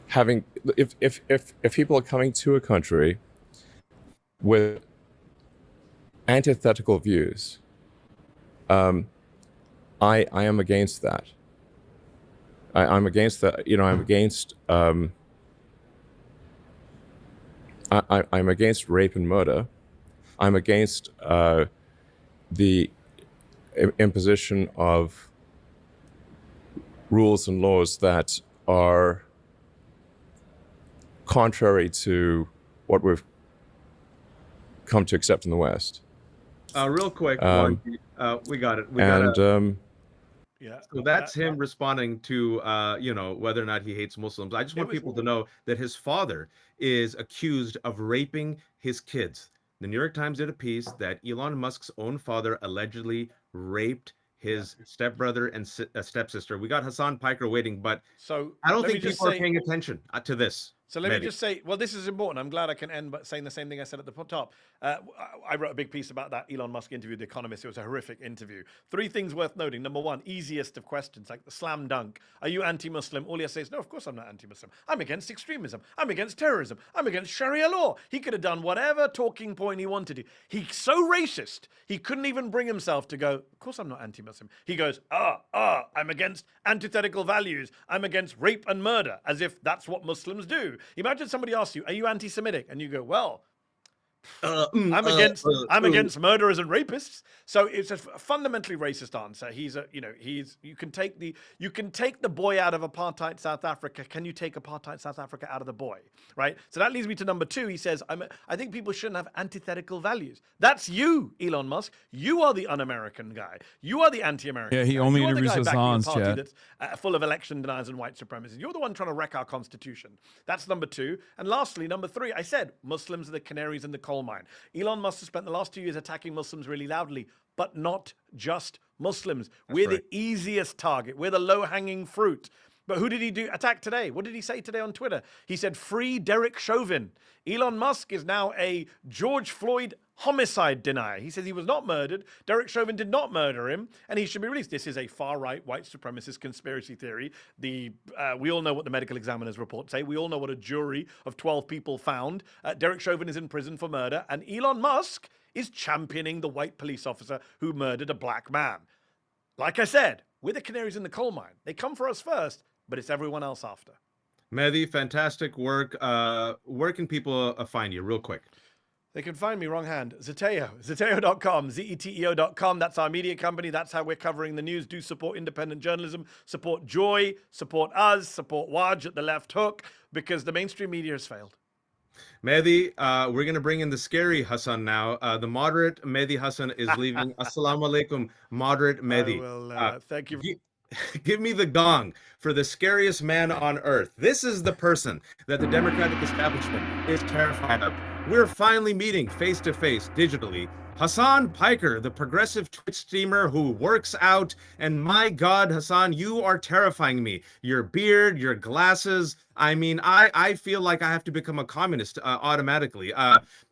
having if people are coming to a country with antithetical views. I am against that. I'm against that. You know, I'm against I'm against rape and murder. I'm against the imposition of rules and laws that are contrary to what we've come to accept in the West. Real quick, we got it. So that's him responding to, whether or not he hates Muslims. I just want people to know that his father is accused of raping his kids. The New York Times did a piece that Elon Musk's own father allegedly raped his stepbrother and stepsister. We got Hasan Piker waiting, but I don't think people are paying attention to this. So let me just say, well, this is important. I'm glad I can end by saying the same thing I said at the top. I wrote a big piece about that Elon Musk interview with The Economist. It was a horrific interview. 3 things worth noting. Number 1, easiest of questions, like the slam dunk. Are you anti-Muslim? All he has to say is, no, of course I'm not anti-Muslim. I'm against extremism. I'm against terrorism. I'm against Sharia law. He could have done whatever talking point he wanted to. He's so racist, he couldn't even bring himself to go, of course I'm not anti-Muslim. He goes, I'm against antithetical values. I'm against rape and murder, as if that's what Muslims do. Imagine somebody asks you, are you anti-Semitic? And you go, well, I'm against murderers and rapists. So it's a fundamentally racist answer. You can take the boy out of apartheid South Africa. Can you take apartheid South Africa out of the boy? Right? So that leads me to number 2. He says, I think people shouldn't have antithetical values. That's you, Elon Musk. You are the un-American guy. You are the anti-American. Yeah, he only interviews Hasan's chat. That's full of election deniers and white supremacists. You're the one trying to wreck our constitution. That's number 2. And lastly, number 3, I said Muslims are the canaries in the coal mine. Elon Musk has spent the last 2 years attacking Muslims really loudly, but not just Muslims. We're the easiest target. We're the low-hanging fruit. But who did he attack today? What did he say today on Twitter? He said, free Derek Chauvin. Elon Musk is now a George Floyd homicide denier. He says he was not murdered. Derek Chauvin did not murder him, and he should be released. This is a far-right white supremacist conspiracy theory. We all know what the medical examiner's report say. We all know what a jury of 12 people found. Derek Chauvin is in prison for murder, and Elon Musk is championing the white police officer who murdered a black man. Like I said, we're the canaries in the coal mine. They come for us first, but it's everyone else after. Mehdi, fantastic work. Where can people find you real quick? They can find me, wrong hand, Zeteo, zeteo.com, zeteo.com. That's our media company. That's how we're covering the news. Do support independent journalism, support Joy, support us, support Waj at the left hook, because the mainstream media has failed. Mehdi, we're going to bring in the scary Hasan now. The moderate Mehdi Hasan is leaving. Assalamu alaikum, moderate Mehdi. Thank you. Give me the gong for the scariest man on earth. This is the person that the Democratic establishment is terrified of. We're finally meeting face to face digitally. Hasan Piker, the progressive Twitch streamer who works out. And my God, Hasan, you are terrifying me. Your beard, your glasses. I mean, I feel like I have to become a communist automatically.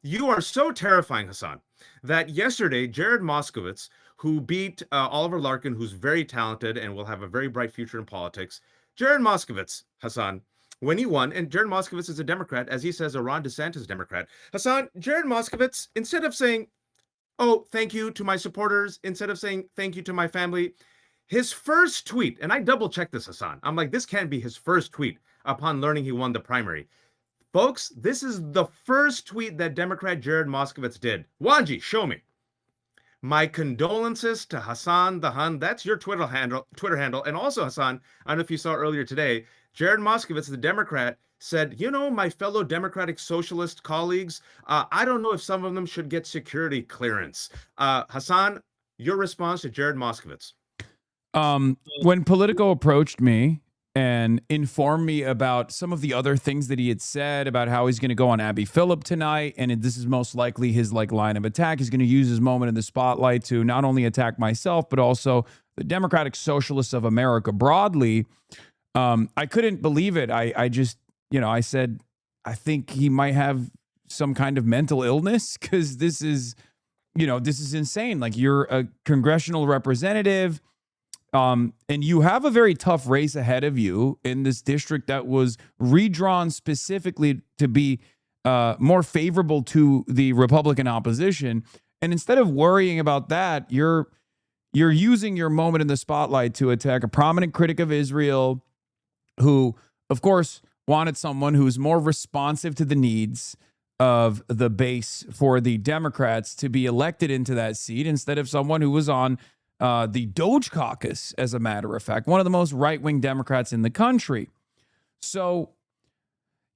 You are so terrifying, Hasan, that yesterday, Jared Moskowitz, who beat Oliver Larkin, who's very talented and will have a very bright future in politics. Jared Moskowitz, Hasan, when he won, and Jared Moskowitz is a Democrat, as he says, a Ron DeSantis Democrat. Hasan, Jared Moskowitz, instead of saying, oh, thank you to my supporters, instead of saying thank you to my family, his first tweet, and I double-checked this, Hasan. I'm like, this can't be his first tweet upon learning he won the primary. Folks, this is the first tweet that Democrat Jared Moskowitz did. Wanji, show me. My condolences to Hasan the Hun. That's your Twitter handle. And also, Hasan, I don't know if you saw earlier today, Jared Moskowitz, the Democrat, said, you know, my fellow Democratic Socialist colleagues, I don't know if some of them should get security clearance. Hasan, your response to Jared Moskowitz. When Politico approached me and informed me about some of the other things that he had said about how he's going to go on Abby Phillip tonight, and this is most likely his line of attack. He's going to use his moment in the spotlight to not only attack myself, but also the Democratic Socialists of America broadly. I couldn't believe it. I just, I said, I think he might have some kind of mental illness, because this is insane. Like, you're a congressional representative, and you have a very tough race ahead of you in this district that was redrawn specifically to be more favorable to the Republican opposition. And instead of worrying about that, you're using your moment in the spotlight to attack a prominent critic of Israel who, of course, wanted someone who's more responsive to the needs of the base for the Democrats to be elected into that seat, instead of someone who was on the Doge caucus, as a matter of fact, one of the most right-wing Democrats in the country. So,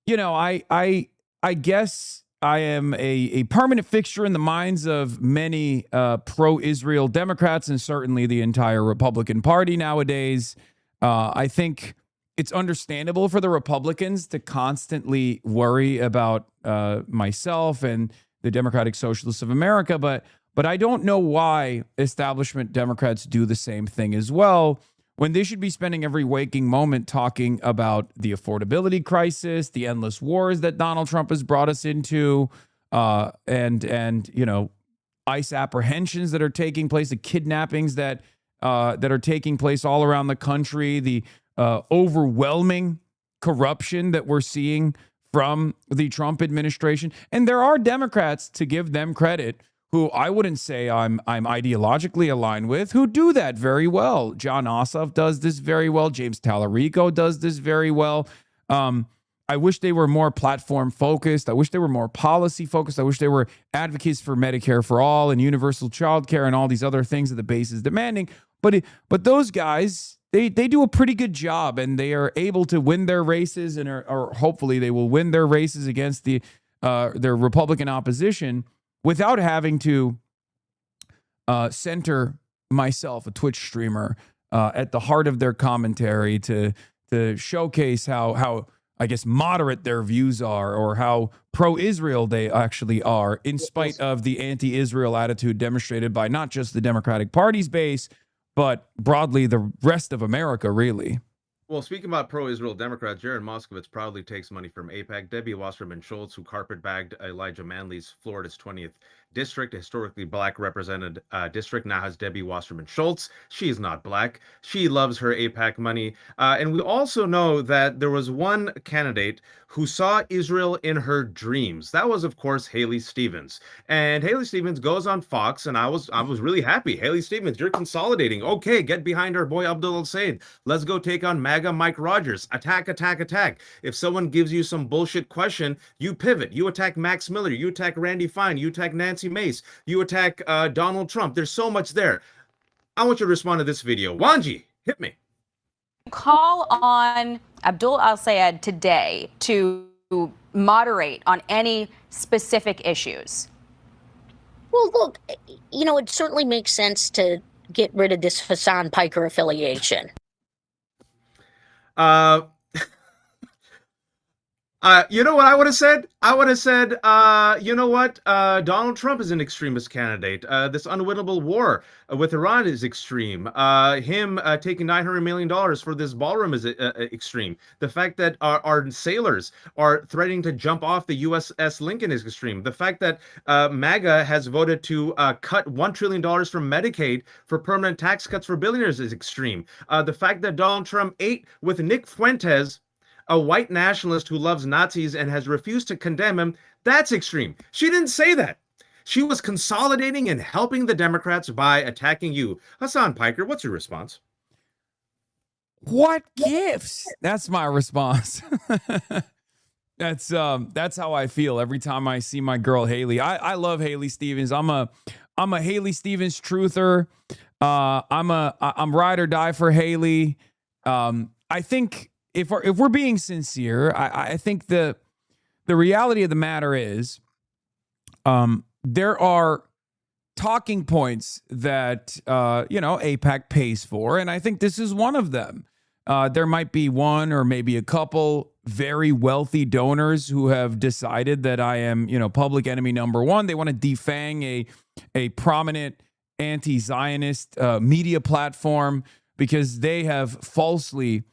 I guess I am a permanent fixture in the minds of many pro-Israel Democrats, and certainly the entire Republican Party nowadays. I think it's understandable for the Republicans to constantly worry about myself and the Democratic Socialists of America, but I don't know why establishment Democrats do the same thing as well, when they should be spending every waking moment talking about the affordability crisis, the endless wars that Donald Trump has brought us into, and ICE apprehensions that are taking place, the kidnappings that are taking place all around the country, the overwhelming corruption that we're seeing from the Trump administration. And there are Democrats, to give them credit, who I wouldn't say I'm ideologically aligned with, who do that very well. John Ossoff does this very well. James Tallarico does this very well. I wish they were more platform focused. I wish they were more policy focused. I wish they were advocates for Medicare for all and universal child care and all these other things that the base is demanding. But those guys, they do a pretty good job, and they are able to win their races, and or hopefully they will win their races against their Republican opposition, without having to center myself, a Twitch streamer, at the heart of their commentary to showcase how I guess moderate their views are, or how pro-Israel they actually are, in spite of the anti-Israel attitude demonstrated by not just the Democratic Party's base, but broadly the rest of America, really. Well, speaking about pro-Israel Democrats, Jared Moskowitz proudly takes money from AIPAC. Debbie Wasserman Schultz, who carpet-bagged Elijah Manley's Florida's 20th district, a historically black represented district, now has Debbie Wasserman Schultz. She's not black. She loves her AIPAC money. And we also know that there was one candidate who saw Israel in her dreams. That was, of course, Haley Stevens. And Haley Stevens goes on Fox, and I was really happy. Haley Stevens, you're consolidating. Okay, get behind our boy Abdul El-Sayed. Let's go take on MAGA Mike Rogers. Attack, attack, attack. If someone gives you some bullshit question, you pivot. You attack Max Miller. You attack Randy Fine. You attack Nancy Mace. You attack Donald Trump. There's so much there. I want you to respond to this video. Wanji, hit me. Call on Abdul El-Sayed today to moderate on any specific issues. Well, look, it certainly makes sense to get rid of this Hasan Piker affiliation. You know what I would have said? I would have said, you know what? Donald Trump is an extremist candidate. This unwinnable war with Iran is extreme. Him taking $900 million for this ballroom is extreme. The fact that our sailors are threatening to jump off the USS Lincoln is extreme. The fact that MAGA has voted to cut $1 trillion from Medicaid for permanent tax cuts for billionaires is extreme. The fact that Donald Trump ate with Nick Fuentes, a white nationalist who loves Nazis and has refused to condemn him, that's extreme. She didn't say that. She was consolidating and helping the Democrats by attacking you. Hasan Piker, what's your response? What gives? That's my response. That's how I feel every time I see my girl Haley. I love Haley Stevens. I'm a Haley Stevens truther. I'm ride or die for Haley. I think if we're being sincere, I think the reality of the matter is, there are talking points that, AIPAC pays for. And I think this is one of them. There might be one or maybe a couple very wealthy donors who have decided that I am, public enemy number one. They want to defang a prominent anti-Zionist media platform because they have falsely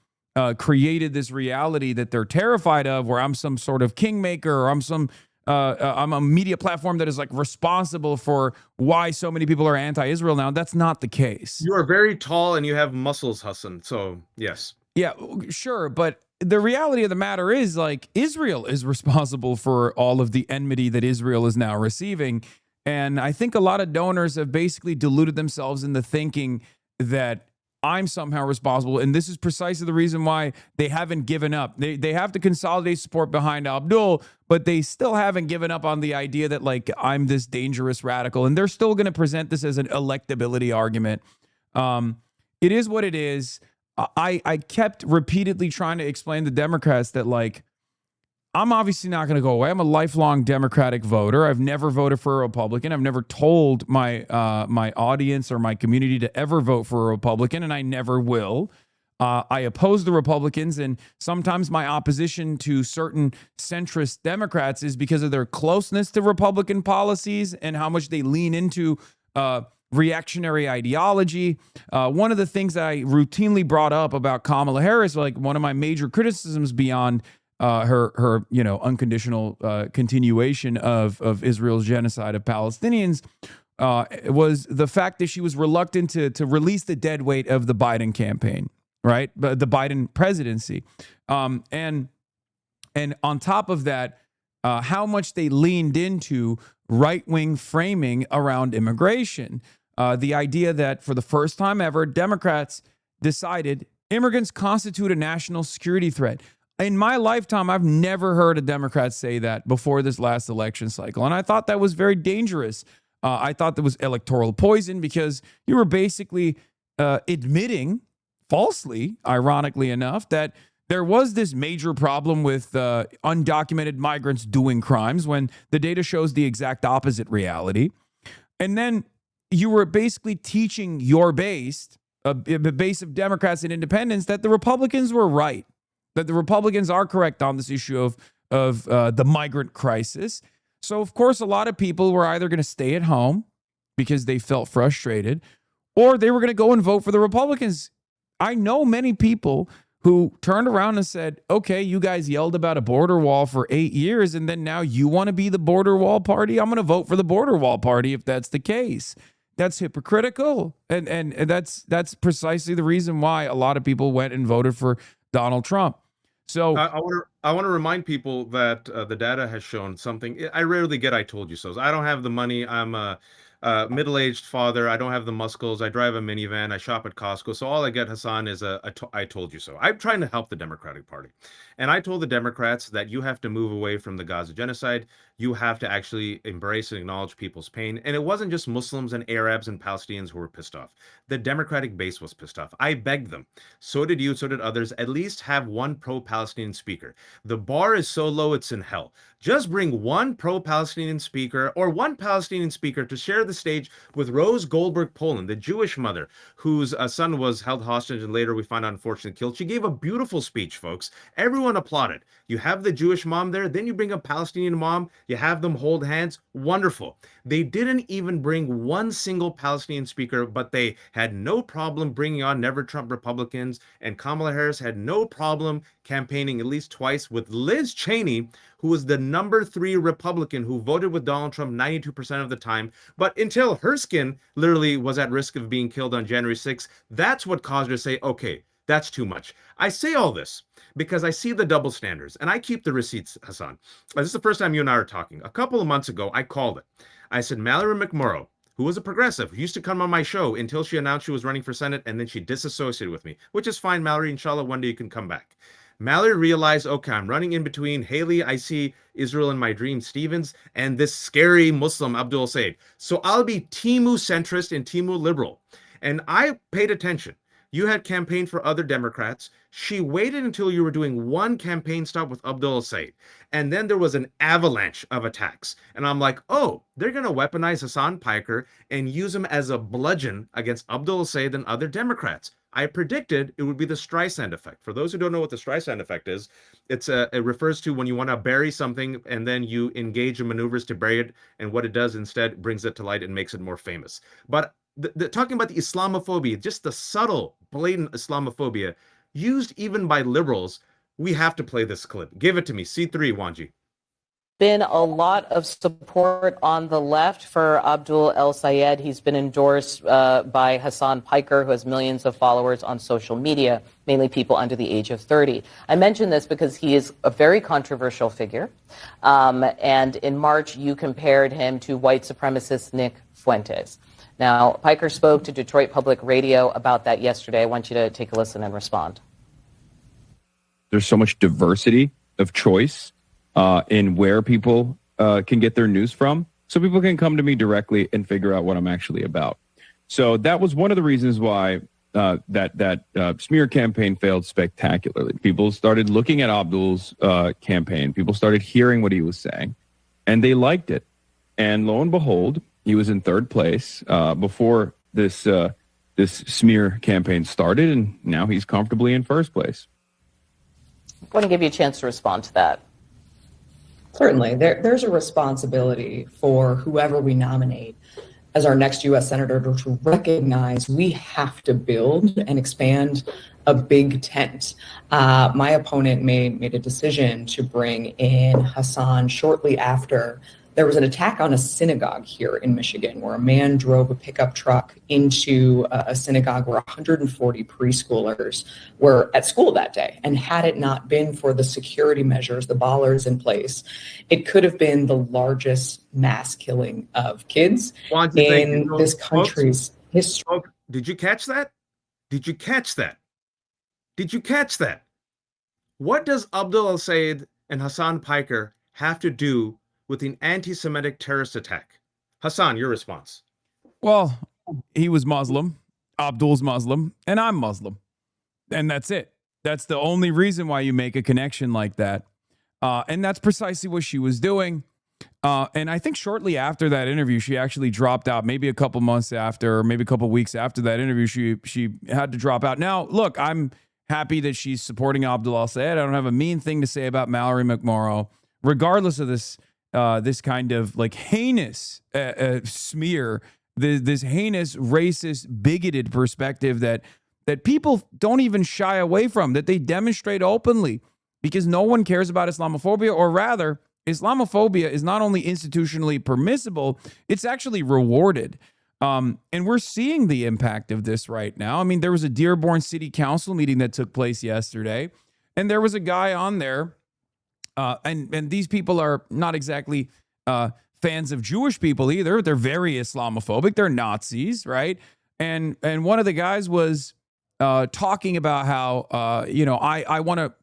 created this reality that they're terrified of, where I'm some sort of kingmaker, or I'm a media platform that is like responsible for why so many people are anti-Israel now. That's not the case. You are very tall and you have muscles, Hasan. So yes. Yeah, sure. But the reality of the matter is, like, Israel is responsible for all of the enmity that Israel is now receiving. And I think a lot of donors have basically deluded themselves into thinking that I'm somehow responsible. And this is precisely the reason why they haven't given up. They have to consolidate support behind Abdul, but they still haven't given up on the idea that, like, I'm this dangerous radical. And they're still going to present this as an electability argument. It is what it is. I kept repeatedly trying to explain to Democrats that, like, I'm obviously not going to go away. I'm a lifelong Democratic voter. I've never voted for a Republican. I've never told my my audience or my community to ever vote for a Republican, and I never will. I oppose the Republicans, and sometimes my opposition to certain centrist Democrats is because of their closeness to Republican policies and how much they lean into reactionary ideology. One of the things that I routinely brought up about Kamala Harris, like one of my major criticisms beyond her unconditional continuation of Israel's genocide of Palestinians, was the fact that she was reluctant to release the dead weight of the Biden campaign, right? The Biden presidency. And on top of that, how much they leaned into right-wing framing around immigration. The idea that for the first time ever, Democrats decided immigrants constitute a national security threat. In my lifetime, I've never heard a Democrat say that before this last election cycle. And I thought that was very dangerous. I thought that was electoral poison, because you were basically admitting, falsely, ironically enough, that there was this major problem with undocumented migrants doing crimes when the data shows the exact opposite reality. And then you were basically teaching your base, a base of Democrats and independents, that the Republicans were right, that the Republicans are correct on this issue of the migrant crisis. So, of course, a lot of people were either going to stay at home because they felt frustrated, or they were going to go and vote for the Republicans. I know many people who turned around and said, okay, you guys yelled about a border wall for 8 years, and then now you want to be the border wall party? I'm going to vote for the border wall party if that's the case. That's hypocritical. And that's precisely the reason why a lot of people went and voted for Donald Trump. So I want to remind people that the data has shown something. I rarely get "I told you so." I don't have the money. I'm a middle-aged father. I don't have the muscles. I drive a minivan. I shop at Costco. So all I get, Hasan, is I told you so. I'm trying to help the Democratic Party. And I told the Democrats that you have to move away from the Gaza genocide. You have to actually embrace and acknowledge people's pain. And it wasn't just Muslims and Arabs and Palestinians who were pissed off. The Democratic base was pissed off. I begged them. So did you. So did others. At least have one pro-Palestinian speaker. The bar is so low, it's in hell. Just bring one pro-Palestinian speaker or one Palestinian speaker to share the stage with Rose Goldberg Poland, the Jewish mother whose son was held hostage and later we find out unfortunately killed. She gave a beautiful speech, folks. Everyone applauded. You have the Jewish mom there, then you bring a Palestinian mom, you have them hold hands. Wonderful. They didn't even bring one single Palestinian speaker, but they had no problem bringing on Never Trump Republicans, and Kamala Harris had no problem campaigning at least twice with Liz Cheney, who was the number 3 Republican who voted with Donald Trump 92% of the time. But until her skin literally was at risk of being killed on January 6th, that's what caused her to say, okay, that's too much. I say all this because I see the double standards, and I keep the receipts, Hasan. This is the first time you and I are talking. A couple of months ago, I called it. I said, Mallory McMorrow, who was a progressive, who used to come on my show until she announced she was running for Senate, and then she disassociated with me, which is fine, Mallory. Inshallah, one day you can come back. Mallory realized, okay, I'm running in between Haley, I see Israel in my dream, Stevens, and this scary Muslim, Abdul Said. So I'll be Timu centrist and Timu liberal. And I paid attention. You had campaigned for other Democrats. She waited until you were doing one campaign stop with Abdul Said. And then there was an avalanche of attacks. And I'm like, oh, they're going to weaponize Hasan Piker and use him as a bludgeon against Abdul Said and other Democrats. I predicted it would be the Streisand effect. For those who don't know what the Streisand effect is, it refers to when you want to bury something and then you engage in maneuvers to bury it, and what it does instead brings it to light and makes it more famous. But talking about the Islamophobia, just the subtle, blatant Islamophobia used even by liberals, we have to play this clip. Give it to me. C3, Wanji. Been a lot of support on the left for Abdul El Sayed. He's been endorsed by Hasan Piker, who has millions of followers on social media, mainly people under the age of 30. I mention this because he is a very controversial figure. And in March, you compared him to white supremacist Nick Fuentes. Now, Piker spoke to Detroit Public Radio about that yesterday. I want you to take a listen and respond. There's so much diversity of choice in where people can get their news from, so people can come to me directly and figure out what I'm actually about. So that was one of the reasons why that smear campaign failed spectacularly. People started looking at Abdul's campaign. People started hearing what he was saying, and they liked it. And lo and behold, he was in third place before this smear campaign started, and now he's comfortably in first place. I want to give you a chance to respond to that. Certainly. There's a responsibility for whoever we nominate as our next U.S. Senator to recognize we have to build and expand a big tent. My opponent made a decision to bring in Hasan shortly after there was an attack on a synagogue here in Michigan, where a man drove a pickup truck into a synagogue where 140 preschoolers were at school that day. And had it not been for the security measures, the bollards in place, it could have been the largest mass killing of kids in this country's history. Did you catch that? Did you catch that? Did you catch that? What does Abdul El Sayed and Hasan Piker have to do with an anti-Semitic terrorist attack? Hasan, your response. Well, he was Muslim, Abdul's Muslim, and I'm Muslim. And that's it. That's the only reason why you make a connection like that. And that's precisely what she was doing. And I think shortly after that interview, she actually dropped out. Maybe a couple months after, or maybe a couple weeks after that interview, she had to drop out. Now, look, I'm happy that she's supporting Abdul El Sayed. I don't have a mean thing to say about Mallory McMorrow, regardless of this kind of like heinous smear, this heinous, racist, bigoted perspective that people don't even shy away from, that they demonstrate openly, because no one cares about Islamophobia, or rather, Islamophobia is not only institutionally permissible, it's actually rewarded. And we're seeing the impact of this right now. I mean, there was a Dearborn City Council meeting that took place yesterday, and there was a guy on there. And these people are not exactly fans of Jewish people either. They're very Islamophobic. They're Nazis, right? And one of the guys was talking about how I want to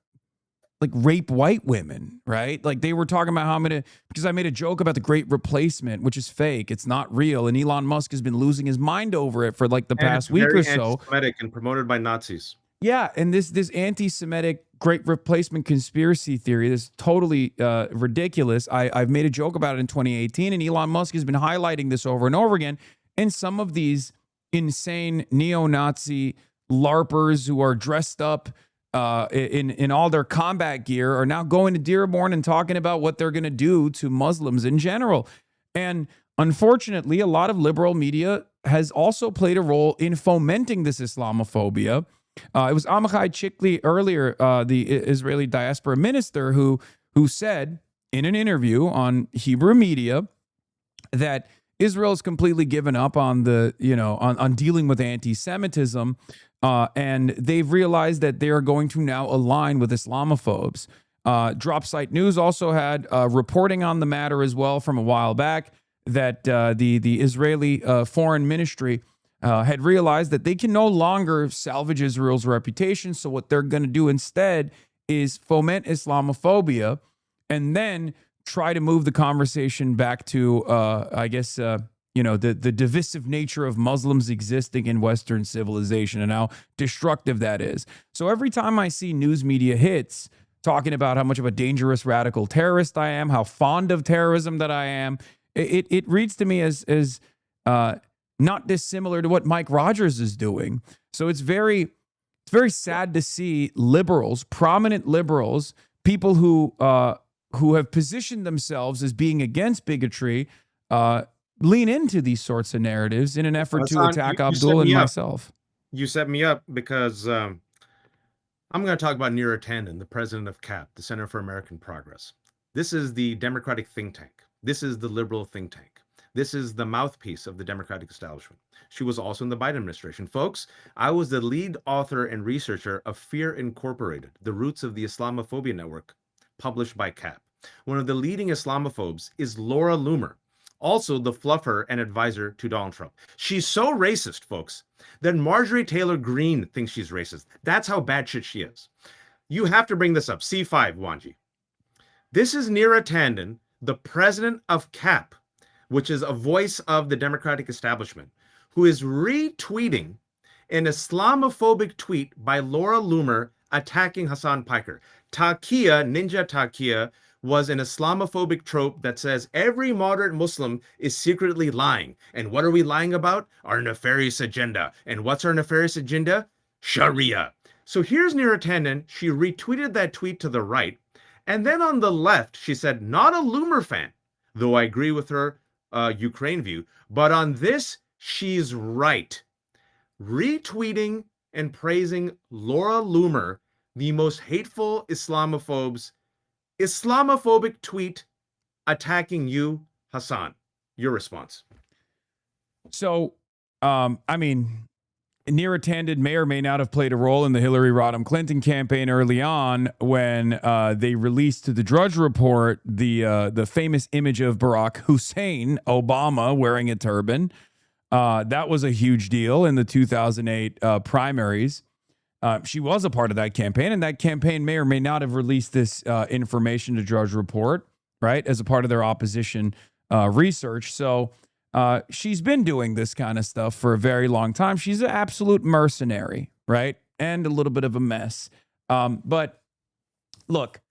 like rape white women, right? Like they were talking about how because I made a joke about the Great Replacement, which is fake. It's not real. And Elon Musk has been losing his mind over it for like the past week or so. Anti-Semitic and promoted by Nazis. Yeah, and this anti-Semitic Great Replacement conspiracy theory, this is totally ridiculous. I've made a joke about it in 2018, and Elon Musk has been highlighting this over and over again. And some of these insane neo-Nazi LARPers who are dressed up in all their combat gear are now going to Dearborn and talking about what they're going to do to Muslims in general. And unfortunately, a lot of liberal media has also played a role in fomenting this Islamophobia. It was Amichai Chikli earlier, the Israeli diaspora minister, who said in an interview on Hebrew media that Israel has completely given up on on dealing with anti-Semitism, and they've realized that they are going to now align with Islamophobes. Drop Site News also had reporting on the matter as well from a while back that the Israeli Foreign Ministry had realized that they can no longer salvage Israel's reputation. So what they're going to do instead is foment Islamophobia and then try to move the conversation back to, the divisive nature of Muslims existing in Western civilization and how destructive that is. So every time I see news media hits talking about how much of a dangerous radical terrorist I am, how fond of terrorism that I am, it reads to me as not dissimilar to what Mike Rogers is doing. So it's very sad to see liberals, prominent liberals, people who have positioned themselves as being against bigotry, lean into these sorts of narratives in an effort to Hasan, attack you set Abdul and me up. myself. You set me up because I'm going to talk about Neera Tanden, the president of CAP, the Center for American Progress. This is the Democratic think tank. This is the liberal think tank. This is the mouthpiece of the Democratic establishment. She was also in the Biden administration. Folks, I was the lead author and researcher of Fear Incorporated, The Roots of the Islamophobia Network, published by CAP. One of the leading Islamophobes is Laura Loomer, also the fluffer and advisor to Donald Trump. She's so racist, folks, that Marjorie Taylor Greene thinks she's racist. That's how bad shit she is. You have to bring this up. C5, Wanji. This is Neera Tanden, the president of CAP, which is a voice of the Democratic establishment, who is retweeting an Islamophobic tweet by Laura Loomer attacking Hasan Piker. Taqiyya, Ninja Taqiyya, was an Islamophobic trope that says every moderate Muslim is secretly lying. And what are we lying about? Our nefarious agenda. And what's our nefarious agenda? Sharia. So here's Neera Tanden. She retweeted that tweet to the right. And then on the left, she said, not a Loomer fan, though I agree with her Ukraine view, but on this, she's right. Retweeting and praising Laura Loomer, the most hateful Islamophobic tweet attacking you, Hasan. Your response. So, Neera Tanden may or may not have played a role in the Hillary Rodham Clinton campaign early on when they released to the Drudge Report the famous image of Barack Hussein Obama wearing a turban. That was a huge deal in the 2008 primaries. She was a part of that campaign, and that campaign may or may not have released this information to Drudge Report, right, as a part of their opposition research. So she's been doing this kind of stuff for a very long time. She's an absolute mercenary, right, and a little bit of a mess. But look,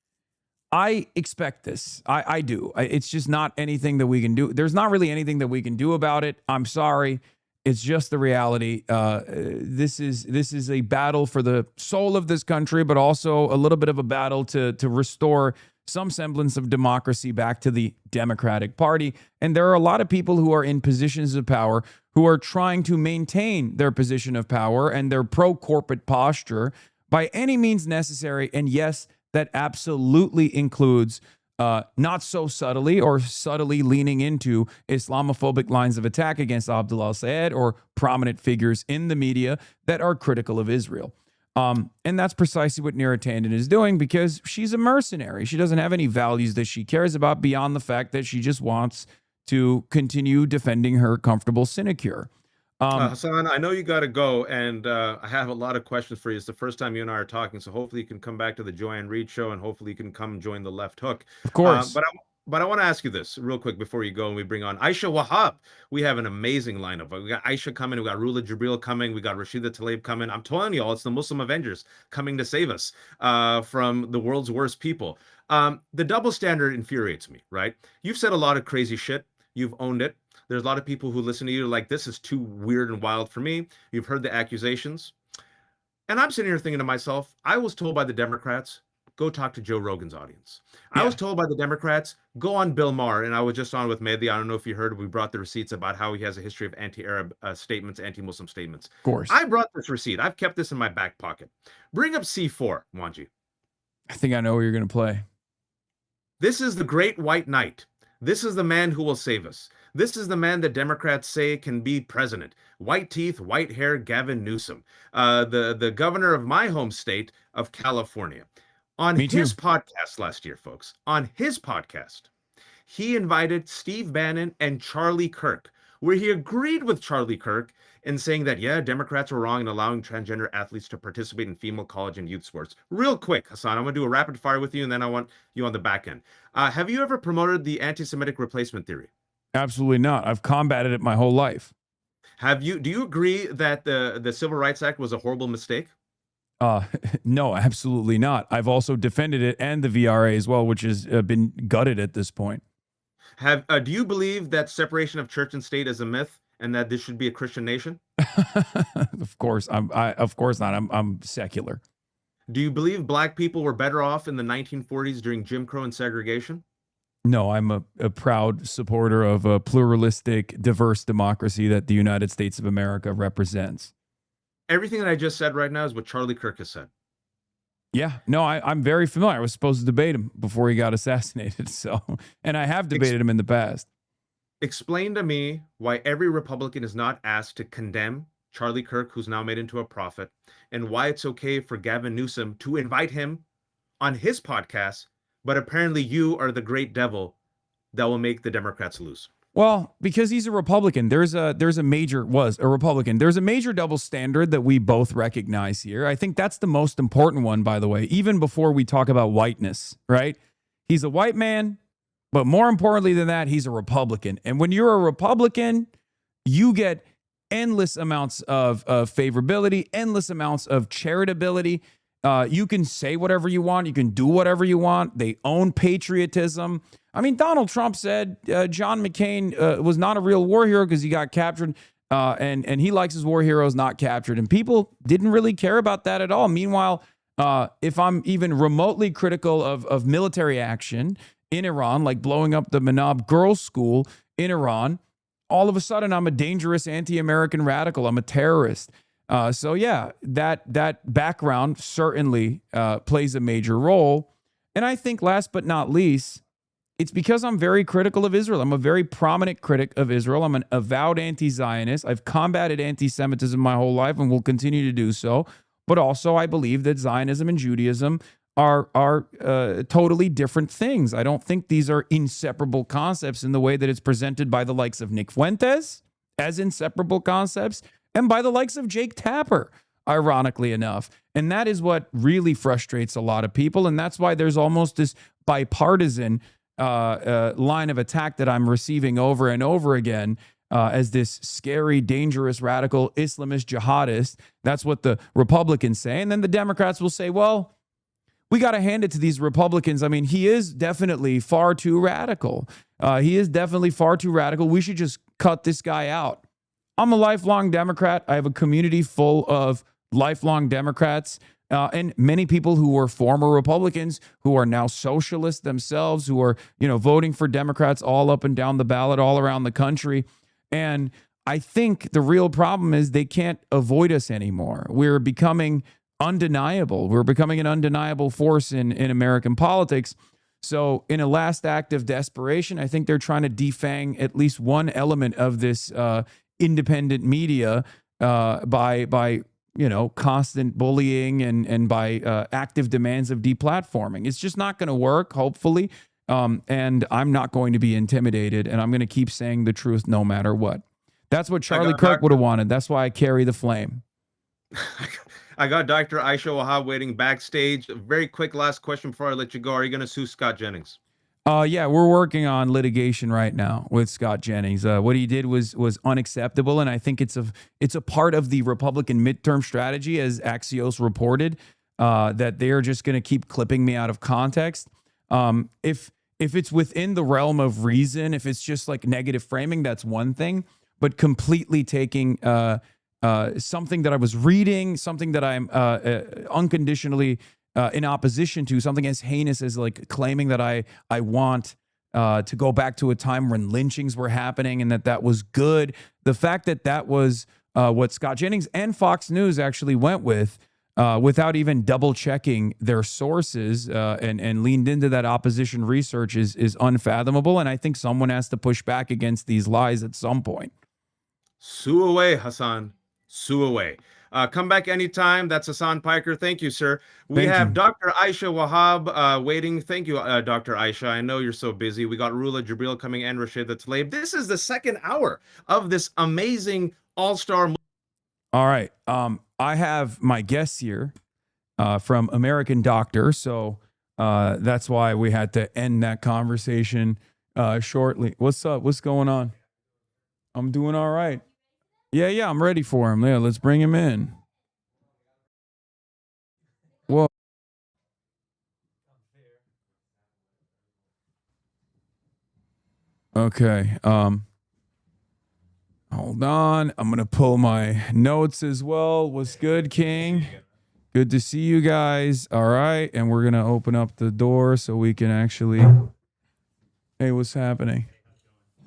I expect this. I do. It's just not anything that we can do. There's not really anything that we can do about it. I'm sorry. It's just the reality. This is a battle for the soul of this country, but also a little bit of a battle to restore some semblance of democracy back to the Democratic Party. And there are a lot of people who are in positions of power who are trying to maintain their position of power and their pro-corporate posture by any means necessary. And yes, that absolutely includes not so subtly or subtly leaning into Islamophobic lines of attack against Abdul al-Sayed or prominent figures in the media that are critical of Israel. And that's precisely what Neera Tanden is doing because she's a mercenary. She doesn't have any values that she cares about beyond the fact that she just wants to continue defending her comfortable sinecure. Hasan, I know you got to go, and I have a lot of questions for you. It's the first time you and I are talking, so hopefully you can come back to the Joanne Reed show, and hopefully you can come join the Left Hook. Of course. But I want to ask you this real quick before you go, and we bring on Aisha Wahab. We have an amazing lineup. We got Aisha coming, we got Rula Jibril coming, we got Rashida Tlaib coming. I'm telling you all, it's the Muslim Avengers coming to save us from the world's worst people. The double standard infuriates me, right? You've said a lot of crazy shit. You've owned it. There's a lot of people who listen to you like, this is too weird and wild for me. You've heard the accusations. And I'm sitting here thinking to myself, I was told by the Democrats, go talk to Joe Rogan's audience. I was told by the Democrats, go on Bill Maher. And I was just on with Mehdi. I don't know if you heard, we brought the receipts about how he has a history of anti-Arab statements, anti-Muslim statements. Of course. I brought this receipt. I've kept this in my back pocket. Bring up C4, Wanji. I think I know where you're going to play. This is the great white knight. This is the man who will save us. This is the man that Democrats say can be president. White teeth, white hair, Gavin Newsom, the governor of my home state of California. On his podcast last year, folks, on his podcast, he invited Steve Bannon and Charlie Kirk, where he agreed with Charlie Kirk in saying that, yeah, Democrats were wrong in allowing transgender athletes to participate in female college and youth sports. Real quick, Hasan, I'm going to do a rapid fire with you, and then I want you on the back end. Have you ever promoted the anti-Semitic replacement theory? Absolutely not. I've combated it my whole life. Do you agree that the Civil Rights Act was a horrible mistake? No, absolutely not. I've also defended it and the VRA as well, which has been gutted at this point. Do you believe that separation of church and state is a myth and that this should be a Christian nation? Of course, of course not. I'm secular. Do you believe black people were better off in the 1940s during Jim Crow and segregation? No, I'm a proud supporter of a pluralistic, diverse democracy that the United States of America represents. Everything that I just said right now is what Charlie Kirk has said. Yeah, no, I'm very familiar. I was supposed to debate him before he got assassinated. So, and I have debated him in the past. Explain to me why every Republican is not asked to condemn Charlie Kirk, who's now made into a prophet, and why it's okay for Gavin Newsom to invite him on his podcast, but apparently you are the great devil that will make the Democrats lose. Well, because he's a Republican, was a major Republican. There's a major double standard that we both recognize here. I think that's the most important one, by the way, even before we talk about whiteness, right? He's a white man, but more importantly than that, he's a Republican. And when you're a Republican, you get endless amounts of favorability, endless amounts of charitability. You can say whatever you want. You can do whatever you want. They own patriotism. I mean, Donald Trump said John McCain was not a real war hero because he got captured, and he likes his war heroes not captured. And people didn't really care about that at all. Meanwhile, if I'm even remotely critical of military action in Iran, like blowing up the Manab Girls' School in Iran, all of a sudden I'm a dangerous anti-American radical. I'm a terrorist. So yeah, that background certainly plays a major role. And I think last but not least, it's because I'm very critical of Israel. I'm a very prominent critic of Israel. I'm an avowed anti-Zionist. I've combated anti-Semitism my whole life and will continue to do so. But also I believe that Zionism and Judaism are totally different things. I don't think these are inseparable concepts in the way that it's presented by the likes of Nick Fuentes as inseparable concepts, and by the likes of Jake Tapper, ironically enough. And that is what really frustrates a lot of people. And that's why there's almost this bipartisan line of attack that I'm receiving over and over again as this scary, dangerous, radical Islamist jihadist. That's what the Republicans say. And then the Democrats will say, well, we got to hand it to these Republicans. I mean, he is definitely far too radical. He is definitely far too radical. We should just cut this guy out. I'm a lifelong Democrat. I have a community full of lifelong Democrats and many people who were former Republicans who are now socialists themselves, who are, voting for Democrats all up and down the ballot, all around the country. And I think the real problem is they can't avoid us anymore. We're becoming undeniable. We're becoming an undeniable force in American politics. So in a last act of desperation, I think they're trying to defang at least one element of this independent media by constant bullying and by active demands of deplatforming. It's just not going to work, hopefully. And I'm not going to be intimidated, and I'm going to keep saying the truth no matter what. That's what Charlie Kirk would have wanted. That's why I carry the flame. I got Dr. Aisha Wahab waiting backstage. A very quick last question before I let you go. Are you going to sue Scott Jennings? Yeah, we're working on litigation right now with Scott Jennings. What he did was unacceptable, and I think it's a part of the Republican midterm strategy, as Axios reported, that they are just going to keep clipping me out of context. If it's within the realm of reason, if it's just like negative framing, that's one thing. But completely taking something that I was reading, something that I'm unconditionally in opposition to, something as heinous as like claiming that I want to go back to a time when lynchings were happening and that was good. The fact that was what Scott Jennings and Fox News actually went with without even double checking their sources and leaned into that opposition research is unfathomable. And I think someone has to push back against these lies at some point. Sue away, Hasan. Sue away. Come back anytime. That's Hasan Piker. Thank you, sir. We have Dr. Aisha Wahab waiting. Thank you, Dr. Aisha. I know you're so busy. We got Rula Jibril coming and Rashid Tlaib. This is the second hour of this amazing all-star. All right. I have my guests here from American Doctor. So that's why we had to end that conversation shortly. What's up? What's going on? I'm doing all right. Yeah, I'm ready for him. Yeah, let's bring him in. Whoa. Okay. Hold on. I'm gonna pull my notes as well. What's good, King? Good to see you guys. All right, and we're gonna open up the door so we can actually. Hey, what's happening?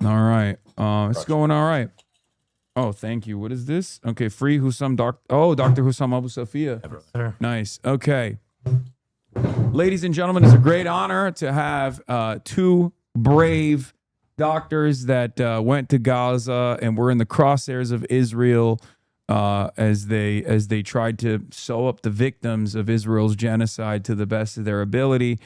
All right. It's going all right. Oh, thank you. What is this? Okay, free Hussam Dr. Hussam Abu Safia. Nice. Okay. Ladies and gentlemen, it's a great honor to have two brave doctors that went to Gaza and were in the crosshairs of Israel as they tried to sew up the victims of Israel's genocide to the best of their ability.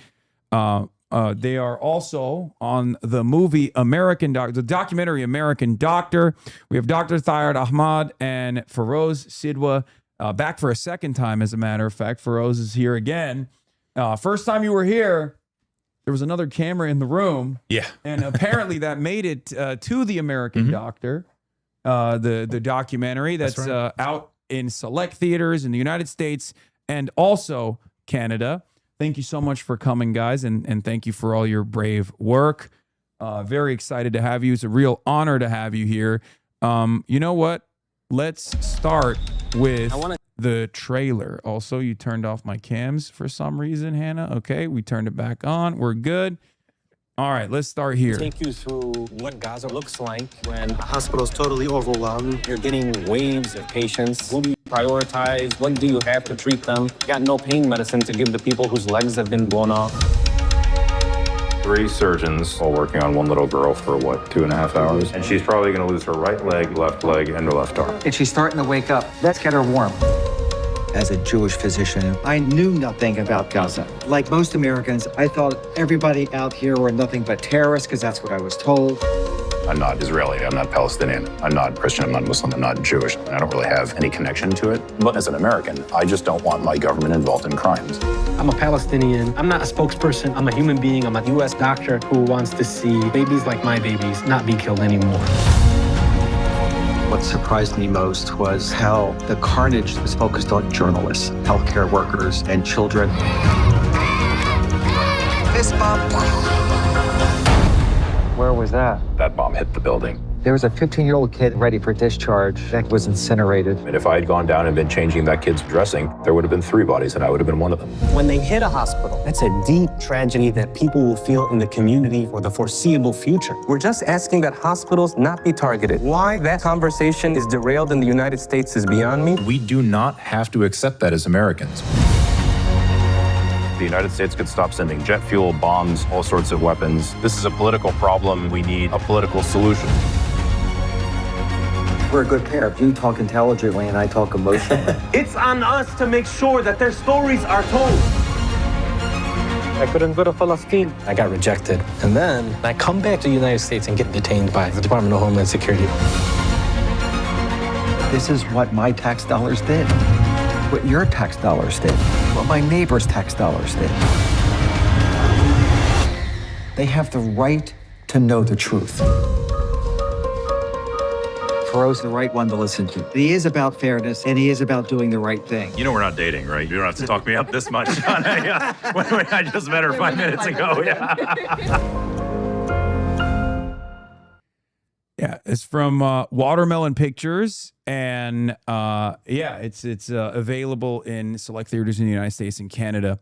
They are also on the movie the documentary American Doctor. We have Dr. Ahmad and Feroze Sidhwa back for a second time, as a matter of fact. Feroze is here again. First time you were here, there was another camera in the room. Yeah. And apparently that made it to the American Doctor, the documentary that's out in select theaters in the United States and also Canada. Thank you so much for coming, guys, and thank you for all your brave work. Very excited to have you. It's a real honor to have you here. You know what? Let's start with the trailer. Also, you turned off my cams for some reason, Hannah. Okay, we turned it back on. We're good. All right, let's start here. Take you through what Gaza looks like when a hospital's totally overwhelmed. You're getting waves of patients. What do you prioritize? What do you have to treat them? You got no pain medicine to give the people whose legs have been blown off. 3 surgeons all working on one little girl for, 2.5 hours? And she's probably going to lose her right leg, and her left arm. And she's starting to wake up. Let's get her warm. As a Jewish physician, I knew nothing about Gaza. Like most Americans, I thought everybody out here were nothing but terrorists because that's what I was told. I'm not Israeli, I'm not Palestinian, I'm not Christian, I'm not Muslim, I'm not Jewish. I don't really have any connection to it. But as an American, I just don't want my government involved in crimes. I'm a Palestinian. I'm not a spokesperson. I'm a human being. I'm a U.S. doctor who wants to see babies like my babies not be killed anymore. What surprised me most was how the carnage was focused on journalists, healthcare workers, and children. This bomb. Where was that? That bomb hit the building. There was a 15-year-old kid ready for discharge that was incinerated. And if I had gone down and been changing that kid's dressing, there would have been 3 bodies and I would have been one of them. When they hit a hospital, that's a deep tragedy that people will feel in the community for the foreseeable future. We're just asking that hospitals not be targeted. Why that conversation is derailed in the United States is beyond me. We do not have to accept that as Americans. The United States could stop sending jet fuel, bombs, all sorts of weapons. This is a political problem. We need a political solution. We're a good pair. You talk intelligently and I talk emotionally. It's on us to make sure that their stories are told. I couldn't go to Palestine. I got rejected. And then I come back to the United States and get detained by the Department of Homeland Security. This is what my tax dollars did. What your tax dollars did. What my neighbor's tax dollars did. They have the right to know the truth. Feroze the right one to listen to. He is about fairness, and he is about doing the right thing. You know we're not dating, right? You don't have to talk me up this much. I just met her 5 minutes ago. Yeah, it's from Watermelon Pictures, and it's available in select theaters in the United States and Canada.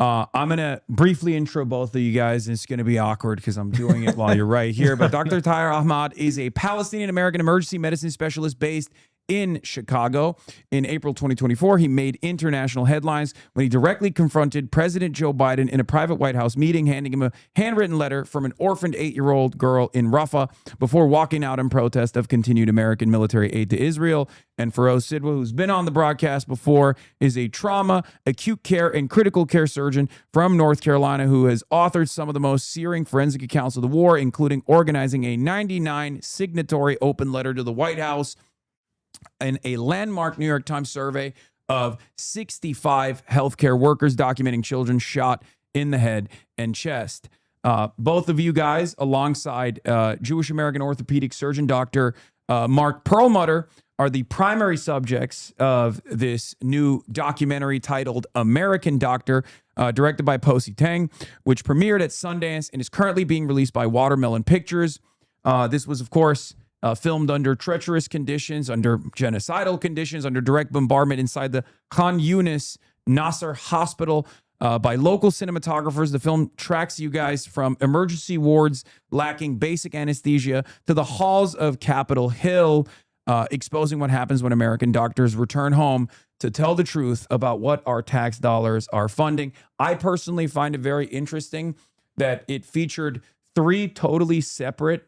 I'm going to briefly intro both of you guys, and it's going to be awkward because I'm doing it while you're right here. But Dr. Ahmad is a Palestinian-American emergency medicine specialist based in Chicago. In April 2024, he made international headlines when he directly confronted President Joe Biden in a private White House meeting, handing him a handwritten letter from an orphaned 8-year-old girl in Rafah before walking out in protest of continued American military aid to Israel. And Feroze Sidhwa, who's been on the broadcast before, is a trauma, acute care, and critical care surgeon from North Carolina who has authored some of the most searing forensic accounts of the war, including organizing a 99 signatory open letter to the White House and a landmark New York Times survey of 65 healthcare workers documenting children shot in the head and chest. Both of you guys, alongside Jewish American orthopedic surgeon Dr. Mark Perlmutter, are the primary subjects of this new documentary titled American Doctor, directed by Posey Tang, which premiered at Sundance and is currently being released by Watermelon Pictures. This was, of course, filmed under treacherous conditions, under genocidal conditions, under direct bombardment inside the Khan Yunis Nasser Hospital by local cinematographers. The film tracks you guys from emergency wards lacking basic anesthesia to the halls of Capitol Hill, exposing what happens when American doctors return home to tell the truth about what our tax dollars are funding. I personally find it very interesting that it featured three totally separate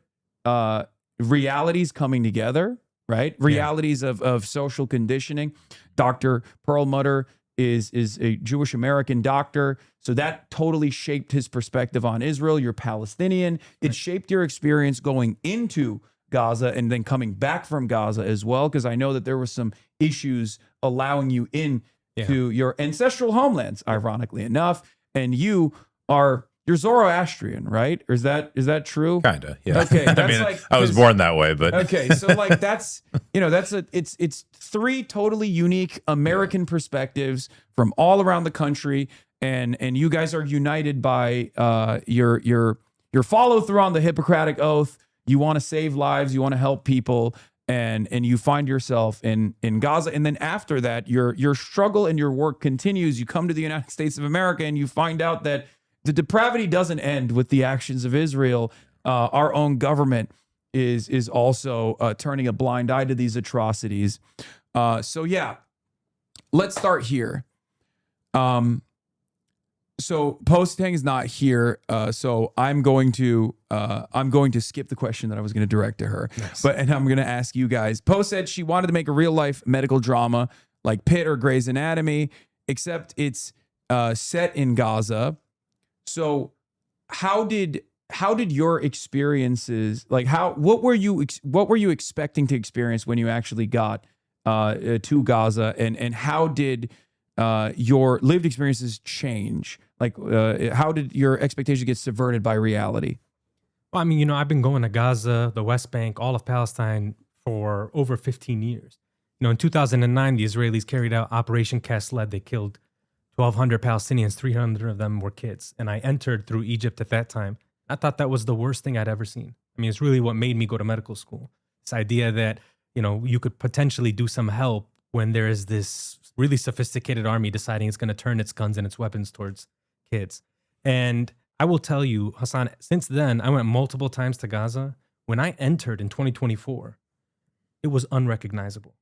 realities coming together, right? Realities of social conditioning. Dr. Perlmutter is a Jewish American doctor. So that totally shaped his perspective on Israel. You're Palestinian. It shaped your experience going into Gaza and then coming back from Gaza as well, because I know that there were some issues allowing you in to your ancestral homelands, ironically enough. And you're Zoroastrian, right? Or is that true? Kinda, yeah. Okay, I mean, I was born that way, but okay. So like it's three totally unique American perspectives from all around the country, and you guys are united by your follow through on the Hippocratic Oath. You want to save lives, you want to help people, and you find yourself in Gaza. And then after that, your struggle and your work continues. You come to the United States of America and you find out that the depravity doesn't end with the actions of Israel. Our own government is also turning a blind eye to these atrocities. So yeah, let's start here. So Posey is not here, so I'm going to skip the question that I was going to direct to her. Nice. And I'm going to ask you guys. Poe said she wanted to make a real life medical drama like Pitt or Grey's Anatomy, except it's set in Gaza. So how did your experiences, like what were you expecting to experience when you actually got to Gaza, and how did your lived experiences change? Like, how did your expectations get subverted by reality? Well, I mean, I've been going to Gaza, the West Bank, all of Palestine for over 15 years. In 2009, the Israelis carried out Operation Cast Lead. They killed 1,200 Palestinians, 300 of them were kids. And I entered through Egypt at that time. I thought that was the worst thing I'd ever seen. I mean, it's really what made me go to medical school. This idea that, you could potentially do some help when there is this really sophisticated army deciding it's going to turn its guns and its weapons towards kids. And I will tell you, Hasan, since then, I went multiple times to Gaza. When I entered in 2024, it was unrecognizable.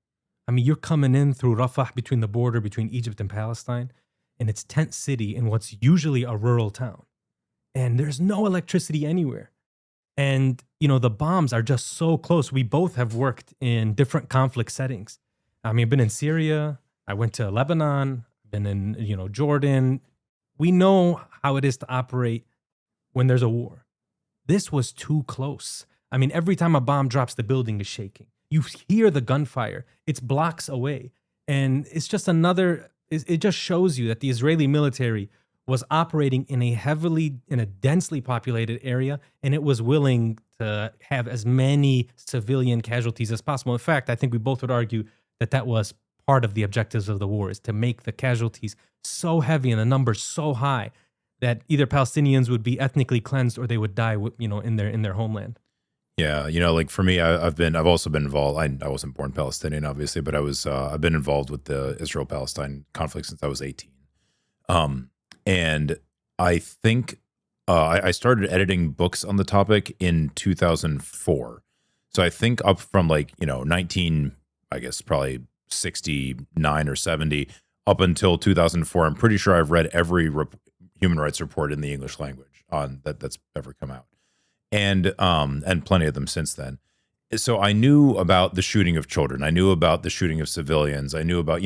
I mean, you're coming in through Rafah, between the border between Egypt and Palestine, and it's tent city in what's usually a rural town. And there's no electricity anywhere. And, the bombs are just so close. We both have worked in different conflict settings. I mean, I've been in Syria. I went to Lebanon, been in, Jordan. We know how it is to operate when there's a war. This was too close. I mean, every time a bomb drops, the building is shaking. You hear the gunfire. It's blocks away. And it's just it just shows you that the Israeli military was operating in a densely populated area, and it was willing to have as many civilian casualties as possible. In fact, I think we both would argue that was part of the objectives of the war, is to make the casualties so heavy and the numbers so high that either Palestinians would be ethnically cleansed or they would die, in their homeland. Yeah, like for me, I've also been involved. I wasn't born Palestinian, obviously, but I've been involved with the Israel-Palestine conflict since I was 18. And I think I started editing books on the topic in 2004. So I think up from 19, I guess probably 69 or 70 up until 2004. I'm pretty sure I've read every human rights report in the English language on that's ever come out, and plenty of them since then. So I knew about the shooting of children. I knew about the shooting of civilians. I knew about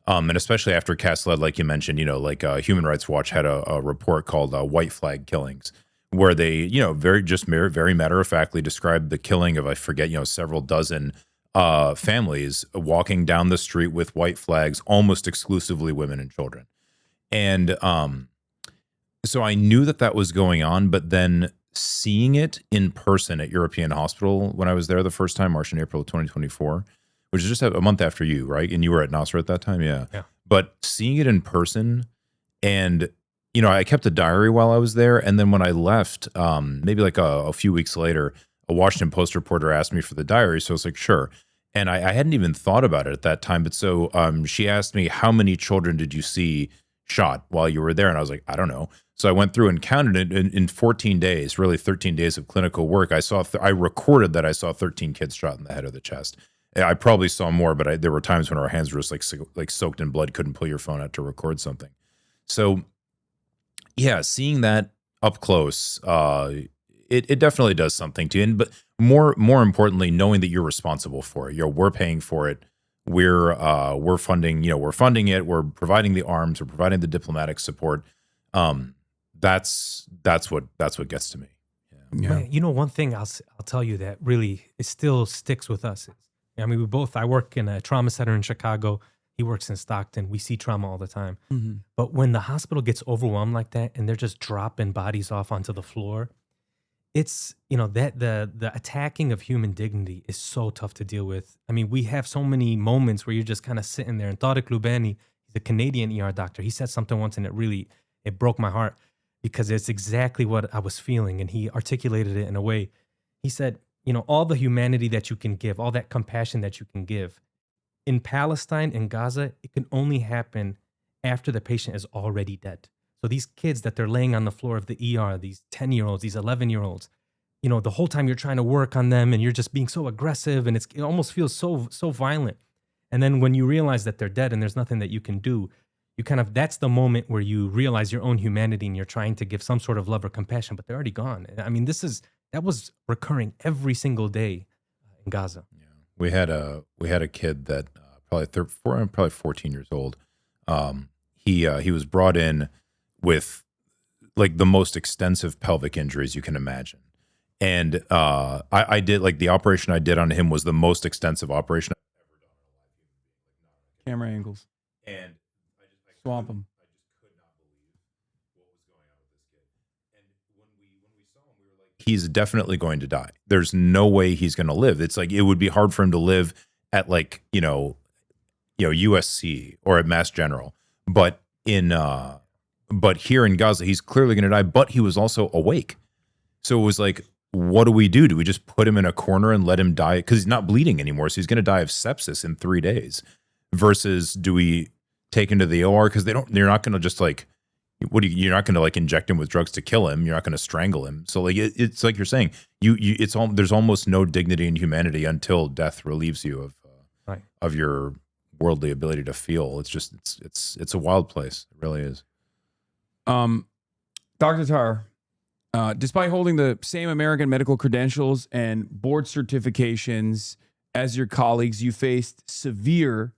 and especially after Cast Lead, like you mentioned, Human Rights Watch had a report called White Flag Killings, where they very matter of factly described the killing of, I forget, several dozen families walking down the street with white flags, almost exclusively women and children. And So I knew that was going on, but then seeing it in person at European Hospital when I was there the first time, March and April of 2024, which is just a month after you, right? And you were at Nasser at that time, yeah. But seeing it in person, and I kept a diary while I was there, and then when I left, maybe like a few weeks later, a Washington Post reporter asked me for the diary, so I was like, sure. And I hadn't even thought about it at that time, but so she asked me, how many children did you see shot while you were there? And I was like, I don't know. So I went through and counted it in 14 days, really 13 days of clinical work. I recorded that I saw 13 kids shot in the head or the chest. I probably saw more, but there were times when our hands were just like soaked in blood, couldn't pull your phone out to record something. So yeah, seeing that up close, it definitely does something to you. But more importantly, knowing that you're responsible for it. We're paying for it. We're funding. We're funding it. We're providing the arms. We're providing the diplomatic support. That's what gets to me. Yeah. Man, one thing I'll tell you that really it still sticks with us. I mean, I work in a trauma center in Chicago. He works in Stockton. We see trauma all the time. Mm-hmm. But when the hospital gets overwhelmed like that and they're just dropping bodies off onto the floor, it's, that the attacking of human dignity is so tough to deal with. I mean, we have so many moments where you're just kind of sitting there. And Tariq Lubani, he's a Canadian ER doctor. He said something once and it broke my heart because it's exactly what I was feeling. And he articulated it in a way. He said, all the humanity that you can give, all that compassion that you can give, in Palestine, in Gaza, it can only happen after the patient is already dead. So these kids that they're laying on the floor of the ER, these 10-year-olds, these 11-year-olds, the whole time you're trying to work on them and you're just being so aggressive and it almost feels so violent. And then when you realize that they're dead and there's nothing that you can do, that's the moment where you realize your own humanity and you're trying to give some sort of love or compassion, but they're already gone. I mean, that was recurring every single day in Gaza. Yeah. We had a kid that probably 14 years old. He was brought in with like the most extensive pelvic injuries you can imagine. And I did the operation I did on him was the most extensive operation I've ever done on a live human being. Camera angles. And swamp him. I just could not believe what was going on with this kid. And when we saw him, we were like, he's definitely going to die. There's no way he's going to live. It's like it would be hard for him to live at USC or at Mass General, but here in Gaza, he's clearly going to die. But he was also awake, so it was like, what do we do? Do we just put him in a corner and let him die because he's not bleeding anymore? So he's going to die of sepsis in 3 days. Versus, do we take him to the OR because they're not going to just you're not going to inject him with drugs to kill him. You're not going to strangle him. So it's like you're saying, there's almost no dignity and humanity until death relieves you of your worldly ability to feel. It's just it's a wild place. It really is. Dr. Tar, despite holding the same American medical credentials and board certifications as your colleagues, you faced severe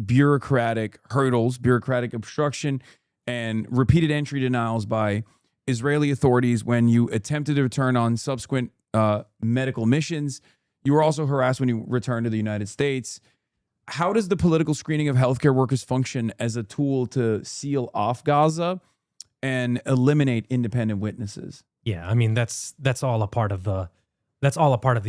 bureaucratic hurdles, bureaucratic obstruction, and repeated entry denials by Israeli authorities when you attempted to return on subsequent medical missions. You were also harassed when you returned to the United States. How does the political screening of healthcare workers function as a tool to seal off Gaza and eliminate independent witnesses? Yeah, I mean that's all a part of the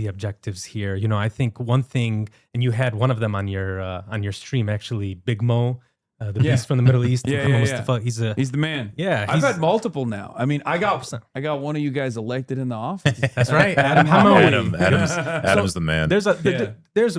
objectives here. I think one thing, and you had one of them on your stream actually, Big Mo, the beast from the Middle East. Yeah. He's the man. Yeah, I've had multiple now. I mean, I got one of you guys elected in the office. That's right, Adam's the man.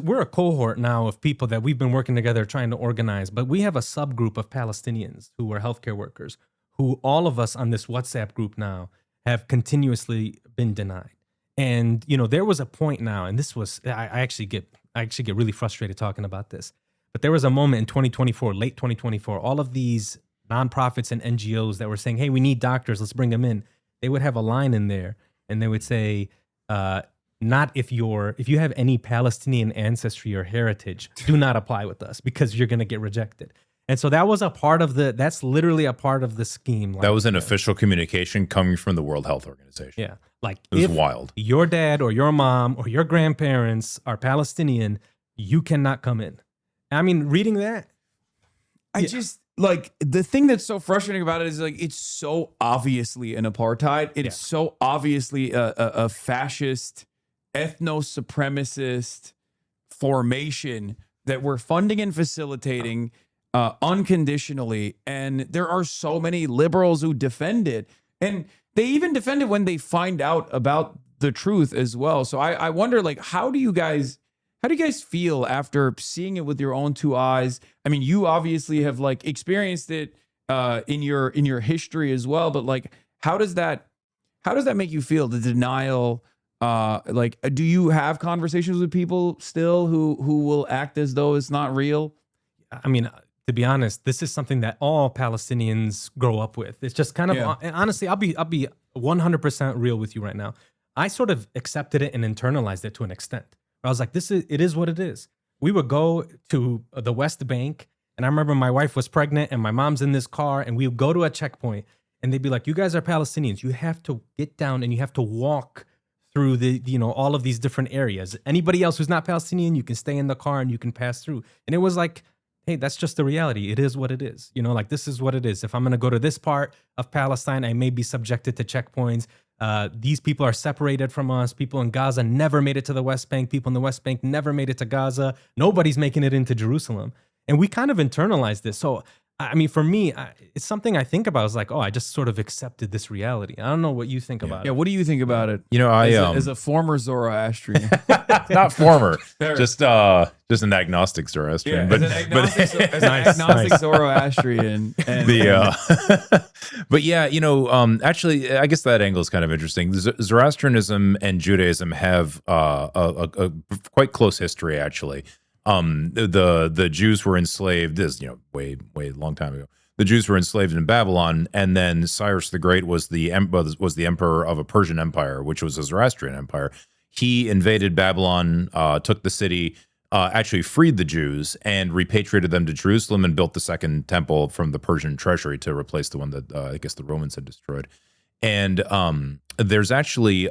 We're a cohort now of people that we've been working together trying to organize, but we have a subgroup of Palestinians who are healthcare workers, who all of us on this WhatsApp group now have continuously been denied. And there was a point now, and this was I actually get really frustrated talking about this. But there was a moment in 2024, late 2024, all of these nonprofits and NGOs that were saying, "Hey, we need doctors, let's bring them in." They would have a line in there, and they would say, "Not if you have any Palestinian ancestry or heritage, do not apply with us because you're going to get rejected." And so that's literally a part of the scheme. That was an official communication coming from the World Health Organization. Yeah. It was wild. Your dad or your mom or your grandparents are Palestinian, you cannot come in. I mean, reading that, like the thing that's so frustrating about it is like it's so obviously an apartheid. It's so obviously a fascist, ethno-supremacist formation that we're funding and facilitating unconditionally. And there are so many liberals who defend it. And they even defend it when they find out about the truth as well. So I wonder, like, how do you guys feel after seeing it with your own two eyes? I mean, you obviously have like experienced it in your history as well, but like, how does that make you feel? The denial, like, do you have conversations with people still who will act as though it's not real? I mean, to be honest, this is something that all Palestinians grow up with. It's just kind of, and honestly, I'll be 100% real with you right now. I sort of accepted it and internalized it to an extent. I was like, it is what it is. We would go to the West Bank, and I remember my wife was pregnant and my mom's in this car, and we would go to a checkpoint and they'd be like, you guys are Palestinians. You have to get down and you have to walk through the, all of these different areas. Anybody else who's not Palestinian, you can stay in the car and you can pass through. And it was like, hey, that's just the reality. It is what it is. Like, this is what it is. If I'm going to go to this part of Palestine, I may be subjected to checkpoints. These people are separated from us. People in Gaza never made it to the West Bank. People in the West Bank never made it to Gaza. Nobody's making it into Jerusalem. And we kind of internalized this. So, I mean, for me, it's something I think about. It's like, oh, I just sort of accepted this reality. I don't know what you think about it. Yeah, what do you think about it? As a former Zoroastrian. Not former, just an agnostic Zoroastrian. Yeah, as an agnostic Zoroastrian. But yeah, actually, I guess that angle is kind of interesting. Zoroastrianism and Judaism have a quite close history, actually. The Jews were enslaved. This, way long time ago. The Jews were enslaved in Babylon, and then Cyrus the Great was the emperor of a Persian empire, which was a Zoroastrian empire. He invaded Babylon, took the city, actually freed the Jews, and repatriated them to Jerusalem, and built the second temple from the Persian treasury to replace the one that I guess the Romans had destroyed. And there's actually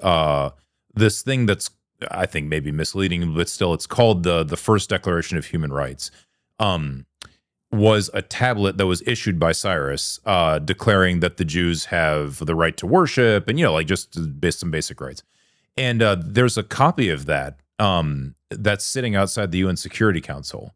this thing that's, I think, maybe misleading, but still, it's called the First Declaration of Human Rights. Was a tablet that was issued by Cyrus, declaring that the Jews have the right to worship, and just some basic rights. And there's a copy of that that's sitting outside the UN Security Council.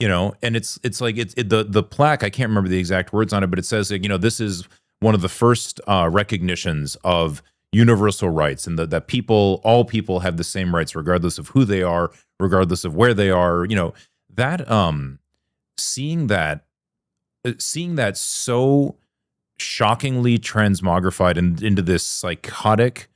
And it's like the plaque. I can't remember the exact words on it, but it says, this is one of the first recognitions of universal rights, and that all people have the same rights, regardless of who they are, regardless of where they are. That seeing that so shockingly transmogrified into this psychotic,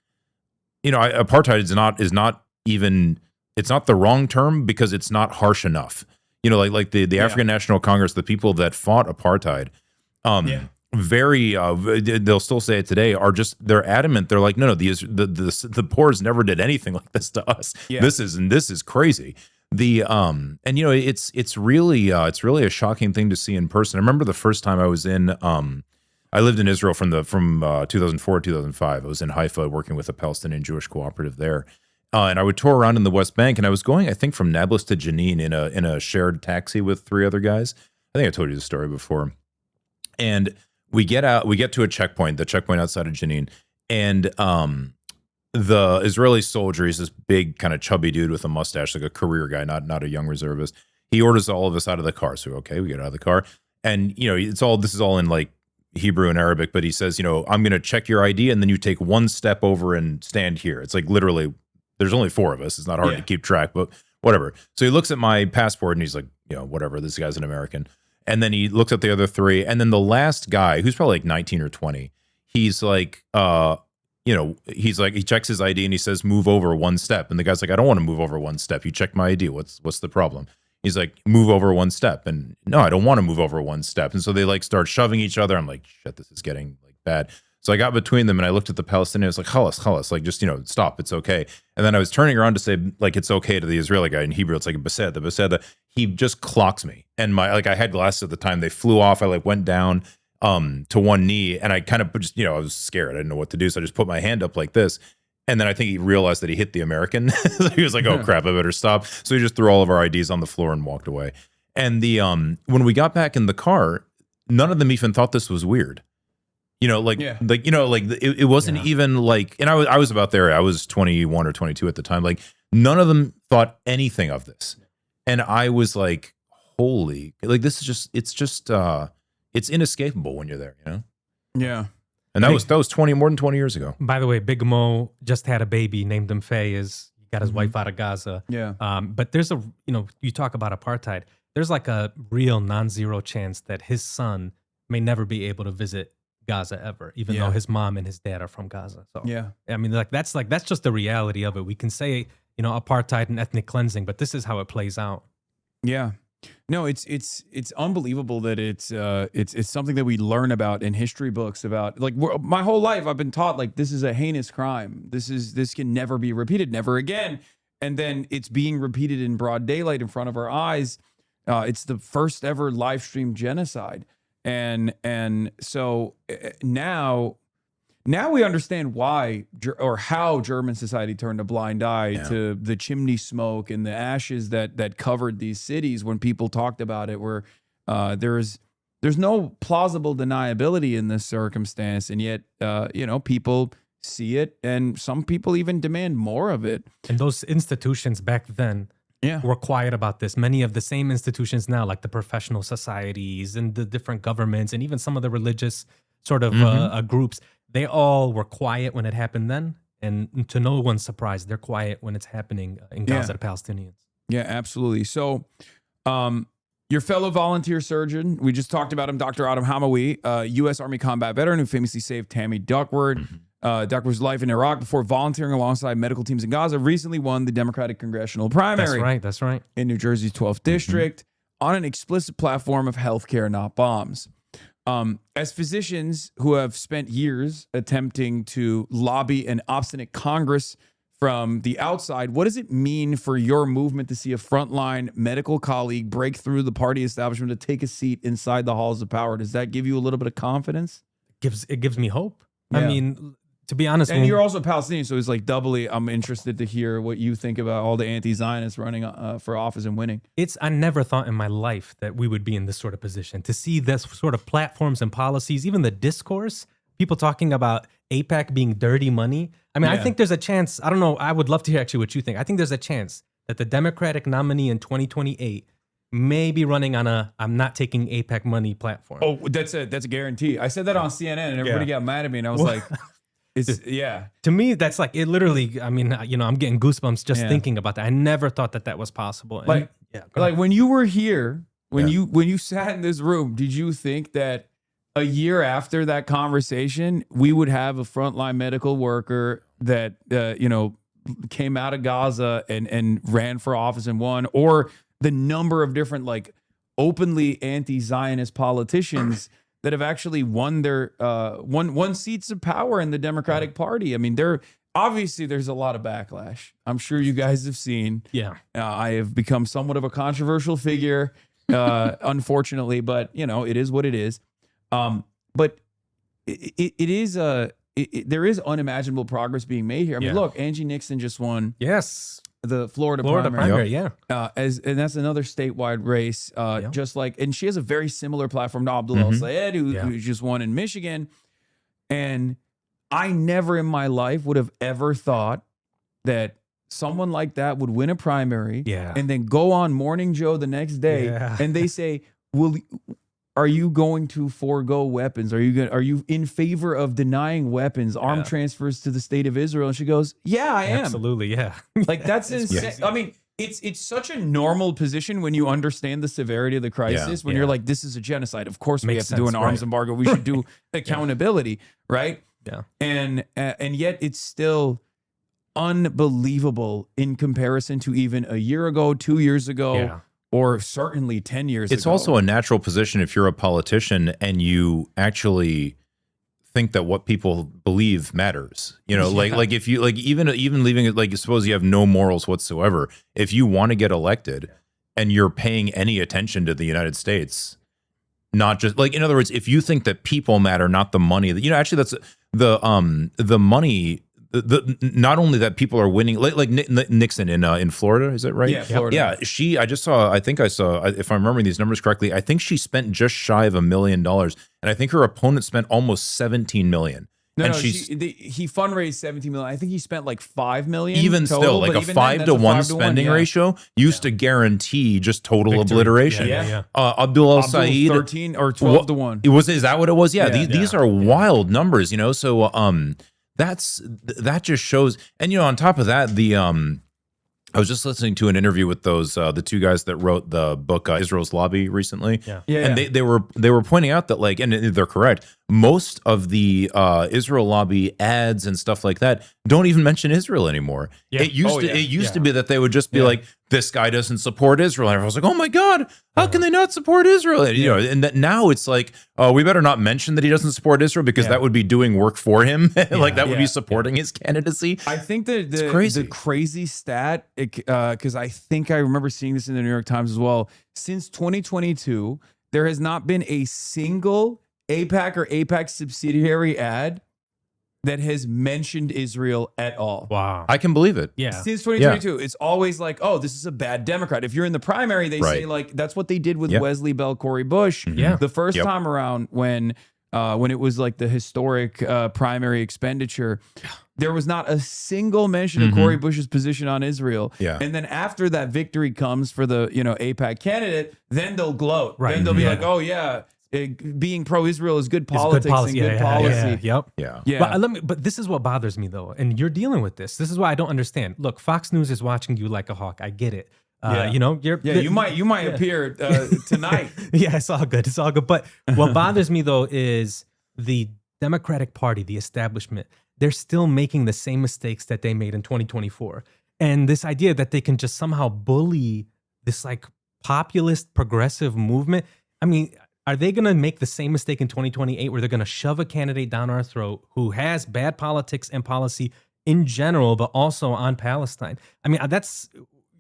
apartheid is not even, it's not the wrong term, because it's not harsh enough. Like the African National Congress, the people that fought apartheid, they'll still say it today, they're adamant. They're like, no, the Boers never did anything like this to us. This is crazy. It's really a shocking thing to see in person. I remember the first time I was in, I lived in Israel from 2004 to 2005. I was in Haifa working with a Palestinian Jewish cooperative there. And I would tour around in the West Bank, and I was going, I think, from Nablus to Jenin in a shared taxi with 3 other guys. I think I told you the story before. And we get to a checkpoint, the checkpoint outside of Jenin, and the Israeli soldier, he's this big, kind of chubby dude with a mustache, like a career guy, not a young reservist. He orders all of us out of the car. So okay, we get out of the car, and this is all in like Hebrew and Arabic, but he says, I'm going to check your ID, and then you take one step over and stand here. It's like literally, there's only 4 of us. It's not hard to keep track, but whatever. So he looks at my passport and he's like, whatever, this guy's an American. And then he looks at the other 3. And then the last guy, who's probably like 19 or 20, he's like, he checks his ID and he says, move over 1 step. And the guy's like, I don't want to move over 1 step. You checked my ID. What's the problem? He's like, move over 1 step. And no, I don't want to move over 1 step. And so they like start shoving each other. I'm like, shit, this is getting like bad. So I got between them and I looked at the Palestinian. I was like, khalas, like just, stop. It's okay. And then I was turning around to say, like, it's okay to the Israeli guy. In Hebrew, it's like beseda. He just clocks me. And I had glasses at the time. They flew off. I like went down to one knee, and I kind of just, I was scared. I didn't know what to do. So I just put my hand up like this. And then I think he realized that he hit the American. So he was like, oh crap, I better stop. So he just threw all of our IDs on the floor and walked away. And when we got back in the car, none of them even thought this was weird. You know, it wasn't even like, and I was about there. I was 21 or 22 at the time. Like, none of them thought anything of this. And I was like, holy, like, this is just, it's inescapable when you're there, you know? Yeah. And that was more than 20 years ago. By the way, Big Mo just had a baby, named him Faye. He got his wife out of Gaza. Yeah. But there's you talk about apartheid. There's like a real non-zero chance that his son may never be able to visit Gaza ever, even though his mom and his dad are from Gaza. So I mean, that's just the reality of it. We can say, apartheid and ethnic cleansing, but this is how it plays out. Yeah. No, it's unbelievable that it's something that we learn about in history books about, like, my whole life I've been taught, like, this is a heinous crime. This can never be repeated, never again. And then it's being repeated in broad daylight in front of our eyes. It's the first ever live stream genocide. And so now we understand why or how German society turned a blind eye to the chimney smoke and the ashes that covered these cities when people talked about it, where there's no plausible deniability in this circumstance. And yet, people see it, and some people even demand more of it. And those institutions back then were quiet about this. Many of the same institutions now, like the professional societies and the different governments and even some of the religious sort of groups, they all were quiet when it happened then. And to no one's surprise, they're quiet when it's happening in Gaza to Palestinians. Yeah, absolutely. So your fellow volunteer surgeon, we just talked about him, Dr. Adam Hamawi, U.S. Army combat veteran who famously saved Tammy Duckworth. Duckworth's life in Iraq before volunteering alongside medical teams in Gaza, recently won the Democratic congressional primary. That's right. In New Jersey's 12th district on an explicit platform of healthcare, not bombs. As physicians who have spent years attempting to lobby an obstinate Congress from the outside, what does it mean for your movement to see a frontline medical colleague break through the party establishment to take a seat inside the halls of power? Does that give you a little bit of confidence? It gives me hope. Yeah. I mean, to be honest, and you're also Palestinian, so it's like doubly. I'm interested to hear what you think about all the anti-Zionists running for office and winning. I never thought in my life that we would be in this sort of position to see this sort of platforms and policies, even the discourse, people talking about AIPAC being dirty money. I mean, I think there's a chance. I don't know. I would love to hear actually what you think. I think there's a chance that the Democratic nominee in 2028 may be running on a "I'm not taking AIPAC money" platform. Oh, that's a guarantee. I said that on CNN, and everybody got mad at me, and I was like. To me, that's like it literally. I mean, I'm getting goosebumps just thinking about that. I never thought that was possible. And, like when you were here, when you sat in this room, did you think that a year after that conversation, we would have a frontline medical worker that came out of Gaza and ran for office and won, or the number of different like openly anti-Zionist politicians that have actually won their won seats of power in the Democratic Party? I mean, obviously there's a lot of backlash. I'm sure you guys have seen. Yeah, I have become somewhat of a controversial figure, unfortunately, but it is what it is. But there is unimaginable progress being made here. I mean, look, Angie Nixon just won. Yes. The Florida primary, and that's another statewide race. Just like, and she has a very similar platform to Abdul El-Sayed, who just won in Michigan. And I never in my life would have ever thought that someone like that would win a primary, and then go on Morning Joe the next day, and they say, are you going to forego weapons? Are you in favor of denying weapons, arm transfers to the state of Israel? And she goes, yeah, I am. Absolutely, yeah. Like, that's insane. I mean, it's such a normal position when you understand the severity of the crisis, when you're like, this is a genocide. Of course we have to do an arms embargo. We should do accountability, right? Yeah. And yet it's still unbelievable in comparison to even a year ago, 2 years ago, or certainly 10 years ago. It's also a natural position if you're a politician and you actually think that what people believe matters. Like if you even leaving it, like, suppose you have no morals whatsoever. If you want to get elected and you're paying any attention to the United States, not just like, in other words, if you think that people matter, not the money, actually that's the money not only that people are winning, like Nixon in Florida, is that right? Yeah, Florida. Yeah, I think I saw, if I'm remembering these numbers correctly, I think she spent just shy of $1 million, and I think her opponent spent almost 17 million. No, and he fundraised 17 million. I think he spent like 5 million. Even total, still, like a even 5 then, to that's a 1 5 to 1, spending ratio used to guarantee just total Victory. obliteration. Yeah. Abdul El Sayed, 13 or 12 to 1. Is that what it was? Yeah, Yeah. these are wild numbers, you know. So that just shows. And you know, on top of that, I was just listening to an interview with those the two guys that wrote the book Israel's Lobby recently. And they were pointing out that, like, and they're correct, most of the Israel Lobby ads and stuff like that don't even mention Israel anymore. It used to be that they would just be like, this guy doesn't support Israel, and everyone's like, oh my God, how can they not support Israel? And, you know, and that now it's like, we better not mention that he doesn't support Israel, because that would be doing work for him. Like that would be supporting his candidacy. I think that crazy. the crazy stat, because I think I remember seeing this in the New York Times as well, since 2022, there has not been a single AIPAC or AIPAC subsidiary ad that has mentioned Israel at all. Wow. I can believe it. Yeah. Since 2022, it's always like, oh, this is a bad Democrat. If you're in the primary, they say, like, that's what they did with Wesley Bell, Cory Bush. The first time around when it was like the historic primary expenditure, there was not a single mention of Cory Bush's position on Israel. And then after that victory comes for the, you know, AIPAC candidate, then they'll gloat. Right. Then they'll be like, oh yeah, being pro-Israel is good politics and good policy. Yep. But this is what bothers me, though, and you're dealing with this. This is why I don't understand. Look, Fox News is watching you like a hawk. I get it. You know, you might appear tonight. Yeah, it's all good. It's all good. But what bothers me, though, is the Democratic Party, the establishment. They're still making the same mistakes that they made in 2024, and this idea that they can just somehow bully this like populist progressive movement. I mean, are they going to make the same mistake in 2028 where they're going to shove a candidate down our throat who has bad politics and policy in general, but also on Palestine? I mean, that's,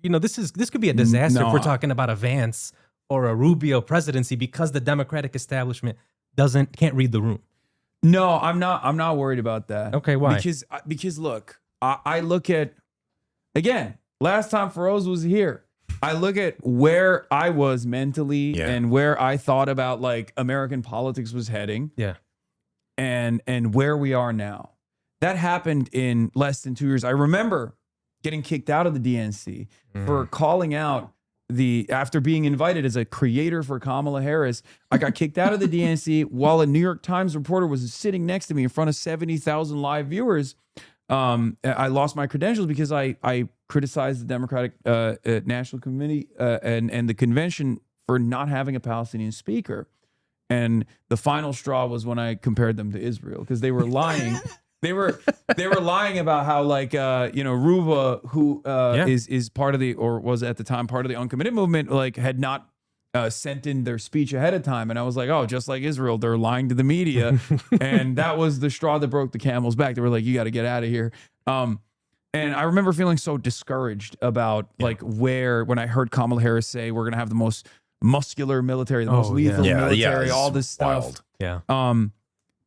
you know, this could be a disaster if we're talking about a Vance or a Rubio presidency, because the Democratic establishment can't read the room. No, I'm not worried about that. Okay, why? Because look, I look at, again, last time Feroze was here, I look at where I was mentally and where I thought about like American politics was heading. And where we are now. That happened in less than 2 years. I remember getting kicked out of the DNC for calling out after being invited as a creator for Kamala Harris. I got kicked out of the DNC while a New York Times reporter was sitting next to me in front of 70,000 live viewers. I lost my credentials because I criticized the Democratic National Committee and the convention for not having a Palestinian speaker. And the final straw was when I compared them to Israel, because they were lying. They were lying about how, like, you know, Ruba, who is part of the, or was at the time part of the uncommitted movement, like had not sent in their speech ahead of time. And I was like, oh, just like Israel, they're lying to the media. And that was the straw that broke the camel's back. They were like, you got to get out of here. And I remember feeling so discouraged about like when I heard Kamala Harris say, we're going to have the most muscular military, the most lethal military, all this stuff.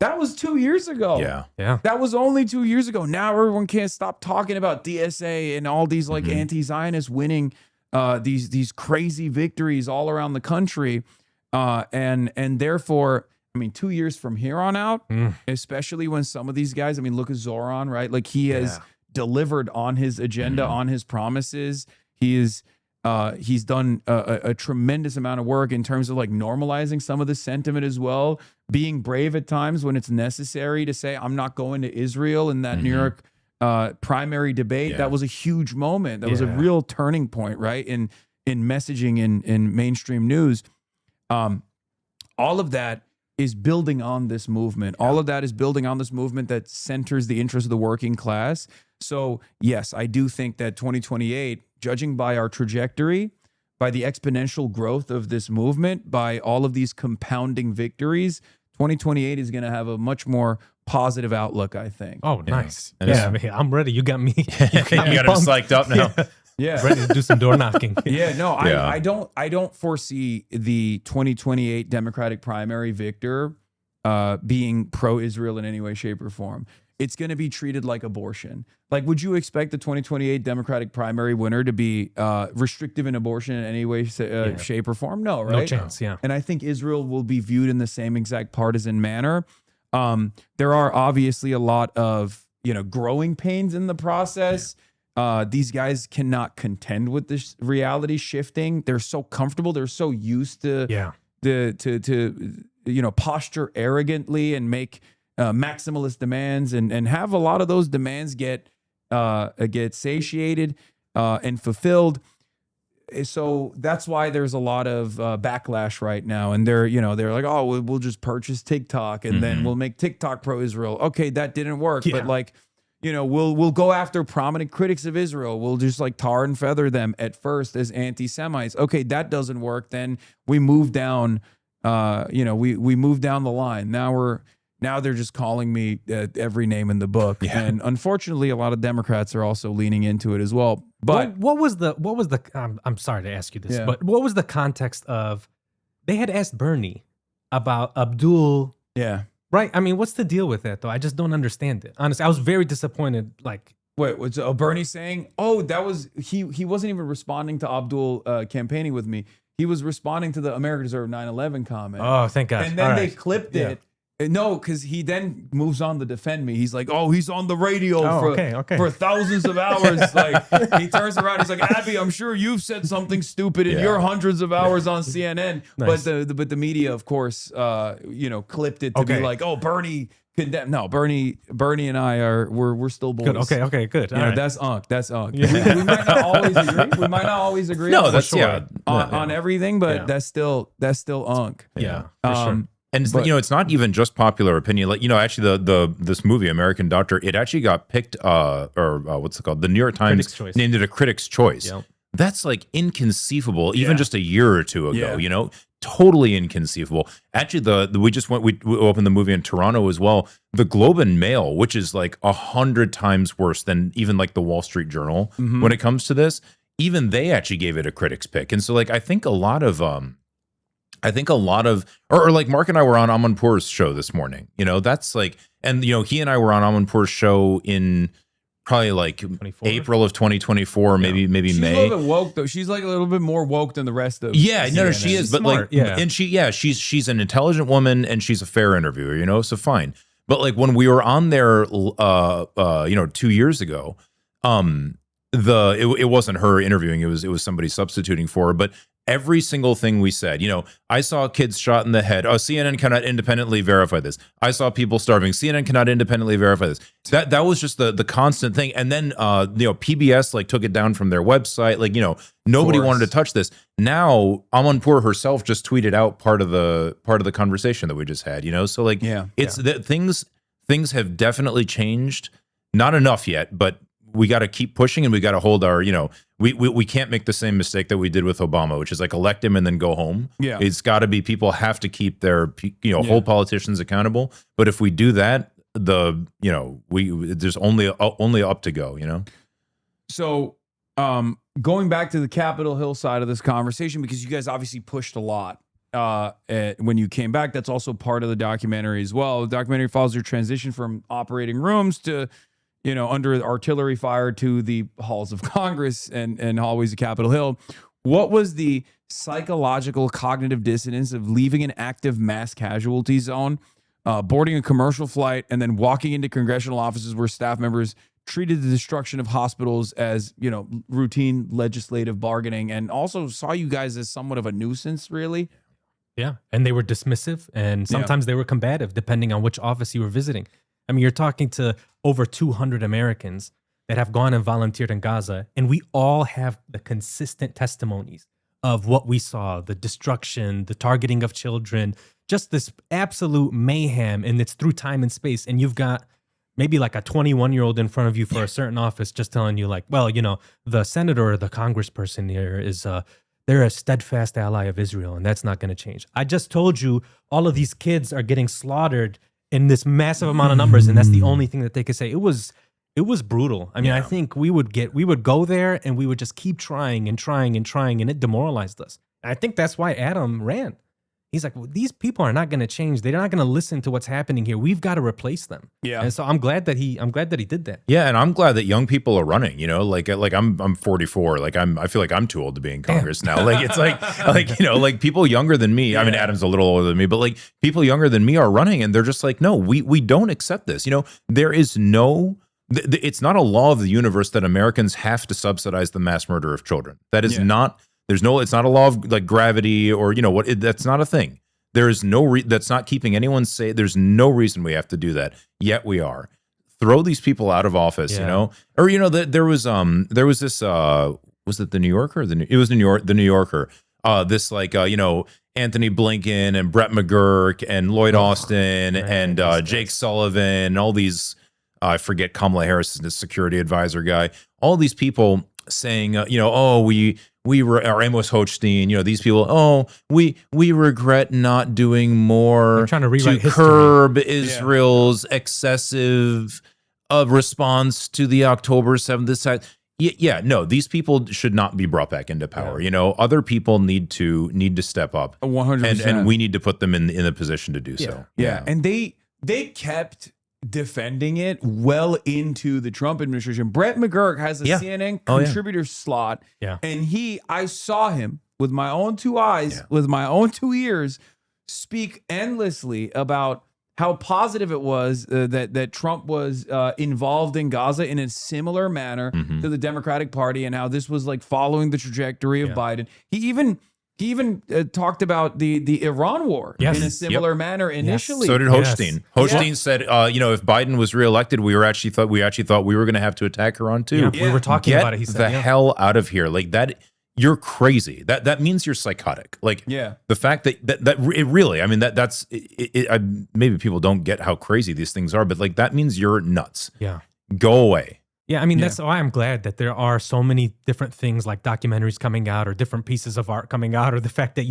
That was 2 years ago. That was only 2 years ago. Now everyone can't stop talking about DSA and all these like anti-Zionists winning these crazy victories all around the country. And therefore, I mean, 2 years from here on out, especially when some of these guys, I mean, look at Zoran, right? Like he has delivered on his agenda, on his promises. He's done a tremendous amount of work in terms of like normalizing some of the sentiment as well, being brave at times when it's necessary to say, I'm not going to Israel in that New York primary debate. That was a huge moment. That was a real turning point, right? In messaging in mainstream news. All of that is building on this movement. All of that is building on this movement that centers the interest of the working class. So yes, I do think that 2028, judging by our trajectory, by the exponential growth of this movement, by all of these compounding victories, 2028 is going to have a much more positive outlook, I think. Oh, nice. Yeah, I'm ready. You got me. You got me psyched up now. Ready to do some door knocking. I don't foresee the 2028 Democratic primary victor being pro-Israel in any way, shape, or form. it's going to be treated like abortion. Like, would you expect the 2028 Democratic primary winner to be restrictive in abortion in any way, shape, or form? No, right? No chance, yeah. And I think Israel will be viewed in the same exact partisan manner. There are obviously a lot of, growing pains in the process. These guys cannot contend with this reality shifting. They're so comfortable. They're so used to posture arrogantly and make maximalist demands and have a lot of those demands get satiated and fulfilled. So that's why there's a lot of backlash right now, and they're like, oh, we'll just purchase TikTok and then we'll make TikTok pro-Israel. Okay, that didn't work, but we'll go after prominent critics of Israel. We'll just tar and feather them at first as anti-Semites. Okay, that doesn't work. Then we move down. We move down the line. Now they're just calling me every name in the book, and unfortunately, a lot of Democrats are also leaning into it as well. But what was the? I'm sorry to ask you this, but what was the context of? They had asked Bernie about Abdul. Yeah. Right. I mean, what's the deal with that though? I just don't understand it. Honestly, I was very disappointed. Wait, was Bernie saying? Oh, that was he wasn't even responding to Abdul campaigning with me. He was responding to the America Deserve 9/11 comment. Oh, thank God. And then they clipped it. No, because he then moves on to defend me. He's like, oh, he's on the radio for thousands of hours. He turns around. He's like, Abby, I'm sure you've said something stupid in your hundreds of hours on CNN. Nice. But the media, of course, clipped it to be like, oh, Bernie condemned. No, Bernie and I we're still boys. Good. Okay, good. All right. That's Unc. That's Unc. We might not always agree. We might not always agree. No, that's on everything, but that's still Unc. Yeah, for sure. And it's not even just popular opinion. Actually, this movie, American Doctor, it actually got picked, what's it called? The New York Times named it a Critics' Choice. Yep. That's inconceivable, even just a year or two ago. Totally inconceivable. Actually, we opened the movie in Toronto as well. The Globe and Mail, which is 100 times worse than even the Wall Street Journal when it comes to this, even they actually gave it a critics' pick. And so I think a lot of Mark and I were on Amanpour's show this morning. That's and he and I were on Amanpour's show in probably 24? April of 2024, maybe She's May. a little bit woke though. She's a little bit more woke than the rest of. Yeah, no, she is. She's But smart. and she's an intelligent woman and she's a fair interviewer. So fine. But when we were on there, 2 years ago, it wasn't her interviewing. It was somebody substituting for her. But every single thing we said, I saw kids shot in the head. Oh, CNN cannot independently verify this. I saw people starving. CNN cannot independently verify this. That was just the constant thing. And then PBS took it down from their website. Nobody wanted to touch this. Now Amanpour herself just tweeted out part of the conversation that we just had. So things have definitely changed. Not enough yet, but we got to keep pushing and we got to hold our, we can't make the same mistake that we did with Obama, which is elect him and then go home. Yeah. It's got to be, people have to keep their, hold politicians accountable. But if we do that, there's only up to go, So going back to the Capitol Hill side of this conversation, because you guys obviously pushed a lot when you came back, that's also part of the documentary as well. The documentary follows your transition from operating rooms to under artillery fire to the halls of Congress and hallways of Capitol Hill. What was the psychological cognitive dissonance of leaving an active mass casualty zone, boarding a commercial flight, and then walking into congressional offices where staff members treated the destruction of hospitals as, routine legislative bargaining, and also saw you guys as somewhat of a nuisance, really? Yeah, and they were dismissive, and sometimes they were combative, depending on which office you were visiting. I mean, you're talking to over 200 Americans that have gone and volunteered in Gaza, and we all have the consistent testimonies of what we saw, the destruction, the targeting of children, just this absolute mayhem, and it's through time and space. And you've got maybe a 21-year-old in front of you for a certain office just telling you the senator or the congressperson here is they're a steadfast ally of Israel, and that's not going to change. I just told you all of these kids are getting slaughtered in this massive amount of numbers, and that's the only thing that they could say. It was brutal. I mean, I think we would go there and we would just keep trying, and it demoralized us. And I think that's why Adam ran. He's like, well, these people are not going to change. They're not going to listen to what's happening here. We've got to replace them. Yeah. And so I'm glad that he did that. Yeah, and I'm glad that young people are running. You know, like I'm 44. Like I feel like I'm too old to be in Congress now. Like it's like you know, like people younger than me. I mean, Adam's a little older than me, but like people younger than me are running, and they're just like, no, we don't accept this. You know, there is no. It's not a law of the universe that Americans have to subsidize the mass murder of children. That is not. There's no. It's not a law of like gravity or you know what. That's not a thing. There is no. That's not keeping anyone safe. There's no reason we have to do that. Yet we are. Throw these people out of office. You know, or you know there was this. Was it the New Yorker? It was the New Yorker. This like you know Anthony Blinken and Brett McGurk and Lloyd Austin and Jake Sullivan and all these. I forget Kamala Harris is the security advisor guy. All these people saying, you know, oh, we or Amos Hochstein, you know, these people, oh, we regret not doing more to curb Israel's excessive response to the October 7th. This side. Yeah, no, these people should not be brought back into power. You know, other people need to step up 100%. And we need to put them in a position to do so. Yeah. And they kept defending it well into the Trump administration. Brett McGurk has a CNN contributor slot. Yeah. And I saw him with my own two eyes, with my own two ears, speak endlessly about how positive it was that Trump was involved in Gaza in a similar manner to the Democratic Party and how this was like following the trajectory of Biden. He even talked about the Iran war in a similar manner initially. So did Hochstein. Hochstein said, you know, if Biden was reelected, we actually thought we were going to have to attack Iran too. Yeah, we were talking about it. He said, the hell out of here. Like that, you're crazy. That means you're psychotic. Like the fact that it really, I mean, that's maybe people don't get how crazy these things are, but like that means you're nuts. Yeah. Go away. Yeah, I mean, that's why I'm glad that there are so many different things like documentaries coming out or different pieces of art coming out or the fact that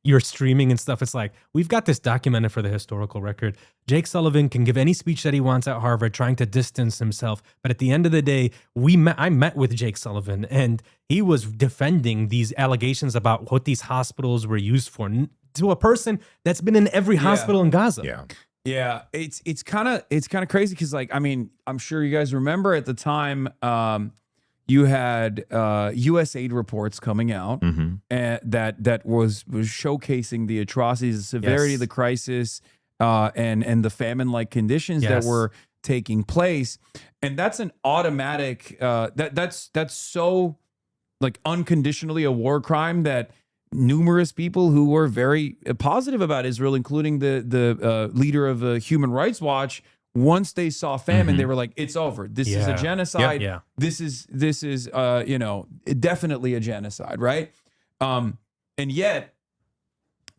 you're streaming and stuff. It's like, we've got this documented for the historical record. Jake Sullivan can give any speech that he wants at Harvard trying to distance himself. But at the end of the day, I met with Jake Sullivan and he was defending these allegations about what these hospitals were used for to a person that's been in every hospital in Gaza. Yeah. Yeah, it's kind of crazy because like I mean I'm sure you guys remember at the time you had USAID reports coming out and that was showcasing the atrocities, the severity of the crisis and the famine-like conditions that were taking place, and that's an automatic that's so like unconditionally a war crime that numerous people who were very positive about Israel, including the leader of Human Rights Watch, once they saw famine, they were like, "It's over. This is a genocide. This is you know, definitely a genocide, right?" And yet,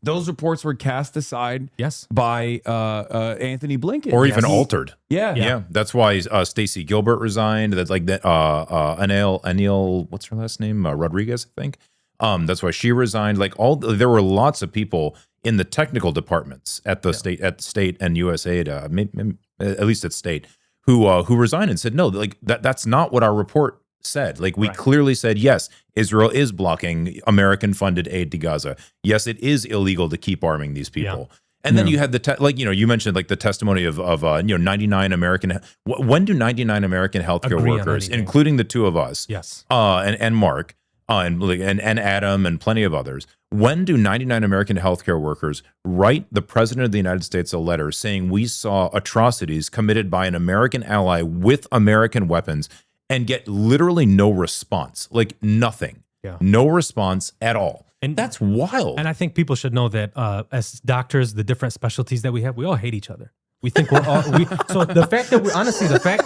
those reports were cast aside, by Anthony Blinken, or even altered. Yeah. That's why Stacey Gilbert resigned. That's like that. Anil, what's her last name? Rodriguez, I think. That's why she resigned. Like there were lots of people in the technical departments at the state and USAID, at least at state, who resigned and said no. Like that's not what our report said. Like we clearly said yes, Israel is blocking American-funded aid to Gaza. Yes, it is illegal to keep arming these people. And then you had like you know you mentioned like the testimony of you know 99 American. When do 99 American healthcare workers, including the two of us, and Mark. And Adam and plenty of others. When do 99 American healthcare workers write the President of the United States a letter saying we saw atrocities committed by an American ally with American weapons and get literally no response? Like nothing. No response at all. And that's wild. And I think people should know that as doctors, the different specialties that we have, we all hate each other. We think we're all so the fact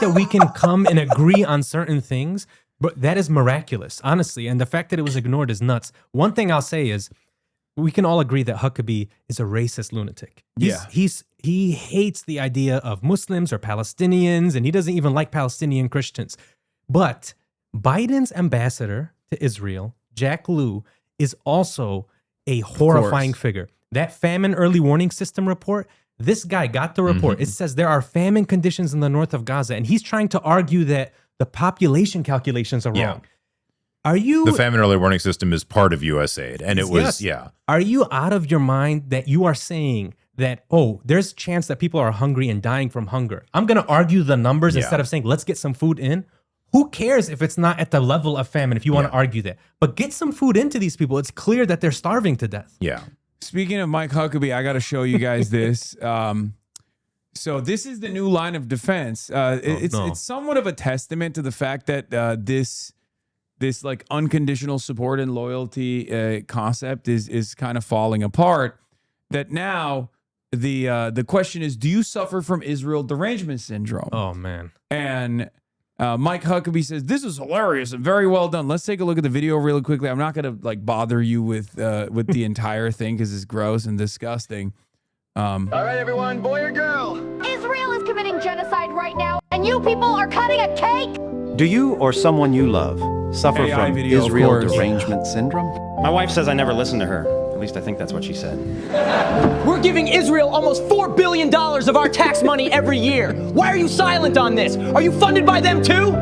that we can come and agree on certain things, but that is miraculous, honestly. And the fact that it was ignored is nuts. One thing I'll say is we can all agree that Huckabee is a racist lunatic. He hates the idea of Muslims or Palestinians, and he doesn't even like Palestinian Christians. But Biden's ambassador to Israel, Jack Lew, is also a horrifying figure. That famine early warning system report, this guy got the report. It says there are famine conditions in the north of Gaza, and he's trying to argue that the population calculations are wrong. the famine early warning system is part of USAID, and it was Are you out of your mind that you are saying that, oh, there's a chance that people are hungry and dying from hunger? I'm going to argue the numbers instead of saying, let's get some food in. Who cares if it's not at the level of famine, if you want to argue that? But get some food into these people. It's clear that they're starving to death. Yeah. Speaking of Mike Huckabee, I got to show you guys this. So this is the new line of defense. It's somewhat of a testament to the fact that this like unconditional support and loyalty concept is kind of falling apart. That now the question is, do you suffer from Israel derangement syndrome? Oh man. And Mike Huckabee says, this is hilarious and very well done. Let's take a look at the video really quickly. I'm not going to like bother you with the entire thing because it's gross and disgusting. All right, everyone, boy or girl? Israel is committing genocide right now, and you people are cutting a cake? Do you or someone you love suffer AI from video, of Israel course. derangement syndrome? My wife says I never listen to her. At least I think that's what she said. We're giving Israel almost $4 billion of our tax money every year. Why are you silent on this? Are you funded by them too?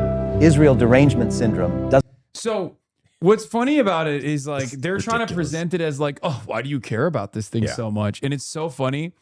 Israel derangement syndrome doesn't. So what's funny about it is like they're trying to present it as like, oh, why do you care about this thing so much? And it's so funny.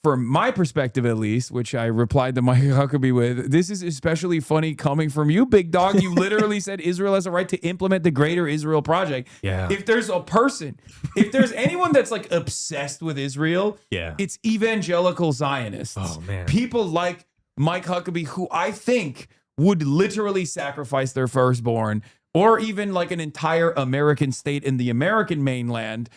From my perspective, at least, which I replied to Mike Huckabee with, this is especially funny coming from you, big dog. You literally said Israel has a right to implement the Greater Israel Project. Yeah. If there's a person, if there's anyone that's like obsessed with Israel, it's evangelical Zionists. Oh man. People like Mike Huckabee, who I think would literally sacrifice their firstborn, or even like an entire American state in the American mainland,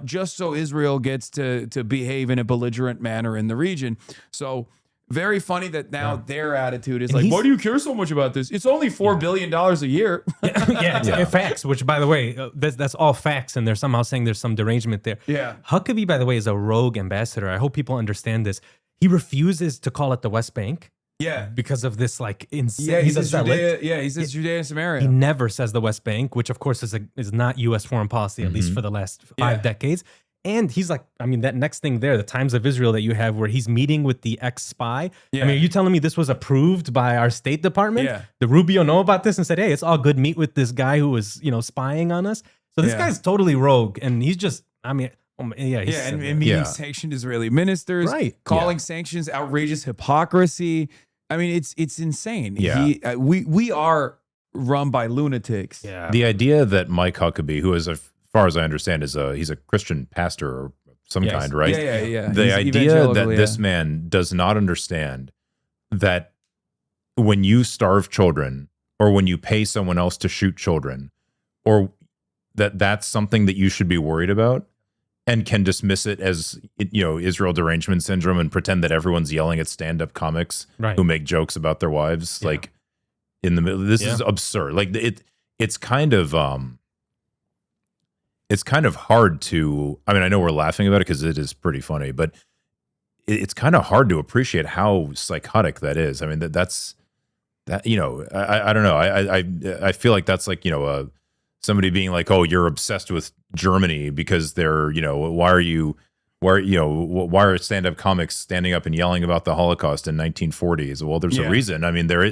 just so Israel gets to behave in a belligerent manner in the region. So very funny that now their attitude is like, why do you care so much about this? It's only $4 billion a year. It's facts, which by the way, that's all facts. And they're somehow saying there's some derangement there. Yeah. Huckabee, by the way, is a rogue ambassador. I hope people understand this. He refuses to call it the West Bank. Yeah. Because of this like insane. Yeah, he's a zealot. he says Judea and Samaria. He never says the West Bank, which of course is not U.S. foreign policy, at least for the last 5 decades. And he's like, I mean, that next thing there, the Times of Israel that you have where he's meeting with the ex-spy. Yeah. I mean, are you telling me this was approved by our State Department? Yeah. Did Rubio know about this and said, hey, it's all good, meet with this guy who was, spying on us? So this guy's totally rogue. And he's just, I mean, he's and meeting sanctioned Israeli ministers, calling sanctions outrageous hypocrisy. I mean, it's insane. Yeah. We are run by lunatics. Yeah. The idea that Mike Huckabee, who is, as far as I understand, he's a Christian pastor or some kind, right? Yeah. The idea that this man does not understand that when you starve children or when you pay someone else to shoot children, or that's something that you should be worried about, and can dismiss it as, Israel derangement syndrome and pretend that everyone's yelling at stand-up comics who make jokes about their wives, like in the middle. This is absurd. Like it's kind of hard to. I mean, I know we're laughing about it because it is pretty funny, but it's kind of hard to appreciate how psychotic that is. I mean, that's I don't know. I feel like that's like somebody being like, oh, you're obsessed with Germany because they're, why are stand-up comics standing up and yelling about the Holocaust in 1940s? Well, there's a reason. I mean, there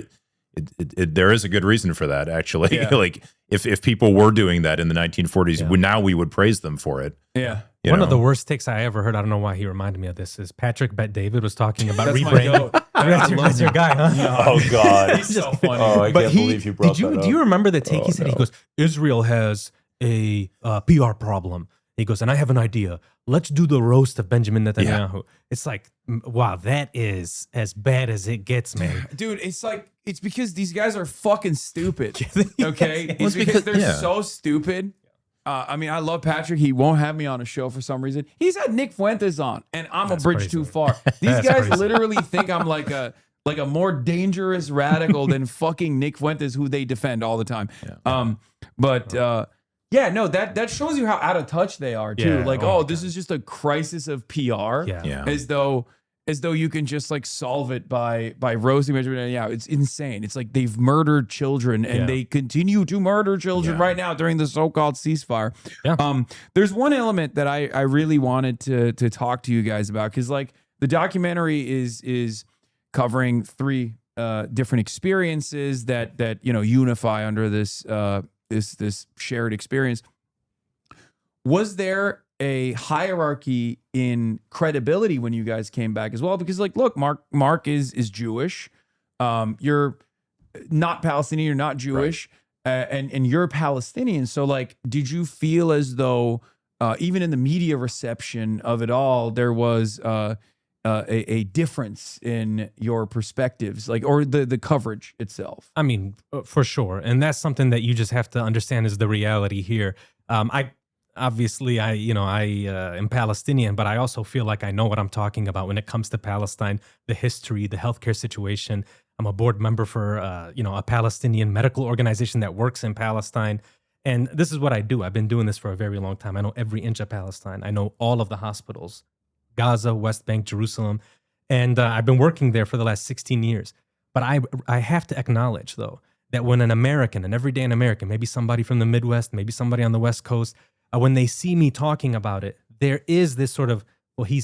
is a good reason for that, actually. Yeah. Like if people were doing that in the 1940s, now we would praise them for it. Yeah. One of the worst takes I ever heard, I don't know why he reminded me of this, is Patrick Bet-David was talking about That's my rebranding. goat. That's your guy, huh? No. Oh, God. He's so funny. Oh, I can't believe you brought that up. Do you remember the take he said? He goes, Israel has a PR problem. He goes, and I have an idea. Let's do the roast of Benjamin Netanyahu. Yeah. It's like, wow, that is as bad as it gets, man. Dude, it's because these guys are fucking stupid. Okay? It's because they're so stupid. I mean, I love Patrick. He won't have me on a show for some reason. He's had Nick Fuentes on, and I'm a bridge too far. These guys literally think I'm like a more dangerous radical than fucking Nick Fuentes, who they defend all the time. That shows you how out of touch they are too. This is just a crisis of PR. As though you can just like solve it by roasting Benjamin. Yeah, it's insane. It's like they've murdered children and they continue to murder children right now during the so-called ceasefire. Yeah. There's one element that I really wanted to talk to you guys about, because like the documentary is covering 3 different experiences that unify under this this shared experience. Was there a hierarchy in credibility when you guys came back as well? Because like, look, Mark is Jewish. You're not Palestinian. You're not Jewish, and you're Palestinian. So like, did you feel as though even in the media reception of it all, there was a difference in your perspectives, like, or the coverage itself? I mean, for sure. And that's something that you just have to understand is the reality here. I am Palestinian, but I also feel like I know what I'm talking about when it comes to Palestine, the history, the healthcare situation. I'm a board member for, a Palestinian medical organization that works in Palestine. And this is what I do. I've been doing this for a very long time. I know every inch of Palestine. I know all of the hospitals, Gaza, West Bank, Jerusalem. And I've been working there for the last 16 years. But I have to acknowledge, though, that when an American, an everyday American, maybe somebody from the Midwest, maybe somebody on the West Coast, when they see me talking about it, there is this sort of, well, he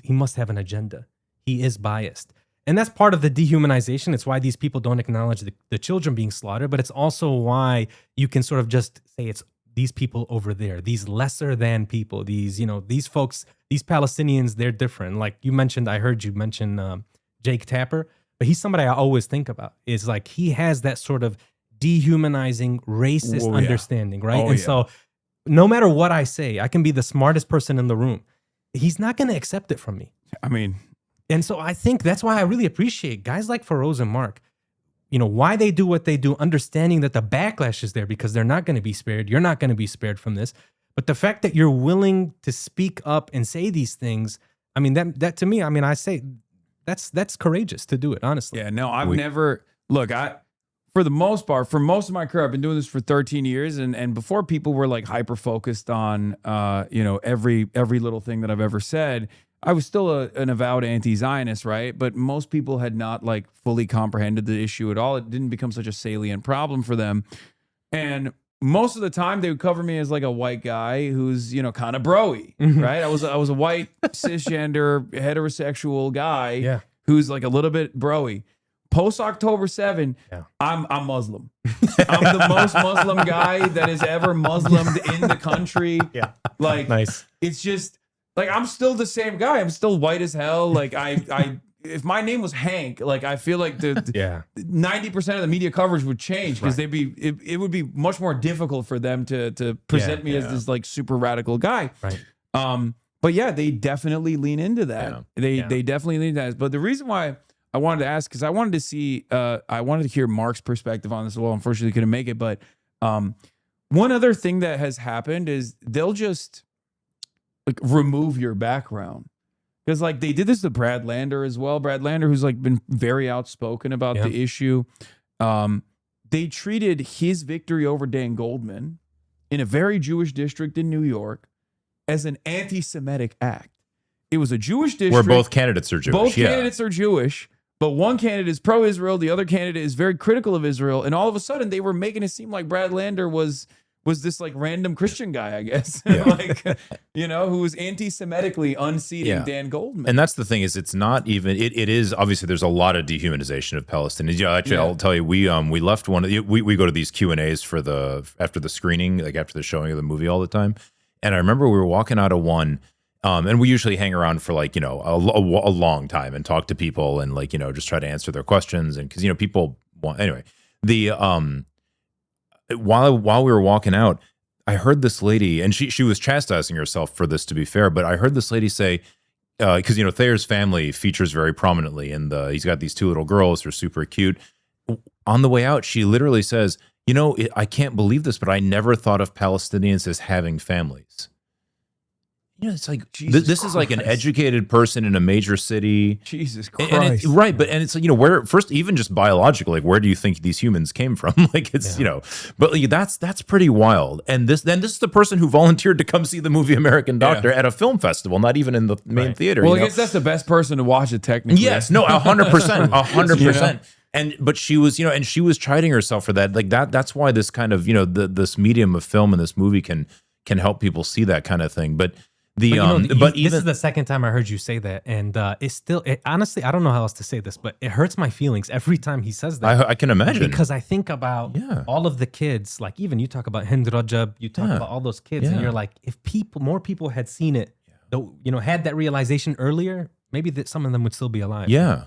must have an agenda. He is biased. And that's part of the dehumanization. It's why these people don't acknowledge the children being slaughtered, but it's also why you can sort of just say it's these people over there, these lesser than people, these folks, these Palestinians, they're different. Like you mentioned, I heard you mention Jake Tapper, but he's somebody I always think about. Is like he has that sort of dehumanizing, racist understanding, right? So no matter what I say, I can be the smartest person in the room. He's not going to accept it from me. I mean, and so I think that's why I really appreciate guys like Feroze and Mark, why they do what they do, understanding that the backlash is there because they're not going to be spared. You're not going to be spared from this. But the fact that you're willing to speak up and say these things, I mean, that to me, I mean, I say that's courageous to do it, honestly. Yeah, no, I've never, look, for the most part, for most of my career, I've been doing this for 13 years. And before people were like hyper-focused on, every little thing that I've ever said, I was still an avowed anti-Zionist, right? But most people had not like fully comprehended the issue at all. It didn't become such a salient problem for them. And most of the time they would cover me as like a white guy who's, kind of bro-y, right? I was a white cisgender heterosexual guy who's like a little bit bro-y. Post October 7, I'm Muslim. I'm the most Muslim guy that is ever Muslimed in the country. Yeah. Like, nice. It's just like, I'm still the same guy. I'm still white as hell. Like if my name was Hank, like I feel like 90% of the media coverage would change because it would be much more difficult for them to present me as this like super radical guy. Right. But yeah, they definitely lean into that. Yeah. They definitely lean into that. But the reason why I wanted to ask, because I wanted to see, I wanted to hear Mark's perspective on this as well. Unfortunately, couldn't make it. But one other thing that has happened is they'll just like remove your background. Because like they did this to Brad Lander as well. Brad Lander, who's like been very outspoken about the issue. They treated his victory over Dan Goldman in a very Jewish district in New York as an anti-Semitic act. It was a Jewish district. Where both candidates are Jewish. Both candidates are Jewish. But one candidate is pro-Israel, the other candidate is very critical of Israel, and all of a sudden they were making it seem like Brad Lander was this like random Christian guy, I guess, like who was anti-Semitically unseating Dan Goldman. And that's the thing is, it's not even. It is obviously there's a lot of dehumanization of Palestinians. Yeah, actually, I'll tell you, we left one. We go to these Q&As for after the screening, like after the showing of the movie all the time, and I remember we were walking out of one. And we usually hang around for like, a long time and talk to people and like, just try to answer their questions. And because, people want, anyway, while we were walking out, I heard this lady, and she was chastising herself for this, to be fair, but I heard this lady say, because, Thayer's family features very prominently and he's got these two little girls who are super cute. On the way out, she literally says, I can't believe this, but I never thought of Palestinians as having families. It's like this is like an educated person in a major city. Jesus Christ, and it's where first, even just biologically, like where do you think these humans came from? Like it's but like, that's pretty wild. And this is the person who volunteered to come see the movie American Doctor at a film festival, not even in the main theater. Well, I guess that's the best person to watch it technically. Yes, no, 100%, 100%. But she was, and she was chiding herself for that. Like that's why this kind of, this medium of film and this movie can help people see that kind of thing. But But this is the second time I heard you say that, and honestly, I don't know how else to say this, but it hurts my feelings every time he says that. I can imagine, because I think about all of the kids. Like, even you talk about Hind Rajab, you talk about all those kids, and you're like, if more people had seen it, had that realization earlier, maybe that some of them would still be alive. Yeah.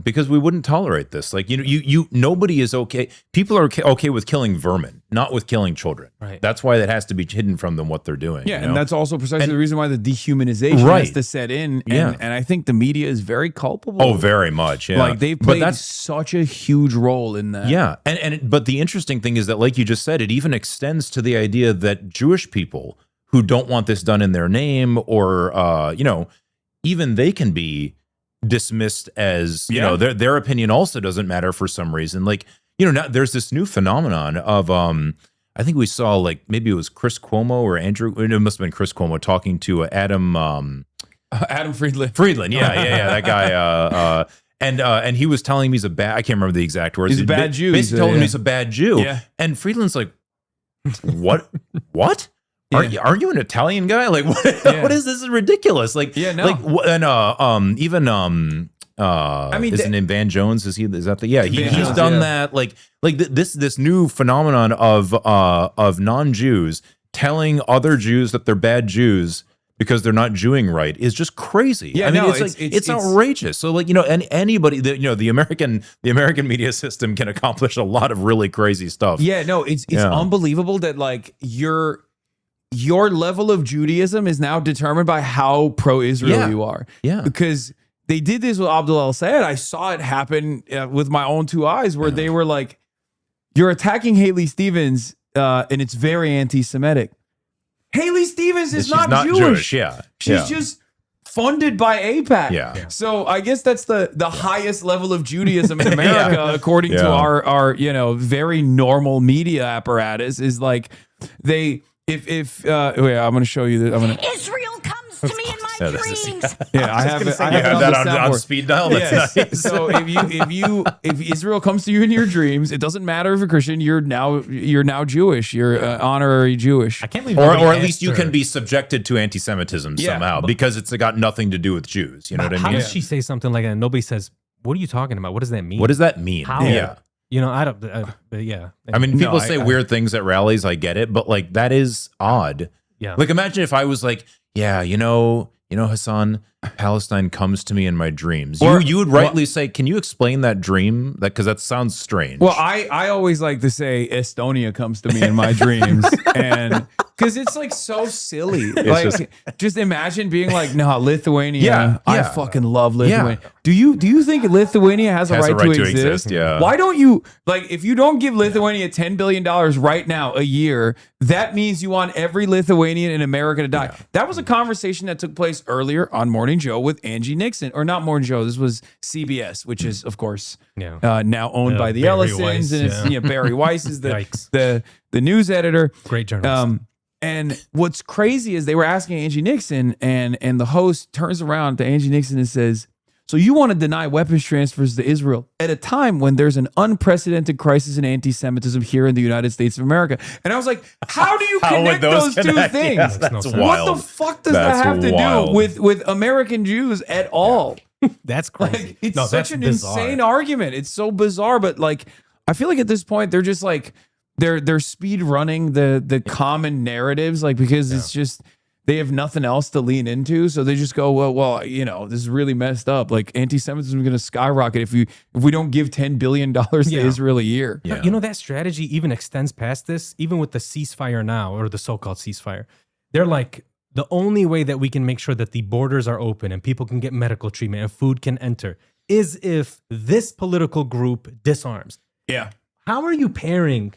Because we wouldn't tolerate this. Like, nobody is okay. People are okay with killing vermin, not with killing children. Right. That's why that has to be hidden from them what they're doing. Yeah, and that's also precisely the reason why the dehumanization has to set in. And I think the media is very culpable. Oh, very much. Yeah. Like, they've played such a huge role in that. Yeah. But the interesting thing is that, like you just said, it even extends to the idea that Jewish people who don't want this done in their name, or even they can be dismissed as, their opinion also doesn't matter for some reason. Like, now there's this new phenomenon of, I think we saw, like, maybe it was Chris Cuomo or Andrew, it must have been Chris Cuomo talking to Adam Friedland. That guy. And he was telling me he's a bad, I can't remember the exact words. He's a bad Jew. Basically told him he's a bad Jew. Yeah. And Friedland's like, what? Aren't you an Italian guy? Like, what is this? This is ridiculous. Like, I mean, is his name Van Jones? He's done that. Like this new phenomenon of non-Jews telling other Jews that they're bad Jews because they're not Jewing right is just crazy. Yeah, I mean, it's outrageous. So, like, anybody that, the American media system can accomplish a lot of really crazy stuff. Yeah, no, it's unbelievable that, like, your level of Judaism is now determined by how pro-Israel you are. Yeah. Because they did this with Abdul al-Sayed. I saw it happen with my own two eyes, where they were like, you're attacking Haley Stevens, and it's very anti-Semitic. Haley Stevens is not Jewish. She's just funded by AIPAC. Yeah. So I guess that's the highest level of Judaism in America, according to our very normal media apparatus, is like if I'm going to show you that. Israel comes to me in my dreams. I have that on speed dial. That's nice. So if Israel comes to you in your dreams, it doesn't matter if you're Christian. You're now Jewish. You're honorary Jewish. I can't believe, or at least you can be subjected to anti-Semitism somehow, because it's got nothing to do with Jews. You know what I mean? How does she say something like that and nobody says, "What are you talking about? What does that mean? What does that mean?" How? Yeah. I don't. But yeah. I mean, people say weird things at rallies. I get it, but, like, that is odd. Yeah. Like, imagine if I was like, Hasan, Palestine comes to me in my dreams. You would rightly say, can you explain that dream? Because that sounds strange. Well, I always like to say Estonia comes to me in my dreams, and because it's, like, so silly. Like, just imagine being like, no, Lithuania. I fucking love Lithuania. Do you think Lithuania has a right to exist? Yeah. Why don't you, like, if you don't give Lithuania $10 billion right now a year, that means you want every Lithuanian in America to die. That was a conversation that took place earlier on Morning Joe with Angie Nixon, or not Morning Joe. This was CBS, which is, of course, now owned by the Barry Ellisons, Weiss, and it's Barry Weiss is the news editor. Great journalist. And what's crazy is they were asking Angie Nixon, and the host turns around to Angie Nixon and says, so you want to deny weapons transfers to Israel at a time when there's an unprecedented crisis in anti-Semitism here in the United States of America? And I was like, how do you connect those two things? Yeah, that's wild. What the fuck does that have to do with American Jews at all? That's crazy. Like, it's such an insane argument. It's so bizarre, but, like, I feel like at this point they're just like they're speed running the common narratives, like, because it's just they have nothing else to lean into, so they just go, well, this is really messed up. Like, anti-Semitism is going to skyrocket if we don't give $10 billion to Israel a year. Yeah. That strategy even extends past this, even with the ceasefire now, or the so-called ceasefire. They're like, the only way that we can make sure that the borders are open and people can get medical treatment and food can enter is if this political group disarms. Yeah. How are you pairing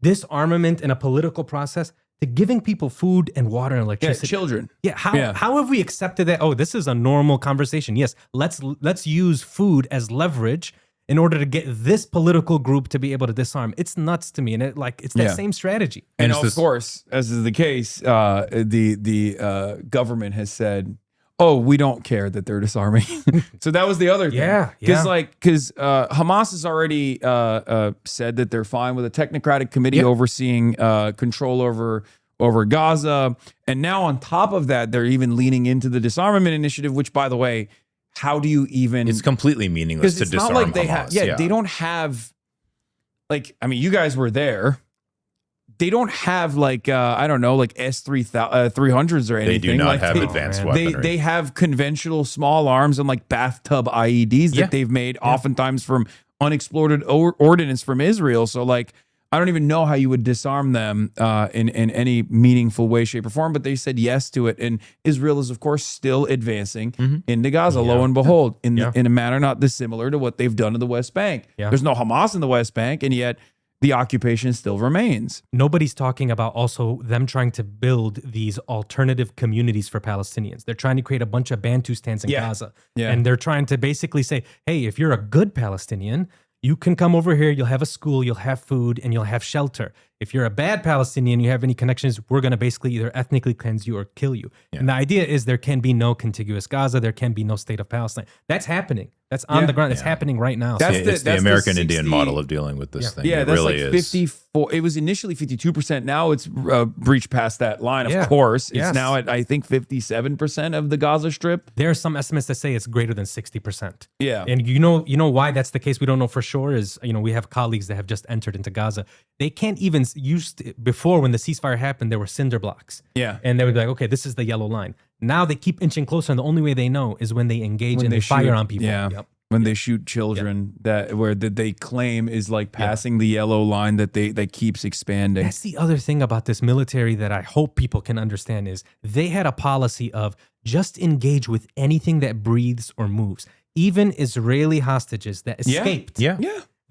disarmament in a political process to giving people food and water and electricity? Children. Yeah. How have we accepted that? Oh, this is a normal conversation. Yes. Let's use food as leverage in order to get this political group to be able to disarm. It's nuts to me. And it's that same strategy. And of course, as is the case, the government has said, oh, we don't care that they're disarming. So that was the other thing. Because Hamas has already said that they're fine with a technocratic committee overseeing control over over Gaza. And now on top of that, they're even leaning into the disarmament initiative, which, by the way, how do you even... It's completely meaningless to disarm not like they Hamas. they don't have... Like, I mean, you guys were there. They don't have like I don't know, like S-300s or anything. They do not like have advanced weaponry. They have conventional small arms and like bathtub IEDs that they've made, oftentimes from unexploded ordnance from Israel. So like, I don't even know how you would disarm them in any meaningful way, shape, or form. But they said yes to it, and Israel is of course still advancing into Gaza. Lo and behold, in a manner not dissimilar to what they've done in the West Bank. There's no Hamas in the West Bank, and yet the occupation still remains. Nobody's talking about also them trying to build these alternative communities for Palestinians. They're trying to create a bunch of Bantustans in Gaza. And they're trying to basically say, hey, if you're a good Palestinian, you can come over here, you'll have a school, you'll have food, and you'll have shelter. If you're a bad Palestinian, you have any connections, we're going to basically either ethnically cleanse you or kill you. And the idea is there can be no contiguous Gaza, there can be no state of Palestine. That's happening. That's on the ground. It's happening right now. It's the American Indian model of dealing with this thing. Yeah, it that's really like is. 54. It was initially 52%. Now it's breached past that line, of course. It's now at, I think, 57% of the Gaza Strip. There are some estimates that say it's greater than 60%. Yeah. And you know why that's the case? We don't know for sure is, we have colleagues that have just entered into Gaza. They can't even before when the ceasefire happened, there were cinder blocks. Yeah. And they would be like, okay, this is the yellow line. Now they keep inching closer, and the only way they know is when they engage and they fire on people. Yeah. Yep. When they shoot children that they claim is like passing the yellow line that keeps expanding. That's the other thing about this military that I hope people can understand is they had a policy of just engage with anything that breathes or moves. Even Israeli hostages that escaped. Yeah.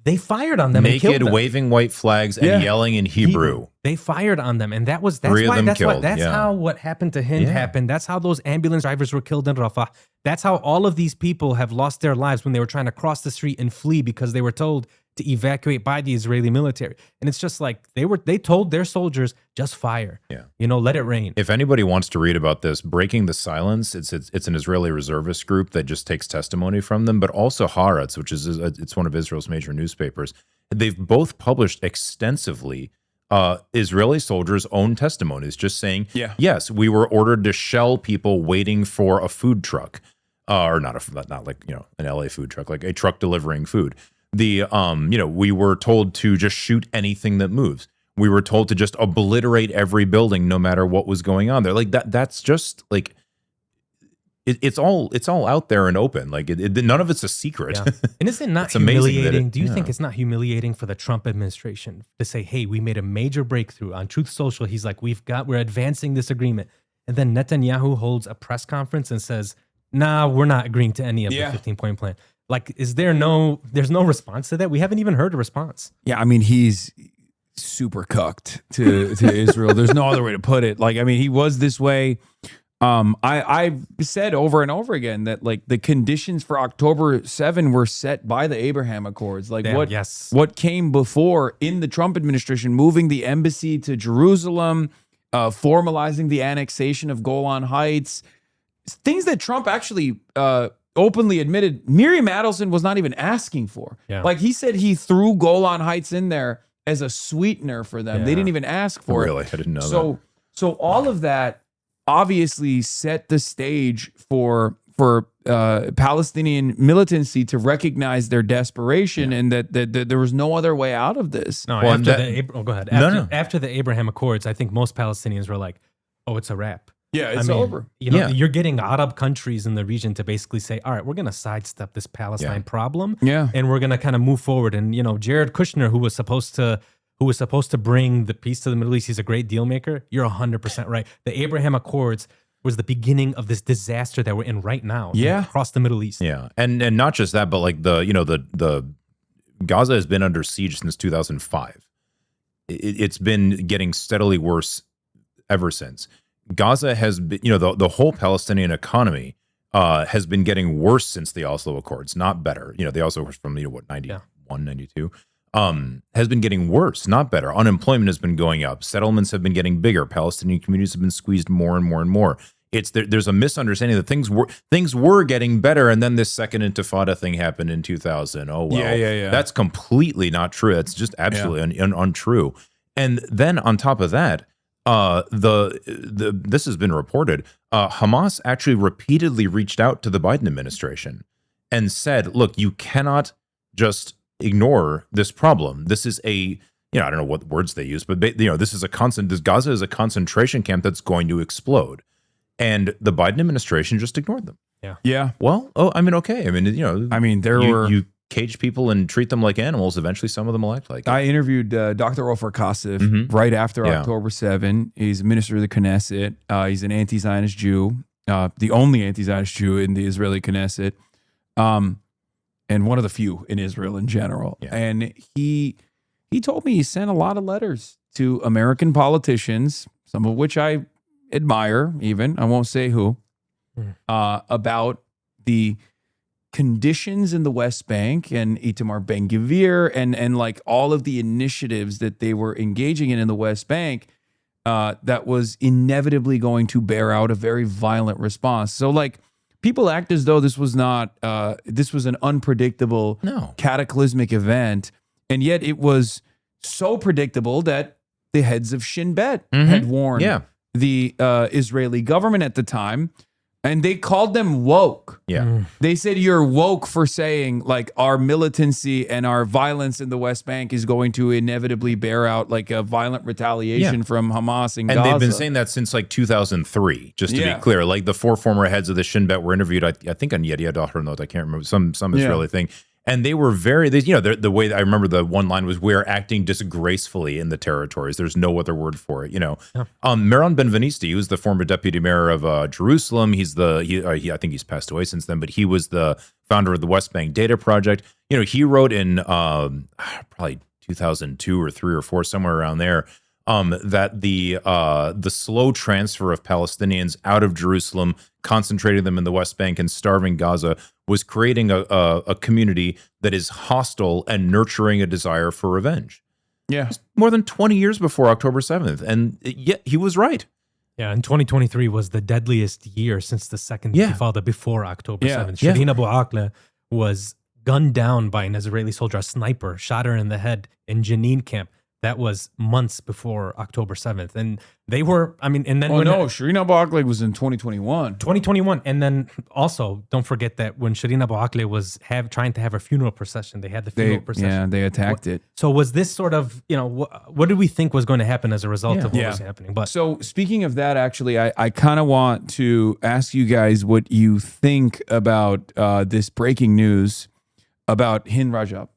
They fired on them and killed Naked, them. waving white flags and yelling in Hebrew. They fired on them, and that's how what happened to Hind happened. That's how those ambulance drivers were killed in Rafah. That's how all of these people have lost their lives when they were trying to cross the street and flee because they were told to evacuate by the Israeli military. And it's just like they told their soldiers, just fire. Yeah. Let it rain. If anybody wants to read about this, Breaking the Silence, it's an Israeli reservist group that just takes testimony from them, but also Haaretz, which is it's one of Israel's major newspapers. They've both published extensively Israeli soldiers' own testimonies, just saying, yes, we were ordered to shell people waiting for a food truck, or not like an LA food truck, like a truck delivering food. We were told to just shoot anything that moves. We were told to just obliterate every building, no matter what was going on there. Like that's just like it's all out there and open. Like none of it's a secret. Yeah. And is it not humiliating? Do you think it's not humiliating for the Trump administration to say, hey, we made a major breakthrough on Truth Social? He's like, we're advancing this agreement. And then Netanyahu holds a press conference and says, nah, we're not agreeing to any of the 15-point plan. Like, there's no response to that? We haven't even heard a response. Yeah, I mean, he's super cucked to Israel. There's no other way to put it. Like, I mean, he was this way. I've said over and over again that like the conditions for October 7 were set by the Abraham Accords. Like what came before in the Trump administration, moving the embassy to Jerusalem, formalizing the annexation of Golan Heights, things that Trump actually openly admitted Miriam Adelson was not even asking for. Yeah. Like he said he threw Golan Heights in there as a sweetener for them. They didn't even ask for it. Really? I didn't know that. So all of that obviously set the stage for Palestinian militancy to recognize their desperation and that there was no other way out of this. No, go ahead. After the Abraham Accords, I think most Palestinians were like, oh, it's a wrap. Yeah, it's over. You're getting Arab countries in the region to basically say, all right, we're going to sidestep this Palestine problem. Yeah. And we're going to kind of move forward. And, Jared Kushner, who was supposed to bring the peace to the Middle East, he's a great deal maker. You're 100% right. The Abraham Accords was the beginning of this disaster that we're in right now. Across the Middle East. Yeah. And not just that, but like the Gaza has been under siege since 2005. It's been getting steadily worse ever since. Gaza has been, the whole Palestinian economy has been getting worse since the Oslo Accords, not better. The Oslo Accords from 91, 92, has been getting worse, not better. Unemployment has been going up. Settlements have been getting bigger. Palestinian communities have been squeezed more and more and more. There's a misunderstanding that things were getting better, and then this second Intifada thing happened in 2000. Oh well, yeah. That's completely not true. That's just absolutely untrue. And then on top of that, this has been reported. Hamas actually repeatedly reached out to the Biden administration and said, "Look, you cannot just ignore this problem. This is I don't know what words they use, but this is Gaza is a concentration camp that's going to explode." And the Biden administration just ignored them. Yeah. Well, okay. You cage people and treat them like animals. Eventually, some of them will act like it. I interviewed Dr. Ofer Kasif right after October 7. He's a minister of the Knesset. He's an anti-Zionist Jew, the only anti-Zionist Jew in the Israeli Knesset, and one of the few in Israel in general. Yeah. And he told me he sent a lot of letters to American politicians, some of which I admire even, I won't say who, about the conditions in the West Bank and Itamar Ben-Gvir and like all of the initiatives that they were engaging in the West Bank that was inevitably going to bear out a very violent response. So like people act as though this was not, this was an unpredictable, cataclysmic event. And yet it was so predictable that the heads of Shin Bet had warned the Israeli government at the time, and they called them woke. They said, you're woke for saying like our militancy and our violence in the West Bank is going to inevitably bear out like a violent retaliation from Hamas in Gaza. And they've been saying that since like 2003, just to be clear. Like the 4 former heads of the Shin Bet were interviewed, I think on Yediot Ahronot, I can't remember, some Israeli thing. And they were the way I remember the one line was, we're acting disgracefully in the territories. There's no other word for it, Meron Ben-Venisti, who's the former deputy mayor of Jerusalem. I think he's passed away since then, but he was the founder of the West Bank Data Project. He wrote in probably 2002 or 3 or 4, somewhere around there, that the slow transfer of Palestinians out of Jerusalem, concentrating them in the West Bank and starving Gaza, was creating a community that is hostile and nurturing a desire for revenge. More than 20 years before October 7th. And yet he was right. Yeah, and 2023 was the deadliest year since the second Intifada before October 7th. Shireen Abu Akleh was gunned down by an Israeli soldier, a sniper, shot her in the head in Jenin camp. That was months before October 7th. And they were, and then Shireen Abu Akleh was in 2021. 2021. And then also, don't forget that when Shireen Abu Akleh was trying to have her funeral procession, they had the funeral procession. Yeah, they attacked it. So was this sort of, what did we think was going to happen as a result of what was happening? But so speaking of that, actually, I kind of want to ask you guys what you think about this breaking news about Hind Rajab.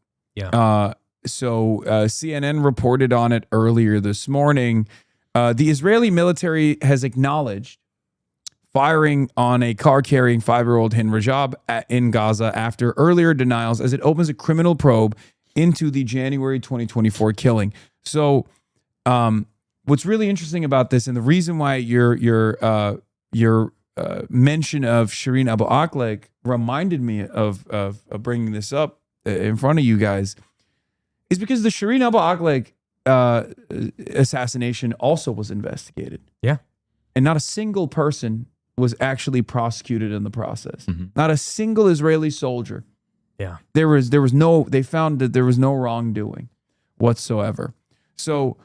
So CNN reported on it earlier this morning. The Israeli military has acknowledged firing on a car carrying 5-year-old Hind Rajab in Gaza after earlier denials, as it opens a criminal probe into the January 2024 killing. So what's really interesting about this, and the reason why your mention of Shireen Abu Akleh reminded me of bringing this up in front of you guys, is because the Shireen Abu Akleh assassination also was investigated. And not a single person was actually prosecuted in the process. Not a single Israeli soldier. There was no, they found that there was no wrongdoing whatsoever. So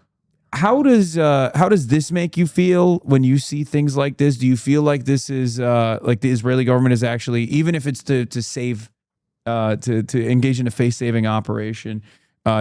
how does this make you feel when you see things like this? Do you feel like this is like the Israeli government is actually, even if it's to save, to engage in a face-saving operation,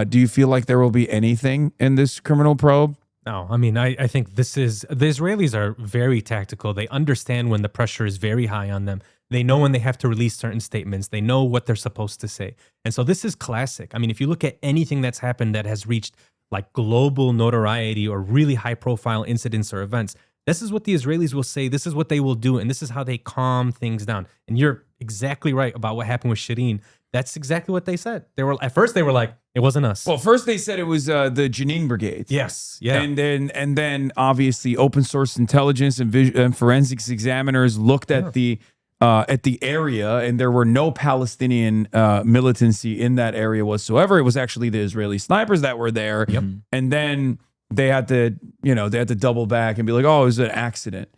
do you feel like there will be anything in this criminal probe? No, I think the Israelis are very tactical. They understand when the pressure is very high on them. They know when they have to release certain statements. They know what they're supposed to say. And so this is classic. If you look at anything that's happened that has reached like global notoriety or really high profile incidents or events, this is what the Israelis will say. This is what they will do. And this is how they calm things down. And you're exactly right about what happened with Shireen. That's exactly what they said. At first they were like, it wasn't us. Well, first they said it was the Jenin Brigade. Yes. Yeah. And then obviously open source intelligence and forensics examiners looked at the area, and there were no Palestinian militancy in that area whatsoever. It was actually the Israeli snipers that were there. And then they had to double back and be like, oh, it was an accident.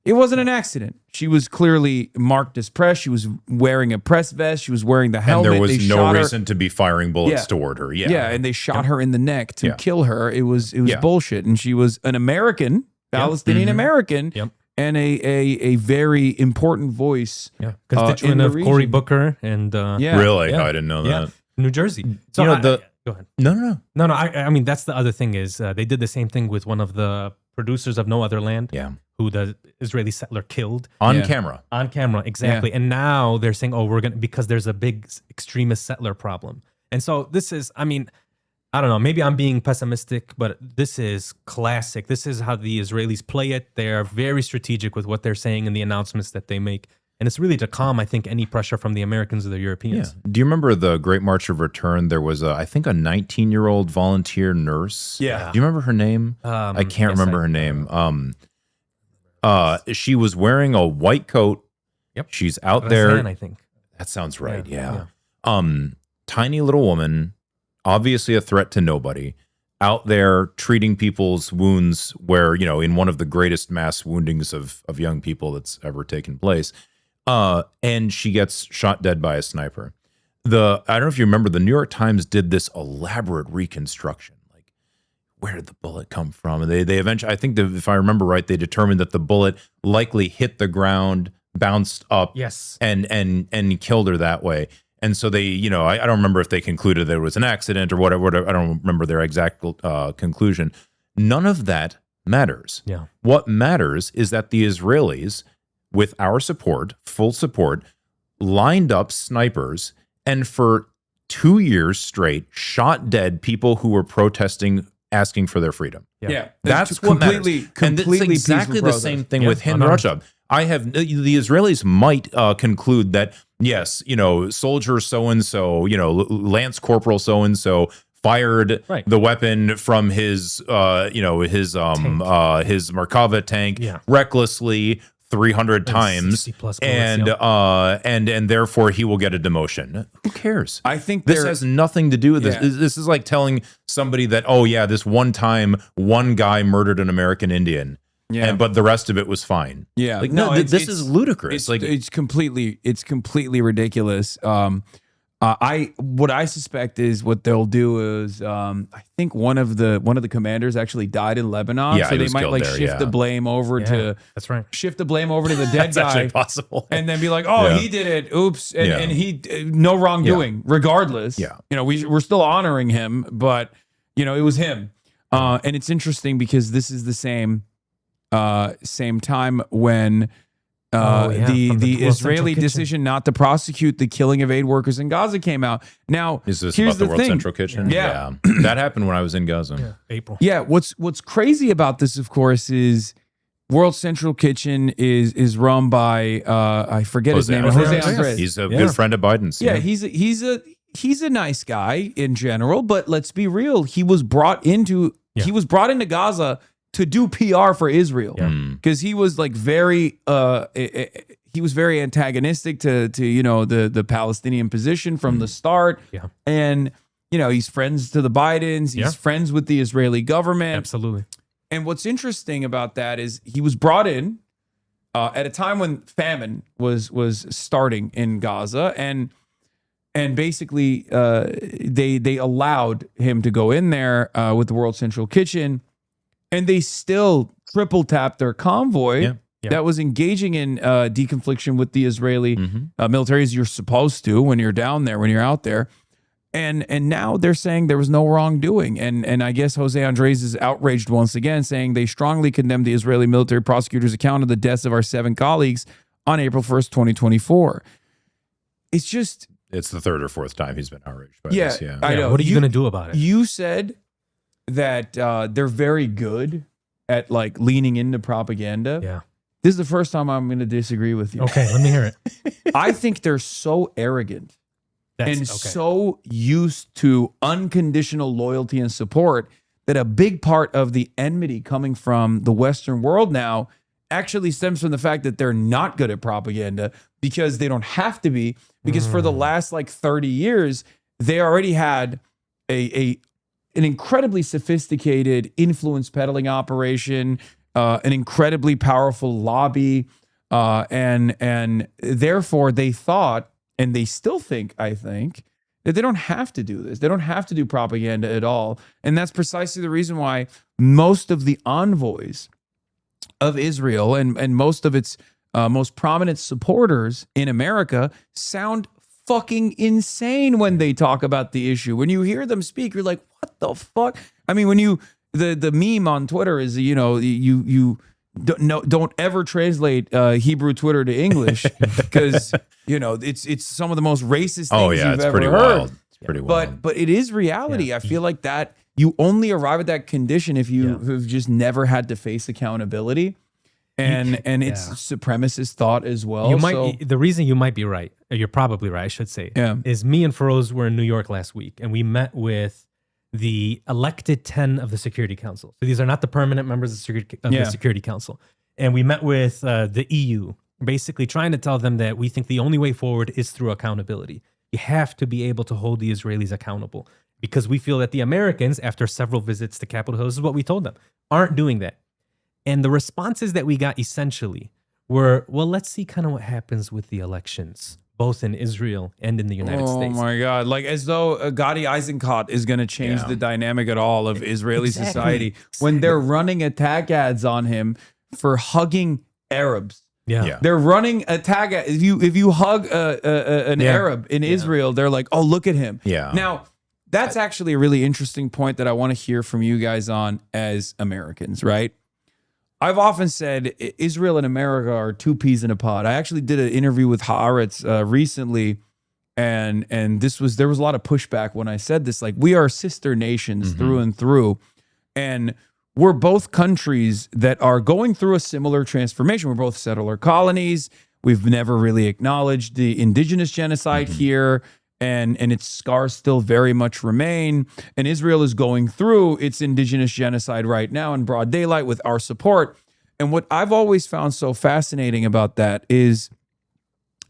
It wasn't an accident. She was clearly marked as press. She was wearing a press vest. She was wearing the helmet. And there was no reason to be firing bullets toward her. And they shot her in the neck to kill her. It was bullshit. And she was an American Palestinian American and a very important voice. Constituent of Cory Booker and Really? I didn't know that. New Jersey. So go ahead. No. I mean, that's the other thing is they did the same thing with one of the producers of No Other Land. Who the Israeli settler killed on camera. On camera, exactly. And now they're saying, oh, we're gonna, because there's a big extremist settler problem. And so this is, I mean, I don't know, maybe I'm being pessimistic, but this is classic. This is how the Israelis play it. They're very strategic with what they're saying and the announcements that they make. And it's really to calm, I think, any pressure from the Americans or the Europeans. Do you remember the Great March of Return? There was, I think, a 19-year-old volunteer nurse. Do you remember her name? I can't remember her name. She was wearing a white coat. She's out there. I think. That sounds right. Tiny little woman, obviously a threat to nobody, out there treating people's wounds where, you know, in one of the greatest mass woundings of young people that's ever taken place. And she gets shot dead by a sniper. I don't know if you remember, the New York Times did this elaborate reconstruction. Like, where did the bullet come from? And they eventually, I think if I remember right, they determined that the bullet likely hit the ground, bounced up, and killed her that way. And so they, you know, I don't remember if they concluded that it was an accident or whatever. I don't remember their exact conclusion. None of that matters. What matters is that the Israelis, with our support, full support, lined up snipers and for 2 years straight shot dead people who were protesting, asking for their freedom. That's what matters. And it's exactly the same thing with Hind Rajab. The Israelis might conclude that, yes, you know, soldier so-and-so, you know, Lance Corporal so-and-so fired the weapon from his, his Merkava tank recklessly 300 times, and therefore he will get a demotion. Who cares? I think this has nothing to do with this. This is like telling somebody that, oh yeah, this one time one guy murdered an American Indian. But the rest of it was fine. Like, no, this is ludicrous. It's completely ridiculous. What I suspect is what they'll do is I think one of the commanders actually died in Lebanon, so they might like shift the blame over to shift the blame over to the dead guy. Actually possible, and then be like, oh, he did it. Oops, and he no wrongdoing. Regardless, you know, we're still honoring him, but you know, it was him. And it's interesting because this is the same time when the Israeli decision not to prosecute the killing of aid workers in Gaza came out. Now, is this here's about the the World thing. Central Kitchen? That happened when I was in Gaza. April. What's crazy about this, of course, is World Central Kitchen is run by I forget his name, Jose Andres. He's a good friend of Biden's. He's a nice guy in general, but let's be real. He was brought into Gaza to do PR for Israel because he was like very antagonistic to you know the Palestinian position from the start. And you know, he's friends to the Bidens, he's friends with the Israeli government. Absolutely. And what's interesting about that is he was brought in at a time when famine was starting in Gaza, and basically they allowed him to go in there with the World Central Kitchen. And they still triple tapped their convoy that was engaging in deconfliction with the Israeli military, as you're supposed to when you're down there, when you're out there. And now they're saying there was no wrongdoing. And I guess Jose Andres is outraged once again, saying they strongly condemn the Israeli military prosecutor's account of the deaths of our 7 colleagues on April 1st, 2024. It's just... It's the 3rd or 4th time he's been outraged by this. I know. What are you going to do about it? You said that they're very good at like leaning into propaganda. This is the first time I'm going to disagree with you. Okay, let me hear it. I think they're so arrogant so used to unconditional loyalty and support that a big part of the enmity coming from the Western world now actually stems from the fact that they're not good at propaganda because they don't have to be, because for the last like 30 years, they already had an incredibly sophisticated influence peddling operation, an incredibly powerful lobby, and therefore they thought, and they still think, I think, that they don't have to do this. They don't have to do propaganda at all. And that's precisely the reason why most of the envoys of Israel and most of its most prominent supporters in America sound fucking insane when they talk about the issue. When you hear them speak, you're like, what the fuck? I mean, when you the meme on Twitter is, you know, you don't ever translate Hebrew Twitter to English because you know it's some of the most racist things you've ever heard. Wild. It's pretty wild. But it is reality. I feel like that you only arrive at that condition if you have just never had to face accountability. And it's supremacist thought as well. You might the reason you might be right, or you're probably right, I should say, is me and Feroze were in New York last week, and we met with the elected 10 of the Security Council. So these are not the permanent members of the Security Council. And we met with the EU, basically trying to tell them that we think the only way forward is through accountability. You have to be able to hold the Israelis accountable, because we feel that the Americans, after several visits to Capitol Hill, this is what we told them, aren't doing that. And the responses that we got essentially were, well, let's see kind of what happens with the elections, both in Israel and in the United States. Oh my God. Like as though Gadi Eisenkot is going to change the dynamic at all of Israeli society when they're running attack ads on him for hugging Arabs. They're running attack ads. If you hug an Arab in Israel, they're like, oh, look at him. Now, that's actually a really interesting point that I want to hear from you guys on as Americans, right? I've often said Israel and America are two peas in a pod. I actually did an interview with Haaretz recently, and there was a lot of pushback when I said this. Like, we are sister nations through and through, and we're both countries that are going through a similar transformation. We're both settler colonies. We've never really acknowledged the indigenous genocide here, and its scars still very much remain. And Israel is going through its indigenous genocide right now in broad daylight with our support. And what I've always found so fascinating about that is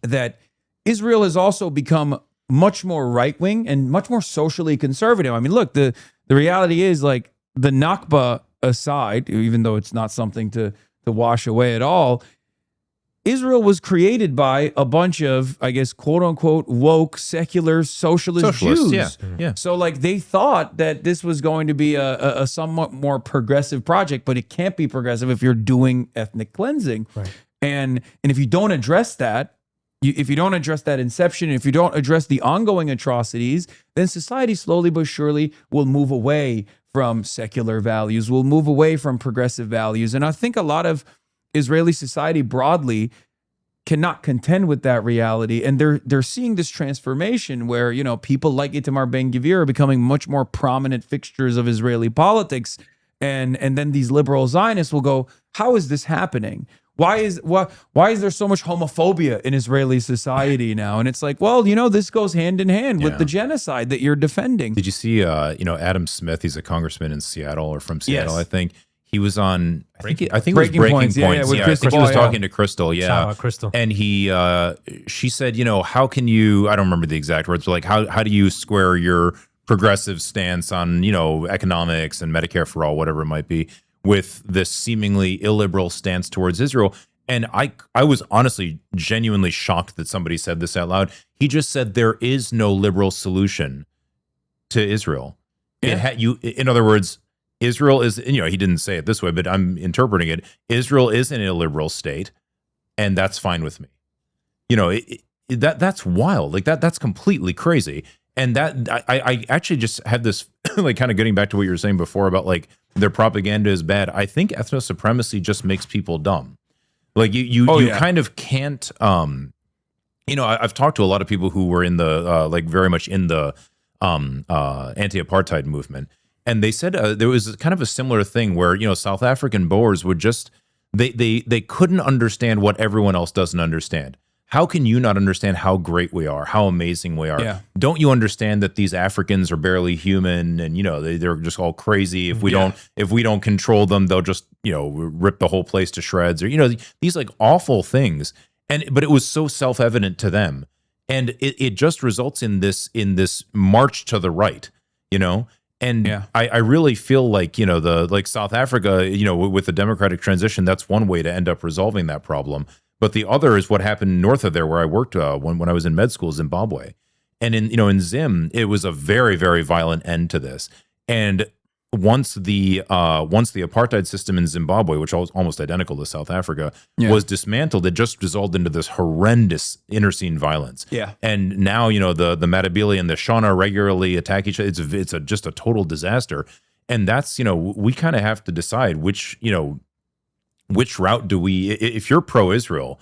that Israel has also become much more right-wing and much more socially conservative. I mean, look, the reality is, like, the Nakba aside, even though it's not something to wash away at all, Israel was created by a bunch of, I guess, quote unquote, woke, secular, socialist Jews. So like they thought that this was going to be a somewhat more progressive project, but it can't be progressive if you're doing ethnic cleansing. And if you don't address that, if you don't address that inception, if you don't address the ongoing atrocities, then society slowly but surely will move away from secular values, will move away from progressive values. And I think a lot of Israeli society broadly cannot contend with that reality, and they're seeing this transformation where, you know, people like Itamar Ben-Gvir are becoming much more prominent fixtures of Israeli politics, and then these liberal Zionists will go, how is this happening? Why is there so much homophobia in Israeli society now? And it's like, well, you know, this goes hand in hand with the genocide that you're defending. Did you see you know, Adam Smith? He's a congressman in Seattle, or from Seattle, I think. He was on, I think it was Breaking Points. Yeah, he was talking to Crystal. Shout out Crystal. And she said, you know, how can you, I don't remember the exact words, but like, how do you square your progressive stance on, you know, economics and Medicare for all, whatever it might be, with this seemingly illiberal stance towards Israel? And I was honestly genuinely shocked that somebody said this out loud. He just said there is no liberal solution to Israel. In other words, Israel is, you know, he didn't say it this way, but I'm interpreting it. Israel is an illiberal state, and that's fine with me. You know, that's wild. Like that's completely crazy. And that I actually just had this like kind of getting back to what you were saying before about like their propaganda is bad. I think ethno supremacy just makes people dumb. Like you kind of can't. You know, I've talked to a lot of people who were in the like very much in the anti-apartheid movement. And they said there was kind of a similar thing where, you know, South African Boers would just, they couldn't understand what everyone else doesn't understand. How can you not understand how great we are, how amazing we are? Don't you understand that these Africans are barely human, and, you know, they're just all crazy. If we don't control them, they'll just, you know, rip the whole place to shreds, or, you know, these like awful things. But it was so self-evident to them. And it just results in this march to the right, you know? And I really feel like, you know, like South Africa, you know, with the democratic transition, that's one way to end up resolving that problem. But the other is what happened north of there where I worked when I was in med school, Zimbabwe. And in Zim, it was a very, very violent end to this. And once the apartheid system in Zimbabwe, which was almost identical to South Africa, was dismantled, it just dissolved into this horrendous interscene violence. Yeah. And now, you know, the Matabele and the Shona regularly attack each other. It's just a total disaster. And that's, you know, we kind of have to decide which route do we, if you're pro-Israel,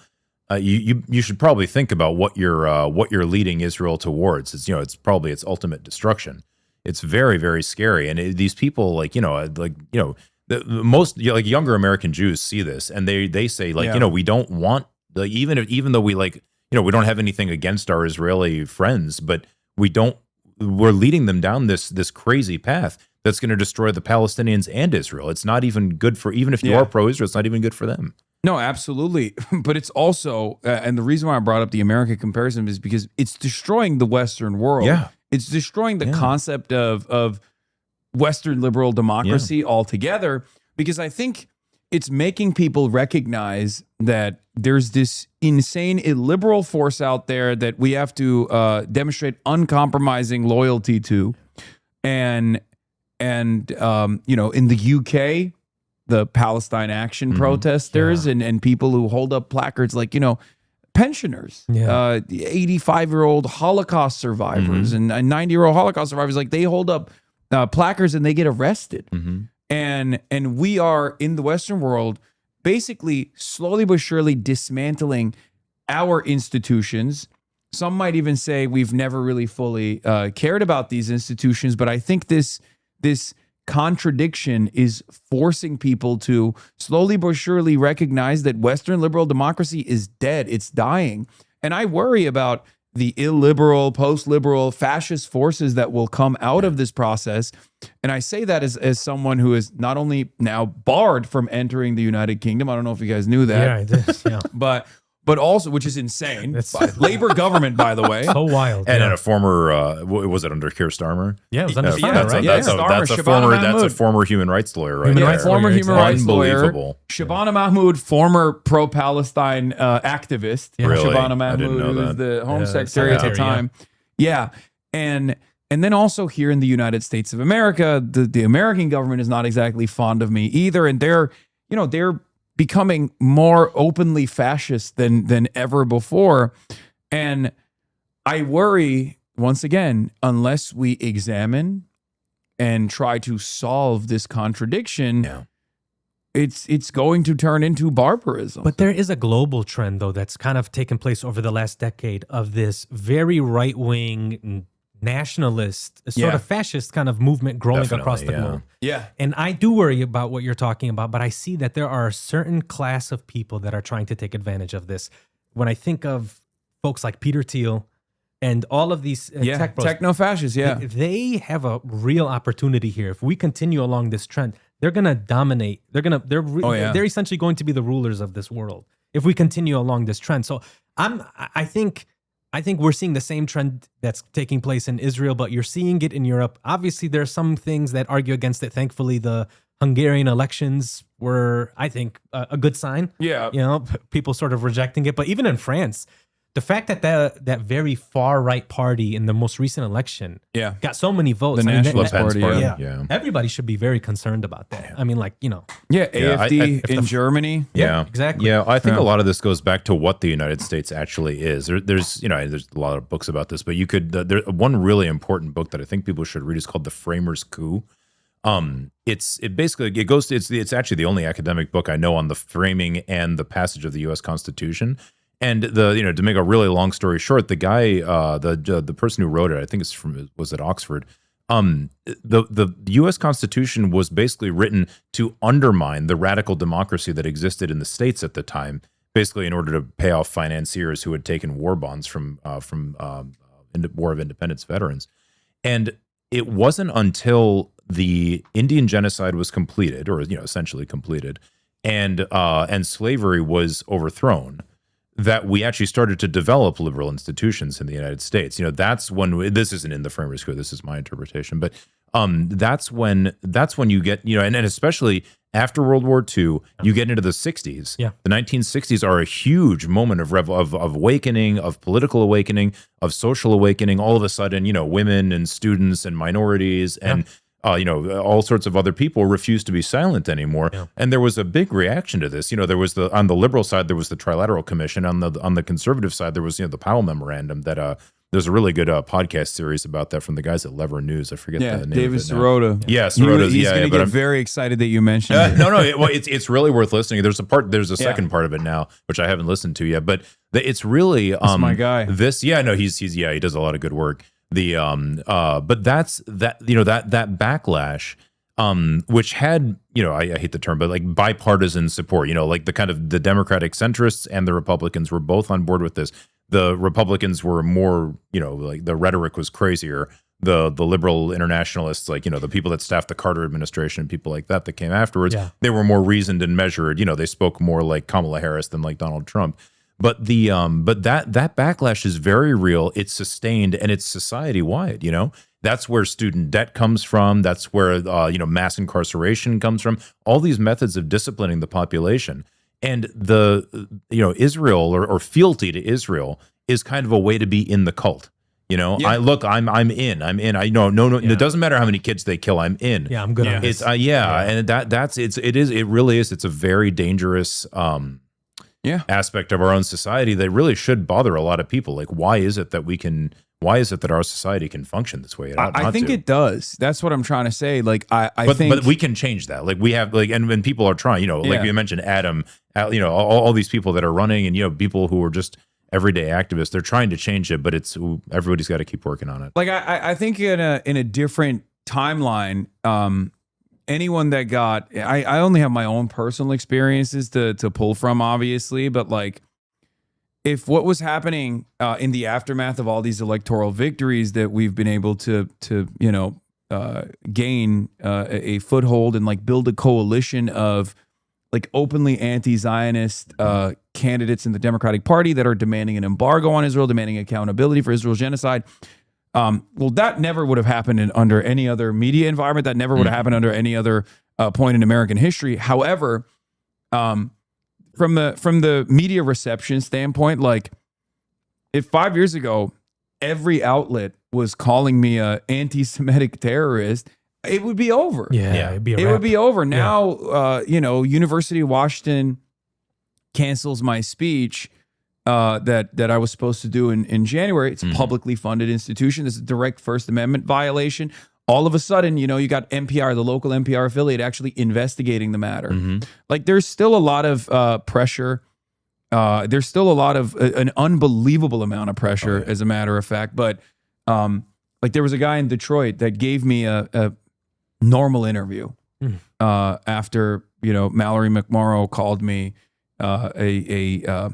you should probably think about what you're leading Israel towards. It's, you know, it's probably its ultimate destruction. It's very, very scary. And these people, the most, you know, like younger American Jews see this and they say, like, you know, we don't want even though we, like, you know, we don't have anything against our Israeli friends, but we're leading them down this crazy path that's going to destroy the Palestinians and Israel. It's not even good for, even if you are pro-Israel, it's not even good for them. No, absolutely. But it's also, and the reason why I brought up the America comparison is because it's destroying the Western world. Yeah. It's destroying the concept of Western liberal democracy altogether, because I think it's making people recognize that there's this insane illiberal force out there that we have to demonstrate uncompromising loyalty to. And you know, in the UK, the Palestine Action protesters and people who hold up placards, like, you know, pensioners, 85-year-old Holocaust survivors and 90-year-old Holocaust survivors, like, they hold up placards and they get arrested. And we are in the Western world basically slowly but surely dismantling our institutions. Some might even say we've never really fully cared about these institutions, but I think this contradiction is forcing people to slowly but surely recognize that Western liberal democracy is dead. It's dying. And I worry about the illiberal, post-liberal, fascist forces that will come out of this process. And I say that as someone who is not only now barred from entering the United Kingdom. I don't know if you guys knew that. Yeah, I did. Yeah. But also, which is insane. Labor government, by the way. So wild. And in a former, was it under Keir Starmer? Yeah, it was under Starmer, that's right? That's a former human rights lawyer, right? Former human rights lawyer. Unbelievable. Shabana Mahmood, former pro-Palestine activist. Really? Shabana I didn't Mahmood, know who was that. the Home Secretary at the time. Yeah. And then also here in the United States of America, the American government is not exactly fond of me either. And they're becoming more openly fascist than ever before. And I worry, once again, unless we examine and try to solve this contradiction, it's going to turn into barbarism. But there is a global trend, though, that's kind of taken place over the last decade of this very right-wing nationalist, sort of fascist kind of movement growing across the globe. Yeah. And I do worry about what you're talking about, but I see that there are a certain class of people that are trying to take advantage of this. When I think of folks like Peter Thiel and all of these tech bros, techno-fascists, they have a real opportunity here. If we continue along this trend, they're going to dominate. They're essentially going to be the rulers of this world if we continue along this trend. So I think we're seeing the same trend that's taking place in Israel, but you're seeing it in Europe. Obviously, there are some things that argue against it. Thankfully, the Hungarian elections were, I think, a good sign. Yeah. You know, people sort of rejecting it. But even in France, the fact that that very far right party in the most recent election got so many votes. The Nationalist Party. Everybody should be very concerned about that. I mean, like, you know. Yeah, AfD in Germany. Yeah, exactly. Yeah, I think a lot of this goes back to what the United States actually is. There's a lot of books about this, but you could, one really important book that I think people should read is called The Framers' Coup. It's actually the only academic book I know on the framing and the passage of the U.S. Constitution. And to make a really long story short, the guy, the person who wrote it, I think was at Oxford. The U.S. Constitution was basically written to undermine the radical democracy that existed in the states at the time, basically in order to pay off financiers who had taken war bonds from War of Independence veterans. And it wasn't until the Indian genocide was completed, or essentially completed, and slavery was overthrown, that we actually started to develop liberal institutions in the United States. That's when this isn't in the Framers' Code. This is my interpretation, but that's when you get and especially after World War II, you get into the 60s. Yeah, the 1960s are a huge moment of awakening, of political awakening, of social awakening. All of a sudden, women and students and minorities and all sorts of other people refuse to be silent anymore. And there was a big reaction to this. There was on the liberal side, there was the Trilateral Commission. On the conservative side, there was the Powell Memorandum. That there's a really good podcast series about that from the guys at Lever News. I forget the name. David of it now. Sirota. Yeah, Sirota. He's going to get I'm very excited that you mentioned it. no. It's really worth listening. There's a second part of it now, which I haven't listened to yet. But it's really That's my guy. he does a lot of good work. But that's that backlash, which had, I hate the term, but like bipartisan support, like the kind of the Democratic centrists and the Republicans were both on board with this. The Republicans were more, like the rhetoric was crazier. The liberal internationalists, like, the people that staffed the Carter administration, people like that came afterwards, they were more reasoned and measured. They spoke more like Kamala Harris than like Donald Trump. But that backlash is very real. It's sustained and it's society wide. That's where student debt comes from. That's where mass incarceration comes from. All these methods of disciplining the population, and Israel or fealty to Israel is kind of a way to be in the cult. I'm in. I know. No. It doesn't matter how many kids they kill. I'm in. Yeah, I'm good on this. And it really is. It's a very dangerous aspect of our own society that really should bother a lot of people. Like, why is it that our society can function this way? I think it does. That's what I'm trying to say. Like, I think, but we can change that. Like, we have, like, and when people are trying, like you mentioned, Adam, all these people that are running, and people who are just everyday activists, they're trying to change it, but everybody's got to keep working on it. Like, I think in a different timeline, anyone that got, I only have my own personal experiences to pull from, obviously, but like, if what was happening in the aftermath of all these electoral victories that we've been able to gain a foothold and like build a coalition of like openly anti-Zionist candidates in the Democratic Party that are demanding an embargo on Israel, demanding accountability for Israel's genocide. Well, that never would have happened under any other media environment. That never would have happened under any other point in American history. However, from the media reception standpoint, like, if 5 years ago every outlet was calling me a anti-Semitic terrorist, it would be over. It'd be a it wrap. would be over. Now, University of Washington cancels my speech that I was supposed to do in January. It's a publicly funded institution. This is a direct First Amendment violation. All of a sudden, you got NPR, the local NPR affiliate, actually investigating the matter. Like, there's still a lot of pressure. There's still a lot of an unbelievable amount of pressure, as a matter of fact. But like, there was a guy in Detroit that gave me a normal interview after Mallory McMorrow called me a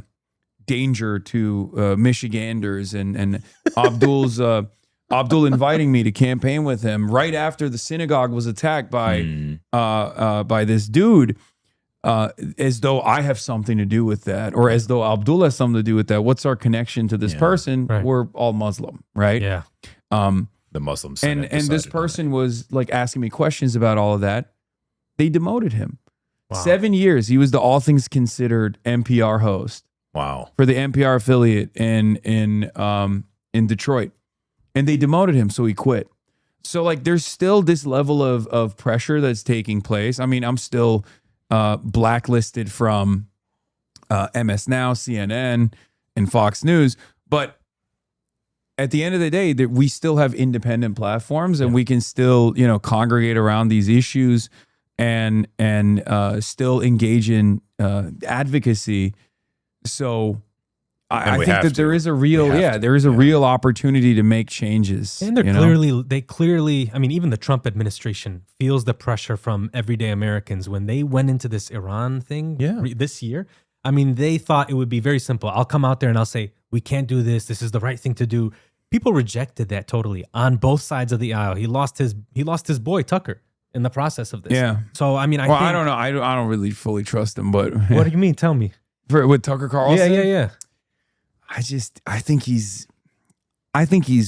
danger to Michiganders, and Abdul inviting me to campaign with him right after the synagogue was attacked by this dude, as though I have something to do with that, or as though Abdul has something to do with that. What's our connection to this person? Right. We're all Muslim, right? Yeah. The Muslims and this person was like asking me questions about all of that. They demoted him. Wow. 7 years. He was the All Things Considered NPR host. Wow. For the NPR affiliate in Detroit. And they demoted him, so he quit. So like, there's still this level of pressure that's taking place. I mean, I'm still blacklisted from MS Now, CNN, and Fox News, but at the end of the day, that we still have independent platforms, and we can still, congregate around these issues and still engage in advocacy. So I think that there is a real, real opportunity to make changes. And they clearly, I mean, even the Trump administration feels the pressure from everyday Americans when they went into this Iran thing this year. I mean, they thought it would be very simple. I'll come out there and I'll say, we can't do this. This is the right thing to do. People rejected that totally on both sides of the aisle. He lost his boy Tucker in the process of this. Yeah. So I mean, I don't know. I don't really fully trust him, but what do you mean? Tell me. With Tucker Carlson? Yeah. I think he's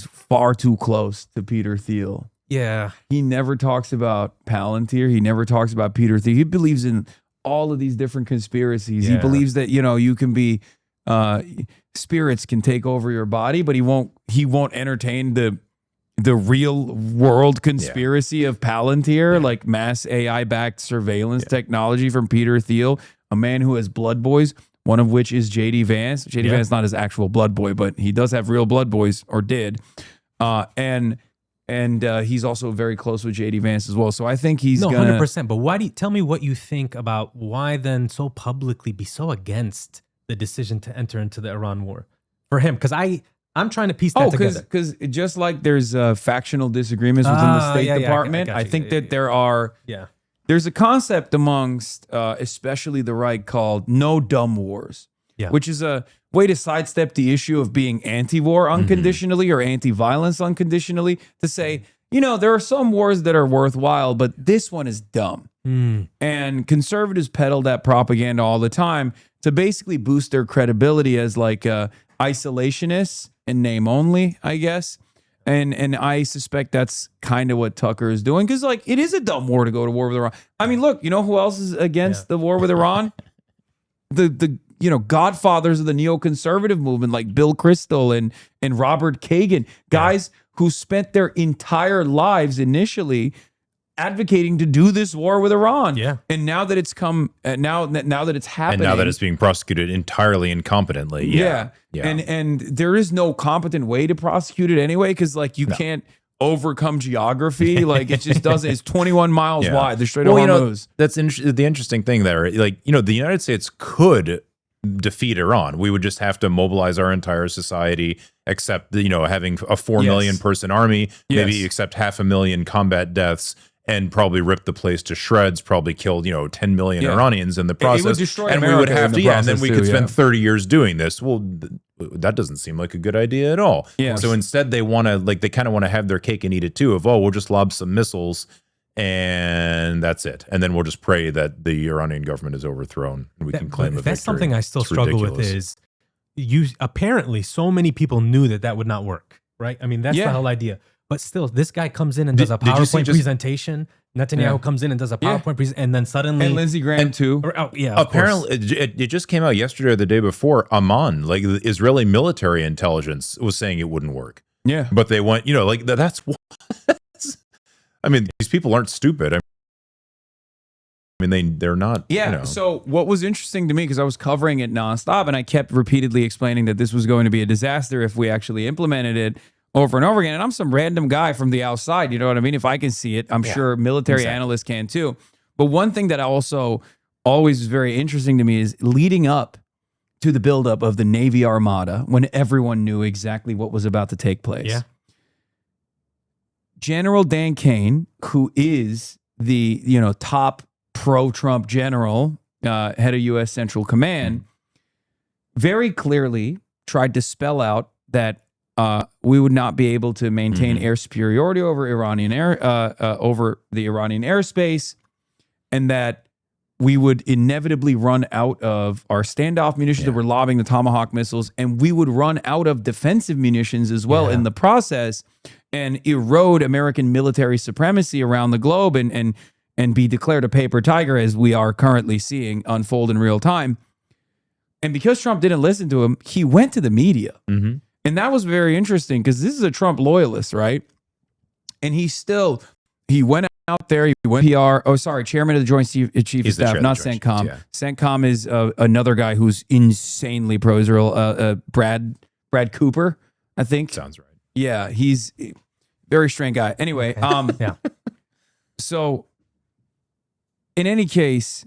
far too close to Peter Thiel. Yeah. He never talks about Palantir. He never talks about Peter Thiel. He believes in all of these different conspiracies. Yeah. He believes that, you can be spirits can take over your body, but he won't entertain the the real world conspiracy of Palantir, like mass AI-backed surveillance technology from Peter Thiel, a man who has blood boys, one of which is J.D. Vance. J.D. Vance not his actual blood boy, but he does have real blood boys, or did. And he's also very close with J.D. Vance as well. So I think he's no, gonna 100%. But why do you tell me what you think about why then so publicly be so against the decision to enter into the Iran war for him? Because I'm trying to piece that together. Because just like there's factional disagreements within the State Department, I think that there are. There's a concept amongst especially the right called no dumb wars, which is a way to sidestep the issue of being anti-war unconditionally or anti-violence unconditionally, to say, you know, there are some wars that are worthwhile, but this one is dumb. And conservatives peddle that propaganda all the time to basically boost their credibility as like isolationists in name only, I guess. And I suspect that's kind of what Tucker is doing, because like it is a dumb war to go to war with Iran. I mean, look, you know who else is against the war with Iran? The godfathers of the neoconservative movement, like Bill Kristol and Robert Kagan, guys who spent their entire lives initially advocating to do this war with Iran. And now that it's come, now that it's happening, and now that it's being prosecuted entirely incompetently. And there is no competent way to prosecute it anyway, because like you can't overcome geography. Like it just doesn't. It's 21 miles wide. The Strait of Hormuz. That's the interesting thing there. Like, you know, the United States could defeat Iran. We would just have to mobilize our entire society, except, you know, having a 4 million person army, maybe accept 500,000 combat deaths, and probably rip the place to shreds, probably killed, you know, 10 million Iranians in the process. It would destroy and America we would have to, and then we could spend too, 30 years doing this. Well, that doesn't seem like a good idea at all. So instead they want to, like, they kind of want to have their cake and eat it too, of, oh, we'll just lob some missiles and that's it. And then we'll just pray that the Iranian government is overthrown and we can claim a victory. That's something I still struggle with, is apparently so many people knew that would not work, right? I mean, that's the whole idea. But still, this guy comes in and does a PowerPoint presentation. Netanyahu comes in and does a PowerPoint presentation, and then suddenly... And Lindsey Graham, too. Apparently, it just came out yesterday or the day before, Amman, like the Israeli military intelligence, was saying it wouldn't work. But they went, you know, like, that's what... I mean, these people aren't stupid. I mean, they're not, you know. So what was interesting to me, because I was covering it nonstop, and I kept repeatedly explaining that this was going to be a disaster if we actually implemented it over and over again. And I'm some random guy from the outside, you know what I mean? If I can see it, I'm sure military analysts can too. But one thing that I also always was very interesting to me is leading up to the buildup of the Navy Armada, when everyone knew exactly what was about to take place. General Dan Kane, who is the, you know, top pro-Trump general, head of U.S. Central Command, very clearly tried to spell out that we would not be able to maintain air superiority over Iranian over the Iranian airspace, and that we would inevitably run out of our standoff munitions that were lobbing the Tomahawk missiles, and we would run out of defensive munitions as well in the process, and erode American military supremacy around the globe, and be declared a paper tiger, as we are currently seeing unfold in real time. And because Trump didn't listen to him, he went to the media. And that was very interesting, because this is a Trump loyalist, right? And he went out there, he went PR, chairman of the Joint Chief of Staff, not CENTCOM. CENTCOM is another guy who's insanely pro-Israel, Brad Cooper, I think. Sounds right. Yeah, he's a very strange guy. Anyway, so in any case,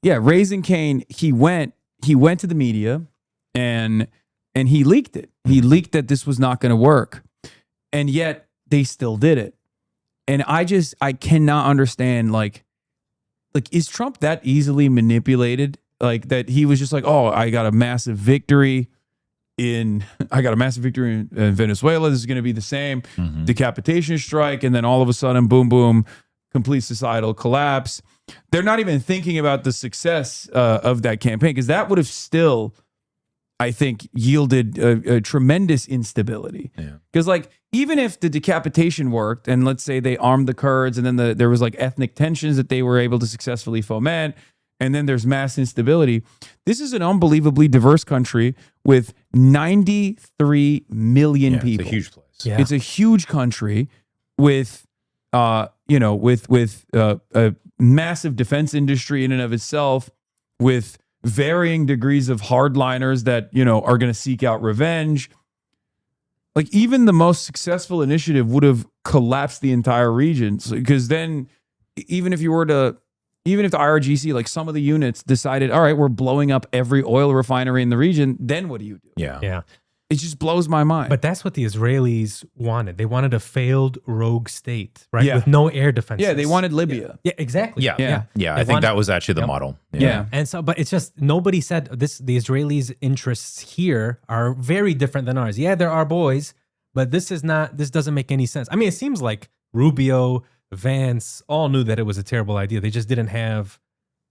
Raising Cane, he went to the media and he leaked it. He leaked that this was not going to work. And yet they still did it. And I cannot understand, like, is Trump that easily manipulated? Like, that he was just like, oh, I got a massive victory in Venezuela. This is going to be the same decapitation strike. And then all of a sudden, boom, boom, complete societal collapse. They're not even thinking about the success of that campaign, because that would have still, I think, yielded a tremendous instability. Because like, even if the decapitation worked, and let's say they armed the Kurds, and then there was like ethnic tensions that they were able to successfully foment, and then there's mass instability. This is an unbelievably diverse country with 93 million people. It's a huge place. Yeah. It's a huge country with, with a massive defense industry in and of itself, with varying degrees of hardliners that, are going to seek out revenge. Like, even the most successful initiative would have collapsed the entire region. Because then, even if the IRGC, like some of the units decided, all right, we're blowing up every oil refinery in the region, then what do you do? Yeah. It just blows my mind. But that's what the Israelis wanted. They wanted a failed rogue state, right? Yeah. With no air defenses. Yeah, they wanted Libya. Yeah, exactly. Yeah. I think that was actually the model. Yeah. And so, but it's just, nobody said this, the Israelis' interests here are very different than ours. Yeah, they're our boys, but this doesn't make any sense. I mean, it seems like Rubio, Vance all knew that it was a terrible idea. They just didn't have,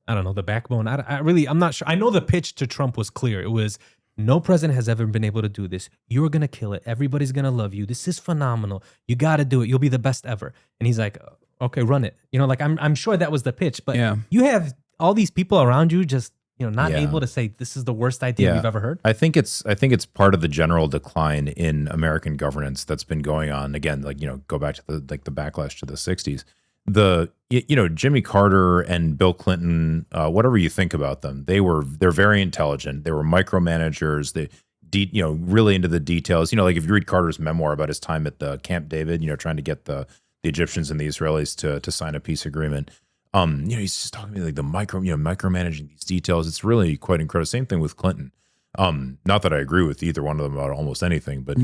I don't know, the backbone. I'm not sure. I know the pitch to Trump was clear. It was, no president has ever been able to do this. You're going to kill it. Everybody's going to love you. This is phenomenal. You got to do it. You'll be the best ever. And he's like, okay, run it. I'm sure that was the pitch, but you have all these people around you just, not able to say this is the worst idea we've ever heard. I think it's part of the general decline in American governance that's been going on. Again, go back to the backlash to the 60s. Jimmy Carter and Bill Clinton, whatever you think about them, they're very intelligent. They were micromanagers. They really into the details. Like if you read Carter's memoir about his time at the Camp David, trying to get the Egyptians and the Israelis to sign a peace agreement. He's just talking to me like the micromanaging these details. It's really quite incredible. Same thing with Clinton. Not that I agree with either one of them about almost anything, but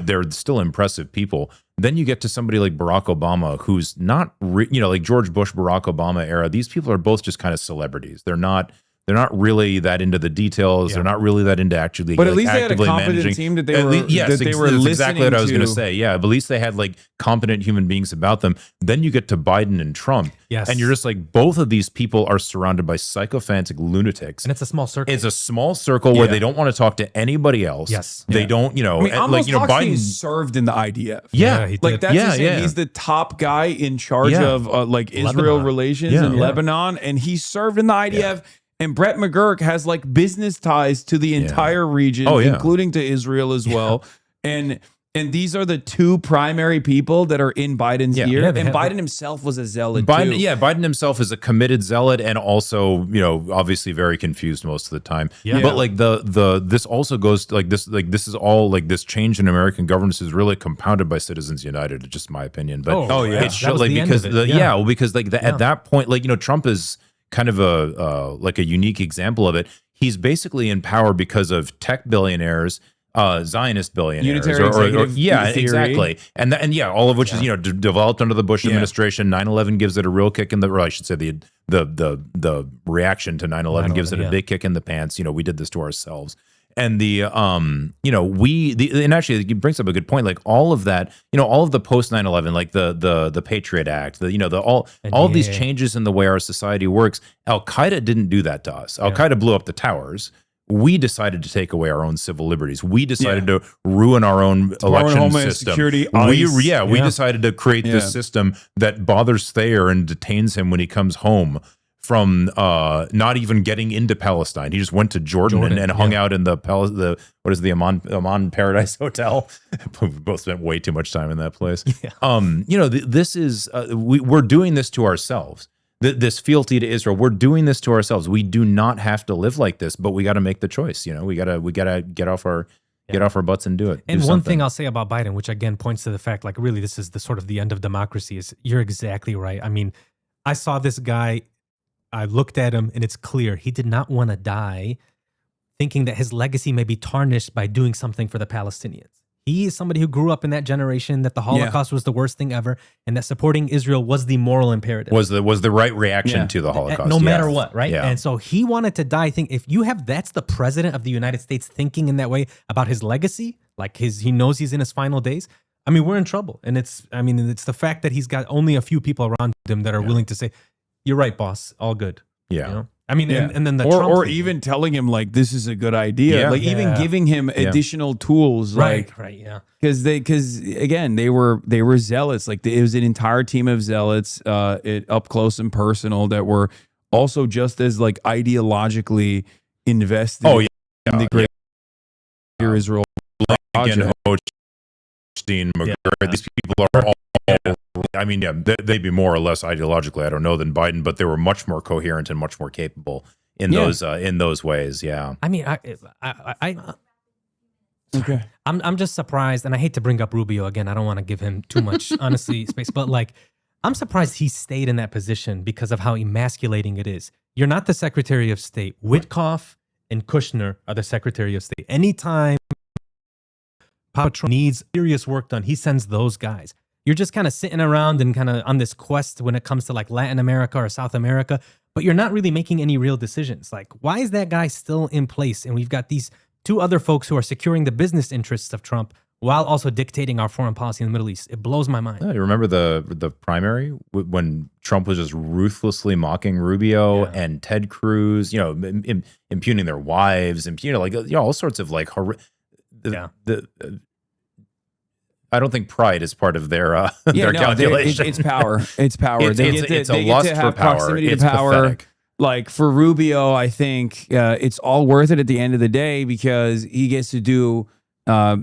they're still impressive people. Then you get to somebody like Barack Obama, who's not, like George Bush, Barack Obama era. These people are both just kind of celebrities. They're not really that into the details. They're not really that into actually. But at least they had a competent team that they were listening exactly what I was going to to. say. Yeah, but at least they had like competent human beings about them. Then you get to Biden and Trump, and you're just like, both of these people are surrounded by psychophantic lunatics, and it's a small circle. It's a small circle where they don't want to talk to anybody else. Yes, they don't. Biden served in the IDF. He's the top guy in charge of Israel relations in Lebanon, and he served in the IDF. Yeah. And Brett McGurk has business ties to the entire region, including to Israel as well. And these are the two primary people that are in Biden's ear. And Biden himself was a zealot too. Biden himself is a committed zealot and also, obviously very confused most of the time. Yeah. But this also goes this is all this change in American governance is really compounded by Citizens United, just my opinion. But it's because at that point, Trump is kind of a unique example of it. He's basically in power because of tech billionaires, Zionist billionaires, exactly, and all of which is developed under the Bush administration. 9/11 gives it a real kick in the, or I should say the reaction to 9/11 gives it a big kick in the pants. We did this to ourselves. And and actually it brings up a good point. Like all of that, all of the post 9/11, like the Patriot Act, all of these changes in the way our society works. Al Qaeda didn't do that to us. Al Qaeda blew up the towers. We decided to take away our own civil liberties. We decided to ruin our own election system. Security, we decided to create this system that bothers Thayer and detains him when he comes home from not even getting into Palestine. He just went to Jordan and hung out in the Amman Paradise Hotel. We both spent way too much time in that place. This is we're doing this to ourselves. This fealty to Israel, we're doing this to ourselves. We do not have to live like this, but we got to make the choice. We got to get off our butts and do it. And one thing I'll say about Biden, which again points to the fact, really, this is the sort of the end of democracy. Is you're exactly right. I mean, I saw this guy. I looked at him, and it's clear he did not want to die thinking that his legacy may be tarnished by doing something for the Palestinians. He is somebody who grew up in that generation that the Holocaust was the worst thing ever, and that supporting Israel was the moral imperative. Was the right reaction to the Holocaust. No matter what, right? Yeah. And so he wanted to die. If that's the president of the United States thinking in that way about his legacy, he knows he's in his final days, I mean, we're in trouble. And it's the fact that he's got only a few people around him that are willing to say, "You're right, boss. All good." Yeah. I mean, and then the or Trump thing, even telling him this is a good idea, even giving him additional tools, right, because again they were zealots. It was an entire team of zealots, up close and personal that were also just as like ideologically invested in the great Israel project. Hochstein, McGurk, these people are all, I mean, they'd be more or less ideologically, I don't know, than Biden, but they were much more coherent and much more capable in those ways. Yeah. I mean, okay. I'm just surprised, and I hate to bring up Rubio again. I don't want to give him too much, honestly, space, but like, I'm surprised he stayed in that position because of how emasculating it is. You're not the Secretary of State. Witkoff and Kushner are the Secretary of State. Anytime Papa Trump needs serious work done, he sends those guys. You're just kind of sitting around and kind of on this quest when it comes to like Latin America or South America, but you're not really making any real decisions. Like, why is that guy still in place? And we've got these two other folks who are securing the business interests of Trump while also dictating our foreign policy in the Middle East. It blows my mind. You remember the primary when Trump was just ruthlessly mocking Rubio and Ted Cruz, impugning their wives, and all sorts of like I don't think pride is part of their calculation. It's power. It's power. It's a lust for power. It's pathetic. Like for Rubio, I think it's all worth it at the end of the day because he gets to do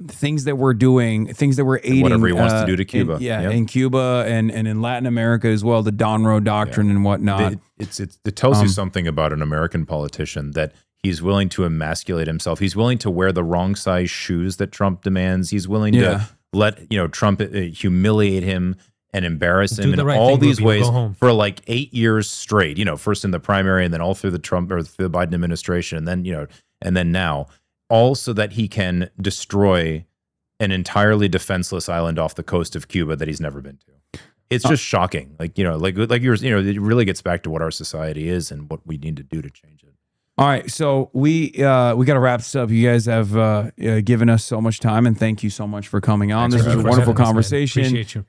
things that we're doing, things that we're aiding. Whatever he wants to do to Cuba. In Cuba and in Latin America as well, the Donroe Doctrine and whatnot. It tells you something about an American politician that he's willing to emasculate himself. He's willing to wear the wrong size shoes that Trump demands. He's willing to let Trump humiliate him and embarrass him in all these ways for like 8 years straight. First in the primary and then all through the Trump or the Biden administration, and then and then now, all so that he can destroy an entirely defenseless island off the coast of Cuba that he's never been to. It's just shocking. It really gets back to what our society is and what we need to do to change it. All right, so we got to wrap this up. You guys have given us so much time, and thank you so much for coming on. This was a wonderful conversation. Appreciate you.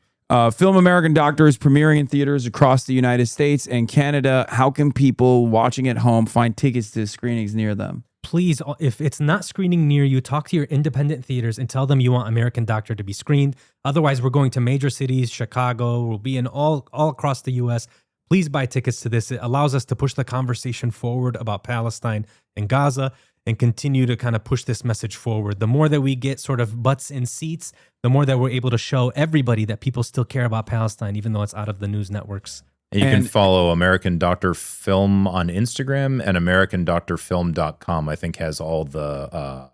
Film American Doctor is premiering in theaters across the United States and Canada. How can people watching at home find tickets to screenings near them? Please, if it's not screening near you, talk to your independent theaters and tell them you want American Doctor to be screened. Otherwise, we're going to major cities, Chicago. We'll be in all across the U.S. Please buy tickets to this. It allows us to push the conversation forward about Palestine and Gaza and continue to kind of push this message forward. The more that we get sort of butts in seats, the more that we're able to show everybody that people still care about Palestine, even though it's out of the news networks. And you can follow American Doctor Film on Instagram, and AmericanDoctorFilm.com, I think, has all the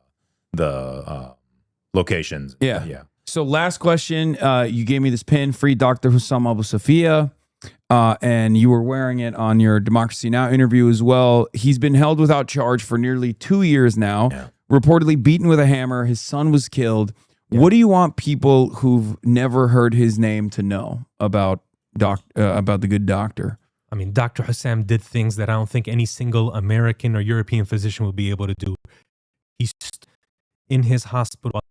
locations. Yeah. So last question. You gave me this pin, Free Dr. HasanAbi August. And you were wearing it on your Democracy Now! Interview as well. He's been held without charge for nearly 2 years now, reportedly beaten with a hammer. His son was killed. What do you want people who've never heard his name to know about the good doctor? I mean, Dr. Hassam did things that I don't think any single American or European physician would be able to do. He's in his hospital.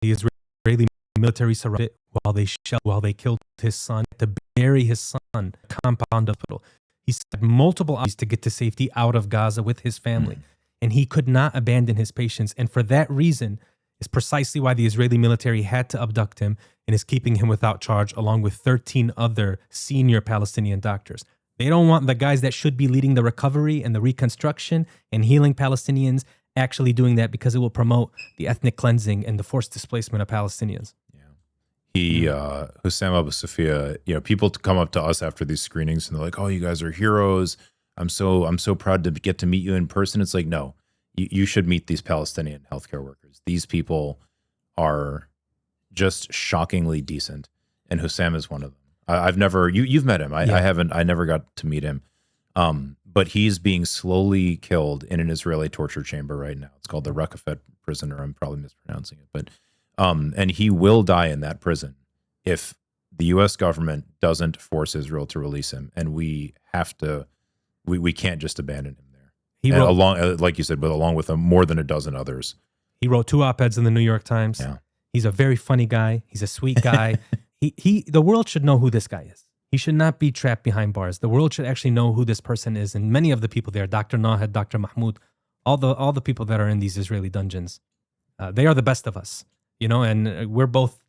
The Israeli military surrounded while they killed his son, to bury his son, compound hospital. He had multiple options to get to safety out of Gaza with his family, and he could not abandon his patients. And for that reason is precisely why the Israeli military had to abduct him and is keeping him without charge, along with 13 other senior Palestinian doctors. They don't want the guys that should be leading the recovery and the reconstruction and healing Palestinians actually doing that, because it will promote the ethnic cleansing and the forced displacement of Palestinians. HasanAbi August, people come up to us after these screenings and they're like, "Oh, you guys are heroes. I'm so proud to get to meet you in person." It's like, no, you should meet these Palestinian healthcare workers. These people are just shockingly decent, and Hussam is one of them. I've never, you've met him. I haven't. I never got to meet him. But he's being slowly killed in an Israeli torture chamber right now. It's called the Rakafet prison, or I'm probably mispronouncing it, but. And he will die in that prison if the U.S. government doesn't force Israel to release him, and we have to. We can't just abandon him there. Like you said, but along with more than a dozen others. He wrote 2 op-eds in the New York Times. Yeah. He's a very funny guy. He's a sweet guy. The world should know who this guy is. He should not be trapped behind bars. The world should actually know who this person is, and many of the people there, Dr. Nahed, Dr. Mahmoud, all the people that are in these Israeli dungeons, they are the best of us. And we're both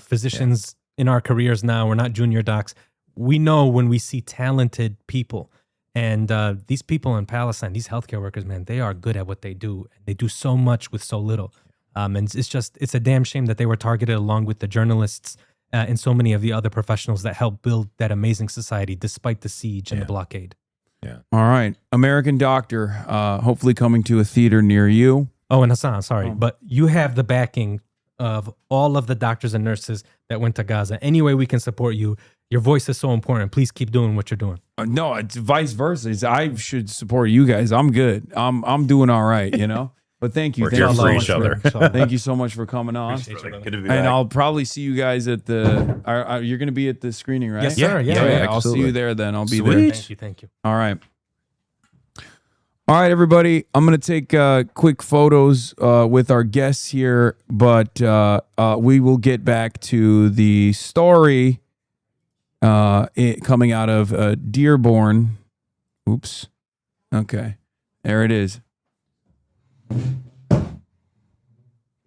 physicians in our careers now. We're not junior docs. We know when we see talented people And these people in Palestine, these healthcare workers, man, they are good at what they do. They do so much with so little. And it's a damn shame that they were targeted along with the journalists and so many of the other professionals that helped build that amazing society despite the siege and the blockade. Yeah. All right. American Doctor, hopefully coming to a theater near you. Oh, and Hasan, sorry, but you have the backing of all of the doctors and nurses that went to Gaza. Any way we can support you. Your voice is so important. Please keep doing what you're doing. No, it's vice versa. I should support you guys. I'm good. I'm doing all right, you know? But thank you. We're here for each other. Thank you so much for coming on. Good to be And back. I'll probably see you guys at the. You're going to be at the screening, right? Yes, sir. Yeah, I'll see you there then. I'll be Sweet. there. Thank you. All right. All right, everybody. I'm going to take quick photos with our guests here, but we will get back to the story coming out of Dearborn. Oops. Okay. There it is.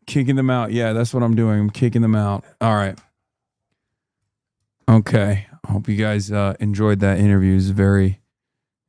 Kicking them out. Yeah, that's what I'm doing. I'm kicking them out. All right. Okay. I hope you guys enjoyed that interview.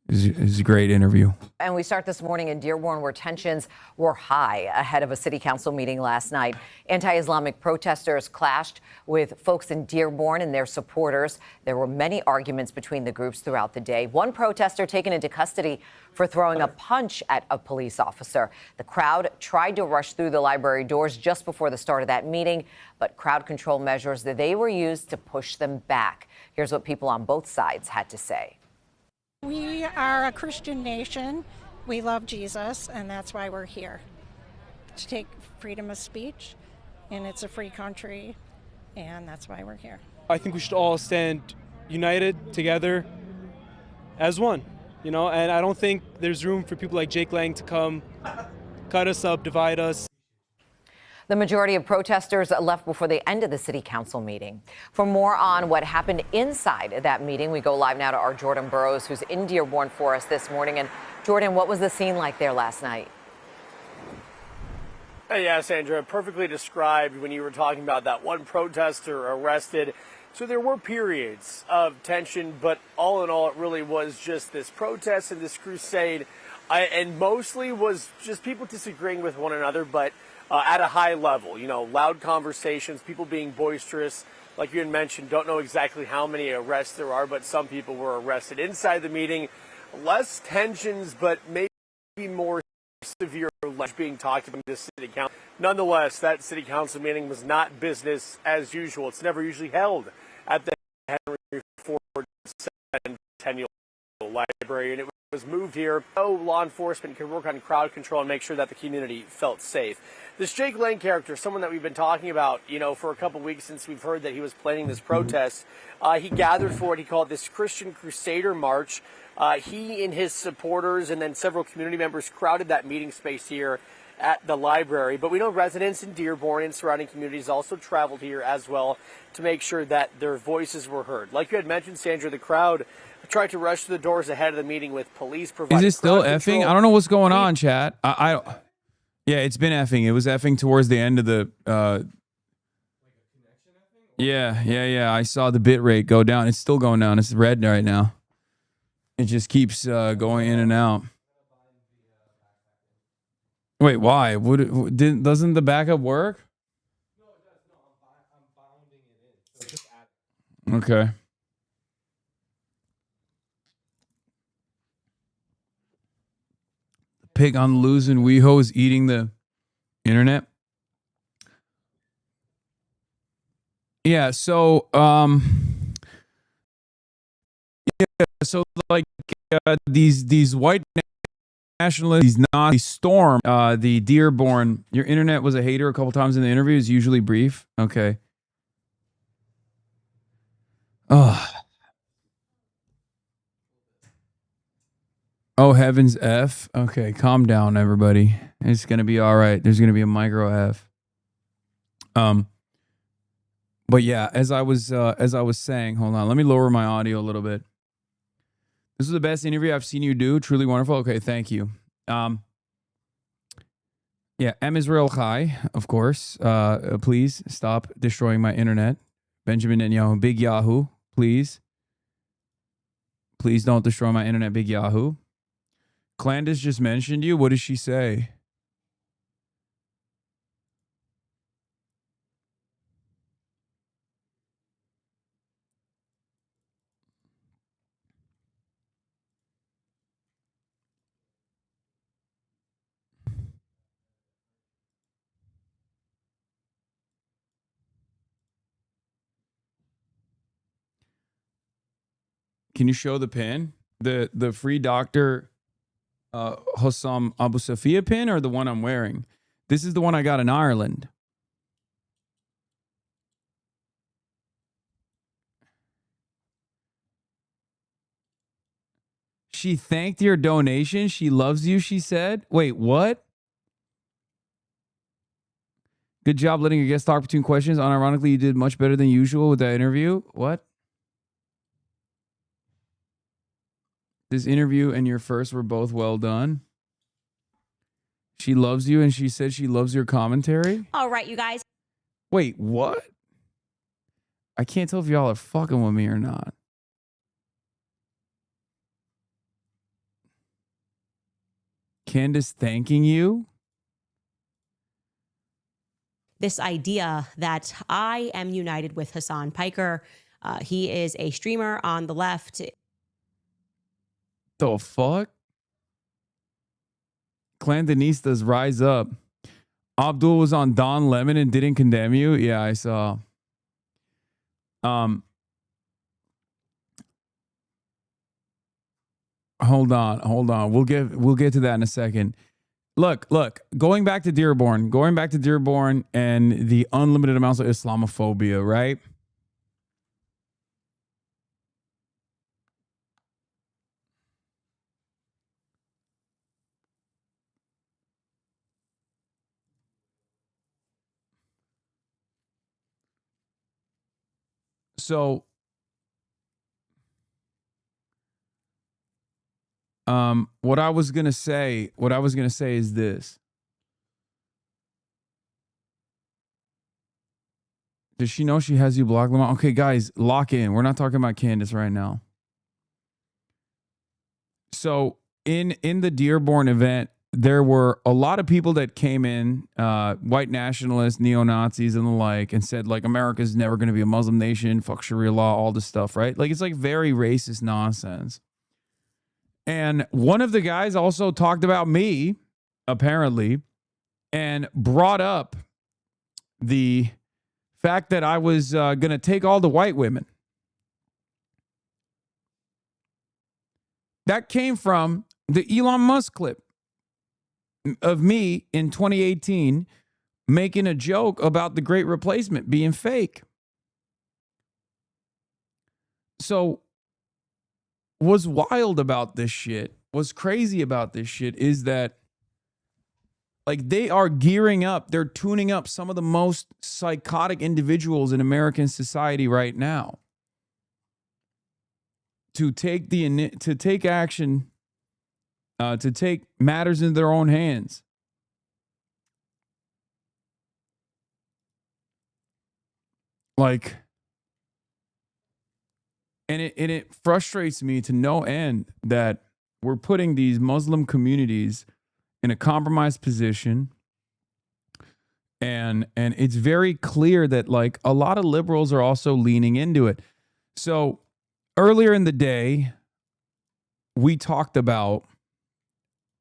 It's a great interview. And we start this morning in Dearborn, where tensions were high ahead of a city council meeting last night. Anti-Islamic protesters clashed with folks in Dearborn and their supporters. There were many arguments between the groups throughout the day. One protester taken into custody for throwing a punch at a police officer. The crowd tried to rush through the library doors just before the start of that meeting, but crowd control measures that they were used to push them back. Here's what people on both sides had to say. We are a Christian nation. We love Jesus, and that's why we're here. To take freedom of speech, and it's a free country, and that's why we're here. I think we should all stand united together as one, you know, and I don't think there's room for people like Jake Lang to come cut us up, divide us. The majority of protesters left before the end of the city council meeting. For more on what happened inside that meeting, we go live now to our Jordan Burroughs, who's in Dearborn for us this morning. And Jordan, what was the scene like there last night? Yeah, Sandra, perfectly described when you were talking about that one protester arrested. So there were periods of tension, but all in all, it really was just this protest and this crusade. And mostly was just people disagreeing with one another, but at a high level, you know, loud conversations, people being boisterous. Like you had mentioned, don't know exactly how many arrests there are, but some people were arrested inside the meeting. Less tensions, but maybe more severe being talked about in this city council. Nonetheless, that city council meeting was not business as usual. It's never usually held at the Henry Ford Centennial Library, and it was moved here so law enforcement could work on crowd control and make sure that the community felt safe. This Jake Lang character, someone that we've been talking about, you know, for a couple weeks since we've heard that he was planning this protest, he gathered for it. He called this Christian Crusader March. He and his supporters and then several community members crowded that meeting space here at the library. But we know residents in Dearborn and surrounding communities also traveled here as well to make sure that their voices were heard. Like you had mentioned, Sandra, the crowd tried to rush to the doors ahead of the meeting with police providing. Is it still crowd effing? control. I don't know what's going on, chat. Yeah, it's been effing. It was effing towards the end of the. Yeah. I saw the bit rate go down. It's still going down. It's red right now. It just keeps going in and out. Wait, why? Doesn't the backup work? Okay. Pig on losing WeHo is eating the internet. Yeah, so these white nationalists, these Nazi storm the Dearborn. Your internet was a hater a couple times in the interview. Is usually brief. Okay. Oh, heavens F. Okay, calm down, everybody. It's going to be all right. There's going to be a micro F. But yeah, as I was saying, hold on. Let me lower my audio a little bit. This is the best interview I've seen you do. Truly wonderful. Okay, thank you. Yeah, M. Israel Chai, of course. Please stop destroying my internet. Benjamin Netanyahu, Big Yahoo, please. Please don't destroy my internet, Big Yahoo. Clandis just mentioned you. What does she say? Can you show the pin? The free doctor Hossam Abu Safia pin, or the one I'm wearing? This is the one I got in Ireland. She thanked your donation. She loves you, she said. Wait, what? Good job letting your guest talk between questions. Unironically, you did much better than usual with that interview. What? This interview and your first were both well done. She loves you, and she said she loves your commentary. All right, you guys. Wait, what? I can't tell if y'all are fucking with me or not. Candace thanking you? This idea that I am united with Hasan Piker. He is a streamer on the left. The fuck? Clandenistas rise up. Abdul was on Don Lemon and didn't condemn you. Yeah, I saw. Hold on. We'll get to that in a second. Look. Going back to Dearborn and the unlimited amounts of Islamophobia, right? So, what I was gonna say is this. Does she know she has you blocked, Lamont? Okay, guys, lock in. We're not talking about Candace right now. So, in the Dearborn event, there were a lot of people that came in, white nationalists, neo-Nazis, and the like, and said, like, America's never going to be a Muslim nation, fuck Sharia law, all this stuff, right? Like, it's like very racist nonsense. And one of the guys also talked about me, apparently, and brought up the fact that I was going to take all the white women. That came from the Elon Musk clip of me in 2018 making a joke about the Great Replacement being fake. So what's wild about this shit, what's crazy about this shit is that, like, they are gearing up, they're tuning up some of the most psychotic individuals in American society right now to take action, to take matters into their own hands. Like, and it frustrates me to no end that we're putting these Muslim communities in a compromised position. And it's very clear that, like, a lot of liberals are also leaning into it. So earlier in the day, we talked about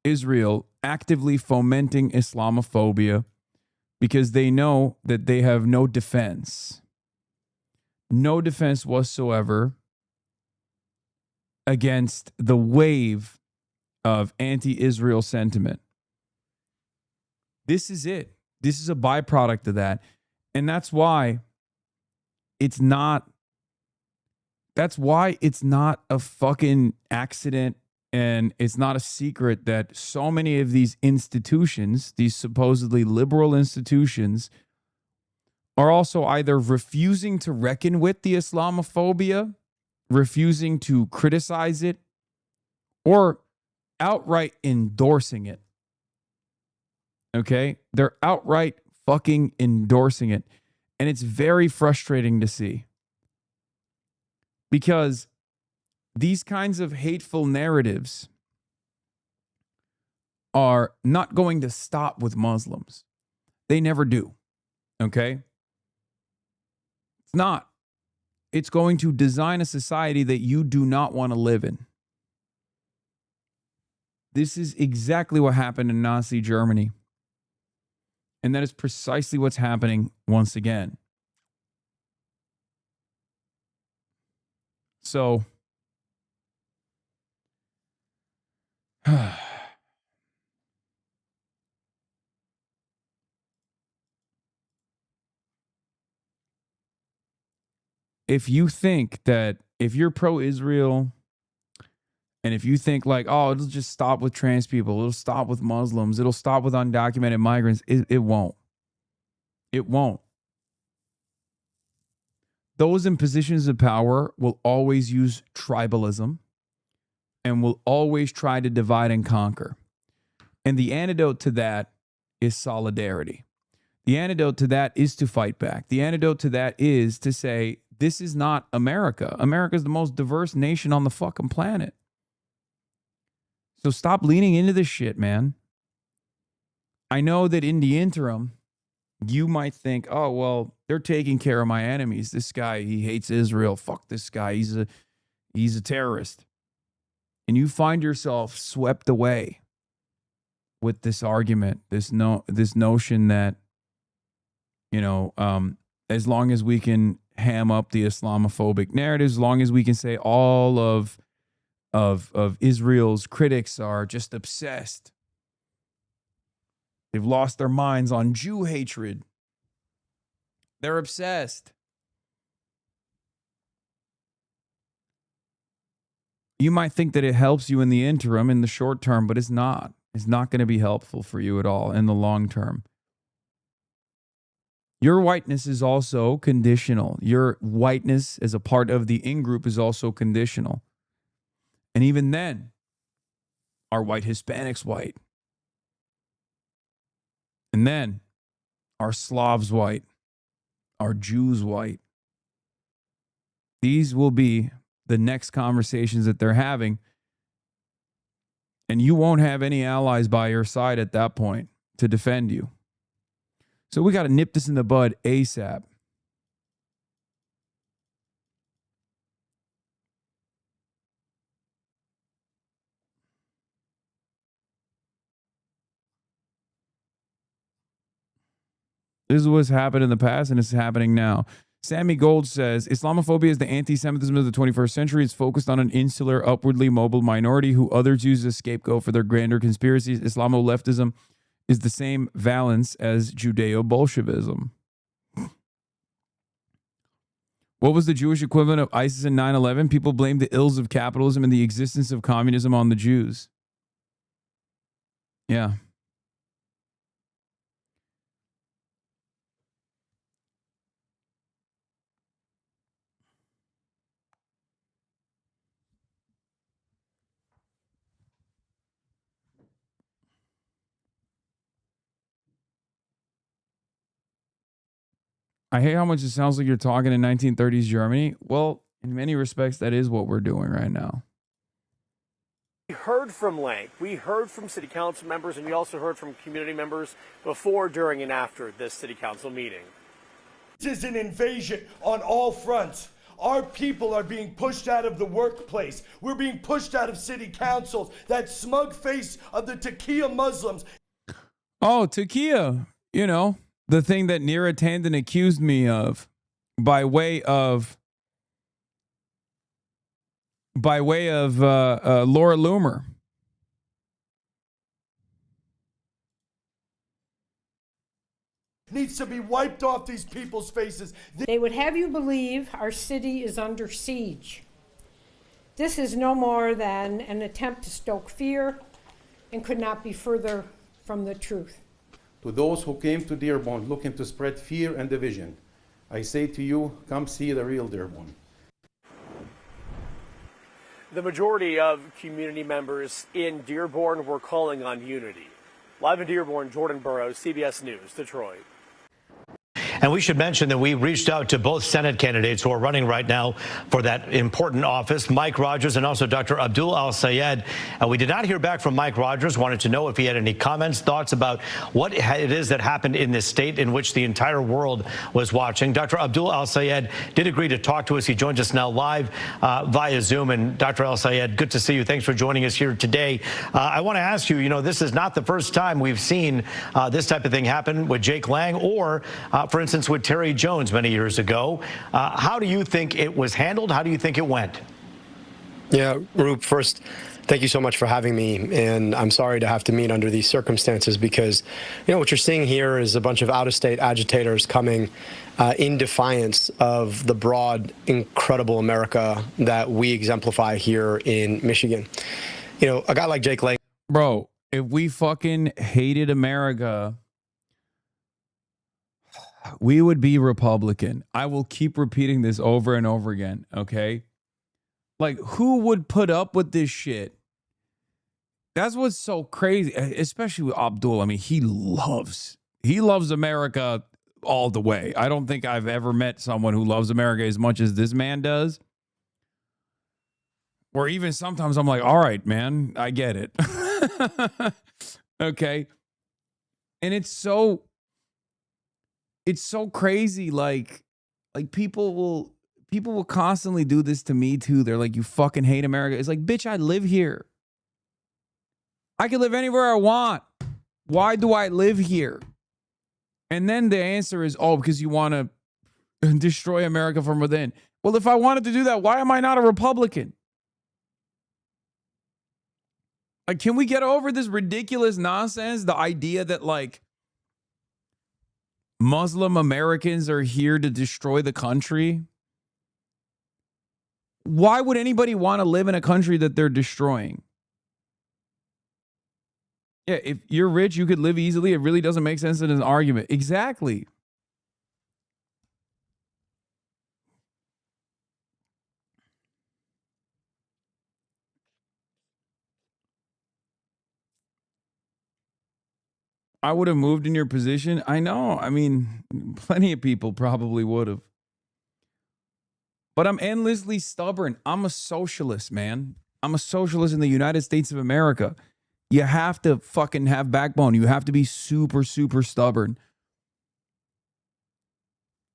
Israel actively fomenting Islamophobia because they know that they have no defense whatsoever against the wave of anti-Israel sentiment. This is it. This is a byproduct of that. And that's why it's not a fucking accident, and it's not a secret that so many of these institutions, these supposedly liberal institutions, are also either refusing to reckon with the Islamophobia, refusing to criticize it, or outright endorsing it. Okay? They're outright fucking endorsing it. And it's very frustrating to see. Because these kinds of hateful narratives are not going to stop with Muslims. They never do. Okay? It's not. It's going to design a society that you do not want to live in. This is exactly what happened in Nazi Germany. And that is precisely what's happening once again. So, if you think that if you're pro-Israel and if you think like, oh, it'll just stop with trans people, it'll stop with Muslims, it'll stop with undocumented migrants, it won't. It won't. Those in positions of power will always use tribalism and will always try to divide and conquer. And the antidote to that is solidarity. The antidote to that is to fight back. The antidote to that is to say, this is not America. America is the most diverse nation on the fucking planet. So stop leaning into this shit, man. I know that in the interim, you might think, oh, well, they're taking care of my enemies. This guy, he hates Israel. Fuck this guy. He's a terrorist. And you find yourself swept away with this argument, this notion that, you know, as long as we can ham up the Islamophobic narrative, as long as we can say all of Israel's critics are just obsessed. They've lost their minds on Jew hatred. They're obsessed. You might think that it helps you in the interim, in the short term, but it's not. It's not going to be helpful for you at all in the long term. Your whiteness is also conditional. Your whiteness as a part of the in-group is also conditional. And even then, are white Hispanics white? And then, are Slavs white? Are Jews white? These will be the next conversations that they're having. And you won't have any allies by your side at that point to defend you. So we got to nip this in the bud ASAP. This is what's happened in the past and it's happening now. Sammy Gold says, Islamophobia is the anti-Semitism of the 21st century. It's focused on an insular, upwardly mobile minority who others use as a scapegoat for their grander conspiracies. Islamo-leftism is the same valence as Judeo-Bolshevism. What was the Jewish equivalent of ISIS in 9/11? People blamed the ills of capitalism and the existence of communism on the Jews. Yeah. I hate how much it sounds like you're talking in 1930s Germany. Well, in many respects, that is what we're doing right now. We heard from Lank, we heard from city council members, and we also heard from community members before, during, and after this city council meeting. This is an invasion on all fronts. Our people are being pushed out of the workplace. We're being pushed out of city councils. That smug face of the Taqiyya Muslims. Oh, Taqiyya, you know, the thing that Neera Tanden accused me of by way of Laura Loomer. Needs to be wiped off these people's faces. They would have you believe our city is under siege. This is no more than an attempt to stoke fear and could not be further from the truth. To those who came to Dearborn looking to spread fear and division, I say to you, come see the real Dearborn. The majority of community members in Dearborn were calling on unity. Live in Dearborn, Jordan Burroughs, CBS News, Detroit. And we should mention that we reached out to both Senate candidates who are running right now for that important office, Mike Rogers and also Dr. Abdul Al-Sayed. We did not hear back from Mike Rogers, wanted to know if he had any comments, thoughts about what it is that happened in this state in which the entire world was watching. Dr. Abdul Al-Sayed did agree to talk to us. He joins us now live via Zoom. And Dr. Al-Sayed, good to see you. Thanks for joining us here today. I want to ask you, this is not the first time we've seen this type of thing happen with Jake Lang or, for instance, with Terry Jones many years ago. How do you think it was handled? How do you think it went? Yeah, Roop, first, thank you so much for having me. And I'm sorry to have to meet under these circumstances because, what you're seeing here is a bunch of out-of-state agitators coming in defiance of the broad, incredible America that we exemplify here in Michigan. A guy like Jake Lang. Bro, if we fucking hated America, we would be Republican. I will keep repeating this over and over again, okay? Like, who would put up with this shit? That's what's so crazy, especially with Abdul. I mean, he loves America all the way. I don't think I've ever met someone who loves America as much as this man does. Or even sometimes I'm like, all right, man, I get it. Okay. And it's so crazy. Like people will constantly do this to me too. They're like, you fucking hate America. It's like, bitch, I live here. I can live anywhere I want. Why do I live here? And then the answer is, oh, because you want to destroy America from within. Well, if I wanted to do that, why am I not a Republican? Like, can we get over this ridiculous nonsense? The idea that, like, Muslim Americans are here to destroy the country? Why would anybody want to live in a country that they're destroying? Yeah, if you're rich, you could live easily. It really doesn't make sense in an argument. Exactly. I would have moved in your position. I know. I mean, plenty of people probably would have. But I'm endlessly stubborn. I'm a socialist, man. I'm a socialist in the United States of America. You have to fucking have backbone. You have to be super, super stubborn.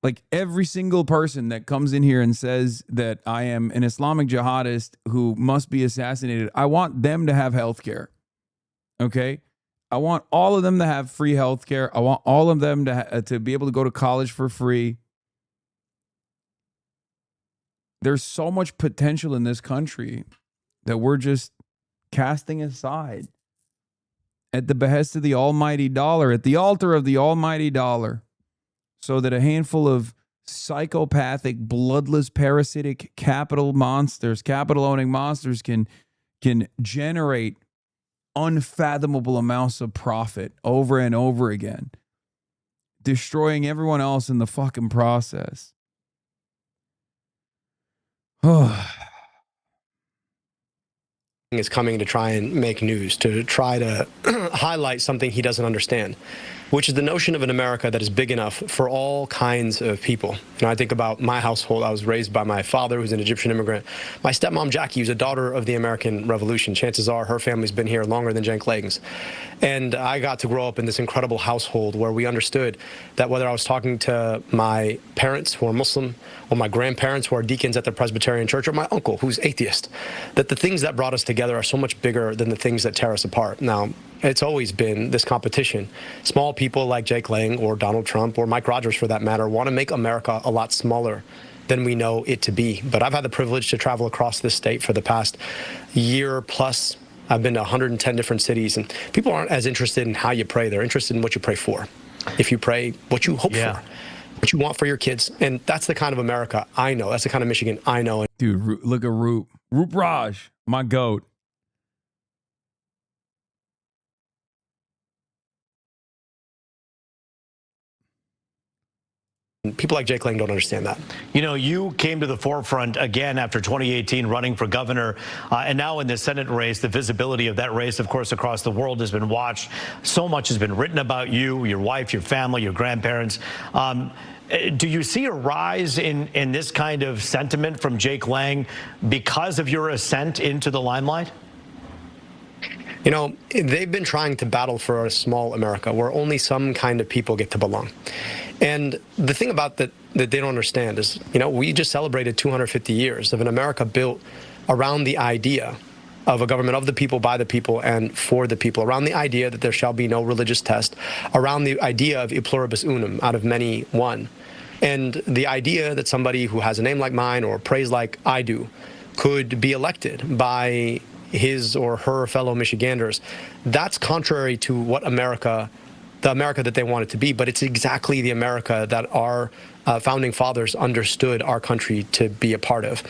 Like, every single person that comes in here and says that I am an Islamic jihadist who must be assassinated, I want them to have health care. Okay? I want all of them to have free health care. I want all of them to be able to go to college for free. There's so much potential in this country that we're just casting aside at the behest of the almighty dollar, at the altar of the almighty dollar, so that a handful of psychopathic, bloodless, parasitic capital-owning monsters can generate unfathomable amounts of profit over and over again, destroying everyone else in the fucking process. Is coming to try and make news, to try to highlight something he doesn't understand, which is the notion of an America that is big enough for all kinds of people. I think about my household. I was raised by my father, who's an Egyptian immigrant. My stepmom, Jackie, who's a daughter of the American Revolution. Chances are her family's been here longer than Jake Lang's. And I got to grow up in this incredible household where we understood that whether I was talking to my parents who are Muslim, or my grandparents who are deacons at the Presbyterian Church, or my uncle who's atheist, that the things that brought us together are so much bigger than the things that tear us apart. Now, it's always been this competition. Small people like Jake Lang or Donald Trump or Mike Rogers, for that matter, want to make America a lot smaller than we know it to be. But I've had the privilege to travel across this state for the past year plus. I've been to 110 different cities, and people aren't as interested in how you pray. They're interested in what you pray for. If you pray, what you hope for, what you want for your kids. And that's the kind of America I know. That's the kind of Michigan I know. Dude, look at Roop Raj, my goat. People like Jake Lang don't understand that. You came to the forefront again after 2018 running for governor, and now in the Senate race. The visibility of that race, of course, across the world has been watched. So much has been written about you, your wife, your family, your grandparents. Do you see a rise in this kind of sentiment from Jake Lang because of your ascent into the limelight? You know, they've been trying to battle for a small America where only some kind of people get to belong. And the thing about that they don't understand is, you know, we just celebrated 250 years of an America built around the idea of a government of the people, by the people, and for the people, around the idea that there shall be no religious test, around the idea of e pluribus unum, out of many one, and the idea that somebody who has a name like mine or prays like I do could be elected by his or her fellow Michiganders. That's contrary to what America, the America that they want it to be, but it's exactly the America that our founding fathers understood our country to be a part of.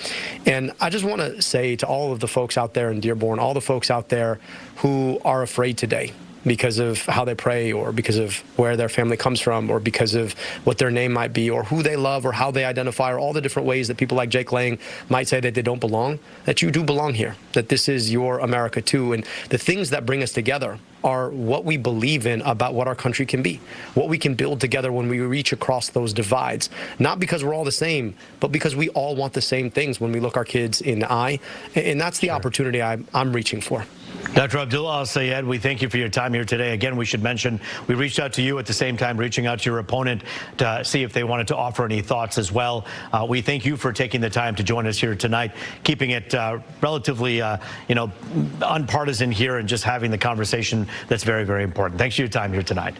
And I just want to say to all of the folks out there in Dearborn, all the folks out there who are afraid today because of how they pray or because of where their family comes from or because of what their name might be or who they love or how they identify or all the different ways that people like Jake Lang might say that they don't belong, that you do belong here, that this is your America too. And the things that bring us together are what we believe in about what our country can be, what we can build together when we reach across those divides, not because we're all the same, but because we all want the same things when we look our kids in the eye. And that's the opportunity I'm reaching for. Dr. Abdul Al-Sayed, we thank you for your time here today. Again, we should mention we reached out to you at the same time, reaching out to your opponent to see if they wanted to offer any thoughts as well. We thank you for taking the time to join us here tonight, keeping it relatively, unpartisan here and just having the conversation that's very, very important. Thanks for your time here tonight.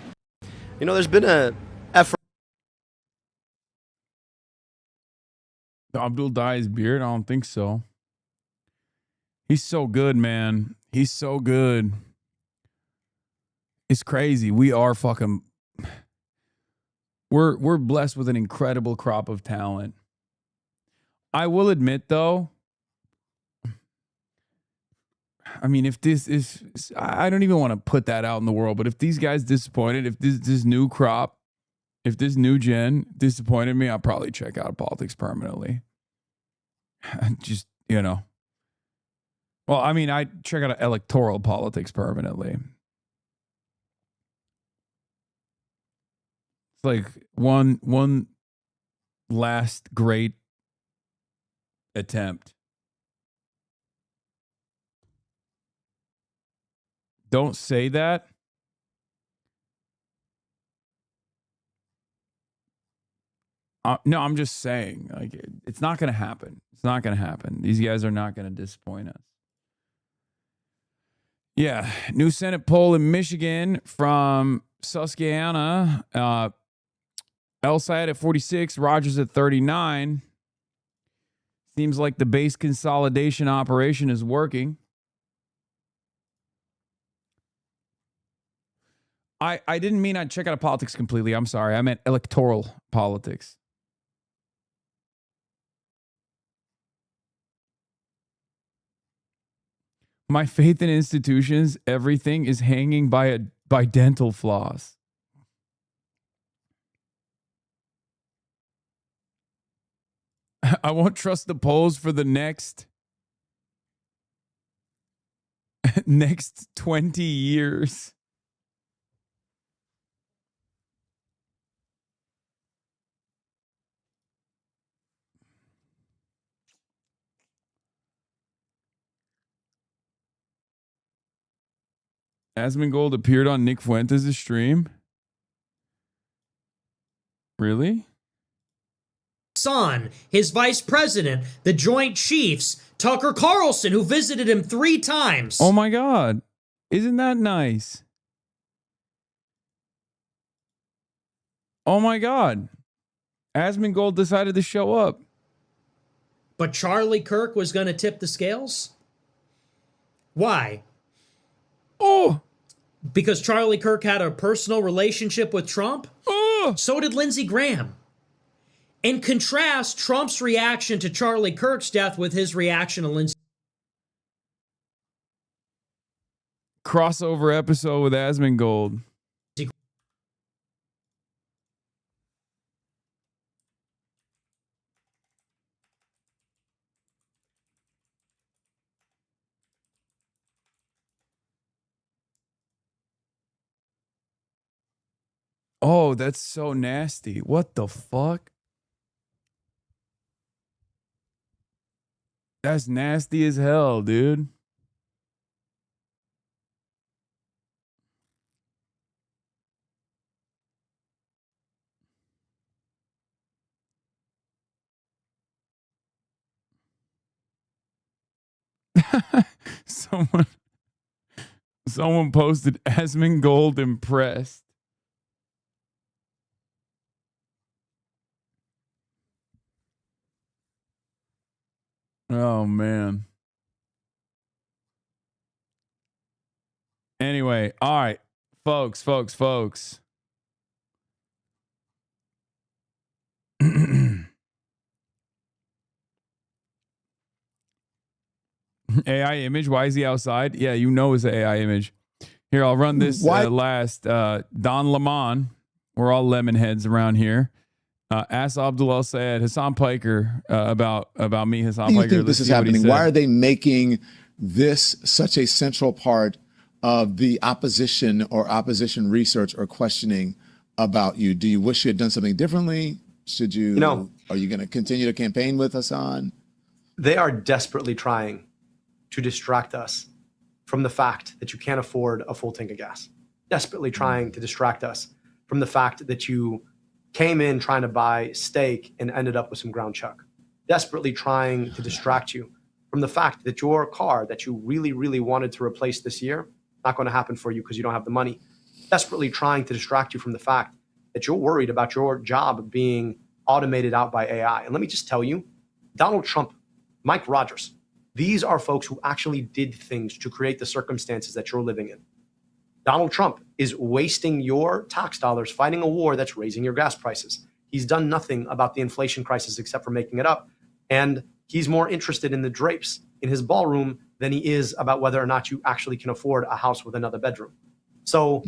You know, there's been a effort. Abdul dye his beard? I don't think so. He's so good, man. He's so good. It's crazy. We are fucking... We're blessed with an incredible crop of talent. I will admit, though, I mean, if this is... I don't even want to put that out in the world, but if these guys disappointed, if this new crop, if this new gen disappointed me, I'll probably check out politics permanently. Just, you know... Well, I mean, I check out electoral politics permanently. It's like one last great attempt. Don't say that. No, I'm just saying, like, it's not going to happen. It's not going to happen. These guys are not going to disappoint us. Yeah, new Senate poll in Michigan from Susquehanna. El-Sayed at 46, Rogers at 39. Seems like the base consolidation operation is working. I didn't mean I'd check out politics completely. I'm sorry. I meant electoral politics. My faith in institutions, everything is hanging by dental floss. I won't trust the polls for the next 20 years. Asmongold appeared on Nick Fuentes' stream. Really? Son, his vice president, the Joint Chiefs, Tucker Carlson, who visited him 3 times. Oh my God. Isn't that nice? Oh my God. Asmongold decided to show up. But Charlie Kirk was going to tip the scales? Why? Oh. Because Charlie Kirk had a personal relationship with Trump? So did Lindsey Graham. And contrast Trump's reaction to Charlie Kirk's death with his reaction to Lindsey. Crossover episode with Asmongold. Oh, that's so nasty. What the fuck? That's nasty as hell, dude. Someone posted Asmongold impressed. Oh man. Anyway, all right, folks. AI image. Why is he outside? Yeah, you know it's an AI image. Here, I'll run this last. Don Lemon. We're all lemon heads around here. Ask Abdul Al Sayed, Hasan Piker about me, Hasan Why do you Piker. think this is happening? Why are they making this such a central part of the opposition or opposition research or questioning about you? Do you wish you had done something differently? Should you, are you going to continue to campaign with Hasan? They are desperately trying to distract us from the fact that you can't afford a full tank of gas. Desperately trying to distract us from the fact that you came in trying to buy steak and ended up with some ground chuck. Desperately trying to distract you from the fact that your car that you really, really wanted to replace this year, not going to happen for you because you don't have the money. Desperately trying to distract you from the fact that you're worried about your job being automated out by AI. And let me just tell you, Donald Trump, Mike Rogers, these are folks who actually did things to create the circumstances that you're living in. Donald Trump is wasting your tax dollars fighting a war that's raising your gas prices. He's done nothing about the inflation crisis except for making it up. And he's more interested in the drapes in his ballroom than he is about whether or not you actually can afford a house with another bedroom. So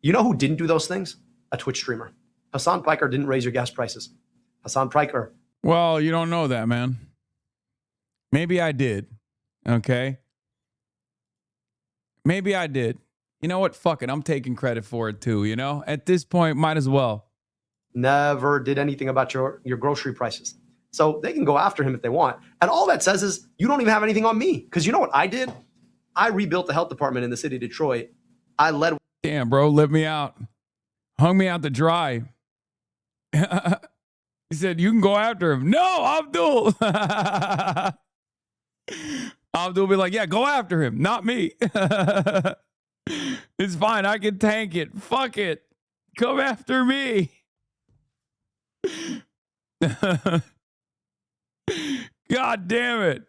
you know who didn't do those things? A Twitch streamer. Hasan Piker didn't raise your gas prices. Hasan Piker. Well, you don't know that, man. Maybe I did. Okay. Maybe I did. You know what? Fuck it. I'm taking credit for it too. You know, at this point, might as well. Never did anything about your grocery prices. So they can go after him if they want. And all that says is you don't even have anything on me. Because you know what I did? I rebuilt the health department in the city of Detroit. I led. Damn, bro, let me out. Hung me out to dry. He said, you can go after him. No, Abdul. Abdul be like, yeah, go after him. Not me. It's fine. I can tank it. Fuck it. Come after me. God damn it.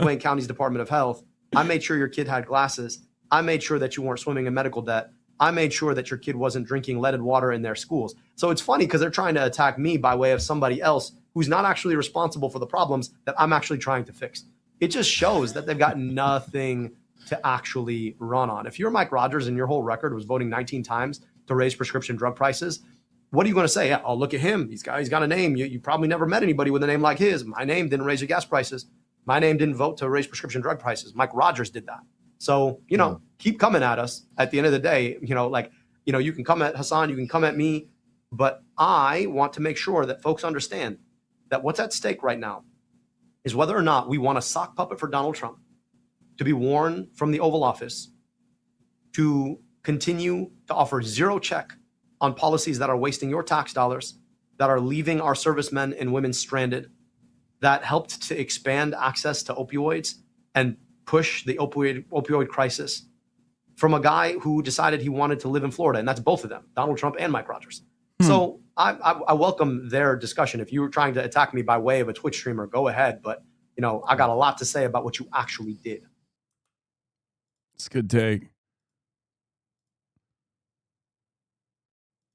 Wayne County's Department of Health. I made sure your kid had glasses. I made sure that you weren't swimming in medical debt. I made sure that your kid wasn't drinking leaded water in their schools. So it's funny because they're trying to attack me by way of somebody else who's not actually responsible for the problems that I'm actually trying to fix. It just shows that they've got nothing to actually run on. If you're Mike Rogers and your whole record was voting 19 times to raise prescription drug prices, what are you going to say? Yeah, oh, look at him. He's got a name. You probably never met anybody with a name like his. My name didn't raise your gas prices. My name didn't vote to raise prescription drug prices. Mike Rogers did that. So, keep coming at us. At the end of the day, you can come at Hasan, you can come at me, but I want to make sure that folks understand that what's at stake right now is whether or not we want a sock puppet for Donald Trump to be worn from the Oval Office, to continue to offer zero check on policies that are wasting your tax dollars, that are leaving our servicemen and women stranded, that helped to expand access to opioids and push the opioid crisis from a guy who decided he wanted to live in Florida. And that's both of them, Donald Trump and Mike Rogers. So I welcome their discussion. If you were trying to attack me by way of a Twitch streamer, go ahead. But, I got a lot to say about what you actually did. It's a good take.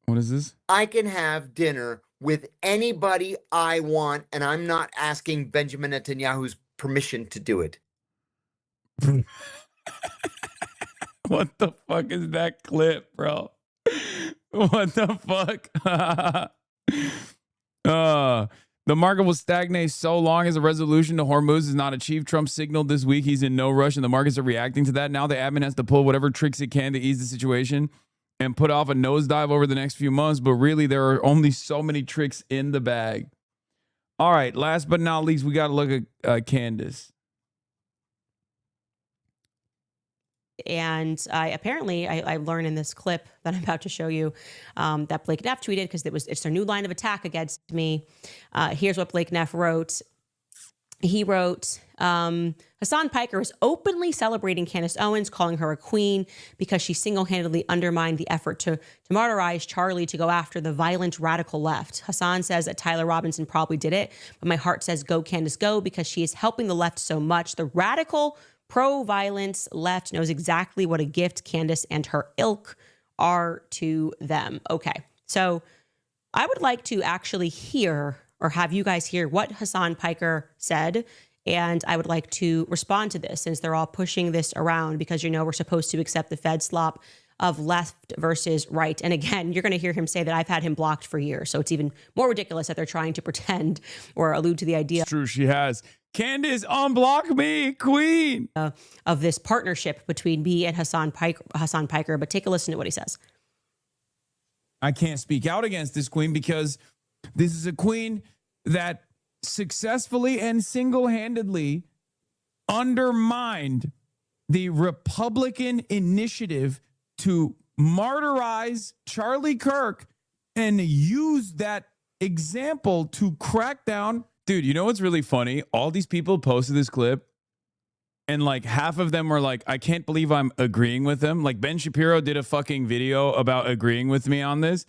What is this? I can have dinner with anybody I want, and I'm not asking Benjamin Netanyahu's permission to do it. What the fuck is that clip, bro? What the fuck? The market will stagnate so long as a resolution to Hormuz is not achieved. Trump signaled this week he's in no rush, and the markets are reacting to that. Now the admin has to pull whatever tricks it can to ease the situation and put off a nosedive over the next few months. But really, there are only so many tricks in the bag. All right, last but not least, we got to look at Candace. And I learned in this clip that I'm about to show you that Blake Neff tweeted, because it's their new line of attack against me. Here's what Blake Neff wrote. He wrote, Hasan Piker is openly celebrating Candace Owens, calling her a queen because she single-handedly undermined the effort to martyrize Charlie to go after the violent radical left. Hasan says that Tyler Robinson probably did it, but my heart says go Candace go, because she is helping the left so much. The radical pro-violence left knows exactly what a gift Candace and her ilk are to them. Okay, so I would like to actually hear, or have you guys hear, what Hasan Piker said, and I would like to respond to this, since they're all pushing this around, because, you know, we're supposed to accept the Fed slop of left versus right. And again, you're going to hear him say that I've had him blocked for years, so it's even more ridiculous that they're trying to pretend or allude to the idea. It's true, she has. Candace, unblock me, queen. Of this partnership between me and Hasan Piker, but take a listen to what he says. I can't speak out against this queen because this is a queen that successfully and single-handedly undermined the Republican initiative to martyrize Charlie Kirk and use that example to crack down. Dude, you know what's really funny? All these people posted this clip, and like half of them were like, I can't believe I'm agreeing with them. Like Ben Shapiro did a fucking video about agreeing with me on this.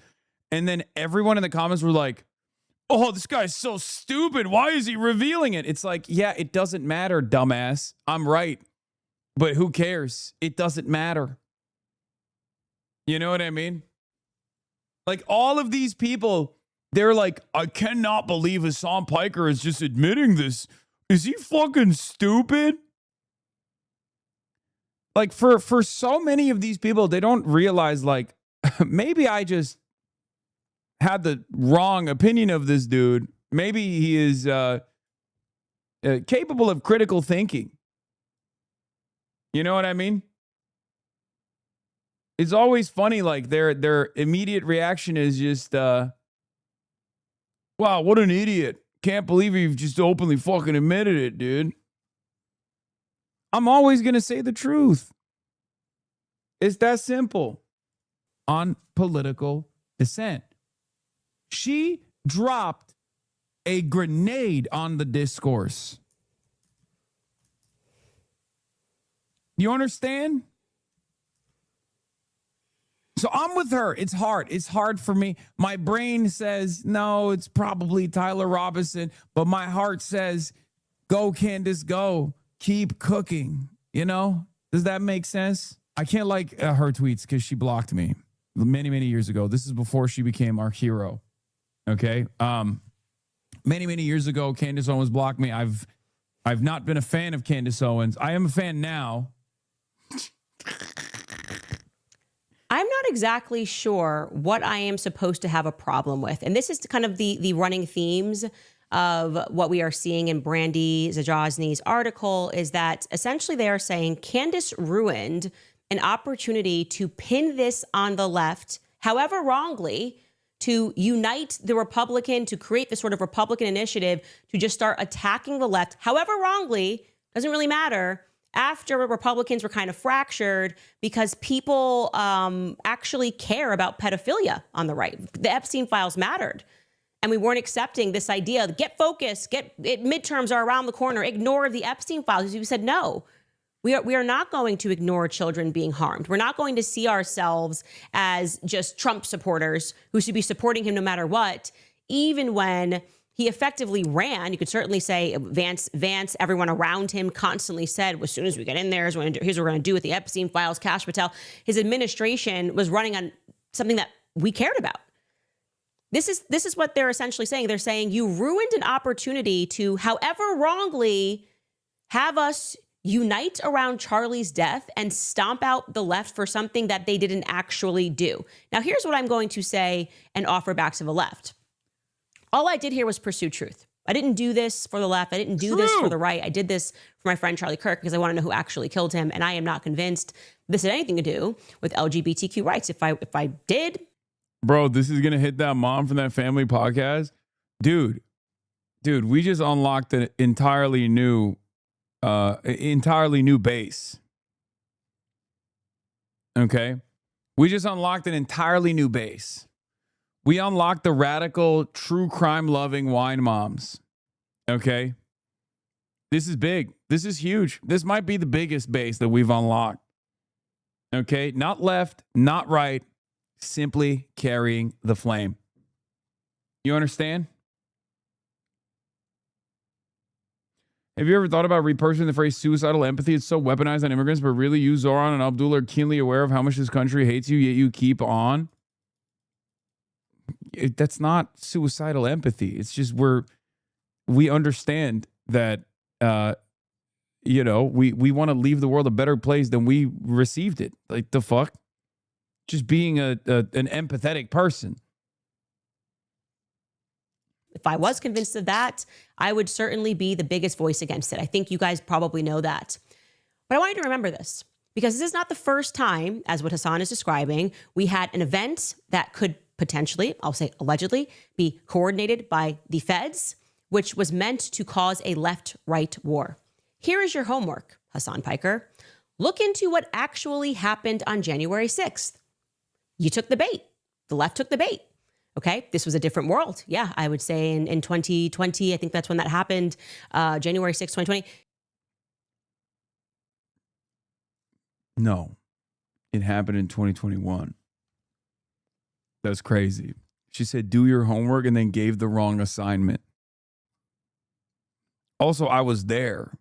And then everyone in the comments were like, oh, this guy's so stupid. Why is he revealing it? It's like, yeah, it doesn't matter, dumbass. I'm right. But who cares? It doesn't matter. You know what I mean? Like all of these people, they're like, I cannot believe Hasan Piker is just admitting this. Is he fucking stupid? Like for so many of these people, they don't realize, like, maybe I just had the wrong opinion of this dude. Maybe he is capable of critical thinking. You know what I mean? It's always funny, like their immediate reaction is just, wow, what an idiot. Can't believe you've just openly fucking admitted it, dude. I'm always going to say the truth. It's that simple. On political dissent. She dropped a grenade on the discourse. You understand? So I'm with her. It's hard. It's hard for me. My brain says, no, it's probably Tyler Robinson. But my heart says, go, Candace, go. Keep cooking. You know? Does that make sense? I can't like her tweets because she blocked me many, many years ago. This is before she became our hero. Okay? Many, many years ago, Candace Owens blocked me. I've not been a fan of Candace Owens. I am a fan now. I'm not exactly sure what I am supposed to have a problem with. And this is kind of the running themes of what we are seeing in Brandy Zajazny's article, is that essentially they are saying Candace ruined an opportunity to pin this on the left, however wrongly, to unite the Republican, to create this sort of Republican initiative to just start attacking the left, however wrongly, doesn't really matter, after Republicans were kind of fractured because people actually care about pedophilia on the right. The Epstein files mattered. And we weren't accepting this idea, get focused, midterms are around the corner, ignore the Epstein files. We said, no, we are not going to ignore children being harmed. We're not going to see ourselves as just Trump supporters who should be supporting him no matter what, even when he effectively ran. You could certainly say Vance, everyone around him constantly said, as soon as we get in there, here's what we're going to do with the Epstein files, Kash Patel. His administration was running on something that we cared about. This is what they're essentially saying. They're saying you ruined an opportunity to, however wrongly, have us unite around Charlie's death and stomp out the left for something that they didn't actually do. Now, here's what I'm going to say and offer back to the left. All I did here was pursue truth. I didn't do this for the left. I didn't do this for the right. I did this for my friend Charlie Kirk because I want to know who actually killed him. And I am not convinced this had anything to do with LGBTQ rights. If I did. Bro, this is going to hit that mom from that family podcast. Dude, we just unlocked an entirely new base. Okay? We just unlocked an entirely new base. We unlocked the radical, true crime loving wine moms. Okay? This is big. This is huge. This might be the biggest base that we've unlocked. Okay? Not left, not right, simply carrying the flame. You understand? Have you ever thought about repurposing the phrase suicidal empathy? It's so weaponized on immigrants, but really you, Zoran, and Abdul are keenly aware of how much this country hates you, yet you keep on? That's not suicidal empathy. It's just we understand that, we want to leave the world a better place than we received it. Like, the fuck? Just being an empathetic person. If I was convinced of that, I would certainly be the biggest voice against it. I think you guys probably know that. But I want you to remember this, because this is not the first time, as what Hasan is describing, we had an event that could potentially, I'll say allegedly, be coordinated by the feds, which was meant to cause a left-right war. Here is your homework, Hasan Piker. Look into what actually happened on January 6th. You took the bait. The left took the bait. Okay, this was a different world. Yeah, I would say in 2020, I think that's when that happened, January 6th, 2020. No, it happened in 2021. That's crazy. She said, do your homework, and then gave the wrong assignment. Also, I was there.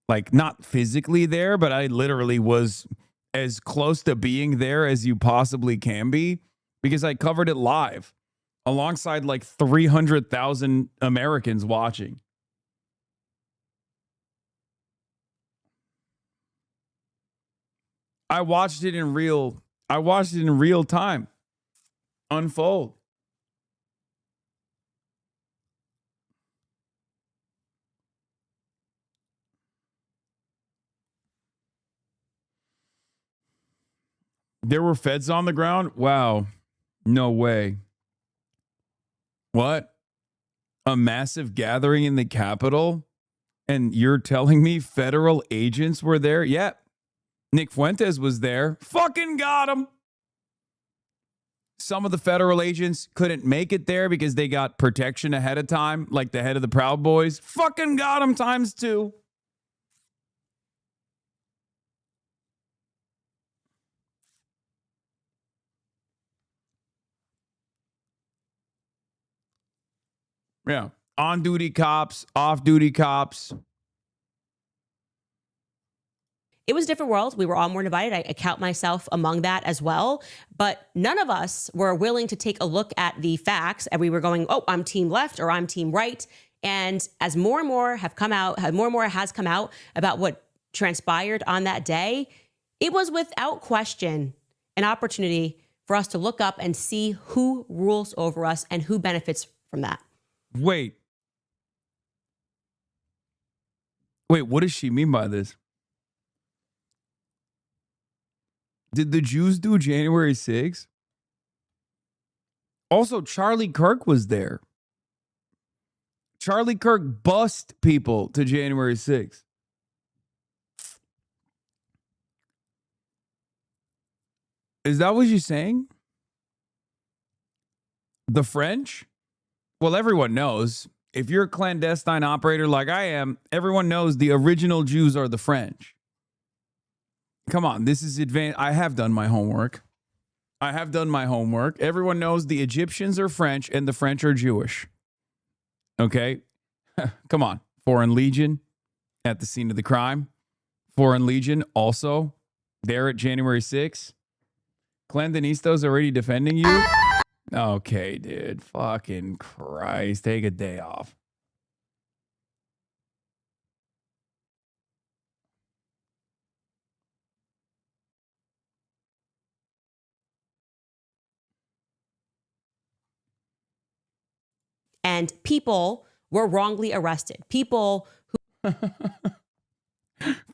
Like, not physically there, but I literally was as close to being there as you possibly can be, because I covered it live alongside like 300,000 Americans watching. I watched it in real time unfold. There were feds on the ground? Wow. No way. What? A massive gathering in the Capitol? And you're telling me federal agents were there? Yeah. Nick Fuentes was there. Fucking got him. Some of the federal agents couldn't make it there because they got protection ahead of time, like the head of the Proud Boys. Fucking got him times 2. Yeah. On-duty cops, off-duty cops. It was a different world. We were all more divided. I count myself among that as well. But none of us were willing to take a look at the facts. And we were going, oh, I'm team left or I'm team right. And as more and more have come out, more and more has come out about what transpired on that day, it was without question an opportunity for us to look up and see who rules over us and who benefits from that. Wait, what does she mean by this? Did the Jews do January 6th? Also, Charlie Kirk was there. Charlie Kirk bussed people to January 6th. Is that what you're saying? The French? Well, everyone knows. If you're a clandestine operator like I am, everyone knows the original Jews are the French. Come on, this is advanced. I have done my homework. Everyone knows the Egyptians are French and the French are Jewish. Okay? Come on. Foreign Legion at the scene of the crime. Foreign Legion also there at January 6th. Clandestinos already defending you? Okay, dude. Fucking Christ. Take a day off. And people were wrongly arrested. People who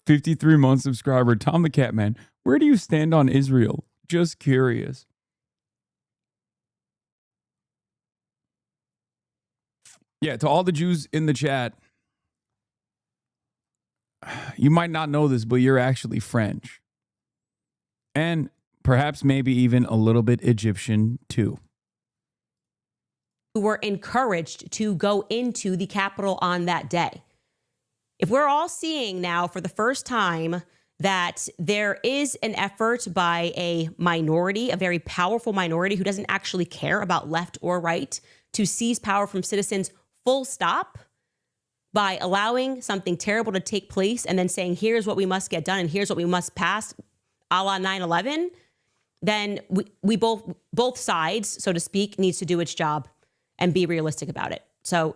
53-month subscriber, Tom the Catman. Where do you stand on Israel? Just curious. Yeah, to all the Jews in the chat, you might not know this, but you're actually French. And perhaps maybe even a little bit Egyptian too. who were encouraged to go into the Capitol on that day. If we're all seeing now for the first time that there is an effort by a minority, a very powerful minority who doesn't actually care about left or right, to seize power from citizens full stop by allowing something terrible to take place and then saying, here's what we must get done and here's what we must pass, a la 9/11, then we both sides, so to speak, needs to do its job and be realistic about it. So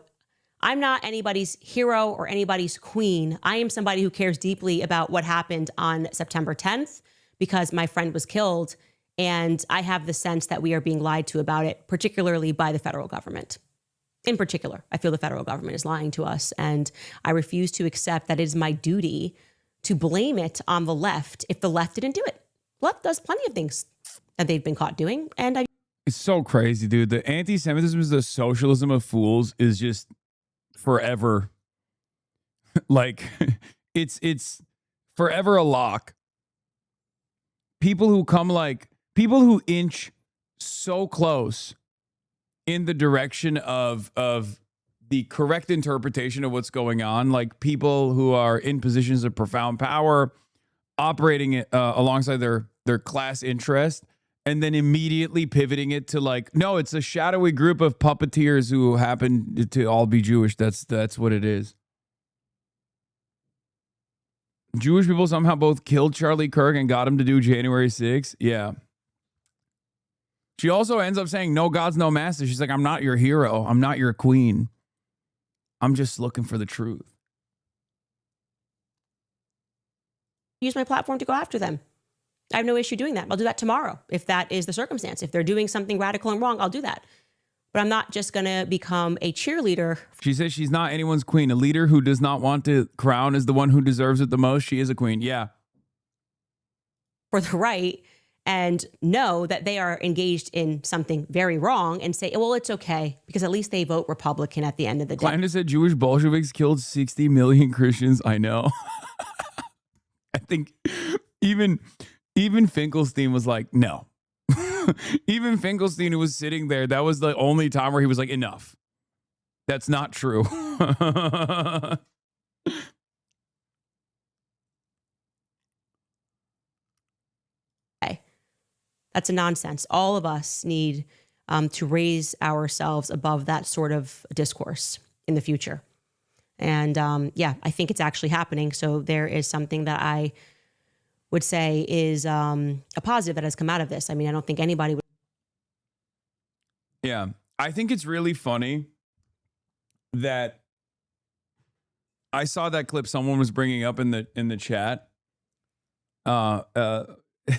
I'm not anybody's hero or anybody's queen. I am somebody who cares deeply about what happened on September 10th because my friend was killed. And I have the sense that we are being lied to about it, particularly by the federal government. In particular, I feel the federal government is lying to us. And I refuse to accept that it is my duty to blame it on the left if the left didn't do it. The left does plenty of things that they've been caught doing. And It's so crazy, dude. The anti-Semitism is the socialism of fools is just forever. Like it's forever a lock. People who inch so close in the direction of the correct interpretation of what's going on, like people who are in positions of profound power, operating alongside their class interest, and then immediately pivoting it to like, no, it's a shadowy group of puppeteers who happen to all be Jewish. That's what it is. Jewish people somehow both killed Charlie Kirk and got him to do January 6th. Yeah. She also ends up saying, no gods, no masters. She's like, I'm not your hero. I'm not your queen. I'm just looking for the truth. use my platform to go after them. I have no issue doing that. I'll do that tomorrow if that is the circumstance. If they're doing something radical and wrong, I'll do that. But I'm not just going to become a cheerleader. She says she's not anyone's queen. A leader who does not want to crown is the one who deserves it the most. She is a queen. Yeah. For the right, and know that they are engaged in something very wrong and say, well, it's okay because at least they vote Republican at the end of the day. Kleiner said Jewish Bolsheviks killed 60 million Christians. I know. I think even Finkelstein was like, no. Even Finkelstein, who was sitting there, that was the only time where he was like, enough. That's not true. That's a nonsense. All of us need to raise ourselves above that sort of discourse in the future. And yeah, I think it's actually happening. So there is something that I would say is a positive that has come out of this. I mean, I don't think anybody would. Yeah, I think it's really funny that I saw that clip someone was bringing up in the chat.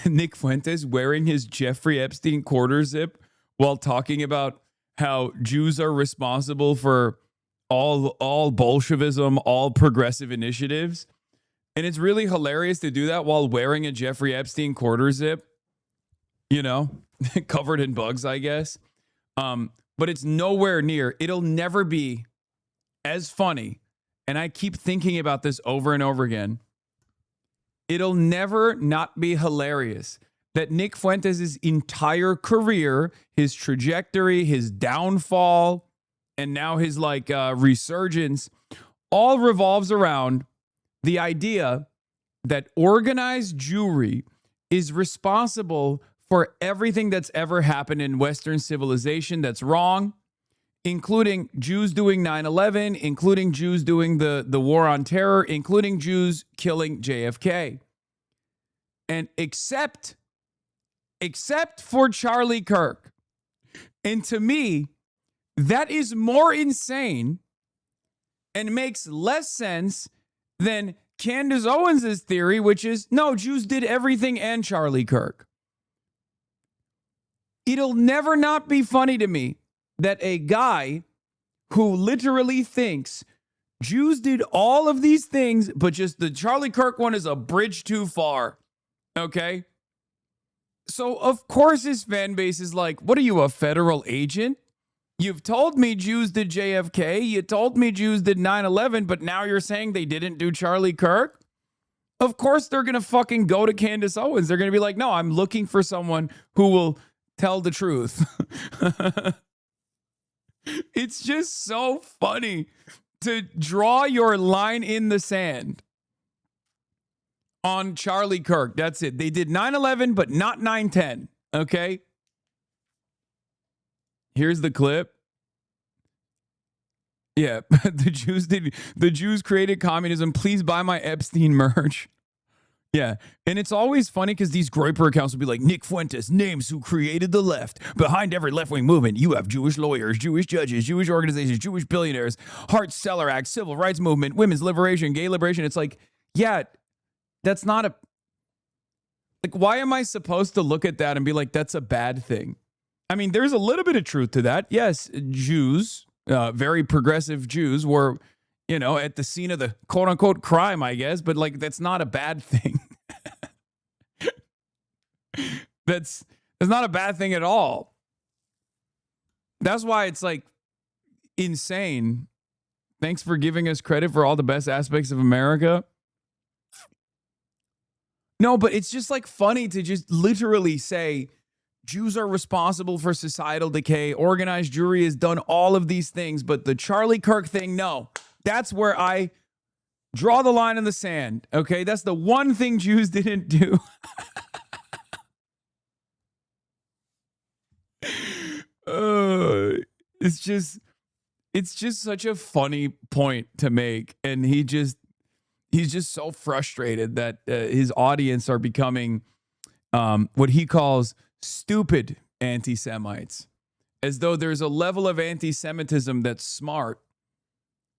Nick Fuentes wearing his Jeffrey Epstein quarter zip while talking about how Jews are responsible for all Bolshevism, all progressive initiatives. And it's really hilarious to do that while wearing a Jeffrey Epstein quarter zip, you know, covered in bugs, I guess. But it's nowhere near. It'll never be as funny. And I keep thinking about this over and over again. It'll never not be hilarious that Nick Fuentes' entire career, his trajectory, his downfall, and now his resurgence all revolves around the idea that organized Jewry is responsible for everything that's ever happened in Western civilization that's wrong, including Jews doing 9/11, including Jews doing the war on terror, including Jews killing JFK. And except for Charlie Kirk. And to me, that is more insane and makes less sense than Candace Owens' theory, which is, no, Jews did everything and Charlie Kirk. It'll never not be funny to me that a guy who literally thinks Jews did all of these things, but just the Charlie Kirk one is a bridge too far. Okay? So, of course, his fan base is like, what are you, a federal agent? You've told me Jews did JFK. You told me Jews did 9/11, but now you're saying they didn't do Charlie Kirk? Of course, they're going to fucking go to Candace Owens. They're going to be like, no, I'm looking for someone who will tell the truth. It's just so funny to draw your line in the sand on Charlie Kirk. That's it. They did 9/11, but not 9/10. Okay? Here's the clip. Yeah, the Jews created communism. Please buy my Epstein merch. Yeah, and it's always funny because these Groyper accounts will be like, Nick Fuentes names who created the left. Behind every left-wing movement, you have Jewish lawyers, Jewish judges, Jewish organizations, Jewish billionaires, Hart-Celler Act, Civil Rights Movement, women's liberation, gay liberation. It's like, yeah, that's not a... Like, why am I supposed to look at that and be like, that's a bad thing? I mean, there's a little bit of truth to that. Yes, Jews, very progressive Jews were... you know, at the scene of the quote unquote crime, I guess, but like, that's not a bad thing. That's not a bad thing at all. That's why it's like insane. Thanks for giving us credit for all the best aspects of America. No, but it's just like funny to just literally say Jews are responsible for societal decay. Organized Jewry has done all of these things, but the Charlie Kirk thing, no. That's where I draw the line in the sand, okay? That's the one thing Jews didn't do. It's just such a funny point to make, and he's just so frustrated that his audience are becoming what he calls stupid anti-Semites, as though there's a level of anti-Semitism that's smart.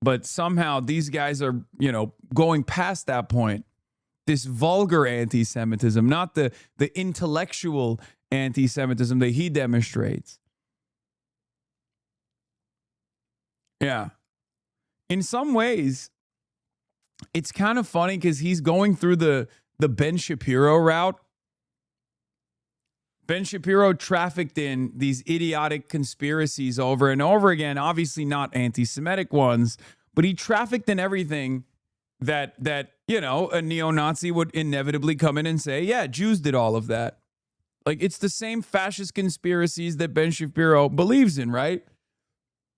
But somehow these guys are, you know, going past that point. This vulgar anti-Semitism, not the intellectual anti-Semitism that he demonstrates. Yeah. In some ways, it's kind of funny because he's going through the Ben Shapiro route. Ben Shapiro trafficked in these idiotic conspiracies over and over again, obviously not anti-Semitic ones, but he trafficked in everything that you know, a neo-Nazi would inevitably come in and say, yeah, Jews did all of that. Like, it's the same fascist conspiracies that Ben Shapiro believes in, right?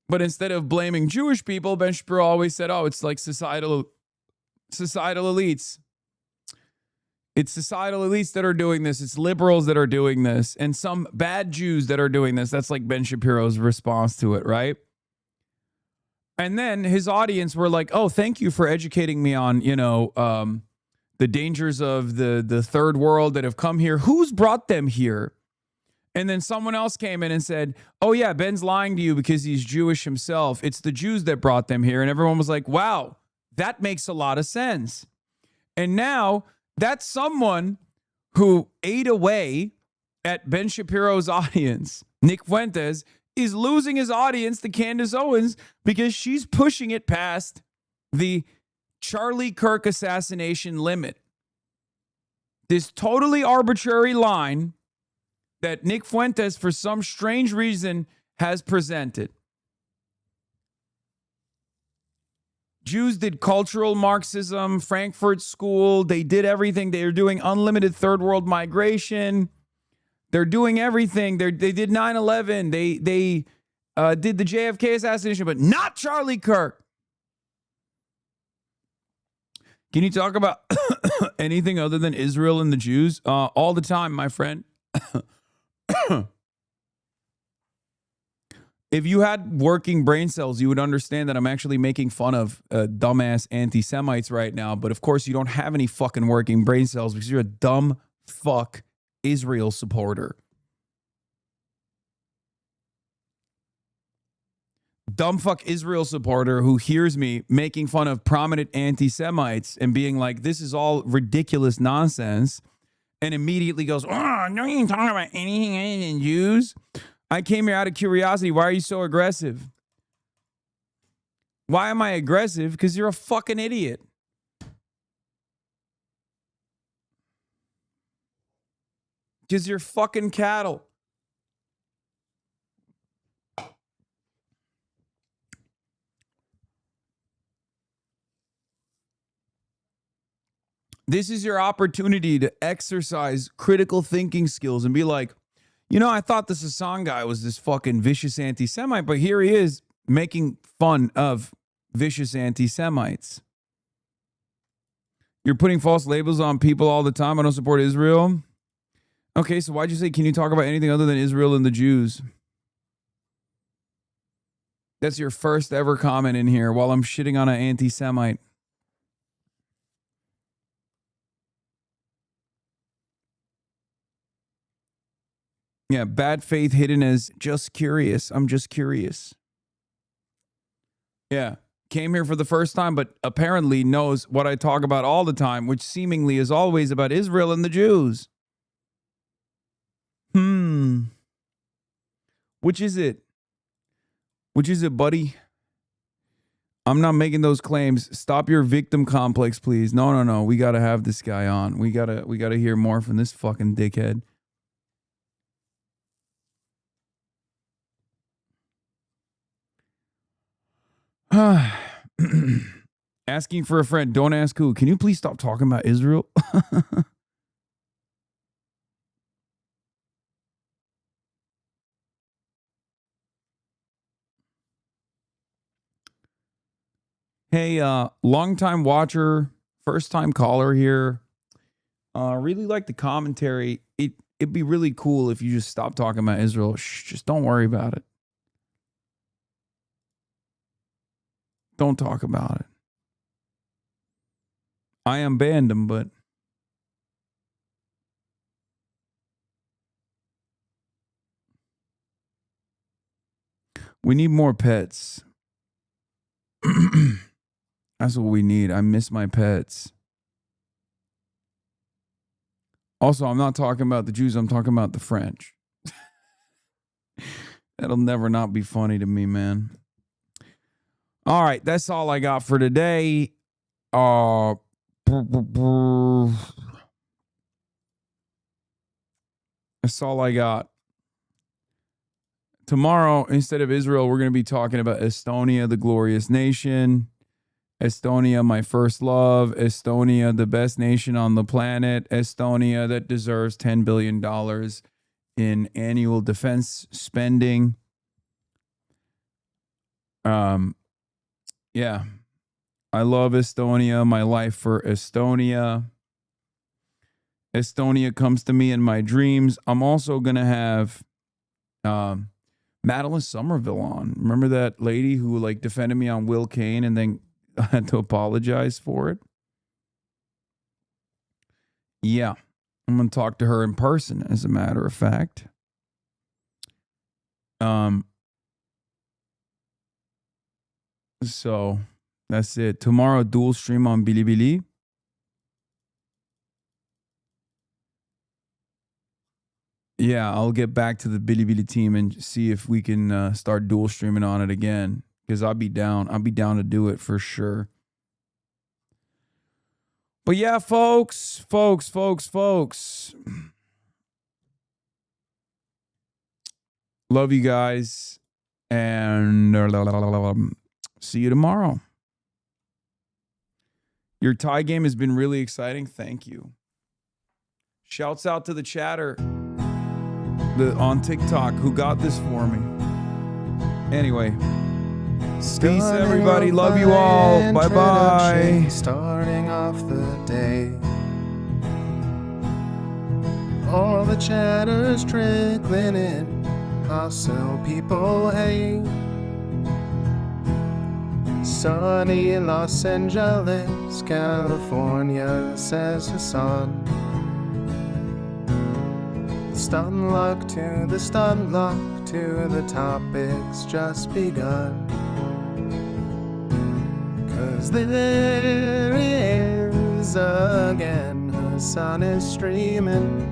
But instead of blaming Jewish people, Ben Shapiro always said, oh, it's like societal elites. It's societal elites that are doing this. It's liberals that are doing this. And some bad Jews that are doing this. That's like Ben Shapiro's response to it, right? And then his audience were like, oh, thank you for educating me on, you know, the dangers of the third world that have come here. Who's brought them here? And then someone else came in and said, oh, yeah, Ben's lying to you because he's Jewish himself. It's the Jews that brought them here. And everyone was like, wow, that makes a lot of sense. And now... that's someone who ate away at Ben Shapiro's audience. Nick Fuentes is losing his audience to Candace Owens because she's pushing it past the Charlie Kirk assassination limit. This totally arbitrary line that Nick Fuentes, for some strange reason, has presented. Jews did cultural Marxism, Frankfurt School. They did everything. They are doing unlimited third world migration. They're doing everything. They did 9/11. They did the JFK assassination, but not Charlie Kirk. Can you talk about anything other than Israel and the Jews? All the time, my friend. If you had working brain cells, you would understand that I'm actually making fun of dumbass anti-Semites right now. But of course, you don't have any fucking working brain cells because you're a dumb fuck Israel supporter. Dumb fuck Israel supporter who hears me making fun of prominent anti-Semites and being like, this is all ridiculous nonsense. And immediately goes, oh, no, you ain't talking about anything other than Jews. I came here out of curiosity. Why are you so aggressive? Why am I aggressive? Because you're a fucking idiot. Because you're fucking cattle. This is your opportunity to exercise critical thinking skills and be like, you know, I thought this Hasan guy was this fucking vicious anti-Semite, but here he is making fun of vicious anti-Semites. You're putting false labels on people all the time. I don't support Israel. Okay, so why'd you say, can you talk about anything other than Israel and the Jews? That's your first ever comment in here while I'm shitting on an anti-Semite. Yeah, bad faith hidden as just curious. I'm just curious. Yeah, came here for the first time, but apparently knows what I talk about all the time, which seemingly is always about Israel and the Jews. Which is it? Which is it, buddy? I'm not making those claims. Stop your victim complex, please. No. We got to have this guy on. We got to hear more from this fucking dickhead. Asking for a friend. Don't ask who. Can you please stop talking about Israel? Hey, long-time watcher, first-time caller here. Really like the commentary. It'd be really cool if you just stop talking about Israel. Shh, just don't worry about it. Don't talk about it. I unbanned him, but we need more pets. That's what we need. I miss my pets. Also, I'm not talking about the Jews. I'm talking about the French. That'll never not be funny to me, man. All right, that's all I got for today. That's all I got. Tomorrow, instead of Israel, we're going to be talking about Estonia, the glorious nation. Estonia, my first love. Estonia, the best nation on the planet. Estonia, that deserves $10 billion in annual defense spending. Yeah. I love Estonia. My life for Estonia. Estonia comes to me in my dreams. I'm also going to have Madeline Somerville on. Remember that lady who like defended me on Will Kane and then had to apologize for it? Yeah. I'm going to talk to her in person, as a matter of fact. So that's it. Tomorrow, dual stream on Bilibili. Yeah, I'll get back to the Bilibili team and see if we can start dual streaming on it again. Because I'll be down. I'll be down to do it for sure. But yeah, folks. Love you guys. And see you tomorrow. Your tie game has been really exciting. Thank you. Shouts out to the chatter on TikTok who got this for me. Anyway. Peace, everybody. Love you all. Bye-bye. Starting off the day. All the chatter's trickling in. Hostile people hate. Sunny Los Angeles, California, says Hasan. Stun luck to the stun luck to the topics just begun. 'Cause there is again, Hasan is streaming.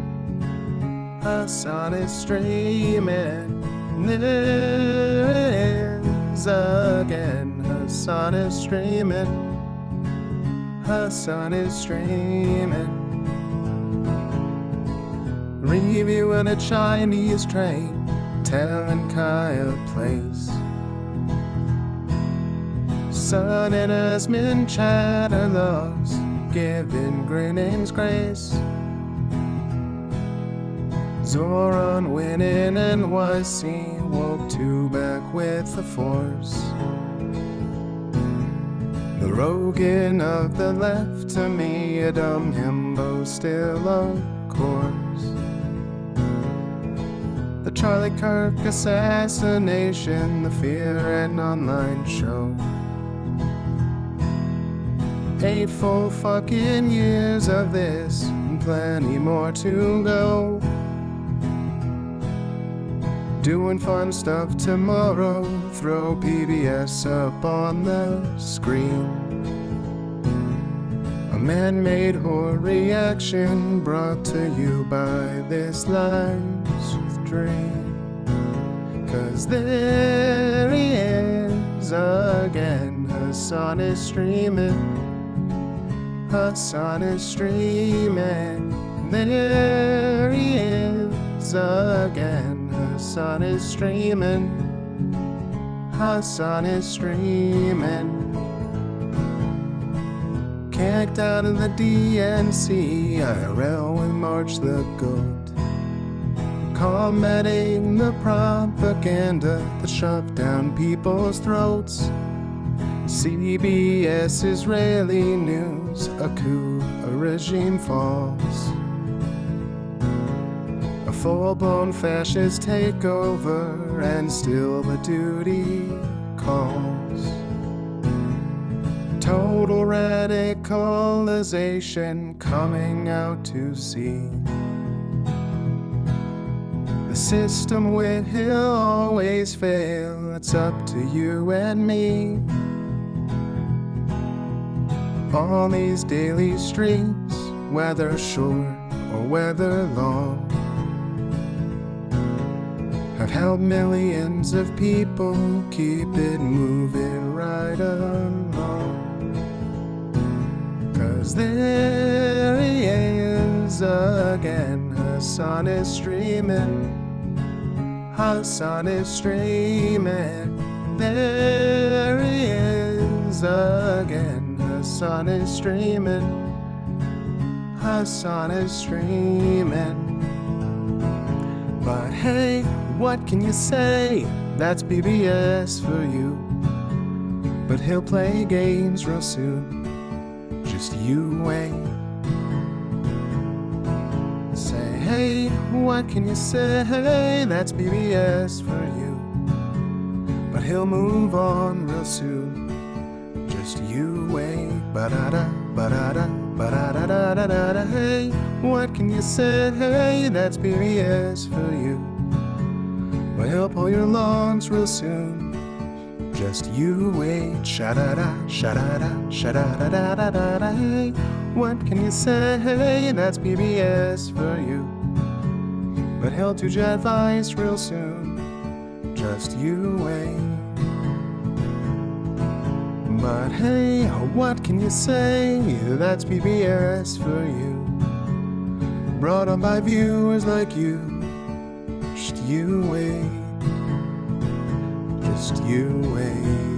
Hasan is streaming. There is again, Hasan. Hasan is streaming. Hasan is streaming. Reviewing a Chinese train, telling Kaya place. Sun and Asmin chatter loves, giving Greening's grace. Zoran winning NYC, woke two back with the force. The Rogan of the left, to me a dumb himbo still of course. The Charlie Kirk assassination, the Fear and Online show. 8 full fucking years of this, and plenty more to go. Doing fun stuff tomorrow, throw PBS up on the screen. A man-made horror reaction brought to you by this life's dream. 'Cause there he is again, Hasan is streaming. Hasan is streaming. There he is again. Hasan is streaming. Hasan is streaming. Kicked out of the DNC, IRL we march the goat. Combating the propaganda that shoved down people's throats. CBS Israeli news, a coup, a regime falls. A full-blown fascist takeover, and still the duty calls. Total radicalization coming out to sea. The system will always fail, it's up to you and me. On these daily streets, whether short or whether long, have helped millions of people keep it moving right along. 'Cause there he is again, Hasan is streaming. Hasan is streaming. There he is again, Hasan is streaming. Hasan is streaming. But hey, what can you say? That's PBS for you. But he'll play games real soon. Just you wait. Say, hey, what can you say? That's PBS for you. But he'll move on real soon. Just you wait. Ba-da-da, ba-da-da, ba-da-da-da-da-da. Hey, what can you say? That's PBS for you. But he'll pull your lungs real soon. Just you wait. Sha-da-da, sha-da-da, sha-da-da-da-da-da. Hey, what can you say? That's PBS for you. But he'll do jet advice real soon. Just you wait. But hey, what can you say? That's PBS for you. Brought on by viewers like you. Just you wait. Just you wait.